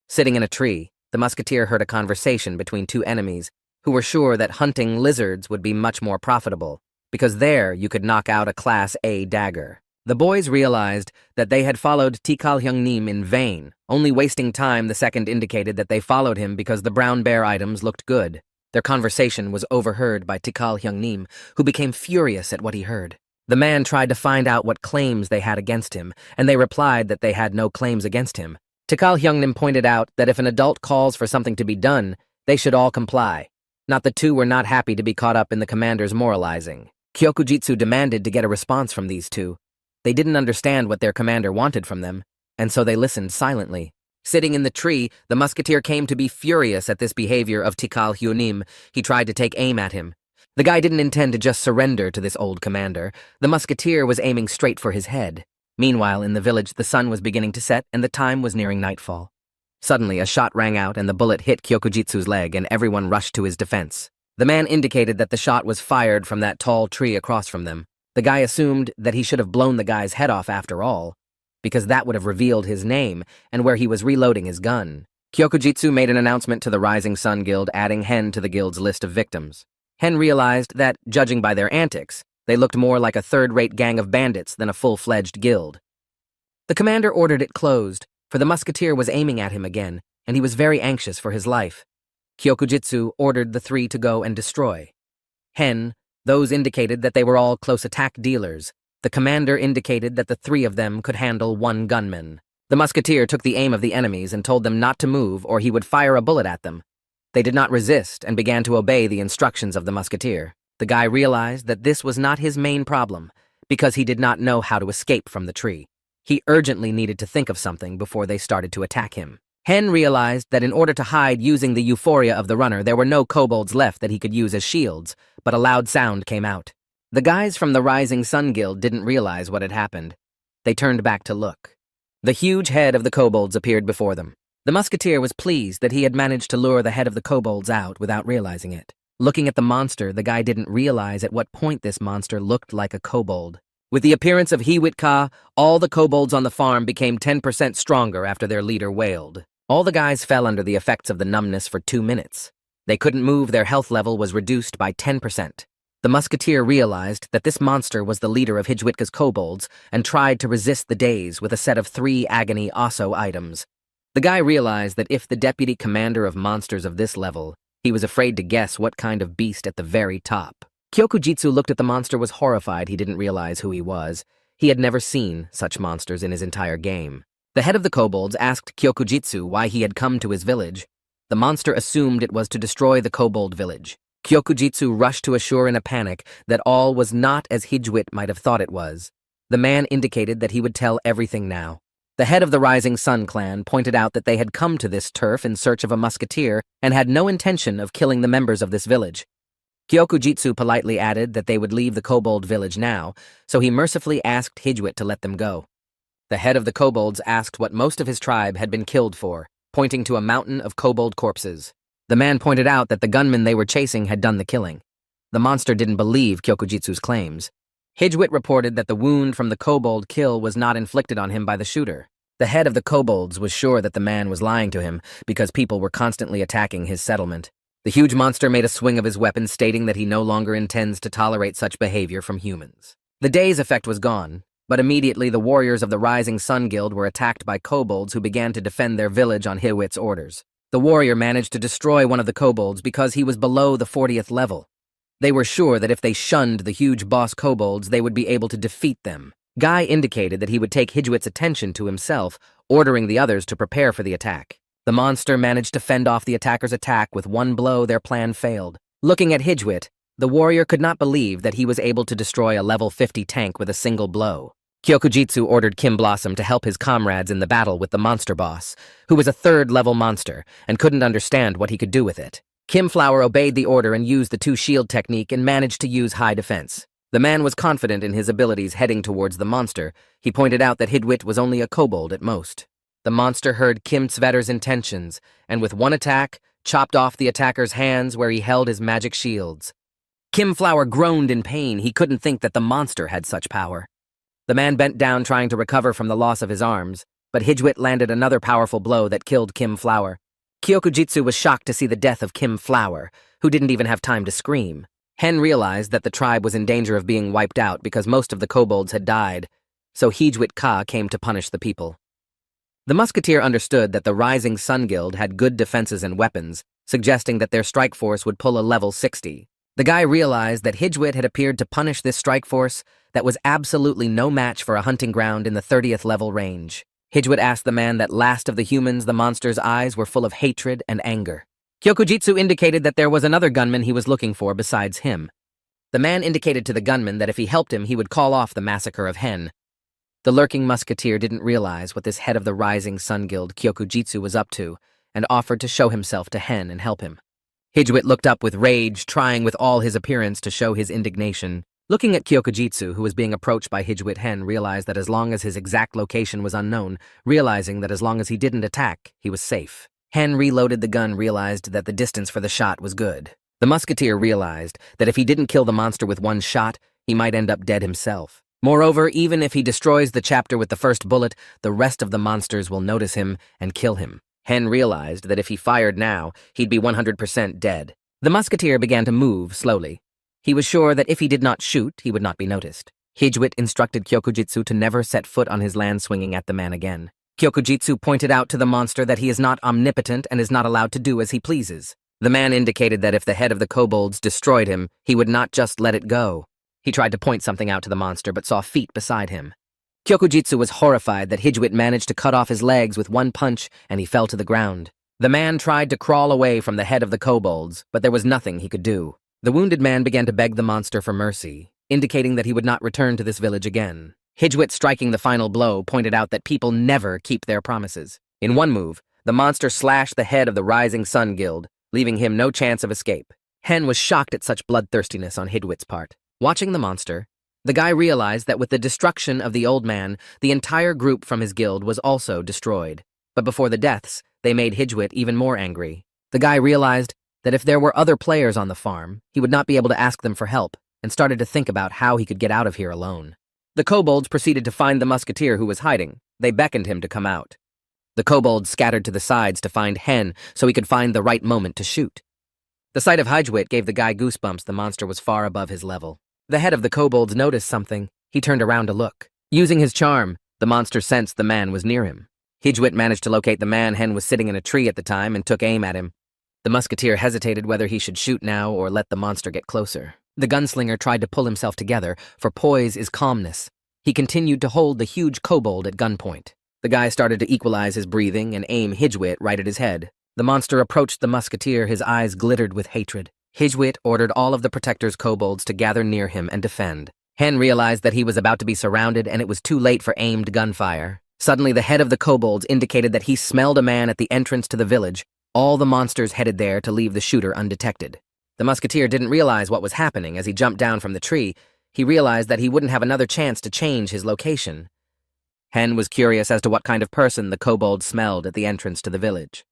Sitting in a tree, the musketeer heard a conversation between 2 enemies who were sure that hunting lizards would be much more profitable, because there you could knock out a Class A dagger. The boys realized that they had followed Tikal Hyungnim in vain, only wasting time. The second indicated that they followed him because the brown bear items looked good. Their conversation was overheard by Tikal Hyungnim, who became furious at what he heard. The man tried to find out what claims they had against him, and they replied that they had no claims against him. Tikal Hyungnim pointed out that if an adult calls for something to be done, they should all comply. Not the 2 were not happy to be caught up in the commander's moralizing. Kyokujitsu demanded to get a response from these 2. They didn't understand what their commander wanted from them, and so they listened silently. Sitting in the tree, the musketeer came to be furious at this behavior of Tikal Hyungnim. He tried to take aim at him. The guy didn't intend to just surrender to this old commander. The musketeer was aiming straight for his head. Meanwhile, in the village, the sun was beginning to set and the time was nearing nightfall. Suddenly, a shot rang out and the bullet hit Kyokujitsu's leg and everyone rushed to his defense. The man indicated that the shot was fired from that tall tree across from them. The guy assumed that he should have blown the guy's head off after all, because that would have revealed his name and where he was reloading his gun. Kyokujitsu made an announcement to the Rising Sun Guild, adding Hen to the guild's list of victims. Hen realized that, judging by their antics, they looked more like a third-rate gang of bandits than a full-fledged guild. The commander ordered it closed, for the musketeer was aiming at him again, and he was very anxious for his life. Kyokujitsu ordered the 3 to go and destroy. Hen, those indicated that they were all close attack dealers. The commander indicated that the 3 of them could handle 1 gunman. The musketeer took the aim of the enemies and told them not to move or he would fire a bullet at them. They did not resist and began to obey the instructions of the musketeer. The guy realized that this was not his main problem, because he did not know how to escape from the tree. He urgently needed to think of something before they started to attack him. Hen realized that in order to hide using the euphoria of the runner, there were no kobolds left that he could use as shields, but a loud sound came out. The guys from the Rising Sun Guild didn't realize what had happened. They turned back to look. The huge head of the kobolds appeared before them. The musketeer was pleased that he had managed to lure the head of the kobolds out without realizing it. Looking at the monster, the guy didn't realize at what point this monster looked like a kobold. With the appearance of Hiwitka, all the kobolds on the farm became 10% stronger after their leader wailed. All the guys fell under the effects of the numbness for 2 minutes. They couldn't move, their health level was reduced by 10%. The musketeer realized that this monster was the leader of Hijwitka's kobolds and tried to resist the daze with a set of 3 agony Osso items. The guy realized that if the deputy commander of monsters of this level, he was afraid to guess what kind of beast at the very top. Kyokujitsu looked at the monster, was horrified. He didn't realize who he was. He had never seen such monsters in his entire game. The head of the kobolds asked Kyokujitsu why he had come to his village. The monster assumed it was to destroy the kobold village. Kyokujitsu rushed to assure in a panic that all was not as Hijwit might have thought it was. The man indicated that he would tell everything now. The head of the Rising Sun clan pointed out that they had come to this turf in search of a musketeer and had no intention of killing the members of this village. Kyokujitsu politely added that they would leave the kobold village now, so he mercifully asked Hijwit to let them go. The head of the kobolds asked what most of his tribe had been killed for, pointing to a mountain of kobold corpses. The man pointed out that the gunmen they were chasing had done the killing. The monster didn't believe Kyokujitsu's claims. Hijwit reported that the wound from the kobold kill was not inflicted on him by the shooter. The head of the kobolds was sure that the man was lying to him because people were constantly attacking his settlement. The huge monster made a swing of his weapon, stating that he no longer intends to tolerate such behavior from humans. The daze effect was gone, but immediately the warriors of the Rising Sun Guild were attacked by kobolds who began to defend their village on Hijwit's orders. The warrior managed to destroy one of the kobolds because he was below the 40th level. They were sure that if they shunned the huge boss kobolds, they would be able to defeat them. Guy indicated that he would take Hijwit's attention to himself, ordering the others to prepare for the attack. The monster managed to fend off the attacker's attack. With one blow, their plan failed. Looking at Hijwit, the warrior could not believe that he was able to destroy a level 50 tank with a single blow. Kyokujitsu ordered Kim Blossom to help his comrades in the battle with the monster boss, who was a third-level monster and couldn't understand what he could do with it. Kim Flower obeyed the order and used the two-shield technique and managed to use high defense. The man was confident in his abilities heading towards the monster. He pointed out that Hijwit was only a kobold at most. The monster heard Kim Svetter's intentions, and with one attack, chopped off the attacker's hands where he held his magic shields. Kim Flower groaned in pain. He couldn't think that the monster had such power. The man bent down trying to recover from the loss of his arms, but Hijwit landed another powerful blow that killed Kim Flower. Kyokujitsu was shocked to see the death of Kim Flower, who didn't even have time to scream. Hen realized that the tribe was in danger of being wiped out because most of the kobolds had died, so Hijwit Ka came to punish the people. The Musketeer understood that the Rising Sun Guild had good defenses and weapons, suggesting that their strike force would pull a level 60. The guy realized that Hijwit had appeared to punish this strike force that was absolutely no match for a hunting ground in the 30th level range. Hijwit asked the man that last of the humans, the monster's eyes were full of hatred and anger. Kyokujitsu indicated that there was another gunman he was looking for besides him. The man indicated to the gunman that if he helped him, he would call off the massacre of Hen. The lurking musketeer didn't realize what this head of the Rising Sun Guild Kyokujitsu was up to, and offered to show himself to Hen and help him. Hijwit looked up with rage, trying with all his appearance to show his indignation. Looking at Kyokujitsu, who was being approached by Hijwit, Hen realized that as long as his exact location was unknown, realizing that as long as he didn't attack, he was safe. Hen reloaded the gun, realized that the distance for the shot was good. The musketeer realized that if he didn't kill the monster with one shot, he might end up dead himself. Moreover, even if he destroys the chapter with the first bullet, the rest of the monsters will notice him and kill him. Hen realized that if he fired now, he'd be 100% dead. The musketeer began to move slowly. He was sure that if he did not shoot, he would not be noticed. Hijwit instructed Kyokujitsu to never set foot on his land swinging at the man again. Kyokujitsu pointed out to the monster that he is not omnipotent and is not allowed to do as he pleases. The man indicated that if the head of the kobolds destroyed him, he would not just let it go. He tried to point something out to the monster but saw feet beside him. Kyokujitsu was horrified that Hijwit managed to cut off his legs with one punch and he fell to the ground. The man tried to crawl away from the head of the kobolds, but there was nothing he could do. The wounded man began to beg the monster for mercy, indicating that he would not return to this village again. Hijwit, striking the final blow, pointed out that people never keep their promises. In one move, the monster slashed the head of the Rising Sun Guild, leaving him no chance of escape. Hen was shocked at such bloodthirstiness on Hijwit's part. Watching the monster, the guy realized that with the destruction of the old man, the entire group from his guild was also destroyed. But before the deaths, they made Hijwit even more angry. The guy realized that if there were other players on the farm, he would not be able to ask them for help, and started to think about how he could get out of here alone. The kobolds proceeded to find the musketeer who was hiding. They beckoned him to come out. The kobolds scattered to the sides to find Hen so he could find the right moment to shoot. The sight of Hijwit gave the guy goosebumps. The monster was far above his level. The head of the kobolds noticed something. He turned around to look. Using his charm, the monster sensed the man was near him. Hijwit managed to locate the man. Hen was sitting in a tree at the time and took aim at him. The musketeer hesitated whether he should shoot now or let the monster get closer. The gunslinger tried to pull himself together, for poise is calmness. He continued to hold the huge kobold at gunpoint. The guy started to equalize his breathing and aim Hijwit right at his head. The monster approached the musketeer, his eyes glittered with hatred. Hijwit ordered all of the protector's kobolds to gather near him and defend. Hen realized that he was about to be surrounded and it was too late for aimed gunfire. Suddenly, the head of the kobolds indicated that he smelled a man at the entrance to the village. All the monsters headed there to leave the shooter undetected. The musketeer didn't realize what was happening as he jumped down from the tree. He realized that he wouldn't have another chance to change his location. Hen was curious as to what kind of person the kobold smelled at the entrance to the village.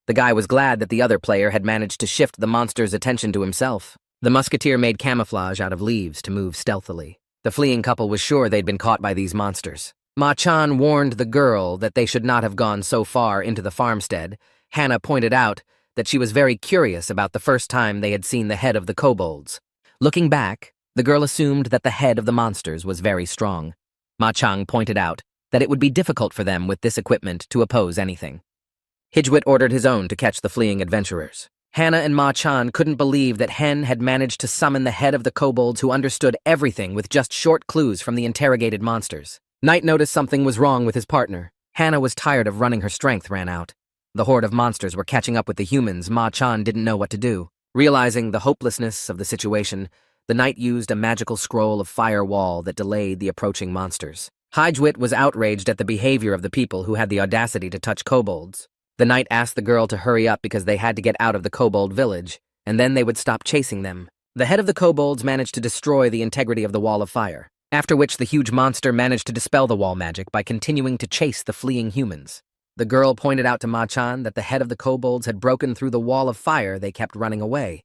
The guy was glad that the other player had managed to shift the monster's attention to himself. The musketeer made camouflage out of leaves to move stealthily. The fleeing couple was sure they'd been caught by these monsters. Ma-chan warned the girl that they should not have gone so far into the farmstead. Hannah pointed out that she was very curious about the first time they had seen the head of the kobolds. Looking back, the girl assumed that the head of the monsters was very strong. Ma-chan pointed out that it would be difficult for them with this equipment to oppose anything. Hijwit ordered his own to catch the fleeing adventurers. Hannah and Ma-chan couldn't believe that Hen had managed to summon the head of the kobolds who understood everything with just short clues from the interrogated monsters. Knight noticed something was wrong with his partner. Hannah was tired of running, her strength ran out. The horde of monsters were catching up with the humans. Ma-chan didn't know what to do. Realizing the hopelessness of the situation, the knight used a magical scroll of fire wall that delayed the approaching monsters. Hijwit was outraged at the behavior of the people who had the audacity to touch kobolds. The knight asked the girl to hurry up because they had to get out of the kobold village, and then they would stop chasing them. The head of the kobolds managed to destroy the integrity of the wall of fire, after which the huge monster managed to dispel the wall magic by continuing to chase the fleeing humans. The girl pointed out to Ma-chan that the head of the kobolds had broken through the wall of fire. They kept running away.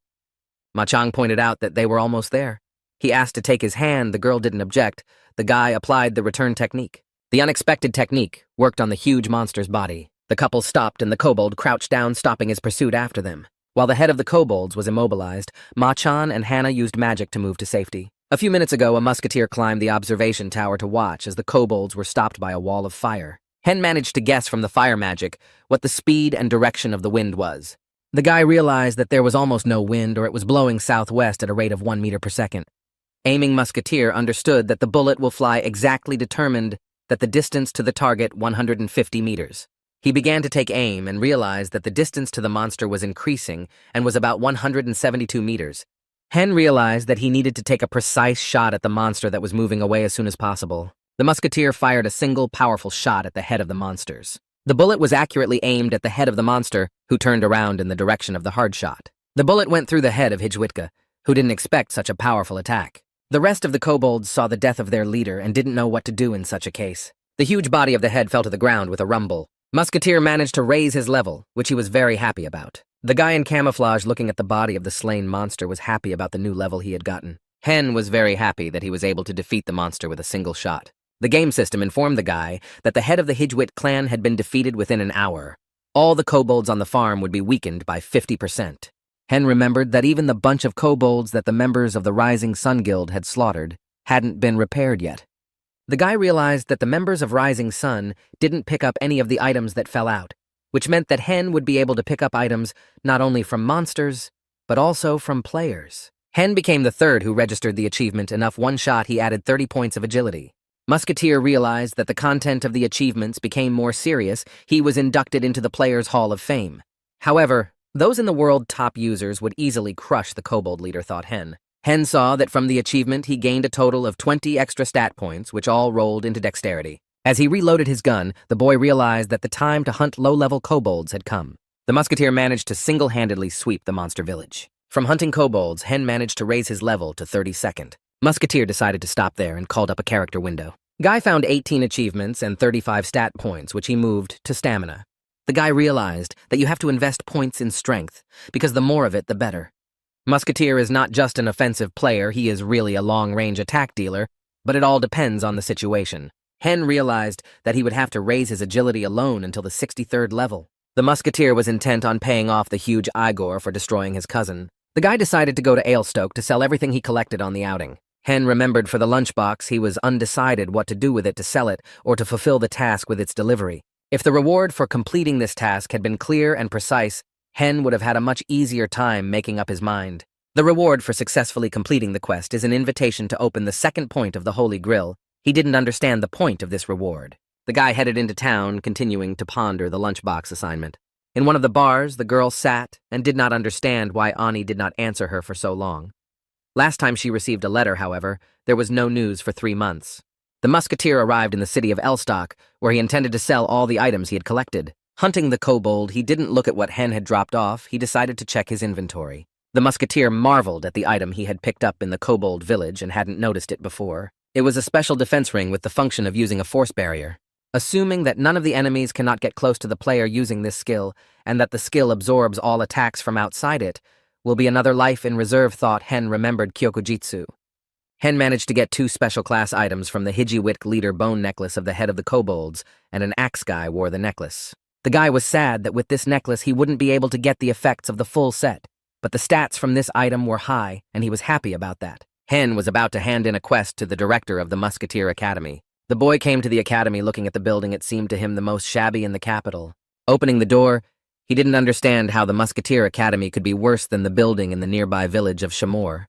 Ma-chan pointed out that they were almost there. He asked to take his hand. The girl didn't object. The guy applied the return technique. The unexpected technique worked on the huge monster's body. The couple stopped and the kobold crouched down, stopping his pursuit after them. While the head of the kobolds was immobilized, Ma-chan and Hannah used magic to move to safety. A few minutes ago, a musketeer climbed the observation tower to watch as the kobolds were stopped by a wall of fire. Hen managed to guess from the fire magic what the speed and direction of the wind was. The guy realized that there was almost no wind, or it was blowing southwest at a rate of 1 meter per second. Aiming musketeer understood that the bullet will fly exactly determined that the distance to the target 150 meters. He began to take aim and realized that the distance to the monster was increasing and was about 172 meters. Hen realized that he needed to take a precise shot at the monster that was moving away as soon as possible. The musketeer fired a single powerful shot at the head of the monsters. The bullet was accurately aimed at the head of the monster, who turned around in the direction of the hard shot. The bullet went through the head of Hijwitka, who didn't expect such a powerful attack. The rest of the kobolds saw the death of their leader and didn't know what to do in such a case. The huge body of the head fell to the ground with a rumble. Musketeer managed to raise his level, which he was very happy about. The guy in camouflage looking at the body of the slain monster was happy about the new level he had gotten. Hen was very happy that he was able to defeat the monster with a single shot. The game system informed the guy that the head of the Hijwit clan had been defeated within an hour. All the kobolds on the farm would be weakened by 50%. Hen remembered that even the bunch of kobolds that the members of the Rising Sun Guild had slaughtered hadn't been repaired yet. The guy realized that the members of Rising Sun didn't pick up any of the items that fell out, which meant that Hen would be able to pick up items not only from monsters, but also from players. Hen became the third who registered the achievement. Enough one shot, he added 30 points of agility. Musketeer realized that the content of the achievements became more serious. He was inducted into the Players' Hall of Fame. However, those in the world top users would easily crush the kobold leader, thought Hen. Hen saw that from the achievement he gained a total of 20 extra stat points, which all rolled into dexterity. As he reloaded his gun, the boy realized that the time to hunt low-level kobolds had come. The musketeer managed to single-handedly sweep the monster village. From hunting kobolds, Hen managed to raise his level to 32nd. Musketeer decided to stop there and called up a character window. Guy found 18 achievements and 35 stat points, which he moved to stamina. The guy realized that you have to invest points in strength, because the more of it, the better. Musketeer is not just an offensive player, he is really a long-range attack dealer, but it all depends on the situation. Hen realized that he would have to raise his agility alone until the 63rd level. The musketeer was intent on paying off the huge Igor for destroying his cousin. The guy decided to go to Stoke to sell everything he collected on the outing. Hen remembered for the lunchbox he was undecided what to do with it, to sell it or to fulfill the task with its delivery. If the reward for completing this task had been clear and precise, Hen would have had a much easier time making up his mind. The reward for successfully completing the quest is an invitation to open the second point of the Holy Grill. He didn't understand the point of this reward. The guy headed into town, continuing to ponder the lunchbox assignment. In one of the bars, the girl sat and did not understand why Ani did not answer her for so long. Last time she received a letter, however, there was no news for 3 months. The musketeer arrived in the city of Stoke, where he intended to sell all the items he had collected. Hunting the kobold, he didn't look at what Hen had dropped off, he decided to check his inventory. The musketeer marveled at the item he had picked up in the kobold village and hadn't noticed it before. It was a special defense ring with the function of using a force barrier. Assuming that none of the enemies cannot get close to the player using this skill, and that the skill absorbs all attacks from outside it, will be another life in reserve, thought Hen. Remembered Kyokujitsu. Hen managed to get 2 special class items from the Hijiwitk leader bone necklace of the head of the kobolds, and an axe guy wore the necklace. The guy was sad that with this necklace he wouldn't be able to get the effects of the full set, but the stats from this item were high, and he was happy about that. Hen was about to hand in a quest to the director of the Musketeer Academy. The boy came to the academy looking at the building. It seemed to him the most shabby in the capital. Opening the door, he didn't understand how the Musketeer Academy could be worse than the building in the nearby village of Shamor.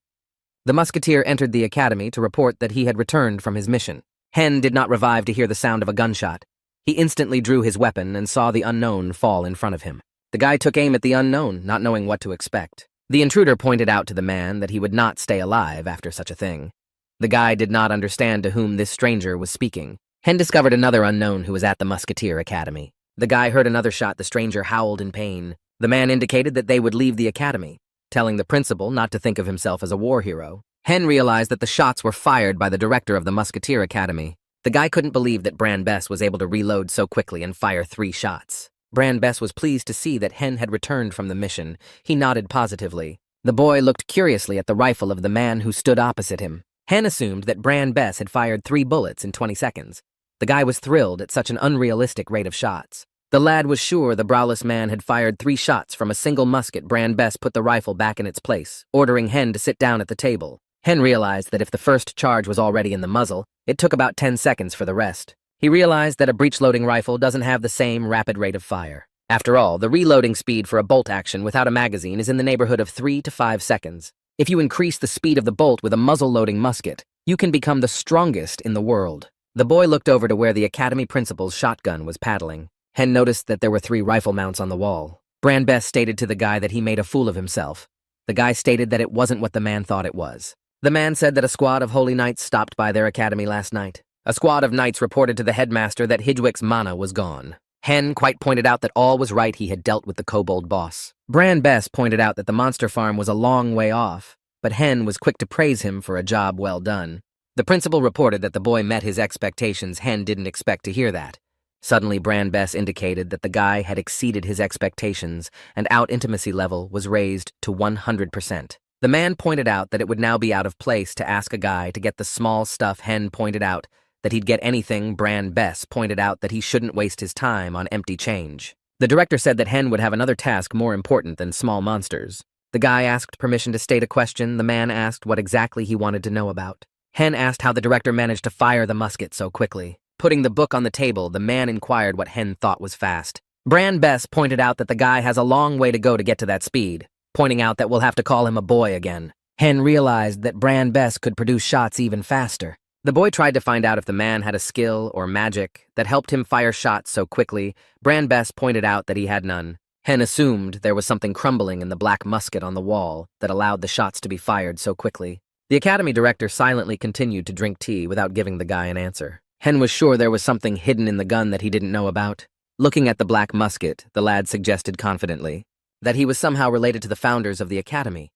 The musketeer entered the academy to report that he had returned from his mission. Hen did not revive to hear the sound of a gunshot. He instantly drew his weapon and saw the unknown fall in front of him. The guy took aim at the unknown, not knowing what to expect. The intruder pointed out to the man that he would not stay alive after such a thing. The guy did not understand to whom this stranger was speaking. Hen discovered another unknown who was at the Musketeer Academy. The guy heard another shot. The stranger howled in pain. The man indicated that they would leave the academy, telling the principal not to think of himself as a war hero. Hen realized that the shots were fired by the director of the Musketeer Academy. The guy couldn't believe that Bran Bess was able to reload so quickly and fire 3 shots. Bran Bess was pleased to see that Hen had returned from the mission. He nodded positively. The boy looked curiously at the rifle of the man who stood opposite him. Hen assumed that Bran Bess had fired 3 bullets in 20 seconds. The guy was thrilled at such an unrealistic rate of shots. The lad was sure the browless man had fired 3 shots from a single musket. Bran Bess put the rifle back in its place, ordering Hen to sit down at the table. Hen realized that if the first charge was already in the muzzle, it took about 10 seconds for the rest. He realized that a breech-loading rifle doesn't have the same rapid rate of fire. After all, the reloading speed for a bolt action without a magazine is in the neighborhood of 3 to 5 seconds. If you increase the speed of the bolt with a muzzle-loading musket, you can become the strongest in the world. The boy looked over to where the academy principal's shotgun was paddling. Hen noticed that there were 3 rifle mounts on the wall. Bran Bess stated to the guy that he made a fool of himself. The guy stated that it wasn't what the man thought it was. The man said that a squad of holy knights stopped by their academy last night. A squad of knights reported to the headmaster that Hijwick's mana was gone. Hen quite pointed out that all was right. He had dealt with the kobold boss. Bran Bess pointed out that the monster farm was a long way off, but Hen was quick to praise him for a job well done. The principal reported that the boy met his expectations. Hen didn't expect to hear that. Suddenly, Bran Bess indicated that the guy had exceeded his expectations, and out-intimacy level was raised to 100%. The man pointed out that it would now be out of place to ask a guy to get the small stuff. Hen pointed out that he'd get anything. Bran Bess pointed out that he shouldn't waste his time on empty change. The director said that Hen would have another task more important than small monsters. The guy asked permission to state a question. The man asked what exactly he wanted to know about. Hen asked how the director managed to fire the musket so quickly. Putting the book on the table, the man inquired what Hen thought was fast. Bran Bess pointed out that the guy has a long way to go to get to that speed, pointing out that we'll have to call him a boy again. Hen realized that Bran Bess could produce shots even faster. The boy tried to find out if the man had a skill or magic that helped him fire shots so quickly. Bran Bess pointed out that he had none. Hen assumed there was something crumbling in the black musket on the wall that allowed the shots to be fired so quickly. The academy director silently continued to drink tea without giving the guy an answer. Hen was sure there was something hidden in the gun that he didn't know about. Looking at the black musket, the lad suggested confidently that he was somehow related to the founders of the academy.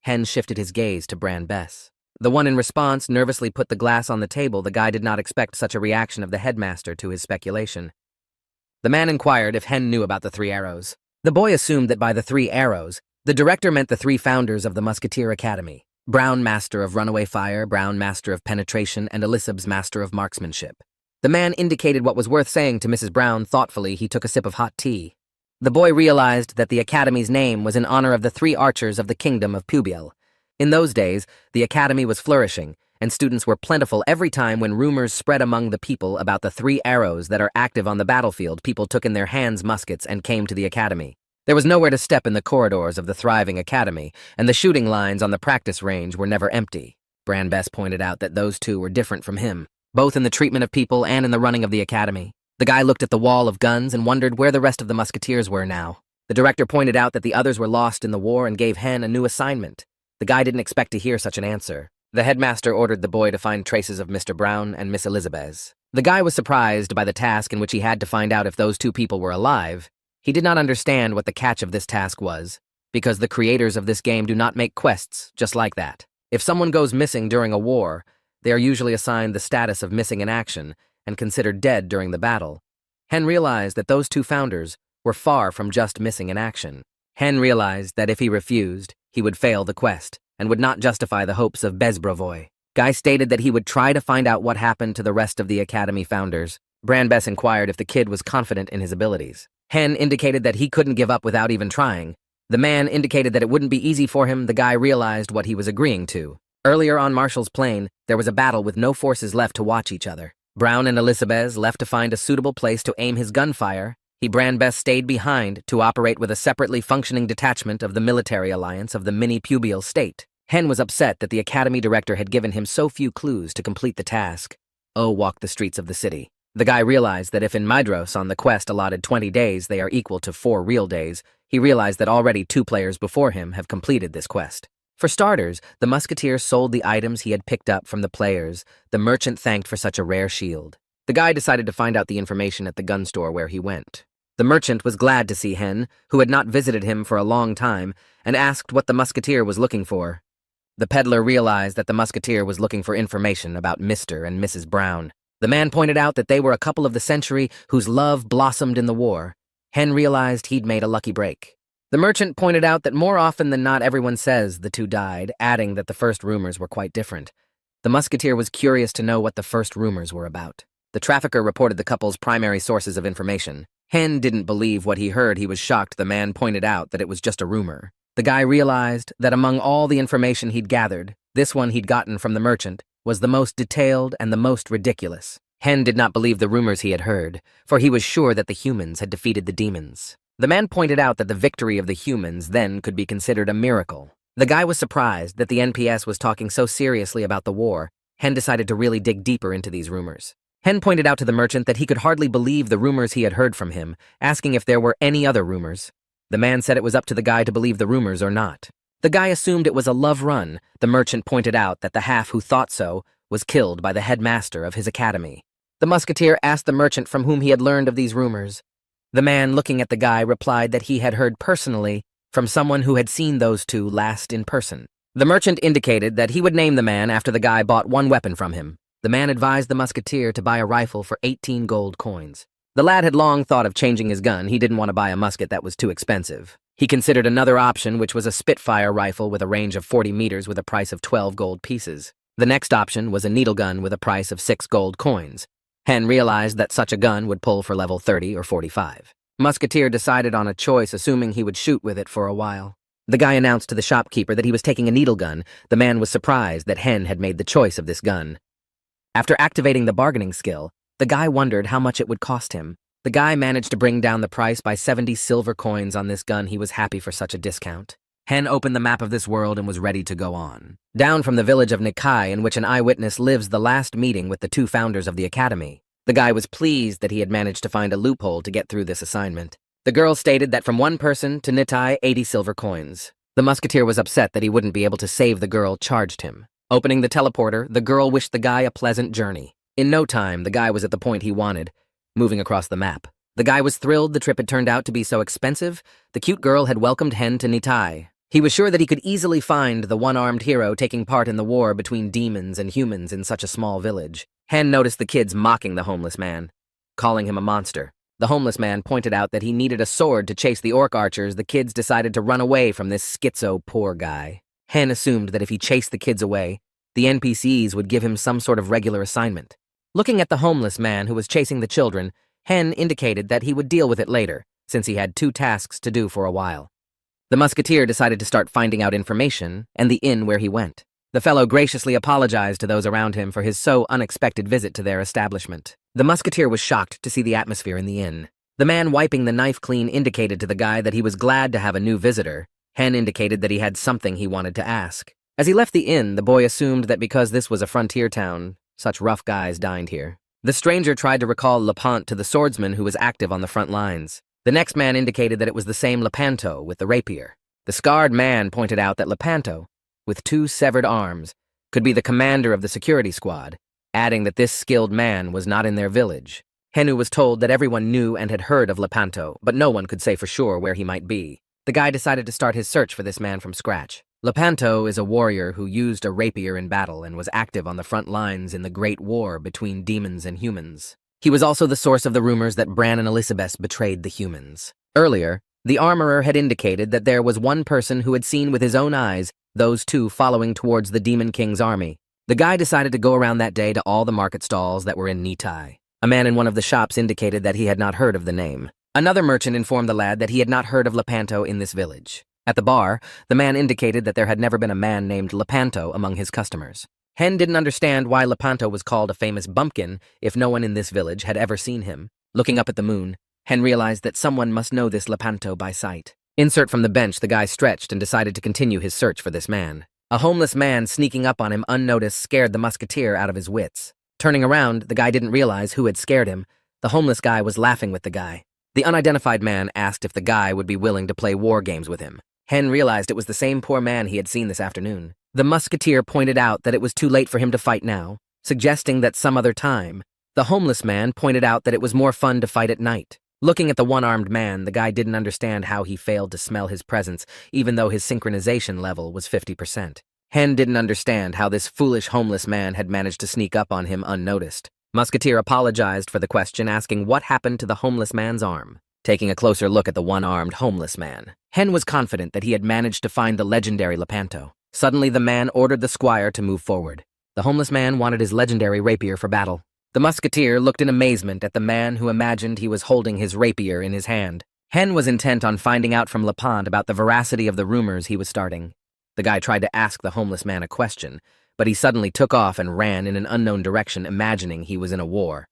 Hen shifted his gaze to Bran Bess. The one in response nervously put the glass on the table. The guy did not expect such a reaction of the headmaster to his speculation. The man inquired if Hen knew about the 3 arrows. The boy assumed that by the 3 arrows, the director meant the 3 founders of the Musketeer Academy: Brown, master of runaway fire; Brown, master of penetration; and Elizabeth's master of marksmanship. The man indicated what was worth saying to Mrs. Brown. Thoughtfully, he took a sip of hot tea. The boy realized that the academy's name was in honor of the 3 archers of the kingdom of Pubiel. In those days, the academy was flourishing, and students were plentiful. Every time when rumors spread among the people about the 3 arrows that are active on the battlefield, people took in their hands muskets and came to the academy. There was nowhere to step in the corridors of the thriving academy, and the shooting lines on the practice range were never empty. Bran Bess pointed out that those 2 were different from him, both in the treatment of people and in the running of the academy. The guy looked at the wall of guns and wondered where the rest of the musketeers were now. The director pointed out that the others were lost in the war and gave Hen a new assignment. The guy didn't expect to hear such an answer. The headmaster ordered the boy to find traces of Mr. Brown and Miss Elizabeth. The guy was surprised by the task in which he had to find out if those two people were alive. He did not understand what the catch of this task was, because the creators of this game do not make quests just like that. If someone goes missing during a war, they are usually assigned the status of missing in action and considered dead during the battle. Hen realized that those two founders were far from just missing in action. Hen realized that if he refused, he would fail the quest and would not justify the hopes of Bezbrovoy. Guy stated that he would try to find out what happened to the rest of the Academy founders. Branbess inquired if the kid was confident in his abilities. Hen indicated that he couldn't give up without even trying. The man indicated that it wouldn't be easy for him. The guy realized what he was agreeing to. Earlier on Marshall's plane, there was a battle with no forces left to watch each other. Brown and Elizabeth left to find a suitable place to aim his gunfire. Branbess stayed behind to operate with a separately functioning detachment of the military alliance of the mini-pubial state. Hen was upset that the academy director had given him so few clues to complete the task. O walked the streets of the city. The guy realized that if in Midros on the quest allotted 20 days they are equal to 4 real days, he realized that already 2 players before him have completed this quest. For starters, the Musketeer sold the items he had picked up from the players. The merchant thanked for such a rare shield. The guy decided to find out the information at the gun store where he went. The merchant was glad to see Hen, who had not visited him for a long time, and asked what the Musketeer was looking for. The peddler realized that the Musketeer was looking for information about Mr. and Mrs. Brown. The man pointed out that they were a couple of the century whose love blossomed in the war. Hen realized he'd made a lucky break. The merchant pointed out that more often than not everyone says the two died, adding that the first rumors were quite different. The Musketeer was curious to know what the first rumors were about. The trafficker reported the couple's primary sources of information. Hen didn't believe what he heard. He was shocked the man pointed out that it was just a rumor. The guy realized that among all the information he'd gathered, this one he'd gotten from the merchant was the most detailed and the most ridiculous. Hen did not believe the rumors he had heard, for he was sure that the humans had defeated the demons. The man pointed out that the victory of the humans then could be considered a miracle. The guy was surprised that the NPS was talking so seriously about the war. Hen decided to really dig deeper into these rumors. Hen pointed out to the merchant that he could hardly believe the rumors he had heard from him, asking if there were any other rumors. The man said it was up to the guy to believe the rumors or not. The guy assumed it was a love run. The merchant pointed out that the half who thought so was killed by the headmaster of his academy. The Musketeer asked the merchant from whom he had learned of these rumors. The man, looking at the guy, replied that he had heard personally from someone who had seen those two last in person. The merchant indicated that he would name the man after the guy bought one weapon from him. The man advised the Musketeer to buy a rifle for 18 gold coins. The lad had long thought of changing his gun. He didn't want to buy a musket that was too expensive. He considered another option, which was a Spitfire rifle with a range of 40 meters with a price of 12 gold pieces. The next option was a needle gun with a price of 6 gold coins. Hen realized that such a gun would pull for level 30 or 45. Musketeer decided on a choice, assuming he would shoot with it for a while. The guy announced to the shopkeeper that he was taking a needle gun. The man was surprised that Hen had made the choice of this gun. After activating the bargaining skill, the guy wondered how much it would cost him. The guy managed to bring down the price by 70 silver coins on this gun. He was happy for such a discount. Hen opened the map of this world and was ready to go on. Down from the village of Nikai, in which an eyewitness lives, the last meeting with the 2 founders of the academy. The guy was pleased that he had managed to find a loophole to get through this assignment. The girl stated that from one person to Nitai, 80 silver coins. The Musketeer was upset that he wouldn't be able to save the girl, charged him. Opening the teleporter, the girl wished the guy a pleasant journey. In no time, the guy was at the point he wanted, moving across the map. The guy was thrilled the trip had turned out to be so expensive. The cute girl had welcomed Hen to Nitai. He was sure that he could easily find the one-armed hero taking part in the war between demons and humans in such a small village. Hen noticed the kids mocking the homeless man, calling him a monster. The homeless man pointed out that he needed a sword to chase the orc archers. The kids decided to run away from this schizo poor guy. Hen assumed that if he chased the kids away, the NPCs would give him some sort of regular assignment. Looking at the homeless man who was chasing the children, Hen indicated that he would deal with it later, since he had 2 tasks to do for a while. The Musketeer decided to start finding out information and the inn where he went. The fellow graciously apologized to those around him for his so unexpected visit to their establishment. The Musketeer was shocked to see the atmosphere in the inn. The man wiping the knife clean indicated to the guy that he was glad to have a new visitor. Hen indicated that he had something he wanted to ask. As he left the inn, the boy assumed that because this was a frontier town, such rough guys dined here. The stranger tried to recall Lepant to the swordsman who was active on the front lines. The next man indicated that it was the same Leanto with the rapier. The scarred man pointed out that Leanto, with 2 severed arms, could be the commander of the security squad, adding that this skilled man was not in their village. Henu was told that everyone knew and had heard of Leanto, but no one could say for sure where he might be. The guy decided to start his search for this man from scratch. Leanto is a warrior who used a rapier in battle and was active on the front lines in the Great War between demons and humans. He was also the source of the rumors that Bran and Elizabeth betrayed the humans. Earlier, the armorer had indicated that there was one person who had seen with his own eyes those 2 following towards the Demon King's army. The guy decided to go around that day to all the market stalls that were in Nitai. A man in one of the shops indicated that he had not heard of the name. Another merchant informed the lad that he had not heard of Leanto in this village. At the bar, the man indicated that there had never been a man named Leanto among his customers. Hen didn't understand why Leanto was called a famous bumpkin if no one in this village had ever seen him. Looking up at the moon, Hen realized that someone must know this Leanto by sight. Insert from the bench, the guy stretched and decided to continue his search for this man. A homeless man sneaking up on him unnoticed scared the Musketeer out of his wits. Turning around, the guy didn't realize who had scared him. The homeless guy was laughing with the guy. The unidentified man asked if the guy would be willing to play war games with him. Hen realized it was the same poor man he had seen this afternoon. The Musketeer pointed out that it was too late for him to fight now, suggesting that some other time. The homeless man pointed out that it was more fun to fight at night. Looking at the one-armed man, the guy didn't understand how he failed to smell his presence, even though his synchronization level was 50%. Hen didn't understand how this foolish homeless man had managed to sneak up on him unnoticed. Musketeer apologized for the question, asking what happened to the homeless man's arm. Taking a closer look at the one-armed homeless man, Hen was confident that he had managed to find the legendary Leanto. Suddenly, the man ordered the squire to move forward. The homeless man wanted his legendary rapier for battle. The Musketeer looked in amazement at the man who imagined he was holding his rapier in his hand. Hen was intent on finding out from Lepant about the veracity of the rumors he was starting. The guy tried to ask the homeless man a question, but he suddenly took off and ran in an unknown direction, imagining he was in a war.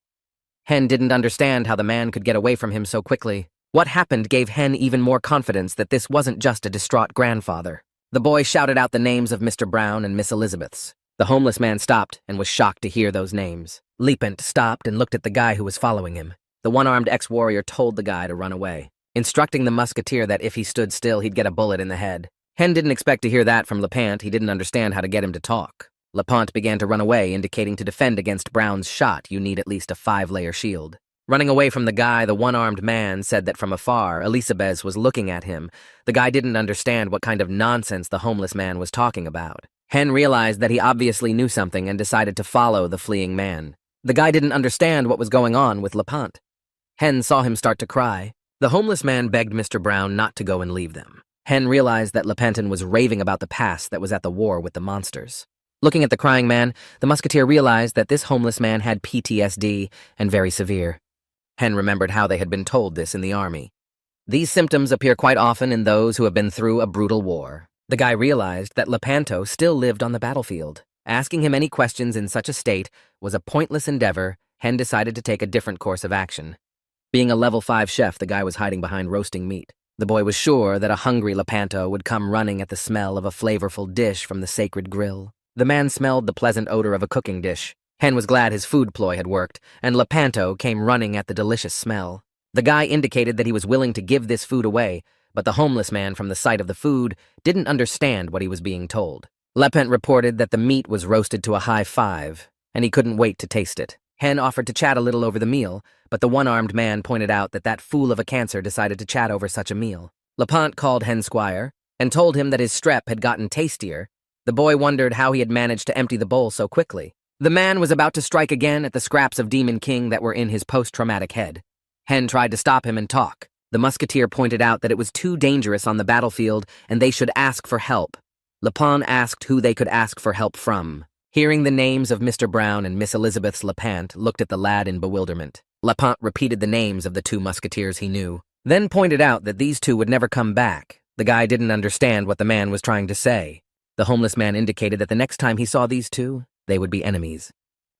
Hen didn't understand how the man could get away from him so quickly. What happened gave Hen even more confidence that this wasn't just a distraught grandfather. The boy shouted out the names of Mr. Brown and Miss Elizabeth's. The homeless man stopped and was shocked to hear those names. Leapant stopped and looked at the guy who was following him. The one-armed ex-warrior told the guy to run away, instructing the Musketeer that if he stood still, he'd get a bullet in the head. Hen didn't expect to hear that from Lepant. He didn't understand how to get him to talk. Lepant began to run away, indicating to defend against Brown's shot, you need at least a 5-layer shield. Running away from the guy, the one-armed man said that from afar, Elizabeth was looking at him. The guy didn't understand what kind of nonsense the homeless man was talking about. Hen realized that he obviously knew something and decided to follow the fleeing man. The guy didn't understand what was going on with Lepant. Hen saw him start to cry. The homeless man begged Mr. Brown not to go and leave them. Hen realized that Lepanton was raving about the past that was at the war with the monsters. Looking at the crying man, the Musketeer realized that this homeless man had PTSD and very severe. Hen remembered how they had been told this in the army. These symptoms appear quite often in those who have been through a brutal war. The guy realized that Lepanto still lived on the battlefield. Asking him any questions in such a state was a pointless endeavor. Hen decided to take a different course of action. Being a level 5 chef, the guy was hiding behind roasting meat. The boy was sure that a hungry Lepanto would come running at the smell of a flavorful dish from the sacred grill. The man smelled the pleasant odor of a cooking dish. Hen was glad his food ploy had worked, and Lepanto came running at the delicious smell. The guy indicated that he was willing to give this food away, but the homeless man, from the sight of the food, didn't understand what he was being told. Lepant reported that the meat was roasted to a high 5, and he couldn't wait to taste it. Hen offered to chat a little over the meal, but the one-armed man pointed out that that fool of a cancer decided to chat over such a meal. Lepant called Hen Squire and told him that his strep had gotten tastier. The boy wondered how he had managed to empty the bowl so quickly. The man was about to strike again at the scraps of Demon King that were in his post-traumatic head. Hen tried to stop him and talk. The Musketeer pointed out that it was too dangerous on the battlefield and they should ask for help. Lepant asked who they could ask for help from. Hearing the names of Mr. Brown and Miss Elizabeth's, Lepant looked at the lad in bewilderment. Lepant repeated the names of the 2 Musketeers he knew, then pointed out that these 2 would never come back. The guy didn't understand what the man was trying to say. The homeless man indicated that the next time he saw these 2, they would be enemies.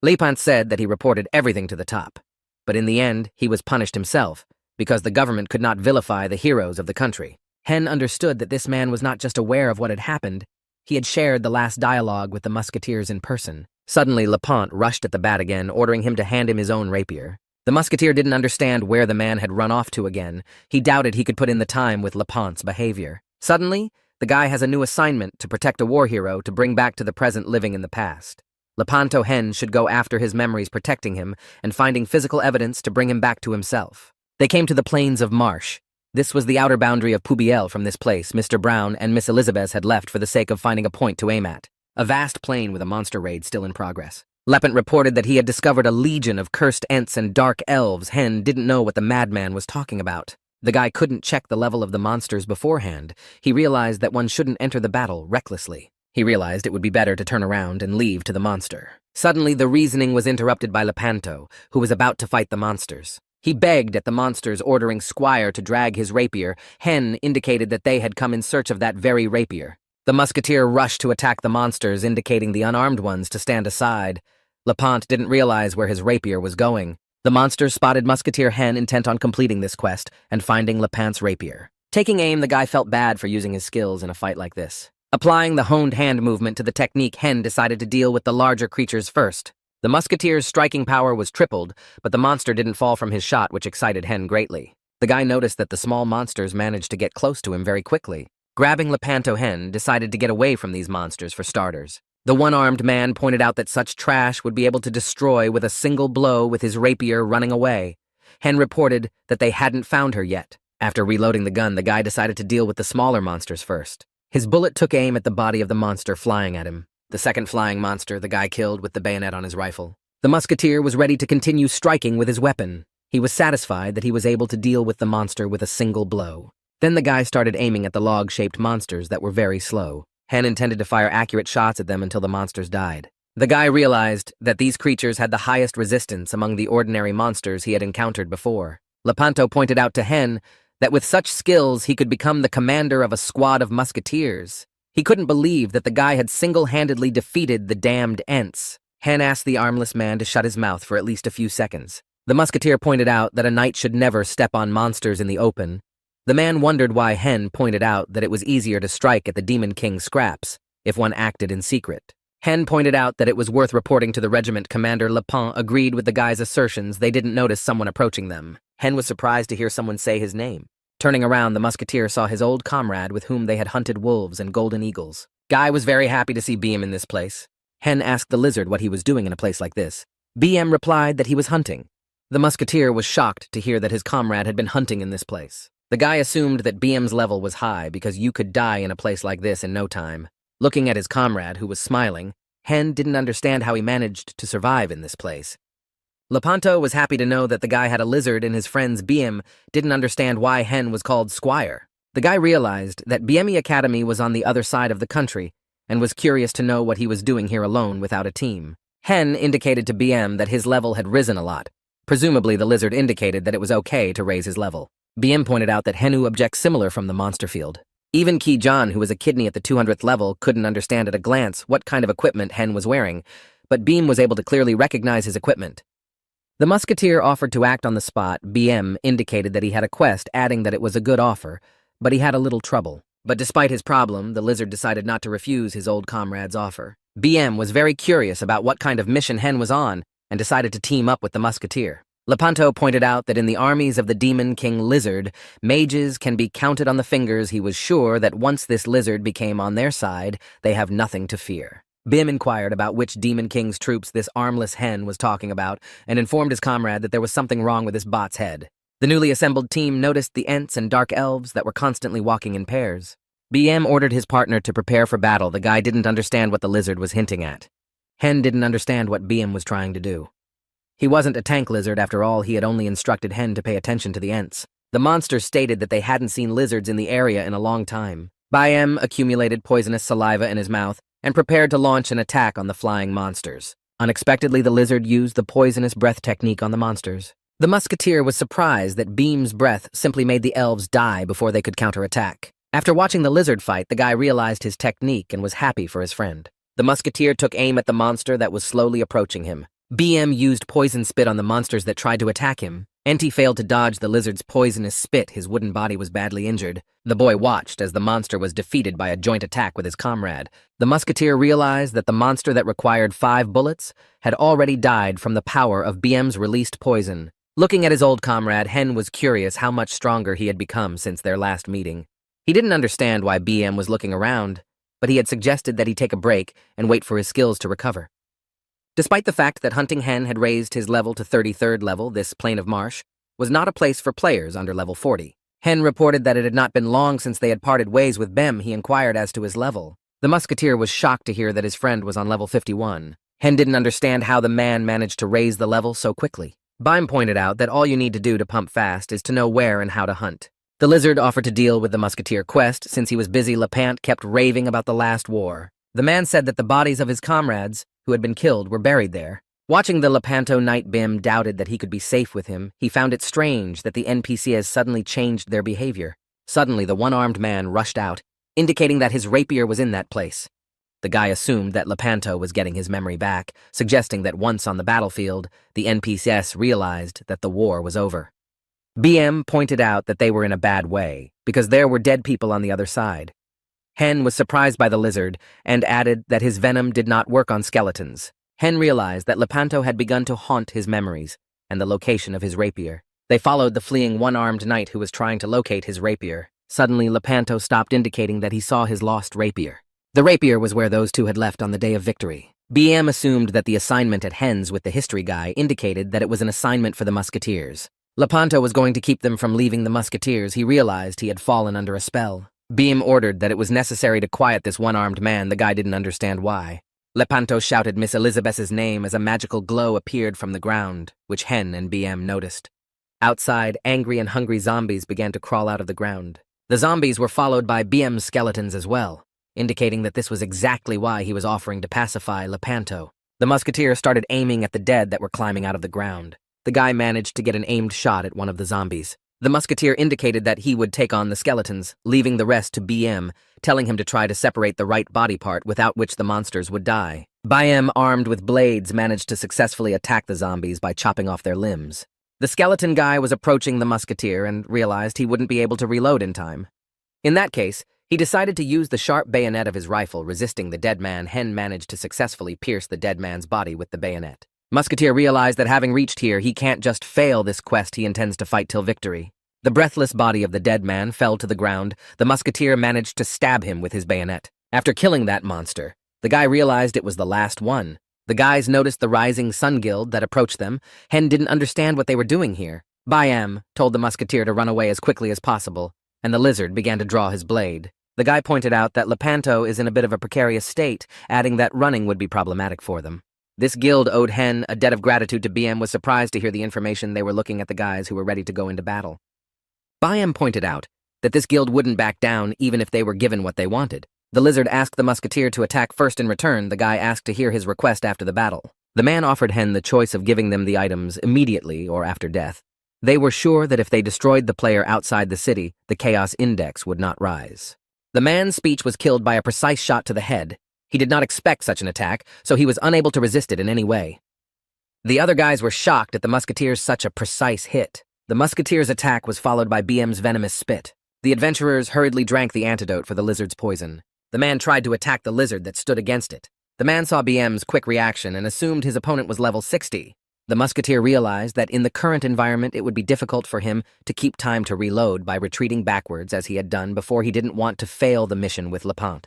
Lepant said that he reported everything to the top, but in the end, he was punished himself, because the government could not vilify the heroes of the country. Hen understood that this man was not just aware of what had happened, he had shared the last dialogue with the Musketeers in person. Suddenly, Lepant rushed at the bat again, ordering him to hand him his own rapier. The musketeer didn't understand where the man had run off to again. He doubted he could put in the time with Lepanto's behavior. Suddenly, the guy has a new assignment to protect a war hero to bring back to the present living in the past. Lepanto Hen should go after his memories protecting him and finding physical evidence to bring him back to himself. They came to the plains of Marsh. This was the outer boundary of Pubiel. From this place, Mr. Brown and Miss Elizabeth had left for the sake of finding a point to aim at. A vast plain with a monster raid still in progress. Lepant reported that he had discovered a legion of cursed ents and dark elves. Hen didn't know what the madman was talking about. The guy couldn't check the level of the monsters beforehand. He realized that one shouldn't enter the battle recklessly. He realized it would be better to turn around and leave to the monster. Suddenly, the reasoning was interrupted by Lepanto, who was about to fight the monsters. He begged at the monsters, ordering Squire to drag his rapier. Hen indicated that they had come in search of that very rapier. The musketeer rushed to attack the monsters, indicating the unarmed ones to stand aside. Lepant didn't realize where his rapier was going. The monsters spotted Musketeer Hen intent on completing this quest and finding Lepant's rapier. Taking aim, the guy felt bad for using his skills in a fight like this. Applying the honed hand movement to the technique, Hen decided to deal with the larger creatures first. The musketeer's striking power was tripled, but the monster didn't fall from his shot, which excited Hen greatly. The guy noticed that the small monsters managed to get close to him very quickly. Grabbing Lepanto Hen decided to get away from these monsters for starters. The one-armed man pointed out that such trash would be able to destroy with a single blow with his rapier running away. Hen reported that they hadn't found her yet. After reloading the gun, the guy decided to deal with the smaller monsters first. His bullet took aim at the body of the monster flying at him. The second flying monster the guy killed with the bayonet on his rifle. The musketeer was ready to continue striking with his weapon. He was satisfied that he was able to deal with the monster with a single blow. Then the guy started aiming at the log-shaped monsters that were very slow. Hen intended to fire accurate shots at them until the monsters died. The guy realized that these creatures had the highest resistance among the ordinary monsters he had encountered before. Lepanto pointed out to Hen that with such skills he could become the commander of a squad of musketeers. He couldn't believe that the guy had single-handedly defeated the damned Ents. Hen asked the armless man to shut his mouth for at least a few seconds. The musketeer pointed out that a knight should never step on monsters in the open. The man wondered why Hen pointed out that it was easier to strike at the Demon King's scraps if one acted in secret. Hen pointed out that it was worth reporting to the regiment commander. Lepant agreed with the guy's assertions. They didn't notice someone approaching them. Hen was surprised to hear someone say his name. Turning around, the musketeer saw his old comrade with whom they had hunted wolves and golden eagles. Guy was very happy to see BM in this place. Hen asked the lizard what he was doing in a place like this. BM replied that he was hunting. The musketeer was shocked to hear that his comrade had been hunting in this place. The guy assumed that BM's level was high because you could die in a place like this in no time. Looking at his comrade, who was smiling, Hen didn't understand how he managed to survive in this place. Lepanto was happy to know that the guy had a lizard and his friends BM didn't understand why Hen was called Squire. The guy realized that BME Academy was on the other side of the country and was curious to know what he was doing here alone without a team. Hen indicated to BM that his level had risen a lot. Presumably, the lizard indicated that it was okay to raise his level. BM pointed out that Henu objects similar from the monster field. Even Ki John, who was a kidney at the 200th level, couldn't understand at a glance what kind of equipment Hen was wearing, but Beam was able to clearly recognize his equipment. The musketeer offered to act on the spot. BM indicated that he had a quest, adding that it was a good offer, but he had a little trouble. But despite his problem, the lizard decided not to refuse his old comrade's offer. BM was very curious about what kind of mission Hen was on and decided to team up with the musketeer. Lepanto pointed out that in the armies of the Demon King Lizard, mages can be counted on the fingers. He was sure that once this lizard became on their side, they have nothing to fear. Bim inquired about which Demon King's troops this armless Hen was talking about and informed his comrade that there was something wrong with this bot's head. The newly assembled team noticed the Ents and Dark Elves that were constantly walking in pairs. BM ordered his partner to prepare for battle. The guy didn't understand what the lizard was hinting at. Hen didn't understand what BM was trying to do. He wasn't a tank lizard after all. He had only instructed Hen to pay attention to the Ents. The monster stated that they hadn't seen lizards in the area in a long time. BM accumulated poisonous saliva in his mouth and prepared to launch an attack on the flying monsters. Unexpectedly, the lizard used the poisonous breath technique on the monsters. The musketeer was surprised that Beam's breath simply made the elves die before they could counterattack. After watching the lizard fight, the guy realized his technique and was happy for his friend. The musketeer took aim at the monster that was slowly approaching him. BM used poison spit on the monsters that tried to attack him. Enti failed to dodge the lizard's poisonous spit. His wooden body was badly injured. The boy watched as the monster was defeated by a joint attack with his comrade. The musketeer realized that the monster that required 5 bullets had already died from the power of BM's released poison. Looking at his old comrade, Hen was curious how much stronger he had become since their last meeting. He didn't understand why BM was looking around, but he had suggested that he take a break and wait for his skills to recover. Despite the fact that Hunting Hen had raised his level to 33rd level, this plane of marsh was not a place for players under level 40. Hen reported that it had not been long since they had parted ways with Bem. He inquired as to his level. The Musketeer was shocked to hear that his friend was on level 51. Hen didn't understand how the man managed to raise the level so quickly. Bim pointed out that all you need to do to pump fast is to know where and how to hunt. The lizard offered to deal with the Musketeer quest. Since he was busy, Lepant kept raving about the last war. The man said that the bodies of his comrades, who had been killed, were buried there. Watching the Lepanto knight, Bim doubted that he could be safe with him. He found it strange that the NPCs suddenly changed their behavior. Suddenly, the one-armed man rushed out, indicating that his rapier was in that place. The guy assumed that Lepanto was getting his memory back, suggesting that once on the battlefield, the NPCs realized that the war was over. BM pointed out that they were in a bad way, because there were dead people on the other side. Hen was surprised by the lizard and added that his venom did not work on skeletons. Hen realized that Lepanto had begun to haunt his memories and the location of his rapier. They followed the fleeing one-armed knight who was trying to locate his rapier. Suddenly, Lepanto stopped, indicating that he saw his lost rapier. The rapier was where those two had left on the day of victory. BM assumed that the assignment at Hen's with the history guy indicated that it was an assignment for the Musketeers. Lepanto was going to keep them from leaving the Musketeers. He realized he had fallen under a spell. BM ordered that it was necessary to quiet this one-armed man. The guy didn't understand why. Lepanto shouted Miss Elizabeth's name as a magical glow appeared from the ground, which Hen and BM noticed. Outside, angry and hungry zombies began to crawl out of the ground. The zombies were followed by BM's skeletons as well, indicating that this was exactly why he was offering to pacify Lepanto. The Musketeer started aiming at the dead that were climbing out of the ground. The guy managed to get an aimed shot at one of the zombies. The Musketeer indicated that he would take on the skeletons, leaving the rest to BM, telling him to try to separate the right body part, without which the monsters would die. BM, armed with blades, managed to successfully attack the zombies by chopping off their limbs. The skeleton guy was approaching the Musketeer and realized he wouldn't be able to reload in time. In that case, he decided to use the sharp bayonet of his rifle. Resisting the dead man, Hen managed to successfully pierce the dead man's body with the bayonet. Musketeer realized that having reached here, he can't just fail this quest. He intends to fight till victory. The breathless body of the dead man fell to the ground. The Musketeer managed to stab him with his bayonet. After killing that monster, the guy realized it was the last one. The guys noticed the rising sun guild that approached them. Hen didn't understand what they were doing here. Byam told the Musketeer to run away as quickly as possible, and the lizard began to draw his blade. The guy pointed out that Lepanto is in a bit of a precarious state, adding that running would be problematic for them. This guild owed Hen a debt of gratitude. To BM was surprised to hear the information they were looking at the guys who were ready to go into battle. Byam pointed out that this guild wouldn't back down even if they were given what they wanted. The lizard asked the Musketeer to attack first. In return, the guy asked to hear his request after the battle. The man offered Hen the choice of giving them the items immediately or after death. They were sure that if they destroyed the player outside the city, the Chaos Index would not rise. The man's speech was killed by a precise shot to the head. He did not expect such an attack, so he was unable to resist it in any way. The other guys were shocked at the Musketeer's such a precise hit. The Musketeer's attack was followed by BM's venomous spit. The adventurers hurriedly drank the antidote for the lizard's poison. The man tried to attack the lizard that stood against it. The man saw BM's quick reaction and assumed his opponent was level 60. The Musketeer realized that in the current environment it would be difficult for him to keep time to reload by retreating backwards as he had done before. He didn't want to fail the mission with Lepant.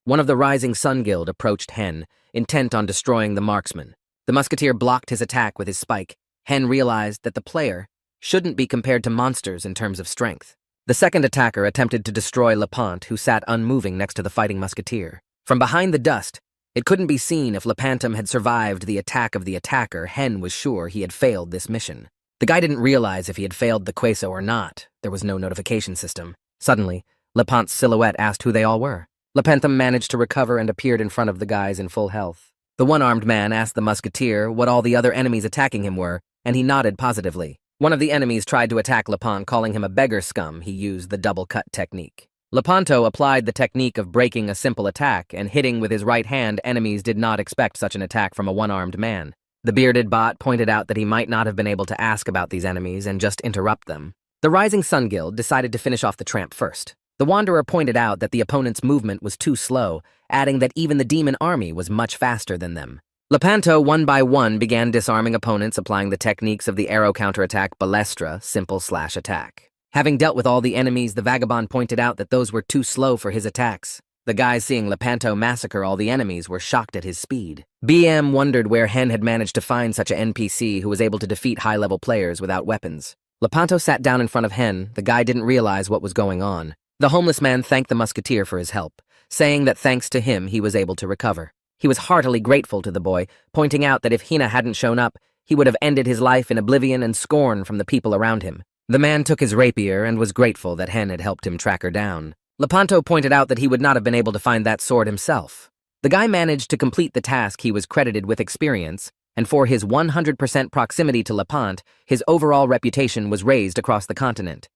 One of the Rising Sun Guild approached Hen, intent on destroying the marksman. The Musketeer blocked his attack with his spike. Hen realized that the player shouldn't be compared to monsters in terms of strength. The second attacker attempted to destroy Lepant, who sat unmoving next to the fighting Musketeer. From behind the dust, it couldn't be seen if Lepantum had survived the attack of the attacker. Hen was sure he had failed this mission. The guy didn't realize if he had failed the Queso or not. There was no notification system. Suddenly, Lepant's silhouette asked who they all were. Lepantum managed to recover and appeared in front of the guys in full health. The one-armed man asked the Musketeer what all the other enemies attacking him were, and he nodded positively. One of the enemies tried to attack Lepant, calling him a beggar scum. He used the double-cut technique. Lepanto applied the technique of breaking a simple attack and hitting with his right hand. Enemies did not expect such an attack from a one-armed man. The bearded bot pointed out that he might not have been able to ask about these enemies and just interrupt them. The Rising Sun Guild decided to finish off the tramp first. The Wanderer pointed out that the opponent's movement was too slow, adding that even the demon army was much faster than them. Lepanto, one by one, began disarming opponents, applying the techniques of the arrow counterattack balestra, simple/attack. Having dealt with all the enemies, the vagabond pointed out that those were too slow for his attacks. The guys seeing Lepanto massacre all the enemies were shocked at his speed. BM wondered where Hen had managed to find such an NPC who was able to defeat high-level players without weapons. Lepanto sat down in front of Hen. The guy didn't realize what was going on. The homeless man thanked the musketeer for his help, saying that thanks to him he was able to recover. He was heartily grateful to the boy, pointing out that if Hina hadn't shown up, he would have ended his life in oblivion and scorn from the people around him. The man took his rapier and was grateful that Hen had helped him track her down. Lepanto pointed out that he would not have been able to find that sword himself. The guy managed to complete the task. He was credited with experience, and for his 100% proximity to Lepant, his overall reputation was raised across the continent.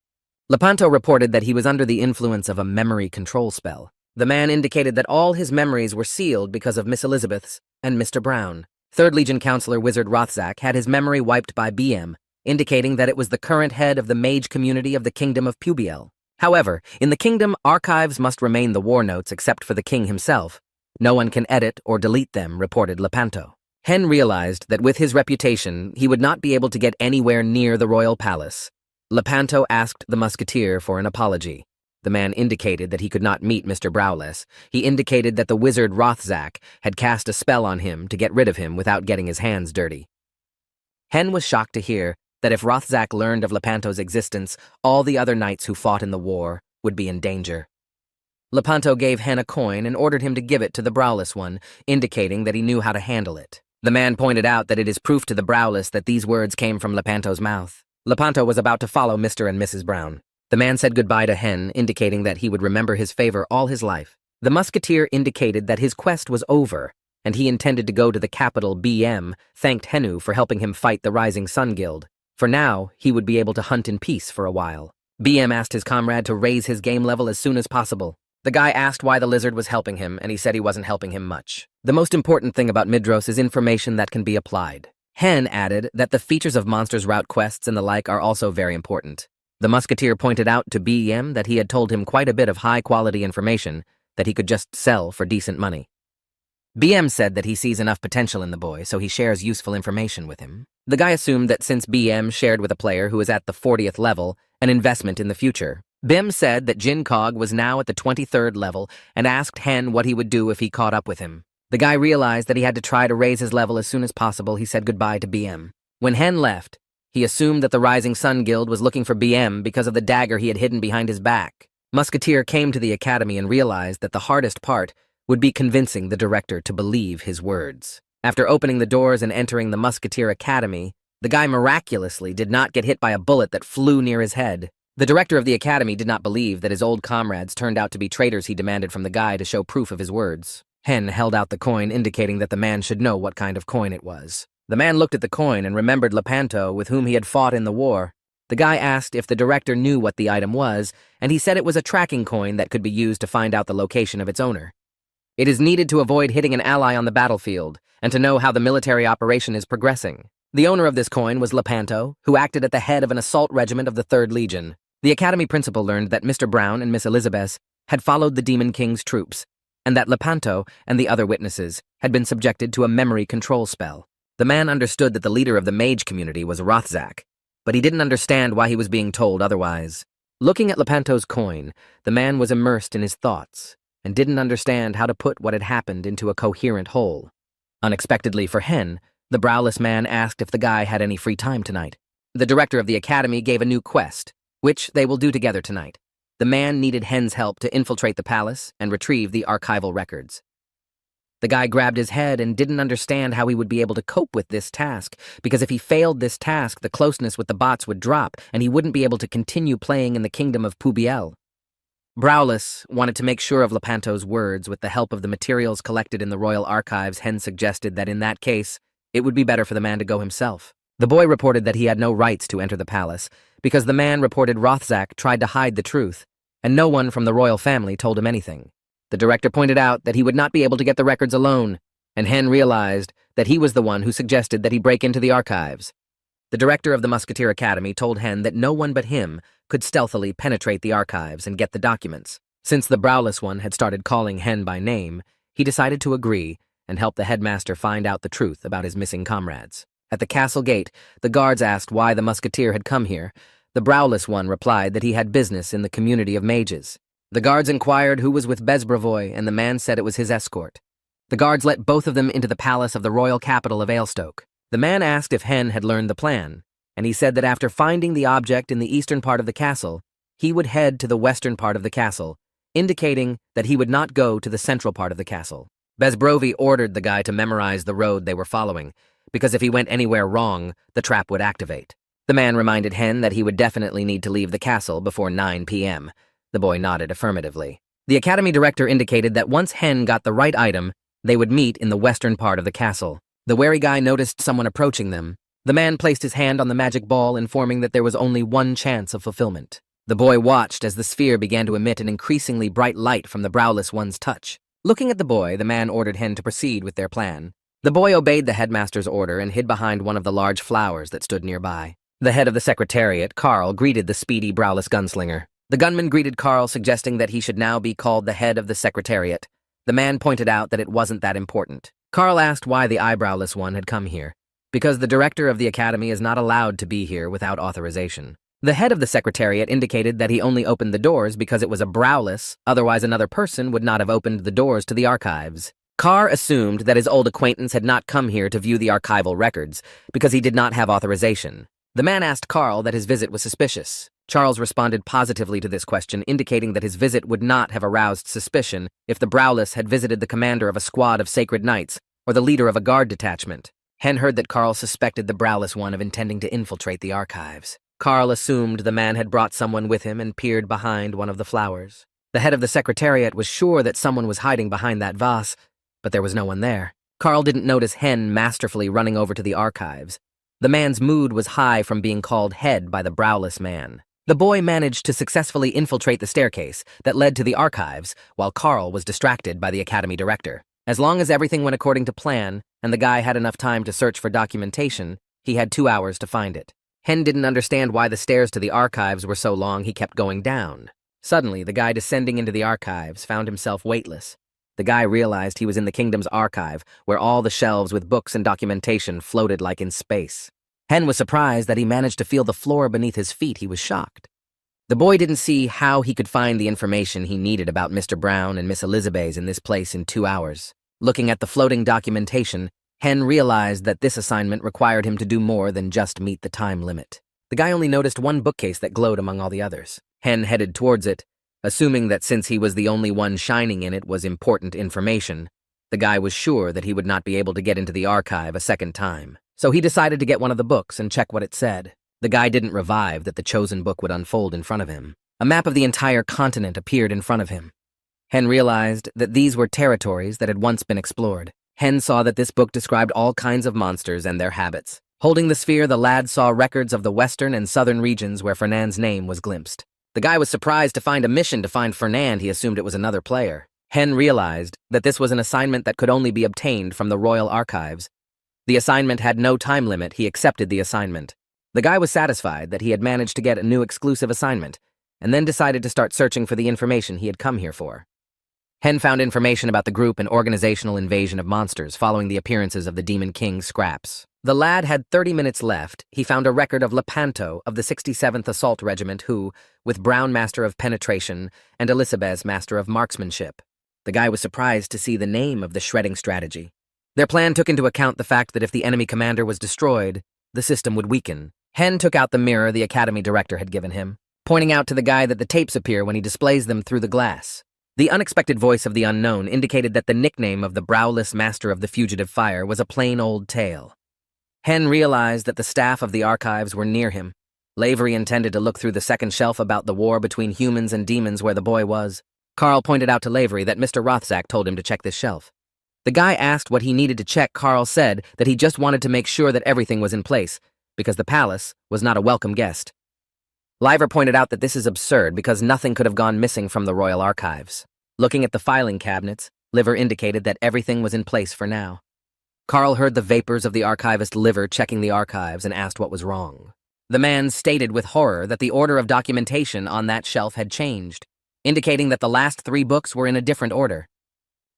Lepanto reported that he was under the influence of a memory control spell. The man indicated that all his memories were sealed because of Miss Elizabeth's and Mr. Brown. 3rd Legion Counselor Wizard Rothzak had his memory wiped by BM, indicating that it was the current head of the mage community of the Kingdom of Pubiel. However, in the kingdom, archives must remain the war notes except for the king himself. No one can edit or delete them, reported Lepanto. Hen realized that with his reputation, he would not be able to get anywhere near the royal palace. Lepanto asked the musketeer for an apology. The man indicated that he could not meet Mr. Browless. He indicated that the wizard Rothzak had cast a spell on him to get rid of him without getting his hands dirty. Hen was shocked to hear that if Rothzak learned of Lepanto's existence, all the other knights who fought in the war would be in danger. Lepanto gave Hen a coin and ordered him to give it to the Browless one, indicating that he knew how to handle it. The man pointed out that it is proof to the Browless that these words came from Lepanto's mouth. Lepanto was about to follow Mr. and Mrs. Brown. The man said goodbye to Hen, indicating that he would remember his favor all his life. The musketeer indicated that his quest was over, and he intended to go to the capital. BM thanked Henu for helping him fight the Rising Sun Guild. For now, he would be able to hunt in peace for a while. BM asked his comrade to raise his game level as soon as possible. The guy asked why the lizard was helping him, and he said he wasn't helping him much. The most important thing about Midros is information that can be applied. Hen added that the features of monsters route quests and the like are also very important. The musketeer pointed out to BM that he had told him quite a bit of high-quality information that he could just sell for decent money. BM said that he sees enough potential in the boy, so he shares useful information with him. The guy assumed that since BM shared with a player who is at the 40th level, an investment in the future. Bim said that Jin Cog was now at the 23rd level and asked Hen what he would do if he caught up with him. The guy realized that he had to try to raise his level as soon as possible. He said goodbye to BM. When Hen left, he assumed that the Rising Sun Guild was looking for BM because of the dagger he had hidden behind his back. Musketeer came to the academy and realized that the hardest part would be convincing the director to believe his words. After opening the doors and entering the Musketeer Academy, the guy miraculously did not get hit by a bullet that flew near his head. The director of the academy did not believe that his old comrades turned out to be traitors. He demanded from the guy to show proof of his words. Hen held out the coin, indicating that the man should know what kind of coin it was. The man looked at the coin and remembered Lepanto, with whom he had fought in the war. The guy asked if the director knew what the item was, and he said it was a tracking coin that could be used to find out the location of its owner. It is needed to avoid hitting an ally on the battlefield, and to know how the military operation is progressing. The owner of this coin was Lepanto, who acted at the head of an assault regiment of the 3rd Legion. The academy principal learned that Mr. Brown and Miss Elizabeth had followed the Demon King's troops, and that Lepanto and the other witnesses had been subjected to a memory control spell. The man understood that the leader of the mage community was Rothzak, but he didn't understand why he was being told otherwise. Looking at Lepanto's coin, the man was immersed in his thoughts and didn't understand how to put what had happened into a coherent whole. Unexpectedly for Hen, the browless man asked if the guy had any free time tonight. The director of the academy gave a new quest, which they will do together tonight. The man needed Hen's help to infiltrate the palace and retrieve the archival records. The guy grabbed his head and didn't understand how he would be able to cope with this task, because if he failed this task, the closeness with the bots would drop, and he wouldn't be able to continue playing in the kingdom of Pubiel. Browless wanted to make sure of Lepanto's words. With the help of the materials collected in the royal archives, Hen suggested that in that case, it would be better for the man to go himself. The boy reported that he had no rights to enter the palace, because the man reported Rothzak tried to hide the truth, and no one from the royal family told him anything. The director pointed out that he would not be able to get the records alone, and Hen realized that he was the one who suggested that he break into the archives. The director of the Musketeer Academy told Hen that no one but him could stealthily penetrate the archives and get the documents. Since the browless one had started calling Hen by name, he decided to agree and help the headmaster find out the truth about his missing comrades. At the castle gate, the guards asked why the musketeer had come here. The browless one replied that he had business in the community of mages. The guards inquired who was with Bezbravoy, and the man said it was his escort. The guards let both of them into the palace of the royal capital of Stoke. The man asked if Hen had learned the plan, and he said that after finding the object in the eastern part of the castle, he would head to the western part of the castle, indicating that he would not go to the central part of the castle. Bezbrovi ordered the guy to memorize the road they were following, because if he went anywhere wrong, the trap would activate. The man reminded Hen that he would definitely need to leave the castle before 9 p.m. The boy nodded affirmatively. The academy director indicated that once Hen got the right item, they would meet in the western part of the castle. The wary guy noticed someone approaching them. The man placed his hand on the magic ball, informing that there was only one chance of fulfillment. The boy watched as the sphere began to emit an increasingly bright light from the browless one's touch. Looking at the boy, the man ordered Hen to proceed with their plan. The boy obeyed the headmaster's order and hid behind one of the large flowers that stood nearby. The head of the secretariat, Carl, greeted the speedy browless gunslinger. The gunman greeted Carl, suggesting that he should now be called the head of the secretariat. The man pointed out that it wasn't that important. Carl asked why the eyebrowless one had come here. Because the director of the academy is not allowed to be here without authorization. The head of the secretariat indicated that he only opened the doors because it was a browless, otherwise another person would not have opened the doors to the archives. Carr assumed that his old acquaintance had not come here to view the archival records because he did not have authorization. The man asked Carl that his visit was suspicious. Charles responded positively to this question, indicating that his visit would not have aroused suspicion if the browless had visited the commander of a squad of sacred knights or the leader of a guard detachment. Hen heard that Carl suspected the browless one of intending to infiltrate the archives. Carl assumed the man had brought someone with him and peered behind one of the flowers. The head of the secretariat was sure that someone was hiding behind that vase, but there was no one there. Carl didn't notice Hen masterfully running over to the archives. The man's mood was high from being called head by the browless man. The boy managed to successfully infiltrate the staircase that led to the archives, while Carl was distracted by the academy director. As long as everything went according to plan, and the guy had enough time to search for documentation, he had 2 hours to find it. Hen didn't understand why the stairs to the archives were so long. He kept going down. Suddenly, the guy descending into the archives found himself weightless. The guy realized he was in the kingdom's archive, where all the shelves with books and documentation floated like in space. Hen was surprised that he managed to feel the floor beneath his feet. He was shocked. The boy didn't see how he could find the information he needed about Mr. Brown and Miss Elizabeth in this place in 2 hours. Looking at the floating documentation, Hen realized that this assignment required him to do more than just meet the time limit. The guy only noticed one bookcase that glowed among all the others. Hen headed towards it, assuming that since he was the only one shining in it was important information. The guy was sure that he would not be able to get into the archive a second time. So he decided to get one of the books and check what it said. The guy didn't revive that the chosen book would unfold in front of him. A map of the entire continent appeared in front of him. Hen realized that these were territories that had once been explored. Hen saw that this book described all kinds of monsters and their habits. Holding the sphere, the lad saw records of the western and southern regions where Fernand's name was glimpsed. The guy was surprised to find a mission to find Fernand. He assumed it was another player. Hen realized that this was an assignment that could only be obtained from the royal archives. The assignment had no time limit. He accepted the assignment. The guy was satisfied that he had managed to get a new exclusive assignment, and then decided to start searching for the information he had come here for. Hen found information about the group and organizational invasion of monsters following the appearances of the Demon King Scraps. The lad had 30 minutes left. He found a record of Leanto of the 67th Assault Regiment who, with Brown Master of Penetration and Elizabeth's Master of Marksmanship. The guy was surprised to see the name of the shredding strategy. Their plan took into account the fact that if the enemy commander was destroyed, the system would weaken. Hen took out the mirror the academy director had given him, pointing out to the guy that the tapes appear when he displays them through the glass. The unexpected voice of the unknown indicated that the nickname of the browless master of the fugitive fire was a plain old tale. Hen realized that the staff of the archives were near him. Lavery intended to look through the second shelf about the war between humans and demons where the boy was. Carl pointed out to Lavery that Mr. Rothsack told him to check this shelf. The guy asked what he needed to check. Carl said that he just wanted to make sure that everything was in place, because the palace was not a welcome guest. Liver pointed out that this is absurd because nothing could have gone missing from the royal archives. Looking at the filing cabinets, Liver indicated that everything was in place for now. Carl heard the vapors of the archivist Liver checking the archives and asked what was wrong. The man stated with horror that the order of documentation on that shelf had changed, indicating that the last 3 books were in a different order.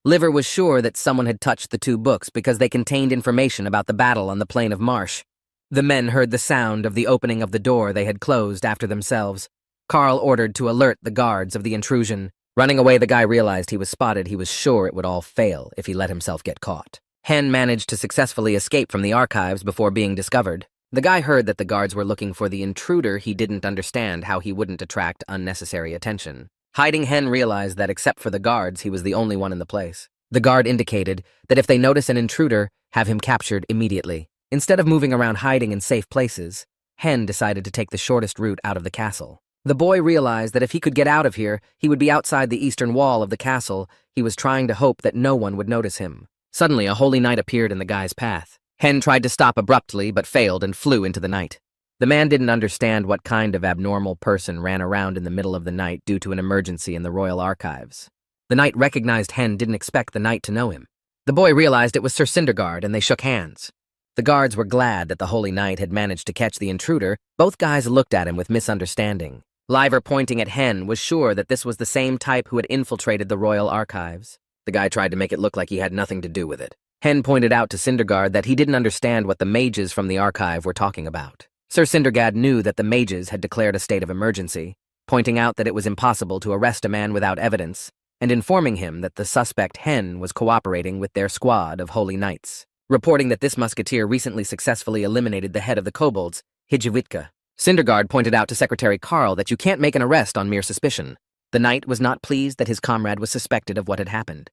Liver was sure that someone had touched the two books because they contained information about the battle on the plain of Marsh. The men heard the sound of the opening of the door they had closed after themselves. Carl ordered to alert the guards of the intrusion. Running away, the guy realized he was spotted. He was sure it would all fail if he let himself get caught. Hen managed to successfully escape from the archives before being discovered. The guy heard that the guards were looking for the intruder. He didn't understand how he wouldn't attract unnecessary attention. Hiding, Hen realized that except for the guards, he was the only one in the place. The guard indicated that if they notice an intruder, have him captured immediately. Instead of moving around hiding in safe places, Hen decided to take the shortest route out of the castle. The boy realized that if he could get out of here, he would be outside the eastern wall of the castle. He was trying to hope that no one would notice him. Suddenly, a holy knight appeared in the guy's path. Hen tried to stop abruptly, but failed and flew into the night. The man didn't understand what kind of abnormal person ran around in the middle of the night due to an emergency in the royal archives. The knight recognized Hen didn't expect the knight to know him. The boy realized it was Sir Cindergaard, and they shook hands. The guards were glad that the holy knight had managed to catch the intruder. Both guys looked at him with misunderstanding. Liver, pointing at Hen, was sure that this was the same type who had infiltrated the royal archives. The guy tried to make it look like he had nothing to do with it. Hen pointed out to Cindergaard that he didn't understand what the mages from the archive were talking about. Sir Cindergaard knew that the mages had declared a state of emergency, pointing out that it was impossible to arrest a man without evidence, and informing him that the suspect Hen was cooperating with their squad of holy knights, reporting that this musketeer recently successfully eliminated the head of the kobolds, Hijivitka. Cindergaard pointed out to Secretary Carl that you can't make an arrest on mere suspicion. The knight was not pleased that his comrade was suspected of what had happened.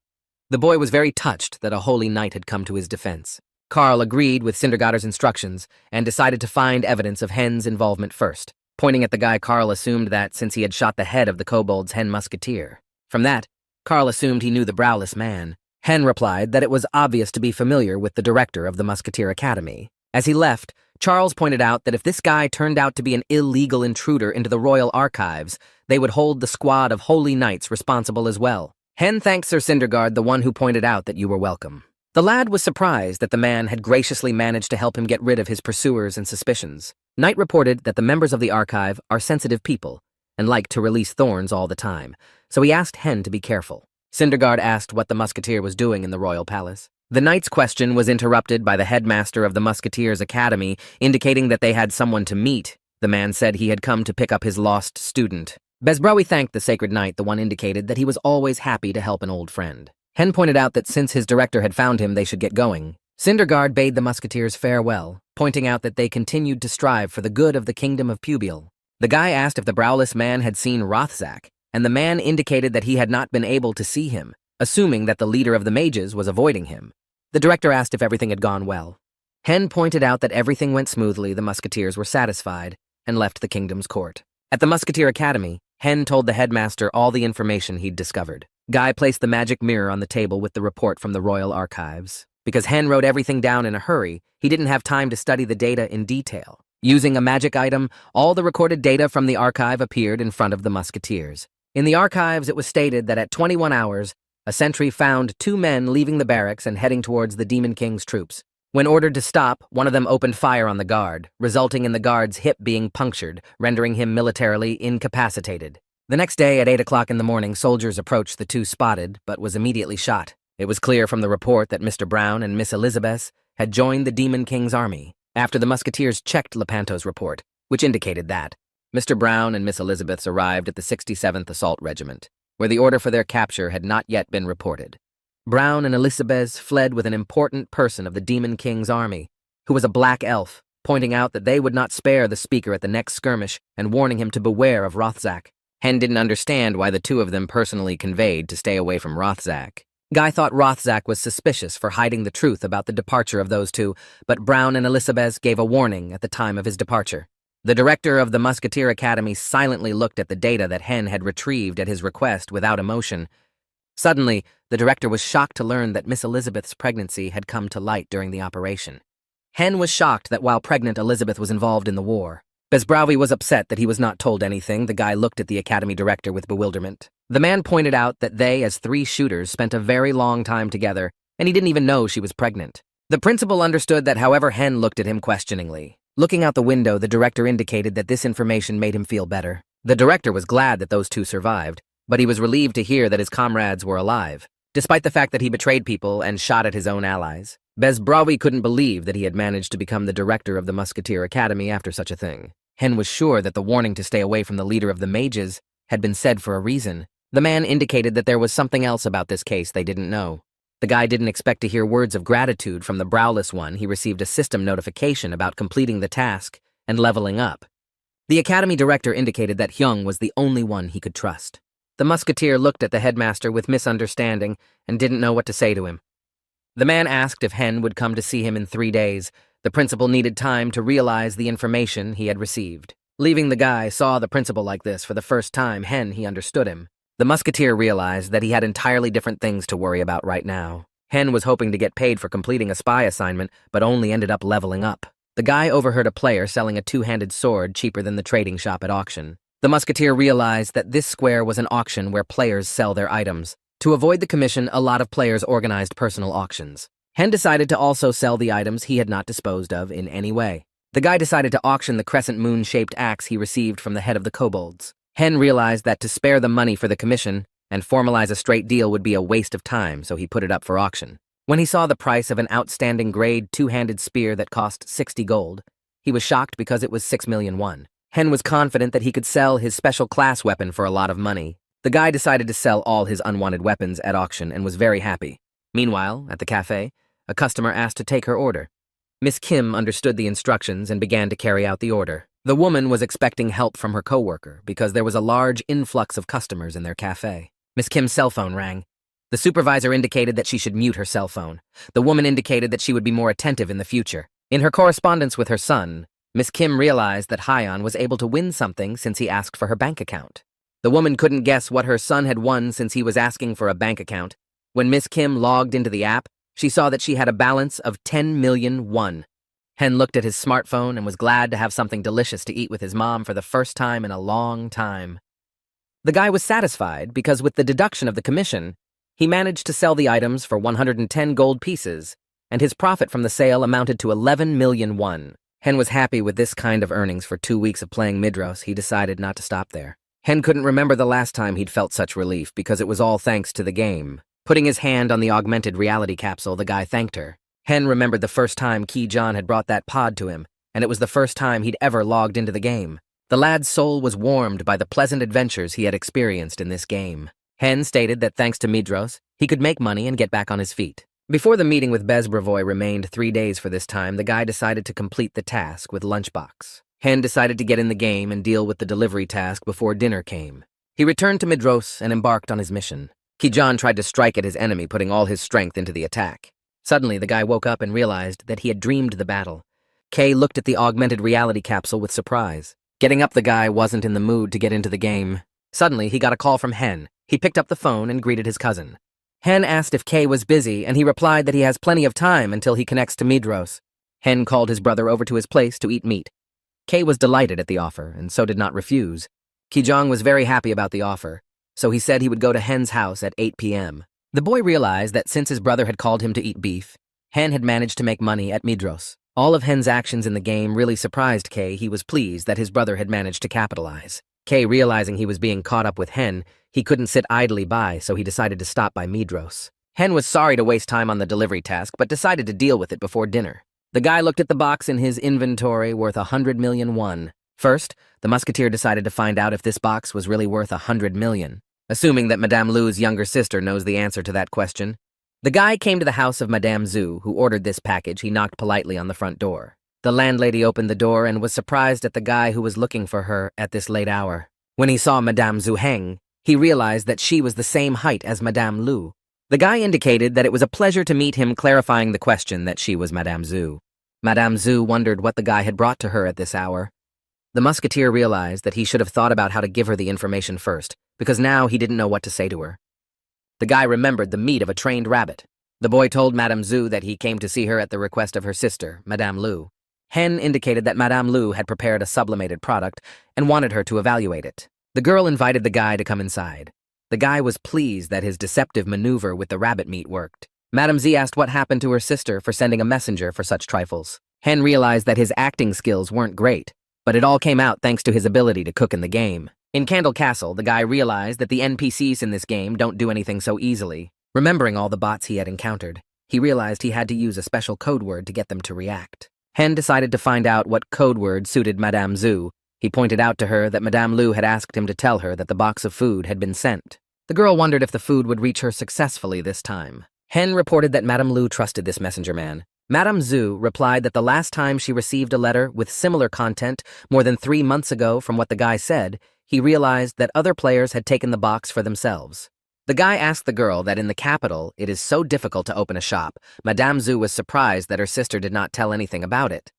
The boy was very touched that a holy knight had come to his defense. Carl agreed with Cindergaard's instructions and decided to find evidence of Hen's involvement first. Pointing at the guy, Carl assumed that since he had shot the head of the kobold's Hen musketeer. From that, Carl assumed he knew the browless man. Hen replied that it was obvious to be familiar with the director of the Musketeer Academy. As he left, Charles pointed out that if this guy turned out to be an illegal intruder into the royal archives, they would hold the squad of holy knights responsible as well. Hen thanked Sir Cindergaard, the one who pointed out that you were welcome. The lad was surprised that the man had graciously managed to help him get rid of his pursuers and suspicions. Knight reported that the members of the archive are sensitive people and like to release thorns all the time, so he asked Hen to be careful. Cindergaard asked what the musketeer was doing in the royal palace. The knight's question was interrupted by the headmaster of the Musketeers' Academy, indicating that they had someone to meet. The man said he had come to pick up his lost student. Besbrawi thanked the sacred knight, the one indicated that he was always happy to help an old friend. Hen pointed out that since his director had found him, they should get going. Cindergaard bade the musketeers farewell, pointing out that they continued to strive for the good of the kingdom of Pubiel. The guy asked if the browless man had seen Rothzak, and the man indicated that he had not been able to see him, assuming that the leader of the mages was avoiding him. The director asked if everything had gone well. Hen pointed out that everything went smoothly, the musketeers were satisfied, and left the kingdom's court. At the Musketeer Academy, Hen told the headmaster all the information he'd discovered. Guy placed the magic mirror on the table with the report from the royal archives. Because Hen wrote everything down in a hurry, he didn't have time to study the data in detail. Using a magic item, all the recorded data from the archive appeared in front of the musketeers. In the archives, it was stated that at 21 hours, a sentry found 2 men leaving the barracks and heading towards the Demon King's troops. When ordered to stop, one of them opened fire on the guard, resulting in the guard's hip being punctured, rendering him militarily incapacitated. The next day at 8 o'clock in the morning, soldiers approached the 2 spotted, but was immediately shot. It was clear from the report that Mr. Brown and Miss Elizabeth had joined the Demon King's army. After the musketeers checked Lepanto's report, which indicated that Mr. Brown and Miss Elizabeth arrived at the 67th Assault Regiment, where the order for their capture had not yet been reported. Brown and Elizabeth fled with an important person of the Demon King's army, who was a black elf, pointing out that they would not spare the speaker at the next skirmish and warning him to beware of Rothzak. Hen didn't understand why the 2 of them personally conveyed to stay away from Rothzak. Guy thought Rothzak was suspicious for hiding the truth about the departure of those 2, but Brown and Elizabeth gave a warning at the time of his departure. The director of the Musketeer Academy silently looked at the data that Hen had retrieved at his request without emotion. Suddenly, the director was shocked to learn that Miss Elizabeth's pregnancy had come to light during the operation. Hen was shocked that while pregnant, Elizabeth was involved in the war. Besbrawi was upset that he was not told anything. The guy looked at the academy director with bewilderment. The man pointed out that they, as 3 shooters, spent a very long time together, and he didn't even know she was pregnant. The principal understood that, however, Hen looked at him questioningly. Looking out the window, the director indicated that this information made him feel better. The director was glad that those 2 survived, but he was relieved to hear that his comrades were alive. Despite the fact that he betrayed people and shot at his own allies, Bezbrawi couldn't believe that he had managed to become the director of the Musketeer Academy after such a thing. Hen was sure that the warning to stay away from the leader of the mages had been said for a reason. The man indicated that there was something else about this case they didn't know. The guy didn't expect to hear words of gratitude from the browless one. He received a system notification about completing the task and leveling up. The academy director indicated that Huang was the only one he could trust. The musketeer looked at the headmaster with misunderstanding and didn't know what to say to him. The man asked if Hen would come to see him in 3 days. The principal needed time to realize the information he had received. Leaving the guy saw the principal like this for the first time. He understood him. The musketeer realized that he had entirely different things to worry about right now. Hen was hoping to get paid for completing a spy assignment, but only ended up leveling up. The guy overheard a player selling a two-handed sword cheaper than the trading shop at auction. The musketeer realized that this square was an auction where players sell their items. To avoid the commission, a lot of players organized personal auctions. Hen decided to also sell the items he had not disposed of in any way. The guy decided to auction the crescent moon-shaped axe he received from the head of the kobolds. Hen realized that to spare the money for the commission and formalize a straight deal would be a waste of time, so he put it up for auction. When he saw the price of an outstanding grade two-handed spear that cost 60 gold, he was shocked because it was 6 million won. Hen was confident that he could sell his special class weapon for a lot of money. The guy decided to sell all his unwanted weapons at auction and was very happy. Meanwhile, at the cafe, a customer asked to take her order. Miss Kim understood the instructions and began to carry out the order. The woman was expecting help from her coworker because there was a large influx of customers in their cafe. Miss Kim's cell phone rang. The supervisor indicated that she should mute her cell phone. The woman indicated that she would be more attentive in the future. In her correspondence with her son, Miss Kim realized that Huang was able to win something since he asked for her bank account. The woman couldn't guess what her son had won since he was asking for a bank account. When Miss Kim logged into the app, she saw that she had a balance of 10 million won. Hen looked at his smartphone and was glad to have something delicious to eat with his mom for the first time in a long time. The guy was satisfied because with the deduction of the commission, he managed to sell the items for 110 gold pieces, and his profit from the sale amounted to 11 million won. Hen was happy with this kind of earnings for 2 weeks of playing Midros. He decided not to stop there. Hen couldn't remember the last time he'd felt such relief because it was all thanks to the game. Putting his hand on the augmented reality capsule, the guy thanked her. Hen remembered the first time Ki John had brought that pod to him, and it was the first time he'd ever logged into the game. The lad's soul was warmed by the pleasant adventures he had experienced in this game. Hen stated that thanks to Midros, he could make money and get back on his feet. Before the meeting with Bezbravoy remained 3 days for this time, the guy decided to complete the task with lunchbox. Hen decided to get in the game and deal with the delivery task before dinner came. He returned to Midros and embarked on his mission. Ki John tried to strike at his enemy, putting all his strength into the attack. Suddenly, the guy woke up and realized that he had dreamed the battle. Kay looked at the augmented reality capsule with surprise. Getting up, the guy wasn't in the mood to get into the game. Suddenly, he got a call from Hen. He picked up the phone and greeted his cousin. Hen asked if Kay was busy, and he replied that he has plenty of time until he connects to Midros. Hen called his brother over to his place to eat meat. Kay was delighted at the offer, and so did not refuse. Ki Jong was very happy about the offer, so he said he would go to Hen's house at 8 p.m. The boy realized that since his brother had called him to eat beef, Hen had managed to make money at Midros. All of Hen's actions in the game really surprised Kay. He was pleased that his brother had managed to capitalize. Kay, realizing he was being caught up with Hen, he couldn't sit idly by, so he decided to stop by Midros. Hen was sorry to waste time on the delivery task, but decided to deal with it before dinner. The guy looked at the box in his inventory worth 100 million won. First, the musketeer decided to find out if this box was really worth 100 million. Assuming that Madame Lu's younger sister knows the answer to that question. The guy came to the house of Madame Zhu, who ordered this package. He knocked politely on the front door. The landlady opened the door and was surprised at the guy who was looking for her at this late hour. When he saw Madame Zhu Heng, he realized that she was the same height as Madame Lu. The guy indicated that it was a pleasure to meet him, clarifying the question that she was Madame Zhu. Madame Zhu wondered what the guy had brought to her at this hour. The musketeer realized that he should have thought about how to give her the information first, because now he didn't know what to say to her. The guy remembered the meat of a trained rabbit. The boy told Madame Zhu that he came to see her at the request of her sister, Madame Lu. Hen indicated that Madame Lu had prepared a sublimated product and wanted her to evaluate it. The girl invited the guy to come inside. The guy was pleased that his deceptive maneuver with the rabbit meat worked. Madame Z asked what happened to her sister for sending a messenger for such trifles. Hen realized that his acting skills weren't great, but it all came out thanks to his ability to cook in the game. In Candle Castle, the guy realized that the NPCs in this game don't do anything so easily. Remembering all the bots he had encountered, he realized he had to use a special code word to get them to react. Hen decided to find out what code word suited Madame Zhu. He pointed out to her that Madame Lu had asked him to tell her that the box of food had been sent. The girl wondered if the food would reach her successfully this time. Hen reported that Madame Lu trusted this messenger man. Madame Zhu replied that the last time she received a letter with similar content more than 3 months ago from what the guy said, he realized that other players had taken the box for themselves. The guy asked the girl that in the capital it is so difficult to open a shop. Madame Zhu was surprised that her sister did not tell anything about it.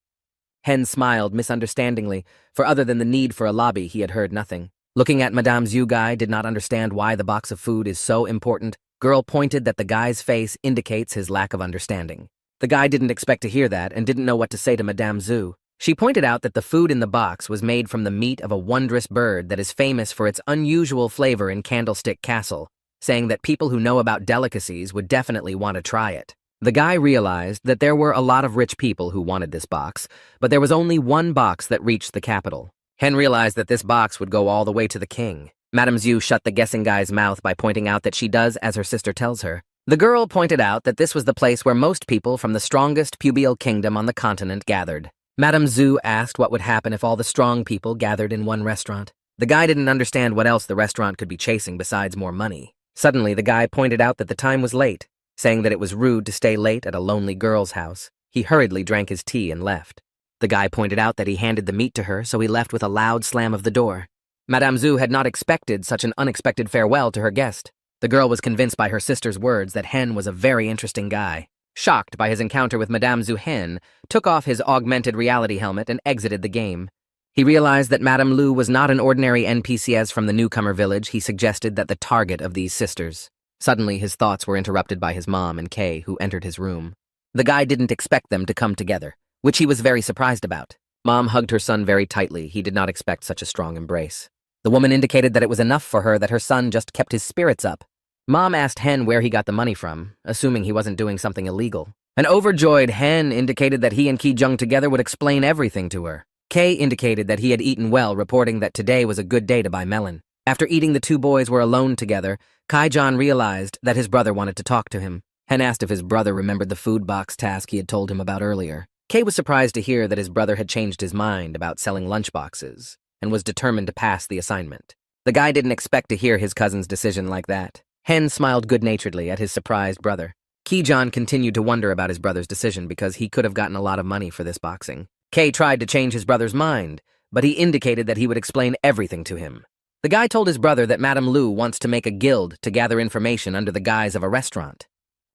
Hen smiled misunderstandingly, for other than the need for a lobby, he had heard nothing. Looking at Madame Zhu, guy did not understand why the box of food is so important. Girl pointed that the guy's face indicates his lack of understanding. The guy didn't expect to hear that and didn't know what to say to Madame Zhu. She pointed out that the food in the box was made from the meat of a wondrous bird that is famous for its unusual flavor in Candlestick Castle, saying that people who know about delicacies would definitely want to try it. The guy realized that there were a lot of rich people who wanted this box, but there was only one box that reached the capital. Hen realized that this box would go all the way to the king. Madame Zhu shut the guessing guy's mouth by pointing out that she does as her sister tells her. The girl pointed out that this was the place where most people from the strongest pubial kingdom on the continent gathered. Madame Zhu asked what would happen if all the strong people gathered in one restaurant. The guy didn't understand what else the restaurant could be chasing besides more money. Suddenly, the guy pointed out that the time was late, saying that it was rude to stay late at a lonely girl's house. He hurriedly drank his tea and left. The guy pointed out that he handed the meat to her, so he left with a loud slam of the door. Madame Zhu had not expected such an unexpected farewell to her guest. The girl was convinced by her sister's words that Hen was a very interesting guy. Shocked by his encounter with Madame Zhu, Hen took off his augmented reality helmet and exited the game. He realized that Madame Lu was not an ordinary NPCs from the newcomer village. He suggested that the target of these sisters. Suddenly, his thoughts were interrupted by his mom and Kay, who entered his room. The guy didn't expect them to come together, which he was very surprised about. Mom hugged her son very tightly. He did not expect such a strong embrace. The woman indicated that it was enough for her that her son just kept his spirits up. Mom asked Hen where he got the money from, assuming he wasn't doing something illegal. An overjoyed Hen indicated that he and Ki-jung together would explain everything to her. Kay indicated that he had eaten well, reporting that today was a good day to buy melon. After eating, the two boys were alone together. Kai-jan realized that his brother wanted to talk to him. Hen asked if his brother remembered the food box task he had told him about earlier. Kay was surprised to hear that his brother had changed his mind about selling lunchboxes and was determined to pass the assignment. The guy didn't expect to hear his cousin's decision like that. Hen smiled good-naturedly at his surprised brother. Ki-jan continued to wonder about his brother's decision because he could have gotten a lot of money for this boxing. Kay tried to change his brother's mind, but he indicated that he would explain everything to him. The guy told his brother that Madame Lu wants to make a guild to gather information under the guise of a restaurant.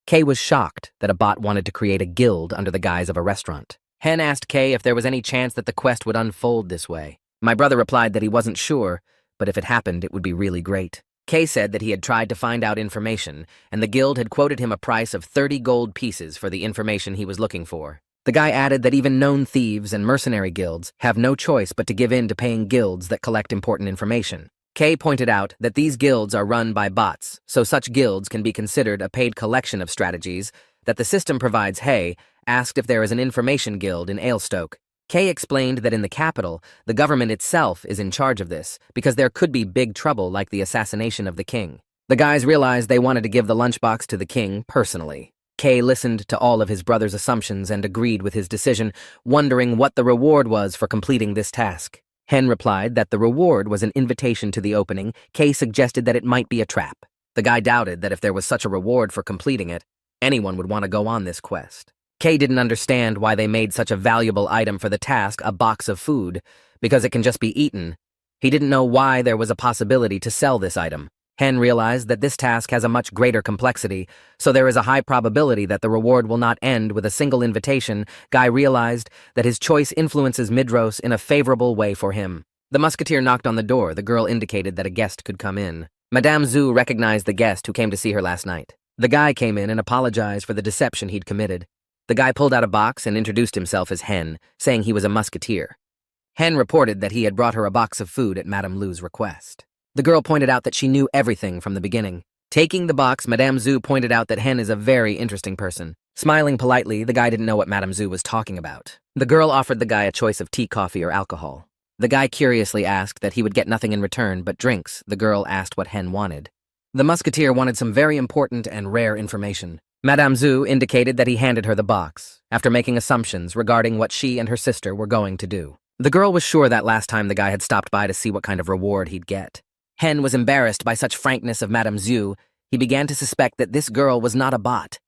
Kay was shocked that a bot wanted to create a guild under the guise of a restaurant. Hen asked Kay if there was any chance that the quest would unfold this way. My brother replied that he wasn't sure, but if it happened, it would be really great. Kay said that he had tried to find out information, and the guild had quoted him a price of 30 gold pieces for the information he was looking for. The guy added that even known thieves and mercenary guilds have no choice but to give in to paying guilds that collect important information. Kay pointed out that these guilds are run by bots, so such guilds can be considered a paid collection of strategies that the system provides. Hay asked if there is an information guild in Stoke. Kay explained that in the capital, the government itself is in charge of this because there could be big trouble like the assassination of the king. The guys realized they wanted to give the lunchbox to the king personally. Kay listened to all of his brother's assumptions and agreed with his decision, wondering what the reward was for completing this task. Hen replied that the reward was an invitation to the opening. Kay suggested that it might be a trap. The guy doubted that if there was such a reward for completing it, anyone would want to go on this quest. Kay didn't understand why they made such a valuable item for the task, a box of food, because it can just be eaten. He didn't know why there was a possibility to sell this item. Hen realized that this task has a much greater complexity, so there is a high probability that the reward will not end with a single invitation. Guy realized that his choice influences Midros in a favorable way for him. The musketeer knocked on the door. The girl indicated that a guest could come in. Madame Zhu recognized the guest who came to see her last night. The guy came in and apologized for the deception he'd committed. The guy pulled out a box and introduced himself as Hen, saying he was a musketeer. Hen reported that he had brought her a box of food at Madame Lu's request. The girl pointed out that she knew everything from the beginning. Taking the box, Madame Zhu pointed out that Hen is a very interesting person. Smiling politely, the guy didn't know what Madame Zhu was talking about. The girl offered the guy a choice of tea, coffee, or alcohol. The guy curiously asked that he would get nothing in return but drinks. The girl asked what Hen wanted. The musketeer wanted some very important and rare information. Madame Zhu indicated that he handed her the box, after making assumptions regarding what she and her sister were going to do. The girl was sure that last time the guy had stopped by to see what kind of reward he'd get. Hen was embarrassed by such frankness of Madame Zhu. He began to suspect that this girl was not a bot.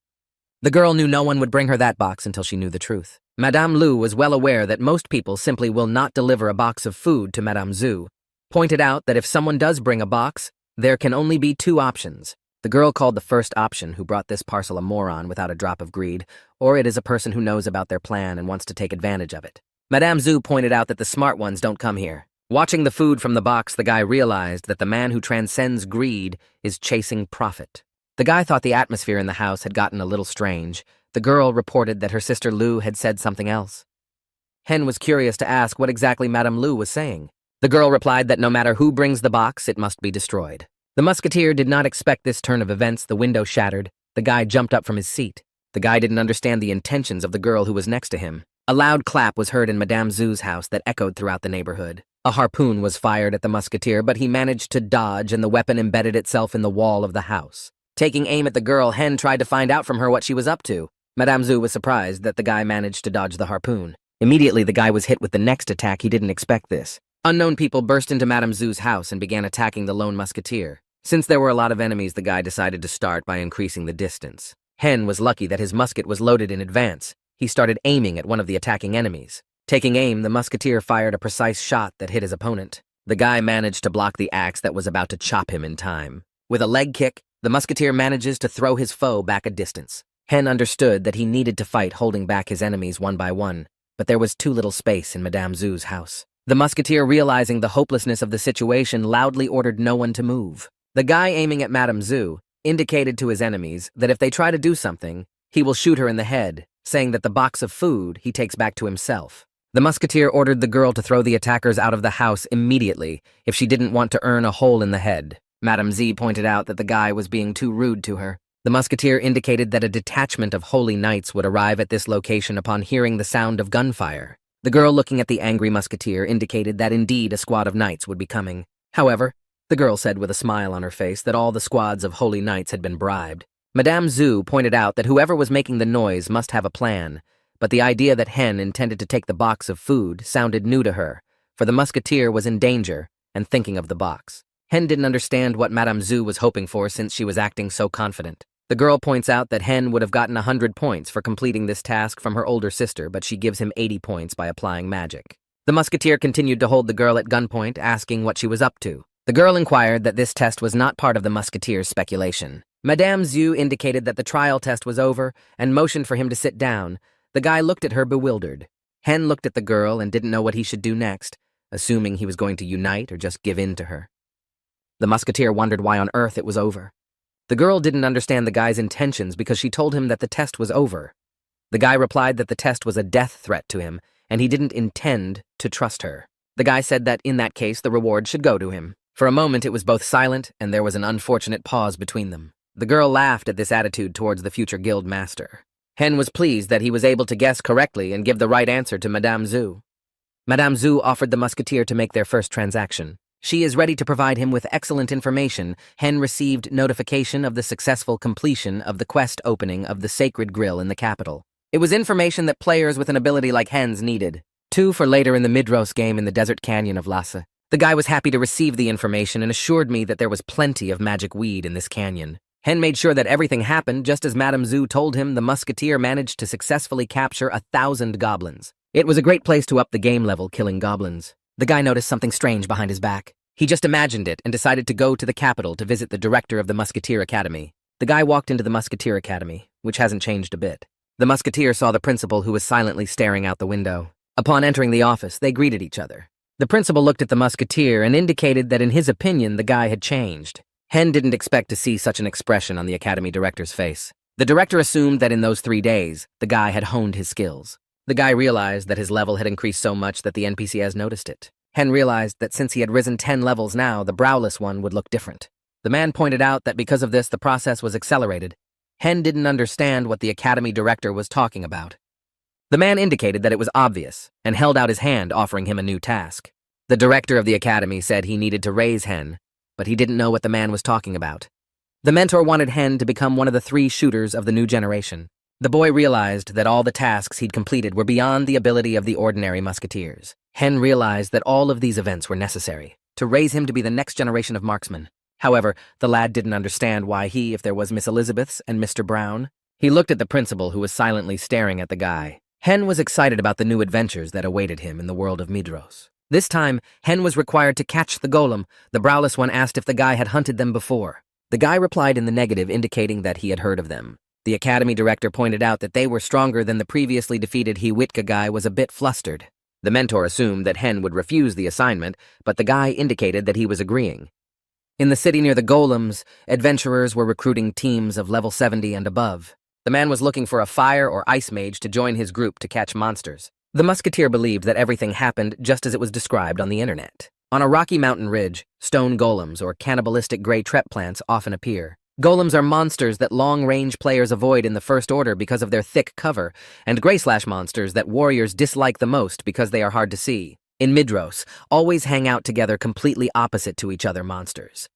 The girl knew no one would bring her that box until she knew the truth. Madame Lu was well aware that most people simply will not deliver a box of food to Madame Zhu, pointed out that if someone does bring a box, there can only be two options. The girl called the first option who brought this parcel a moron without a drop of greed, or it is a person who knows about their plan and wants to take advantage of it. Madame Zhu pointed out that the smart ones don't come here. Watching the food from the box, the guy realized that the man who transcends greed is chasing profit. The guy thought the atmosphere in the house had gotten a little strange. The girl reported that her sister Lu had said something else. Hen was curious to ask what exactly Madame Lu was saying. The girl replied that no matter who brings the box, it must be destroyed. The musketeer did not expect this turn of events. The window shattered. The guy jumped up from his seat. The guy didn't understand the intentions of the girl who was next to him. A loud clap was heard in Madame Zhu's house that echoed throughout the neighborhood. A harpoon was fired at the musketeer, but he managed to dodge and the weapon embedded itself in the wall of the house. Taking aim at the girl, Hen tried to find out from her what she was up to. Madame Zhu was surprised that the guy managed to dodge the harpoon. Immediately, the guy was hit with the next attack. He didn't expect this. Unknown people burst into Madame Zhu's house and began attacking the lone musketeer. Since there were a lot of enemies, the guy decided to start by increasing the distance. Hen was lucky that his musket was loaded in advance. He started aiming at one of the attacking enemies. Taking aim, the musketeer fired a precise shot that hit his opponent. The guy managed to block the axe that was about to chop him in time. With a leg kick, the musketeer manages to throw his foe back a distance. Hen understood that he needed to fight holding back his enemies one by one, but there was too little space in Madame Zhu's house. The musketeer, realizing the hopelessness of the situation, loudly ordered no one to move. The guy aiming at Madame Zhu indicated to his enemies that if they try to do something, he will shoot her in the head, saying that the box of food he takes back to himself. The musketeer ordered the girl to throw the attackers out of the house immediately if she didn't want to earn a hole in the head. Madame Z pointed out that the guy was being too rude to her. The musketeer indicated that a detachment of holy knights would arrive at this location upon hearing the sound of gunfire. The girl looking at the angry musketeer indicated that indeed a squad of knights would be coming. However, the girl said with a smile on her face that all the squads of holy knights had been bribed. Madame Zhu pointed out that whoever was making the noise must have a plan, but the idea that Hen intended to take the box of food sounded new to her, for the musketeer was in danger and thinking of the box. Hen didn't understand what Madame Zhu was hoping for since she was acting so confident. The girl points out that Hen would have gotten 100 points for completing this task from her older sister, but she gives him 80 points by applying magic. The musketeer continued to hold the girl at gunpoint, asking what she was up to. The girl inquired that this test was not part of the musketeer's speculation. Madame Zhu indicated that the trial test was over and motioned for him to sit down. The guy looked at her bewildered. Hen looked at the girl and didn't know what he should do next, assuming he was going to unite or just give in to her. The musketeer wondered why on earth it was over. The girl didn't understand the guy's intentions because she told him that the test was over. The guy replied that the test was a death threat to him, and he didn't intend to trust her. The guy said that in that case the reward should go to him. For a moment it was both silent and there was an unfortunate pause between them. The girl laughed at this attitude towards the future guild master. Hen was pleased that he was able to guess correctly and give the right answer to Madame Zhu. Madame Zhu offered the musketeer to make their first transaction. She is ready to provide him with excellent information. Hen received notification of the successful completion of the quest opening of the Sacred Grill in the capital. It was information that players with an ability like Hen's needed. 2 for later in the Midros game in the desert canyon of Lhasa. The guy was happy to receive the information and assured me that there was plenty of magic weed in this canyon. Hen made sure that everything happened just as Madame Zhu told him. The musketeer managed to successfully capture 1,000 goblins. It was a great place to up the game level, killing goblins. The guy noticed something strange behind his back. He just imagined it and decided to go to the capital to visit the director of the Musketeer Academy. The guy walked into the Musketeer Academy, which hasn't changed a bit. The musketeer saw the principal, who was silently staring out the window. Upon entering the office, they greeted each other. The principal looked at the musketeer and indicated that in his opinion the guy had changed. Hen didn't expect to see such an expression on the academy director's face. The director assumed that in those 3 days, the guy had honed his skills. The guy realized that his level had increased so much that the NPC has noticed it. Hen realized that since he had risen 10 levels now, the browless one would look different. The man pointed out that because of this, the process was accelerated. Hen didn't understand what the academy director was talking about. The man indicated that it was obvious and held out his hand, offering him a new task. The director of the academy said he needed to raise Hen, but he didn't know what the man was talking about. The mentor wanted Hen to become one of the 3 shooters of the new generation. The boy realized that all the tasks he'd completed were beyond the ability of the ordinary musketeers. Hen realized that all of these events were necessary to raise him to be the next generation of marksmen. However, the lad didn't understand why he, if there was Miss Elizabeth's and Mr. Brown. He looked at the principal, who was silently staring at the guy. Hen was excited about the new adventures that awaited him in the world of Midros. This time, Hen was required to catch the golem. The browless one asked if the guy had hunted them before. The guy replied in the negative, indicating that he had heard of them. The academy director pointed out that they were stronger than the previously defeated Hiwitka guy was a bit flustered. The mentor assumed that Hen would refuse the assignment, but the guy indicated that he was agreeing. In the city near the golems, adventurers were recruiting teams of level 70 and above. The man was looking for a fire or ice mage to join his group to catch monsters. The musketeer believed that everything happened just as it was described on the internet. On a rocky mountain ridge, stone golems or cannibalistic gray trep plants often appear. Golems are monsters that long-range players avoid in the first order because of their thick cover, and gray-slash monsters that warriors dislike the most because they are hard to see. In Midros, always hang out together completely opposite to each other monsters.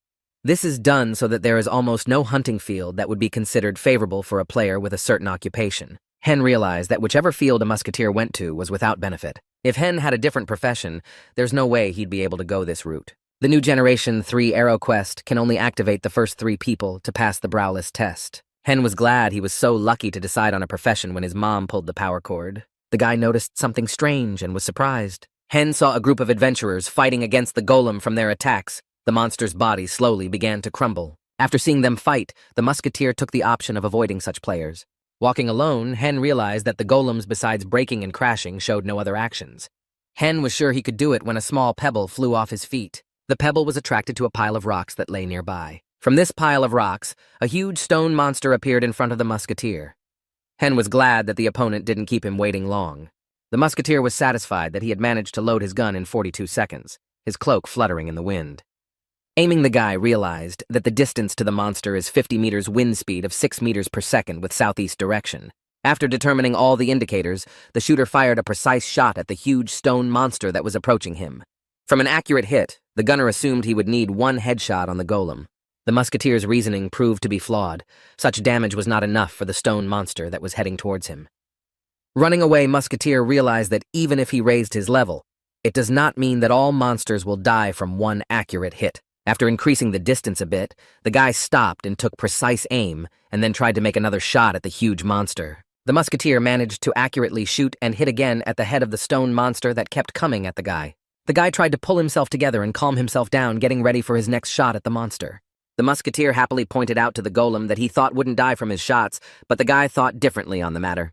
This is done so that there is almost no hunting field that would be considered favorable for a player with a certain occupation. Hen realized that whichever field a musketeer went to was without benefit. If Hen had a different profession, there's no way he'd be able to go this route. The new Generation 3 Arrow Quest can only activate the first 3 people to pass the browless test. Hen was glad he was so lucky to decide on a profession when his mom pulled the power cord. The guy noticed something strange and was surprised. Hen saw a group of adventurers fighting against the golem from their attacks. The monster's body slowly began to crumble. After seeing them fight, the musketeer took the option of avoiding such players. Walking alone, Hen realized that the golems, besides breaking and crashing, showed no other actions. Hen was sure he could do it when a small pebble flew off his feet. The pebble was attracted to a pile of rocks that lay nearby. From this pile of rocks, a huge stone monster appeared in front of the musketeer. Hen was glad that the opponent didn't keep him waiting long. The musketeer was satisfied that he had managed to load his gun in 42 seconds, his cloak fluttering in the wind. Aiming, the guy realized that the distance to the monster is 50 meters wind speed of 6 meters per second with southeast direction. After determining all the indicators, the shooter fired a precise shot at the huge stone monster that was approaching him. From an accurate hit, the gunner assumed he would need 1 headshot on the golem. The musketeer's reasoning proved to be flawed. Such damage was not enough for the stone monster that was heading towards him. Running away, Musketeer realized that even if he raised his level, it does not mean that all monsters will die from 1 accurate hit. After increasing the distance a bit, the guy stopped and took precise aim, and then tried to make another shot at the huge monster. The musketeer managed to accurately shoot and hit again at the head of the stone monster that kept coming at the guy. The guy tried to pull himself together and calm himself down, getting ready for his next shot at the monster. The musketeer happily pointed out to the golem that he thought wouldn't die from his shots, but the guy thought differently on the matter.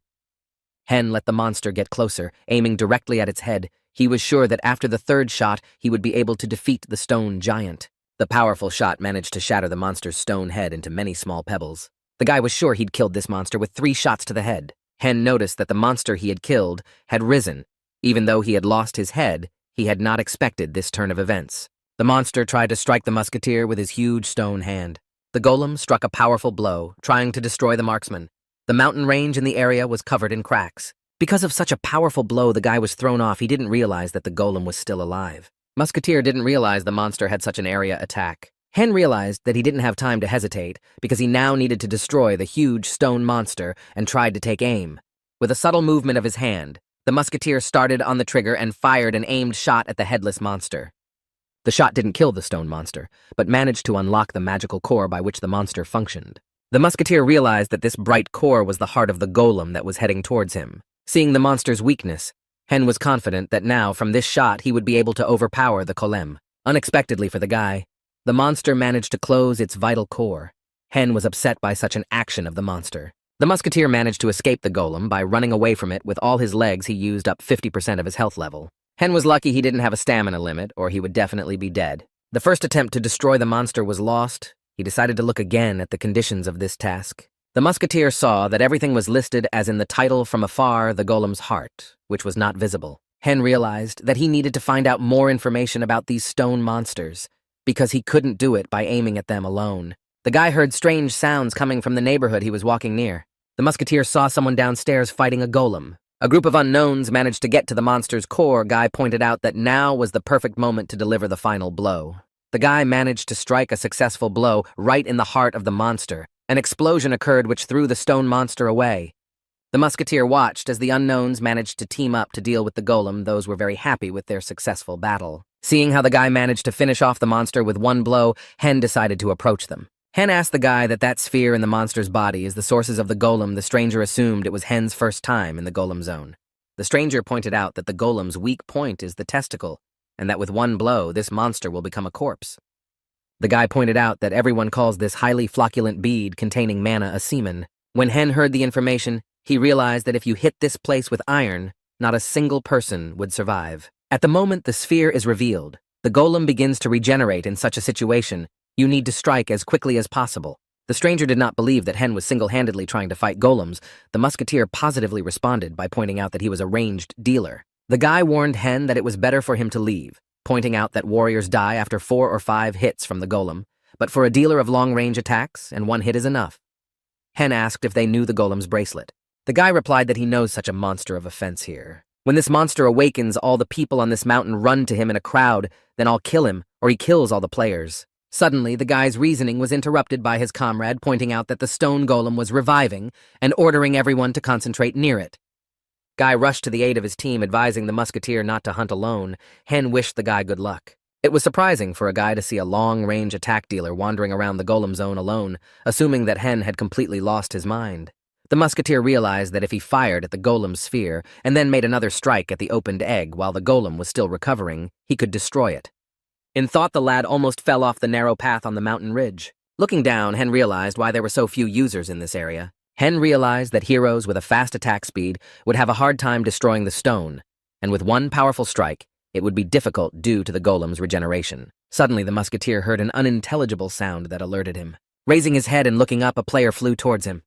Hen let the monster get closer, aiming directly at its head. He was sure that after the 3rd shot, he would be able to defeat the stone giant. The powerful shot managed to shatter the monster's stone head into many small pebbles. The guy was sure he'd killed this monster with 3 shots to the head. Hen noticed that the monster he had killed had risen. Even though he had lost his head, he had not expected this turn of events. The monster tried to strike the musketeer with his huge stone hand. The golem struck a powerful blow, trying to destroy the marksman. The mountain range in the area was covered in cracks. Because of such a powerful blow, the guy was thrown off. He didn't realize that the golem was still alive. Musketeer didn't realize the monster had such an area attack. Hen realized that he didn't have time to hesitate because he now needed to destroy the huge stone monster and tried to take aim. With a subtle movement of his hand, the musketeer started on the trigger and fired an aimed shot at the headless monster. The shot didn't kill the stone monster, but managed to unlock the magical core by which the monster functioned. The musketeer realized that this bright core was the heart of the golem that was heading towards him. Seeing the monster's weakness, Hen was confident that now, from this shot, he would be able to overpower the golem. Unexpectedly for the guy, the monster managed to close its vital core. Hen was upset by such an action of the monster. The musketeer managed to escape the golem by running away from it. With all his legs, he used up 50% of his health level. Hen was lucky he didn't have a stamina limit, or he would definitely be dead. The first attempt to destroy the monster was lost. He decided to look again at the conditions of this task. The musketeer saw that everything was listed as in the title "From Afar, the Golem's Heart," which was not visible. Hen realized that he needed to find out more information about these stone monsters, because he couldn't do it by aiming at them alone. The guy heard strange sounds coming from the neighborhood he was walking near. The musketeer saw someone downstairs fighting a golem. A group of unknowns managed to get to the monster's core. Guy pointed out that now was the perfect moment to deliver the final blow. The guy managed to strike a successful blow right in the heart of the monster. An explosion occurred which threw the stone monster away. The musketeer watched as the unknowns managed to team up to deal with the golem. Those were very happy with their successful battle. Seeing how the guy managed to finish off the monster with one blow, Hen decided to approach them. Hen asked the guy that sphere in the monster's body is the sources of the golem. The stranger assumed it was Hen's first time in the golem zone. The stranger pointed out that the golem's weak point is the testicle, and that with one blow, this monster will become a corpse. The guy pointed out that everyone calls this highly flocculent bead containing mana a semen. When Hen heard the information, he realized that if you hit this place with iron, not a single person would survive. At the moment the sphere is revealed, the golem begins to regenerate. In such a situation, you need to strike as quickly as possible. The stranger did not believe that Hen was single-handedly trying to fight golems. The musketeer positively responded by pointing out that he was a ranged dealer. The guy warned Hen that it was better for him to leave, pointing out that warriors die after 4 or 5 hits from the golem, but for a dealer of long-range attacks, and 1 hit is enough. Hen asked if they knew the golem's bracelet. The guy replied that he knows such a monster of offense here. When this monster awakens, all the people on this mountain run to him in a crowd, then I'll kill him, or he kills all the players. Suddenly, the guy's reasoning was interrupted by his comrade pointing out that the stone golem was reviving and ordering everyone to concentrate near it. Guy rushed to the aid of his team, advising the musketeer not to hunt alone. Hen wished the guy good luck. It was surprising for a guy to see a long-range attack dealer wandering around the golem zone alone, assuming that Hen had completely lost his mind. The musketeer realized that if he fired at the golem's sphere and then made another strike at the opened egg while the golem was still recovering, he could destroy it. In thought, the lad almost fell off the narrow path on the mountain ridge. Looking down, Hen realized why there were so few users in this area. Hen realized that heroes with a fast attack speed would have a hard time destroying the stone, and with one powerful strike, it would be difficult due to the golem's regeneration. Suddenly, the musketeer heard an unintelligible sound that alerted him. Raising his head and looking up, a player flew towards him.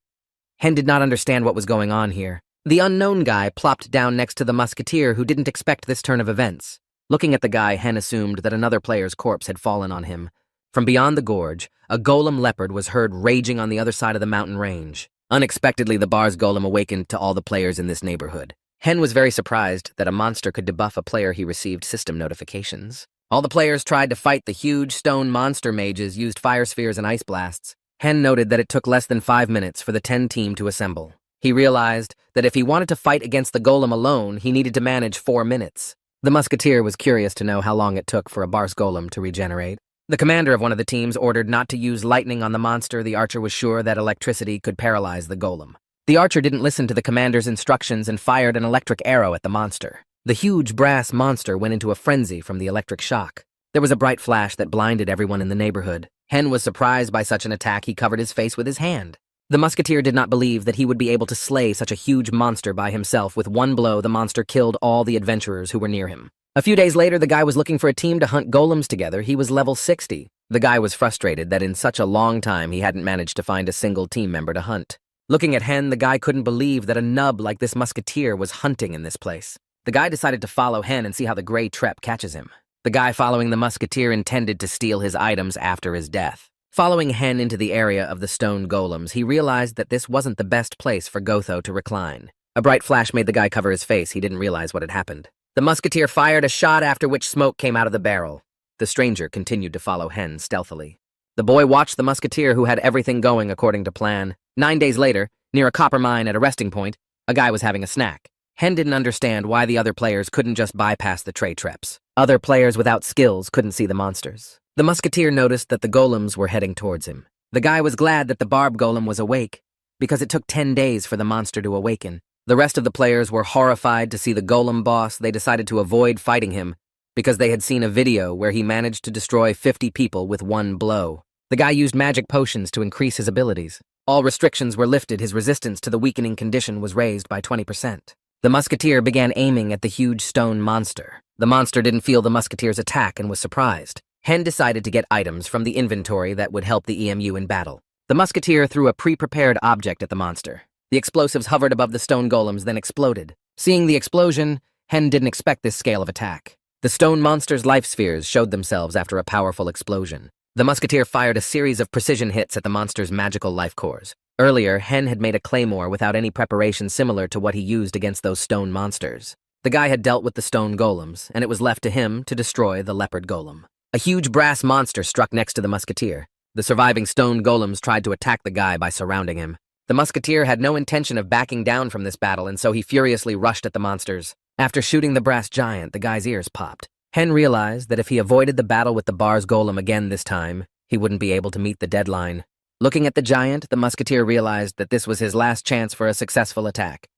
Hen did not understand what was going on here. The unknown guy plopped down next to the musketeer, who didn't expect this turn of events. Looking at the guy, Hen assumed that another player's corpse had fallen on him. From beyond the gorge, a golem leopard was heard raging on the other side of the mountain range. Unexpectedly, the bar's golem awakened to all the players in this neighborhood. Hen was very surprised that a monster could debuff a player. He received system notifications. All the players tried to fight the huge stone monster. Mages used fire spheres and ice blasts. Hen noted that it took less than 5 minutes for the 10 team to assemble. He realized that if he wanted to fight against the golem alone, he needed to manage 4 minutes. The musketeer was curious to know how long it took for a bar's golem to regenerate. The commander of one of the teams ordered not to use lightning on the monster. The archer was sure that electricity could paralyze the golem. The archer didn't listen to the commander's instructions and fired an electric arrow at the monster. The huge brass monster went into a frenzy from the electric shock. There was a bright flash that blinded everyone in the neighborhood. Hen was surprised by such an attack. He covered his face with his hand. The musketeer did not believe that he would be able to slay such a huge monster by himself. With one blow, the monster killed all the adventurers who were near him. A few days later, the guy was looking for a team to hunt golems together. He was level 60. The guy was frustrated that in such a long time he hadn't managed to find a single team member to hunt. Looking at Hen, the guy couldn't believe that a nub like this musketeer was hunting in this place. The guy decided to follow Hen and see how the gray trap catches him. The guy following the musketeer intended to steal his items after his death. Following Hen into the area of the stone golems, he realized that this wasn't the best place for Gotho to recline. A bright flash made the guy cover his face. He didn't realize what had happened. The musketeer fired a shot, after which smoke came out of the barrel. The stranger continued to follow Hen stealthily. The boy watched the musketeer, who had everything going according to plan. 9 days later, near a copper mine at a resting point, a guy was having a snack. Hen didn't understand why the other players couldn't just bypass the tray traps. Other players without skills couldn't see the monsters. The musketeer noticed that the golems were heading towards him. The guy was glad that the barb golem was awake, because it took 10 days for the monster to awaken. The rest of the players were horrified to see the golem boss. They decided to avoid fighting him, because they had seen a video where he managed to destroy 50 people with one blow. The guy used magic potions to increase his abilities. All restrictions were lifted. His resistance to the weakening condition was raised by 20%. The musketeer began aiming at the huge stone monster. The monster didn't feel the musketeer's attack and was surprised. Hen decided to get items from the inventory that would help the EMU in battle. The musketeer threw a pre-prepared object at the monster. The explosives hovered above the stone golems, then exploded. Seeing the explosion, Hen didn't expect this scale of attack. The stone monster's life spheres showed themselves after a powerful explosion. The musketeer fired a series of precision hits at the monster's magical life cores. Earlier, Hen had made a claymore without any preparation, similar to what he used against those stone monsters. The guy had dealt with the stone golems, and it was left to him to destroy the leopard golem. A huge brass monster struck next to the Musketeer. The surviving stone golems tried to attack the guy by surrounding him. The Musketeer had no intention of backing down from this battle, and so he furiously rushed at the monsters. After shooting the brass giant, the guy's ears popped. Hen realized that if he avoided the battle with the bars golem again this time, he wouldn't be able to meet the deadline. Looking at the giant, the Musketeer realized that this was his last chance for a successful attack.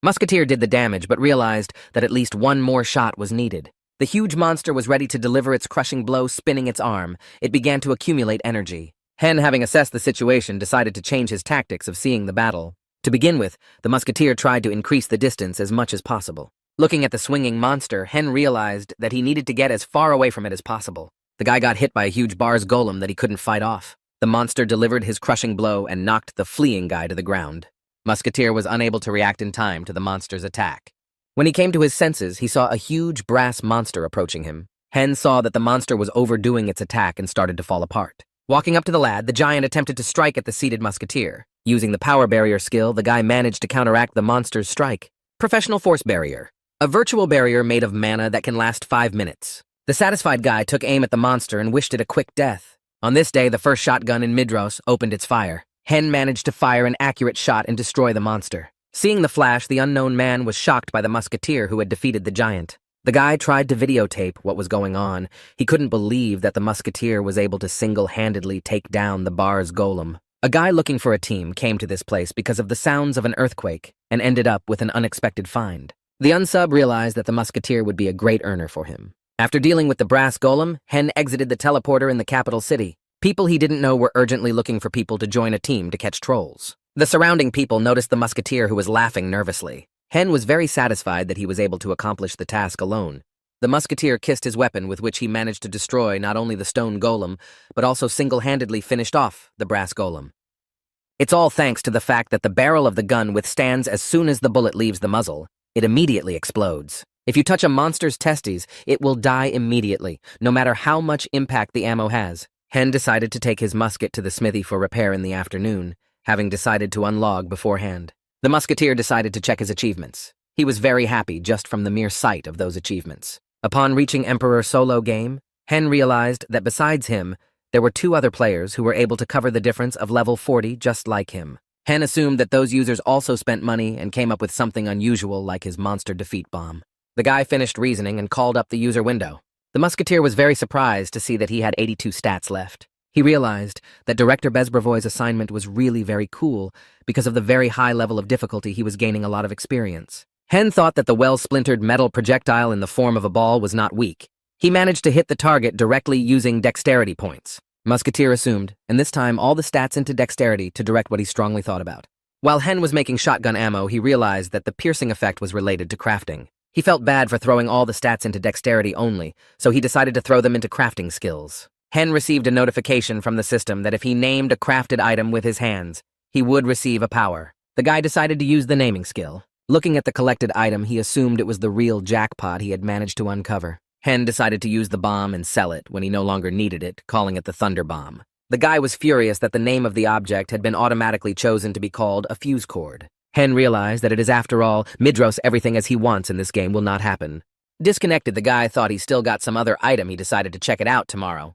Musketeer did the damage, but realized that at least one more shot was needed. The huge monster was ready to deliver its crushing blow, spinning its arm. It began to accumulate energy. Hen, having assessed the situation, decided to change his tactics of seeing the battle. To begin with, the Musketeer tried to increase the distance as much as possible. Looking at the swinging monster, Hen realized that he needed to get as far away from it as possible. The guy got hit by a huge bars golem that he couldn't fight off. The monster delivered his crushing blow and knocked the fleeing guy to the ground. Musketeer was unable to react in time to the monster's attack. When he came to his senses, he saw a huge brass monster approaching him. Hen saw that the monster was overdoing its attack and started to fall apart. Walking up to the lad, the giant attempted to strike at the seated Musketeer. Using the power barrier skill, the guy managed to counteract the monster's strike. Professional force barrier. A virtual barrier made of mana that can last 5 minutes. The satisfied guy took aim at the monster and wished it a quick death. On this day, the first shotgun in Midros opened its fire. Hen managed to fire an accurate shot and destroy the monster. Seeing the flash, the unknown man was shocked by the Musketeer who had defeated the giant. The guy tried to videotape what was going on. He couldn't believe that the Musketeer was able to single-handedly take down the bars golem. A guy looking for a team came to this place because of the sounds of an earthquake and ended up with an unexpected find. The unsub realized that the Musketeer would be a great earner for him. After dealing with the brass golem, Hen exited the teleporter in the capital city. People he didn't know were urgently looking for people to join a team to catch trolls. The surrounding people noticed the Musketeer who was laughing nervously. Hen was very satisfied that he was able to accomplish the task alone. The Musketeer kissed his weapon, with which he managed to destroy not only the stone golem, but also single-handedly finished off the brass golem. It's all thanks to the fact that the barrel of the gun withstands as soon as the bullet leaves the muzzle. It immediately explodes. If you touch a monster's testes, it will die immediately, no matter how much impact the ammo has. Hen decided to take his musket to the smithy for repair in the afternoon, having decided to unlog beforehand. The Musketeer decided to check his achievements. He was very happy just from the mere sight of those achievements. Upon reaching Emperor solo game, Hen realized that besides him, there were 2 other players who were able to cover the difference of level 40 just like him. Hen assumed that those users also spent money and came up with something unusual like his monster defeat bomb. The guy finished reasoning and called up the user window. The Musketeer was very surprised to see that he had 82 stats left. He realized that Director Bezbravoy's assignment was really very cool because of the very high level of difficulty he was gaining a lot of experience. Hen thought that the well-splintered metal projectile in the form of a ball was not weak. He managed to hit the target directly using dexterity points. Musketeer assumed, and this time all the stats into dexterity to direct what he strongly thought about. While Hen was making shotgun ammo, he realized that the piercing effect was related to crafting. He felt bad for throwing all the stats into dexterity only, so he decided to throw them into crafting skills. Hen received a notification from the system that if he named a crafted item with his hands, he would receive a power. The guy decided to use the naming skill. Looking at the collected item, he assumed it was the real jackpot he had managed to uncover. Hen decided to use the bomb and sell it when he no longer needed it, calling it the Thunder Bomb. The guy was furious that the name of the object had been automatically chosen to be called a fuse cord. Hen realized that it is, after all, Midros everything as he wants in this game will not happen. Disconnected, the guy thought he still got some other item. He decided to check it out tomorrow.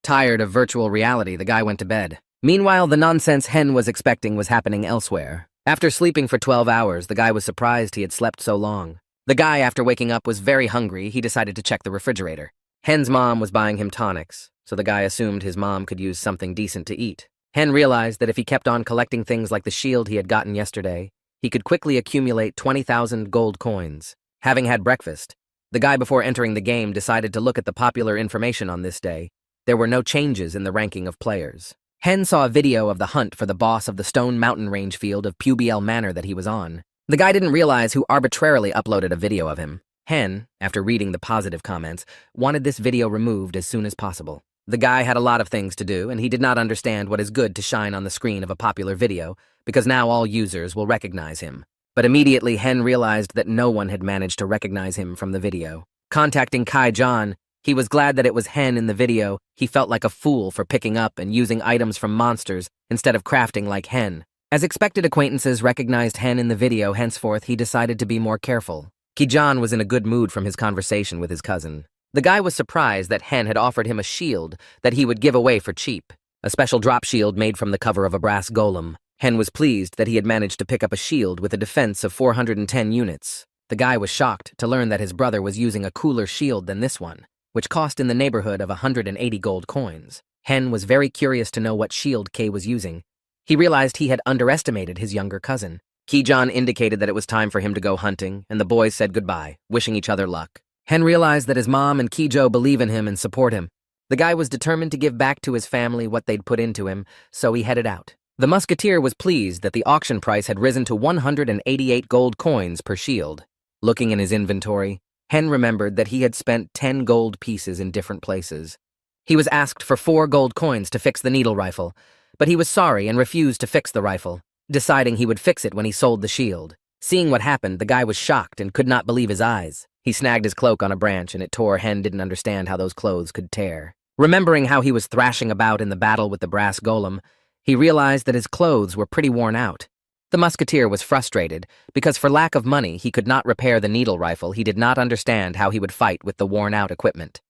Tired of virtual reality, the guy went to bed. Meanwhile, the nonsense Hen was expecting was happening elsewhere. After sleeping for 12 hours, the guy was surprised he had slept so long. The guy, after waking up, was very hungry. He decided to check the refrigerator. Hen's mom was buying him tonics, so the guy assumed his mom could use something decent to eat. Hen realized that if he kept on collecting things like the shield he had gotten yesterday, he could quickly accumulate 20,000 gold coins. Having had breakfast, the guy before entering the game decided to look at the popular information on this day. There were no changes in the ranking of players. Hen saw a video of the hunt for the boss of the Stone Mountain Range field of Pubiel Manor that he was on. The guy didn't realize who arbitrarily uploaded a video of him. Hen, after reading the positive comments, wanted this video removed as soon as possible. The guy had a lot of things to do, and he did not understand what is good to shine on the screen of a popular video, because now all users will recognize him. But immediately Hen realized that no one had managed to recognize him from the video. Contacting Kai John, he was glad that it was Hen in the video. He felt like a fool for picking up and using items from monsters instead of crafting like Hen. As expected, acquaintances recognized Hen in the video. Henceforth, he decided to be more careful. Kijan was in a good mood from his conversation with his cousin. The guy was surprised that Hen had offered him a shield that he would give away for cheap, a special drop shield made from the cover of a brass golem. Hen was pleased that he had managed to pick up a shield with a defense of 410 units. The guy was shocked to learn that his brother was using a cooler shield than this one, which cost in the neighborhood of 180 gold coins. Hen was very curious to know what shield K was using. He realized he had underestimated his younger cousin. Ki-John indicated that it was time for him to go hunting, and the boys said goodbye, wishing each other luck. Hen realized that his mom and Ki-Jo believe in him and support him. The guy was determined to give back to his family what they'd put into him, so he headed out. The Musketeer was pleased that the auction price had risen to 188 gold coins per shield. Looking in his inventory, Hen remembered that he had spent 10 gold pieces in different places. He was asked for 4 gold coins to fix the needle rifle, but he was sorry and refused to fix the rifle, deciding he would fix it when he sold the shield. Seeing what happened, the guy was shocked and could not believe his eyes. He snagged his cloak on a branch and it tore. Hen didn't understand how those clothes could tear. Remembering how he was thrashing about in the battle with the brass golem, he realized that his clothes were pretty worn out. The Musketeer was frustrated because for lack of money he could not repair the needle rifle. He did not understand how he would fight with the worn-out equipment.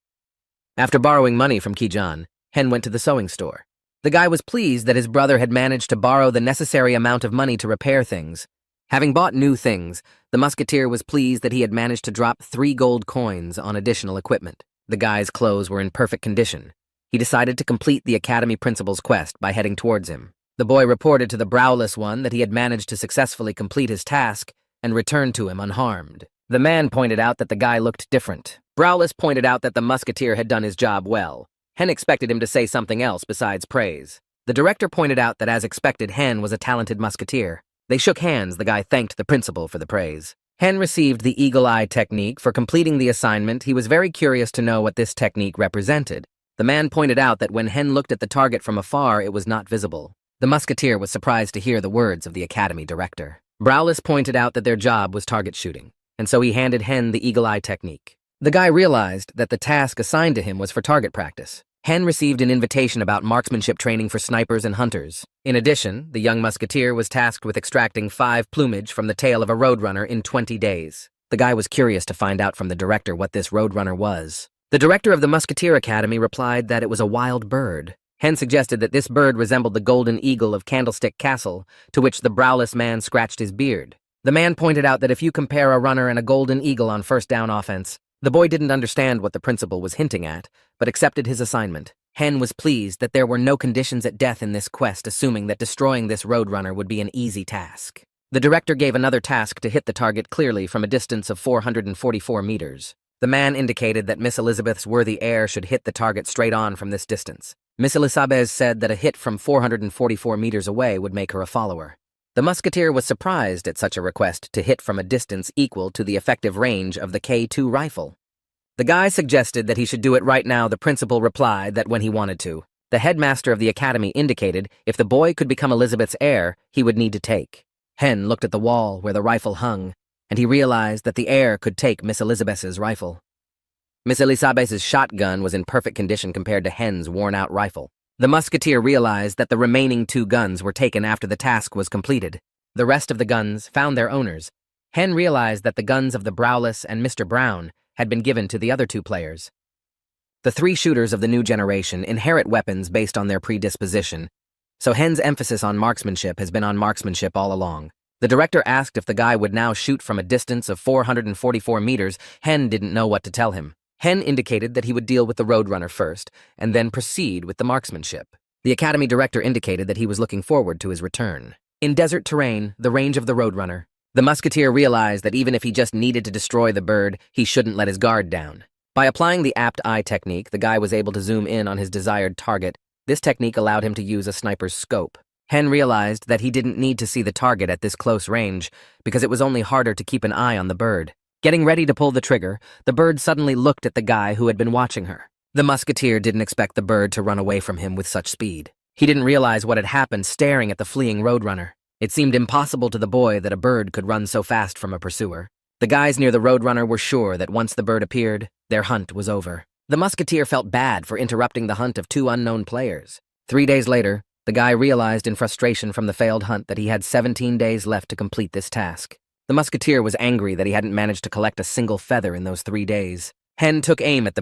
After borrowing money from Ki-John, Hen went to the sewing store. The guy was pleased that his brother had managed to borrow the necessary amount of money to repair things. Having bought new things, the Musketeer was pleased that he had managed to drop 3 gold coins on additional equipment. The guy's clothes were in perfect condition. He decided to complete the Academy Principal's quest by heading towards him. The boy reported to the Browless One that he had managed to successfully complete his task and returned to him unharmed. The man pointed out that the guy looked different. Browless pointed out that the Musketeer had done his job well. Hen expected him to say something else besides praise. The director pointed out that as expected, Hen was a talented Musketeer. They shook hands. The guy thanked the principal for the praise. Hen received the eagle eye technique for completing the assignment. He was very curious to know what this technique represented. The man pointed out that when Hen looked at the target from afar, it was not visible. The Musketeer was surprised to hear the words of the Academy director. Browless pointed out that their job was target shooting, and so he handed Hen the eagle eye technique. The guy realized that the task assigned to him was for target practice. Hen received an invitation about marksmanship training for snipers and hunters. In addition, the young Musketeer was tasked with extracting 5 plumage from the tail of a roadrunner in 20 days. The guy was curious to find out from the director what this roadrunner was. The director of the Musketeer Academy replied that it was a wild bird. Hen suggested that this bird resembled the golden eagle of Candlestick Castle, to which the browless man scratched his beard. The man pointed out that if you compare a runner and a golden eagle on first down offense, the boy didn't understand what the principal was hinting at, but accepted his assignment. Hen was pleased that there were no conditions at death in this quest, assuming that destroying this roadrunner would be an easy task. The director gave another task to hit the target clearly from a distance of 444 meters. The man indicated that Miss Elizabeth's worthy heir should hit the target straight on from this distance. Miss Elizabeth said that a hit from 444 meters away would make her a follower. The Musketeer was surprised at such a request to hit from a distance equal to the effective range of the K2 rifle. The guy suggested that he should do it right now. The principal replied that when he wanted to. The headmaster of the academy indicated if the boy could become Elizabeth's heir, he would need to take. Hen looked at the wall where the rifle hung, and he realized that the heir could take Miss Elizabeth's rifle. Miss Elizabeth's shotgun was in perfect condition compared to Hen's worn-out rifle. The Musketeer realized that the remaining 2 guns were taken after the task was completed. The rest of the guns found their owners. Hen realized that the guns of the Browless and Mr. Brown had been given to the other 2 players. The 3 shooters of the new generation inherit weapons based on their predisposition, so Hen's emphasis on marksmanship has been on marksmanship all along. The director asked if the guy would now shoot from a distance of 444 meters. Hen didn't know what to tell him. Hen indicated that he would deal with the roadrunner first, and then proceed with the marksmanship. The academy director indicated that he was looking forward to his return. In desert terrain, the range of the roadrunner, the Musketeer realized that even if he just needed to destroy the bird, he shouldn't let his guard down. By applying the apt eye technique, the guy was able to zoom in on his desired target. This technique allowed him to use a sniper's scope. Hen realized that he didn't need to see the target at this close range, because it was only harder to keep an eye on the bird. Getting ready to pull the trigger, the bird suddenly looked at the guy who had been watching her. The Musketeer didn't expect the bird to run away from him with such speed. He didn't realize what had happened staring at the fleeing roadrunner. It seemed impossible to the boy that a bird could run so fast from a pursuer. The guys near the roadrunner were sure that once the bird appeared, their hunt was over. The Musketeer felt bad for interrupting the hunt of 2 unknown players. 3 days later, the guy realized in frustration from the failed hunt that he had 17 days left to complete this task. The Musketeer was angry that he hadn't managed to collect a single feather in those 3 days. Hen took aim at the